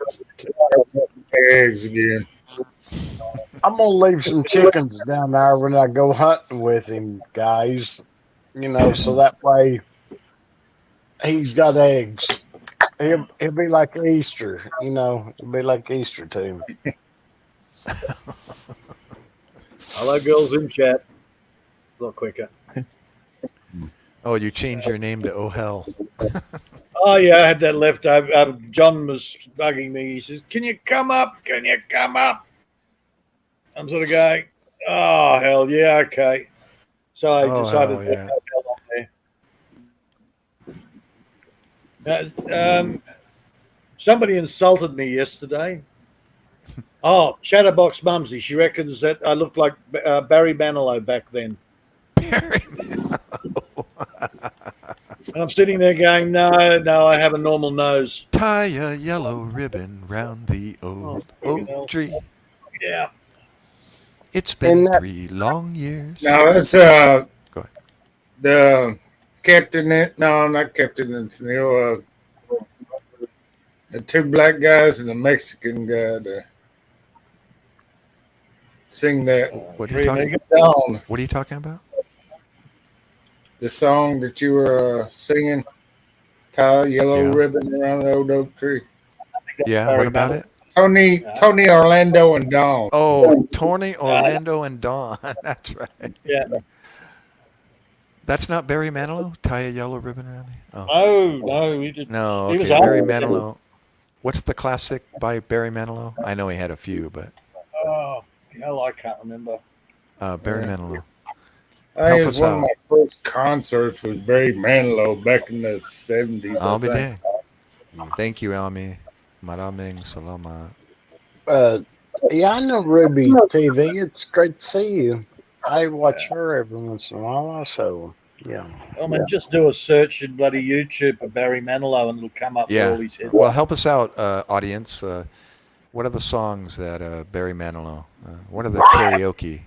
eggs again. I'm gonna leave some chickens down there when I go hunting with him, guys. You know, so that way he's got eggs. He'll be like Easter, you know. It'll be like Easter to him. Hello, girls in chat. A lot quicker. Oh, you changed your name to Oh Hell. Oh yeah, I had that left. John was bugging me. He says, "Can you come up? Can you come up?" I'm sort of going, "Oh hell yeah, okay." So I decided to put hell on there. Somebody insulted me yesterday. Oh, Chatterbox Mumsy. She reckons that I looked like Barry Manilow back then. And I'm sitting there going, no, I have a normal nose. Tie a yellow ribbon round the old oak tree. Yeah. It's been 3 long years. No, that's Go ahead. the Captain. No, not Captain. The two black guys and the Mexican guy to sing that. What are you talking song. What are you talking about? The song that you were singing. Tie a yellow Yeah. ribbon around the old oak tree. Yeah, what Barry about Manilow. it? Tony, Orlando, and Dawn. Oh, Tony, Orlando, and Dawn. That's right. Yeah. That's not Barry Manilow? Tie a yellow ribbon around the... No, he did. No, He okay, was Barry old. Manilow. What's the classic by Barry Manilow? I know he had a few, but Oh, hell, I can't remember. Barry Manilow. I think Help it was us one of out. my first concerts was Barry Manilow back in the 70s. I'll I be think. there. Thank you, Almi. Maraming salamat. Yeah, I know Ruby TV. It's great to see you. I watch her every once in a while also. Yeah. I mean, just do a search in bloody YouTube for Barry Manilow and it'll come up with Yeah. all his hits. Well, help us out, audience. What are the songs that Barry Manilow? What are the karaoke?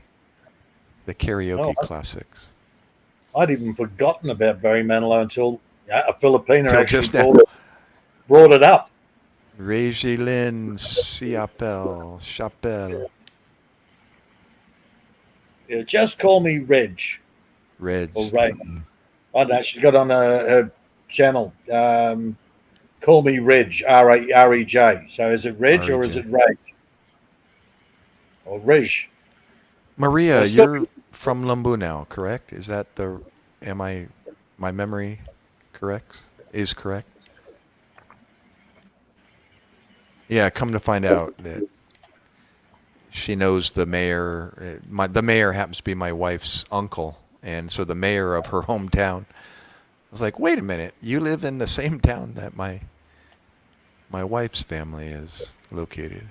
The karaoke classics. I'd even forgotten about Barry Manilow until a Filipino Till actually just now. brought it up. Regilin Siapel Chapelle. Yeah, just call me Reg. Reg. Or Ray. I don't know. She's got on her channel. Call me Reg. R-E-J. So is it Reg or is it Reg? Or Reg? Maria, Well, still- you're from Lumbunau, correct? Is that my memory correct? Is correct? Yeah, come to find out that she knows the mayor. The mayor happens to be my wife's uncle, and so the mayor of her hometown. I was like, wait a minute, you live in the same town that my wife's family is located.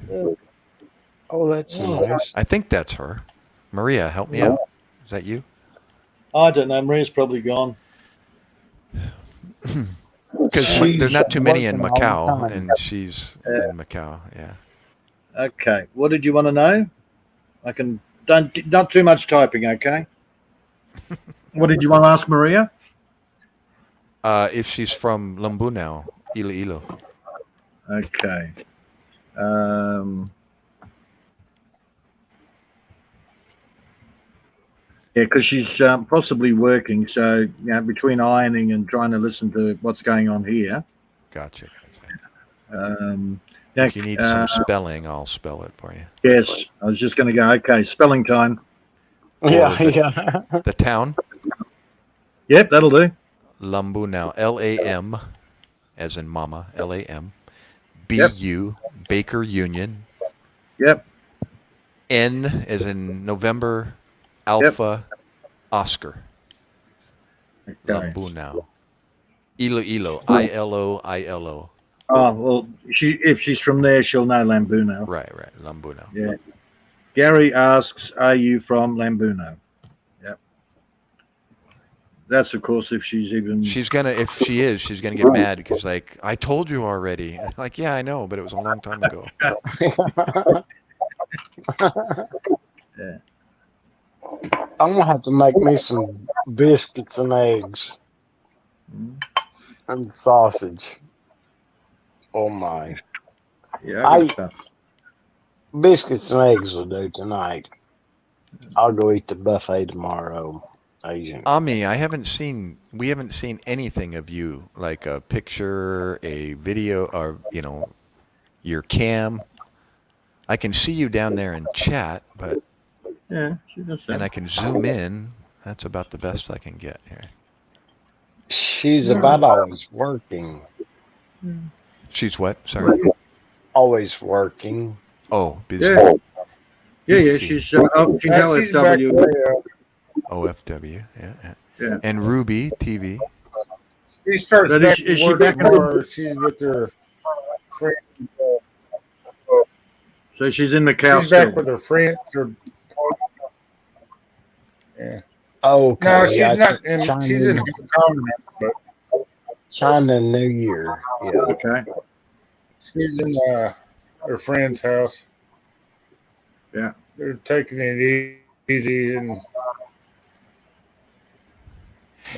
Oh, that's nice. I think that's her. Maria, help me out. Is that you? I don't know. Maria's probably gone. Because there's not too many in working all the Macau, time. and she's in Macau. Yeah. Okay. What did you want to know? I can not too much typing. Okay. What did you want to ask Maria? If she's from Lumbunau, Iloilo. Okay. Yeah, because she's possibly working. So, between ironing and trying to listen to what's going on here. Gotcha. If you need some spelling, I'll spell it for you. Yes, I was just going to go. Okay, spelling time. Yeah, the, The town. Yep, that'll do. Lumbunau, L-A-M, as in mama, L-A-M. B-U, Baker Union. Yep. N, as in November, Alpha, Oscar. Okay. Lumbunau. Iloilo, I-L-O-I-L-O. Oh, well, if she's from there, she'll know Lambuno. Right, Lambuno. Yeah. Gary asks, are you from Lambuno? Yep. That's, of course, if she's even... If she is, she's going to get mad because, like, I told you already. Like, yeah, I know, but it was a long time ago. Yeah. I'm going to have to make me some biscuits and eggs. And sausage. Oh, my. Yeah, biscuits and eggs will do tonight. I'll go eat the buffet tomorrow. Ami, we haven't seen anything of you, like a picture, a video, or, your cam. I can see you down there in chat, but... Yeah, she does that. And I can zoom in. That's about the best I can get here. She's about always working. She's what? Sorry. Always working. Oh, busy. Yeah, she's OFW. OFW, yeah. And Ruby TV. She starts But back is to she work back in tomorrow. She's with her friends. So she's in Macau She's back still. with her friends. Yeah. Okay. No, she's not. Chinese, She's in Hong Kong, but China New Year. Yeah. Okay. she's in her friend's house. Yeah. They're taking it easy and.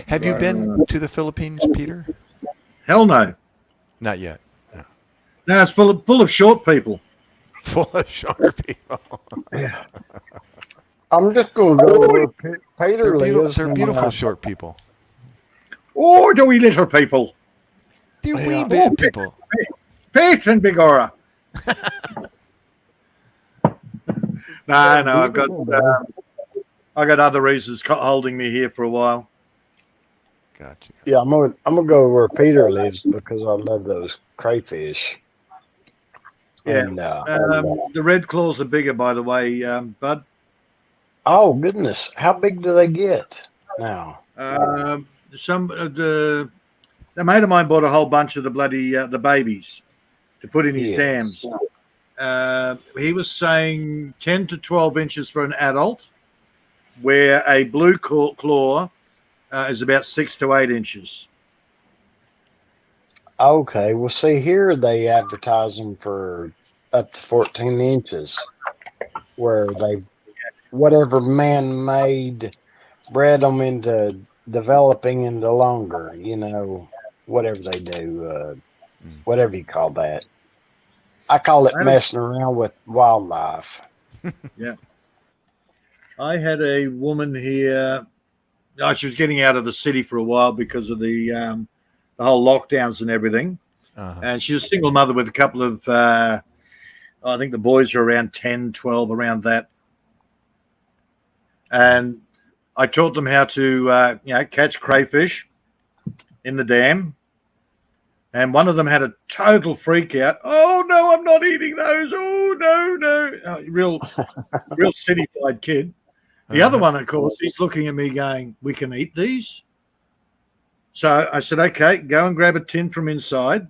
Have you been to the Philippines, Peter? Hell no. Not yet. No. No, it's full of short people. Full of short people. Yeah. I'm just going to go where Peter lives. They're beautiful short people. Oh, do we little people? do you Yeah. mean, bad people? Pete and Big Aura. No, I've got other reasons holding me here for a while. Gotcha. Yeah, I'm gonna go where Peter lives because I love those crayfish. Yeah. And, The red claws are bigger, by the way, Bud. oh goodness, how big do they get now? A mate of mine bought a whole bunch of the bloody the babies to put in his Yes. dams. He was saying 10 to 12 inches for an adult, where a blue claw is about 6 to 8 inches. Okay, well, see here they advertise them for up to 14 inches, where they whatever man-made bred them into developing into longer. Whatever they do, whatever you call that. I call it messing around with wildlife. Yeah. I had a woman here. She was getting out of the city for a while because of the whole lockdowns and everything. And she was a single mother with a couple of, I think the boys are around 10, 12, around that. And I taught them how to, catch crayfish in the dam. And one of them had a total freak out. Oh, no, I'm not eating those. Oh, no. Real city-fied kid. The other one, of course, he's looking at me going, we can eat these? So I said, okay, go and grab a tin from inside.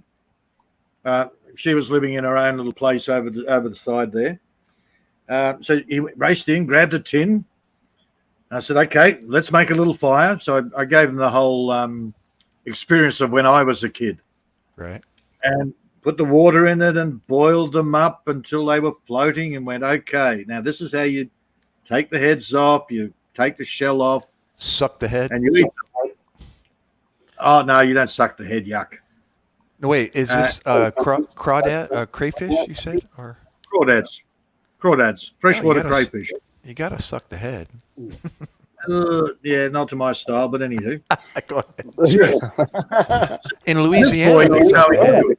She was living in her own little place over the side there. So he raced in, grabbed a tin. I said, okay, let's make a little fire. So I gave him the whole experience of when I was a kid. Right. And put the water in it and boiled them up until they were floating and went, okay, now this is how you take the heads off, you take the shell off. Suck the head? And you eat them. Oh, no, you don't suck the head, yuck. No, wait, is this crawdad, crayfish, you said? Or Crawdads, freshwater crayfish. You got to suck the head. Yeah, not to my style, but anywho. Go ahead. In Louisiana, they suck the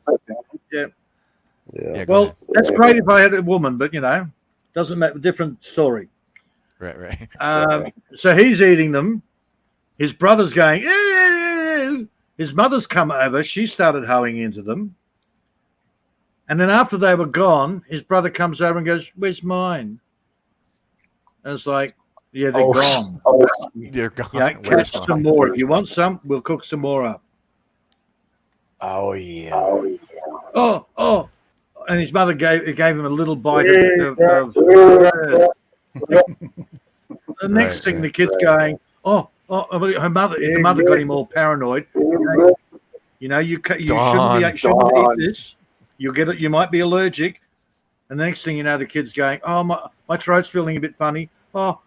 head. Yeah. Well, that's great if I had a woman, but, doesn't matter. Different story. Right. So he's eating them. His brother's going, ew. His mother's come over. She started hoeing into them. And then after they were gone, his brother comes over and goes, where's mine? And it's like, yeah, they're gone. They're gone. Yeah, catch some more. If you want some, we'll cook some more up. Oh, yeah. Oh. And his mother gave him a little bite of the next thing, the kid's going, the mother got him all paranoid. You shouldn't eat this. You'll get it. You might be allergic. And the next thing you know, the kid's going, oh, my throat's feeling a bit funny. Oh.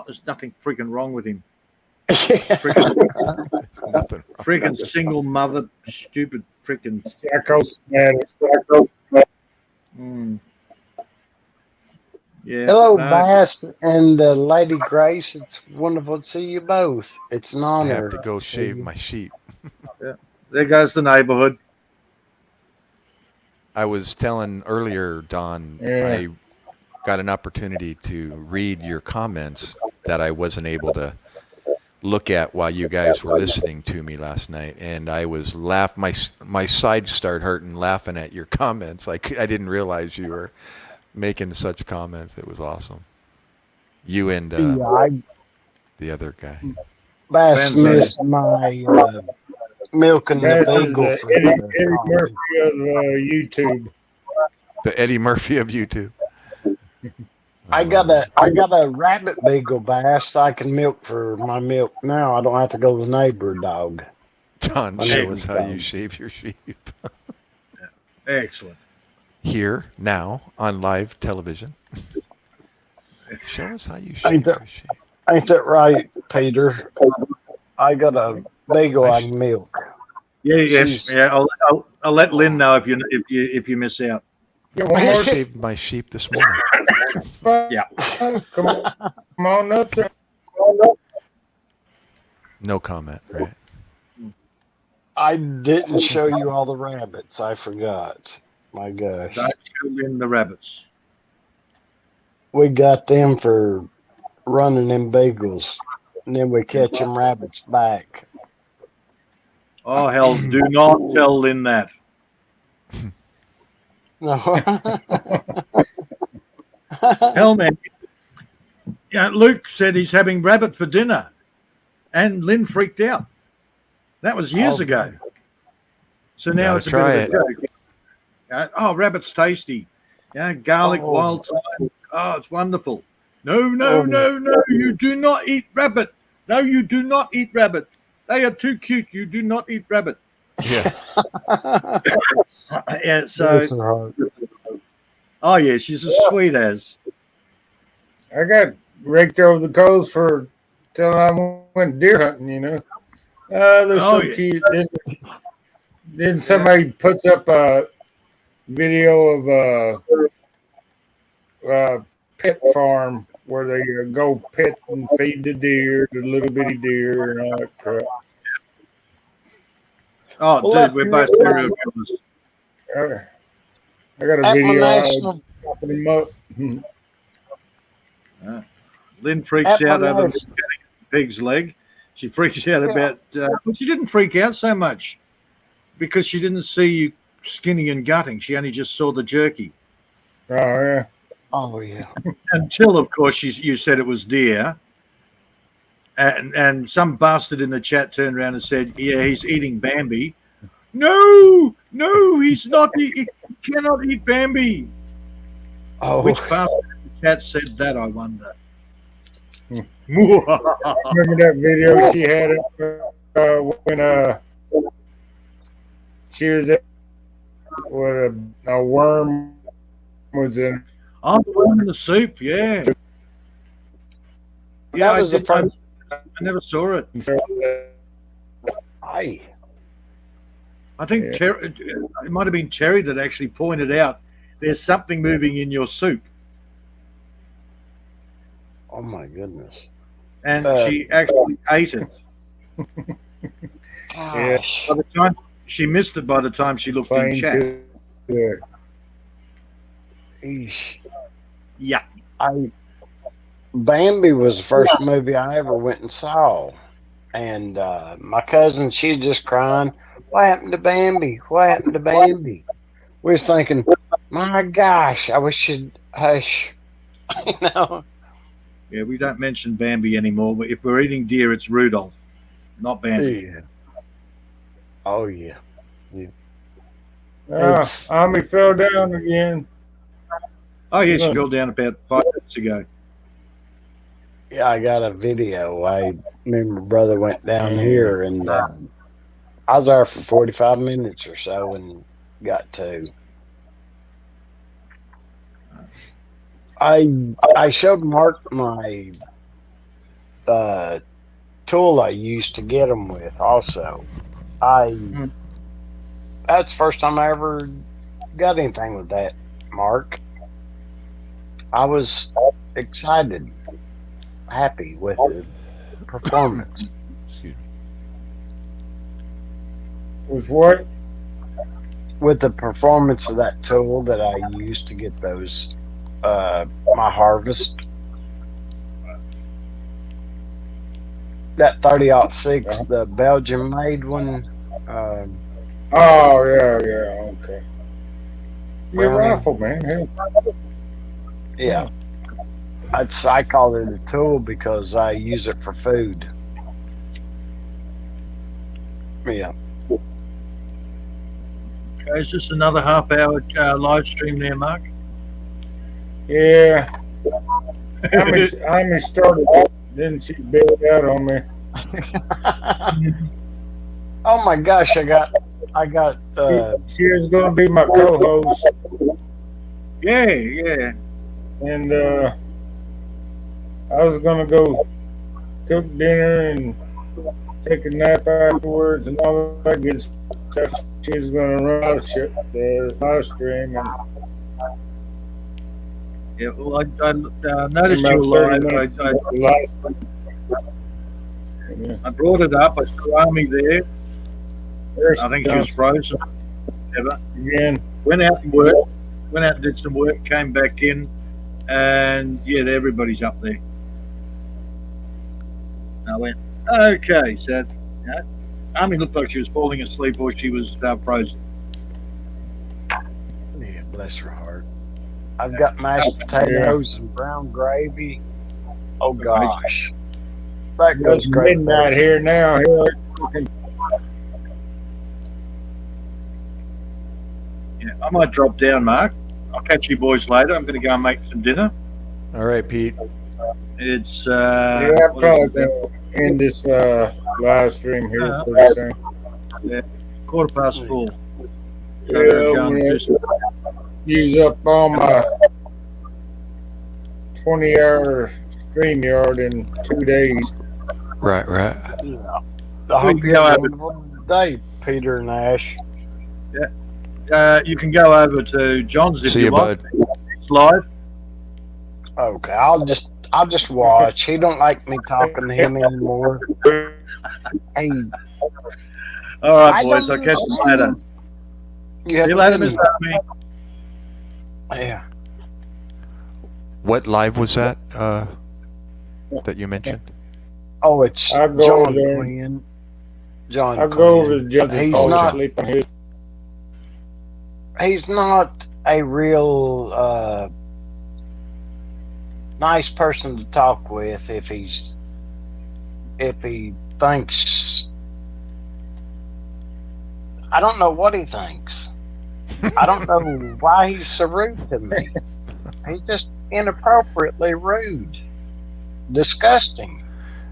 There's nothing freaking wrong with him. Freaking single mother, stupid freaking Yeah. Hello, Bass and Lady Grace. It's wonderful to see you both. It's an I honor. have to go shave my sheep. Yeah. There goes the neighborhood. I was telling earlier, Don, I got an opportunity to read your comments that I wasn't able to look at while you guys were listening to me last night, and I was my side started hurting laughing at your comments. I didn't realize you were making such comments. It was awesome. You and the other guy. Bass missed my milking the beagle for Eddie Murphy of YouTube. The Eddie Murphy of YouTube. I got a rabbit beagle, Bass. I can milk for my milk now. I don't have to go to the neighbor dog. Don, show us how you shave your sheep. Excellent. Here, now, on live television. Show us how you shave your sheep. Ain't that right, Peter? I got a beagle I can milk. Yes. I'll let Lynn know if you miss out. I shaved my sheep this morning. Yeah. Come on up there. No comment, right? I didn't show you all the rabbits. I forgot. My gosh. Don't show Lynn the rabbits. We got them for running them bagels. And then we catch them rabbits back. Oh, hell, do not tell Lynn that. No. Hell, man. Yeah, Luke said he's having rabbit for dinner, and Lynn freaked out. That was years ago. So now Gotta it's a try bit of a joke. Oh, rabbit's tasty. Yeah, garlic, wild thyme. Oh, it's wonderful. No, you do not eat rabbit. No, you do not eat rabbit. They are too cute. You do not eat rabbit. Yeah. Yeah, so. Oh, yeah, she's as sweet as. I got raked over the coals for till I went deer hunting, you know. They're so cute. Then somebody puts up a video of a pet farm where they go pet and feed the deer, the little bitty deer, and all that crap. Oh, dude, we're both serial killers. I got a video. Them up. Lynn freaks out over the pig's leg. She freaks out about, but she didn't freak out so much because she didn't see you skinning and gutting. She only just saw the jerky. Oh, yeah. Oh, yeah. Until, of course, you said it was deer. And some bastard in the chat turned around and said, yeah, he's eating Bambi. No, he's not. He cannot eat Bambi. Oh. Which bastard in the chat said that, I wonder? Remember that video she had when she was at where a worm was in. Oh, the worm in the soup, yeah. Yeah, That was the first. I never saw it. I think it might have been Terry that actually pointed out there's something moving in your soup. Oh my goodness. And she actually ate it. Yeah. By the time she missed it by the time she looked in chat. Yeah. Bambi was the first movie I ever went and saw. And my cousin, she's just crying, what happened to Bambi? What happened to Bambi? We was thinking, my gosh, I wish you'd hush. You know? Yeah, we don't mention Bambi anymore. But if we're eating deer, it's Rudolph, not Bambi. Yeah. Oh, yeah. Ami fell down again. Oh, yeah, she fell down about 5 minutes ago. Yeah, I got a video. I remember brother went down here, and I was there for 45 minutes or so and got to. I showed Mark my tool I used to get them with also. That's the first time I ever got anything with that, Mark. I was excited, happy with the performance. With what? With the performance of that tool that I used to get those my harvest. That 30-06, the Belgian made one. Oh yeah, okay. Your rifle, man. Yeah. I call it a tool because I use it for food. Yeah. Okay, is this another half-hour live stream there, Mark? Yeah. Amy started off, then she bailed out on me. Oh my gosh, I got she was gonna be my co-host. Yeah. And I was gonna go cook dinner and take a nap afterwards and all that good stuff. She was gonna run the live stream and yeah, well, I noticed you were live. I brought it up. I saw Amy there. I think she was frozen. Again. Went out and worked. Went out and did some work. Came back in, and yeah, everybody's up there. And I went, okay, so Army looked like she was falling asleep or she was frozen. Yeah, bless her heart. I've got mashed potatoes and brown gravy. Oh gosh, that goes It's great. midnight here now. Here it's fucking- Yeah, I might drop down, Mark. I'll catch you boys later. I'm going to go and make some dinner. All right, Pete. It's yeah, what probably is it? gonna end this live stream here Uh-huh. pretty soon. Yeah, 4:15. So Yeah, I'm going I'm to gonna do some- use up all my 20-hour StreamYard in 2 days. Right. Yeah. I hope you have a wonderful day, Peter and Ash. you can go over to John's if See you you, want. bud. It's live. Okay, I'll just watch. He don't like me talking to him anymore. Hey, All right, I boys. don't I'll catch you later. you have See you a later, good Mr. one. Army. Yeah. What live was that that you mentioned? Oh, it's I'll go John over there. Quinn. John I'll go over Quinn. to John's and He's fall not. asleep on his. He's not a real nice person to talk with if he thinks. I don't know what he thinks. I don't know why he's so rude to me. He's just inappropriately rude, disgusting.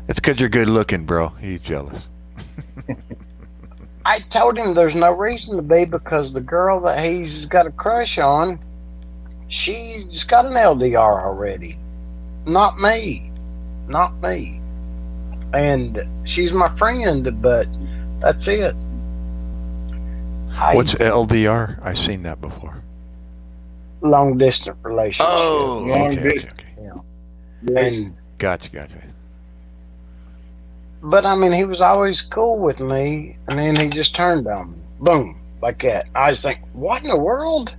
It's because you're good looking, bro. He's jealous. I told him there's no reason to be because the girl that he's got a crush on, she's got an LDR already. Not me. Not me. And she's my friend, but that's it. What's LDR? I've seen that before. Long distance relationship. Oh, Long okay. distance. And Gotcha. but I mean, he was always cool with me, and then he just turned on me, boom, like that. I was like, what in the world?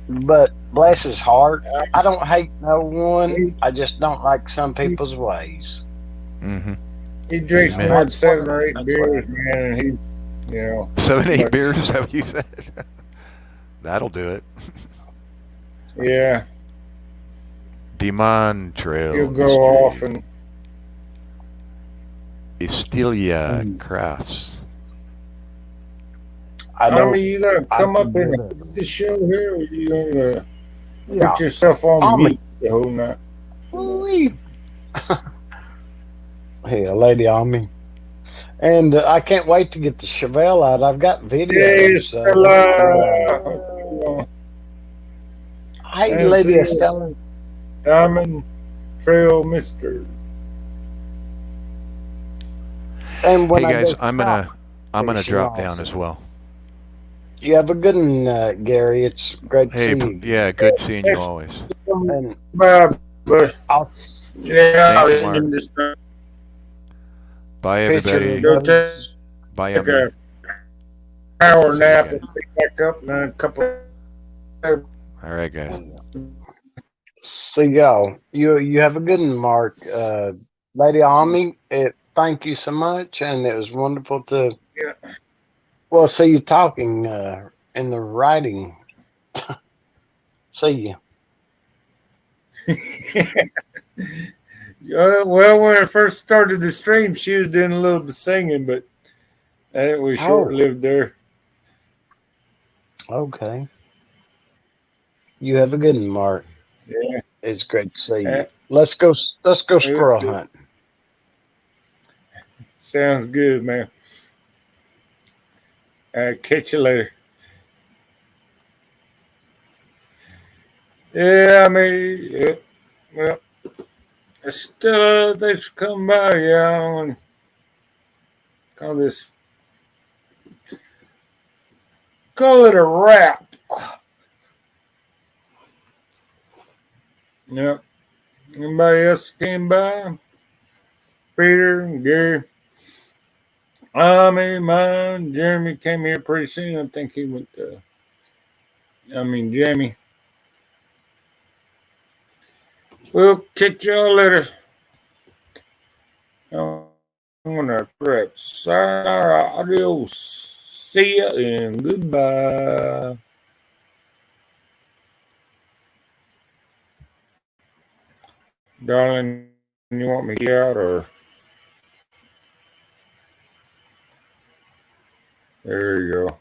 But bless his heart, I don't hate no one. I just don't like some people's ways. Mm-hmm. He drinks Amen. more than 7 or 8 beers, man, and he's, 7, 8 but- beers, is that what you said? That'll do it. Yeah, Demon Trail. he'll go off and Estilia Crafts. I I don't. mean, you gonna come I up and forget it. the show here, or you gonna Yeah. put yourself on I'll mute the whole night? Ooh-wee. Hey, a lady on me. And I can't wait to get the Chevelle out. I've got videos. Yes, Stella. Hey, And Lady see- Estella. Diamond Trail Mister. And when Hey I guys, go I'm stop, gonna she drop loves down it. as well. You have a good one, Gary. It's great to Hey, see you. yeah, good seeing you Yes. always. And But I'll yeah, I was Thanks, in this thing. Bye, picture everybody. Go take Bye, like Emily. a hour nap See you and pick back up and then a couple. All right, guys. see y'all. You have a good one, Mark. Lady Ami, thank you so much, and it was wonderful to see you talking in the writing. See you. Well, when I first started the stream, she was doing a little bit of singing, but it was Oh. short lived there. Okay. You have a good one, Mark. Yeah. It's great to see you. Yeah. Let's go squirrel good. hunt. Sounds good, man. Catch you later. Yeah, I mean, yeah, well, it's still they've come by, yeah, and call it a wrap. Yep. Anybody else came by? Peter and Gary. Jeremy came here pretty soon. I think he went to. Jamie. We'll catch y'all later. I'm gonna prep. Sayonara, adios. See ya and goodbye. Darling, you want me to get out or? There you go.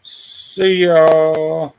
See y'all.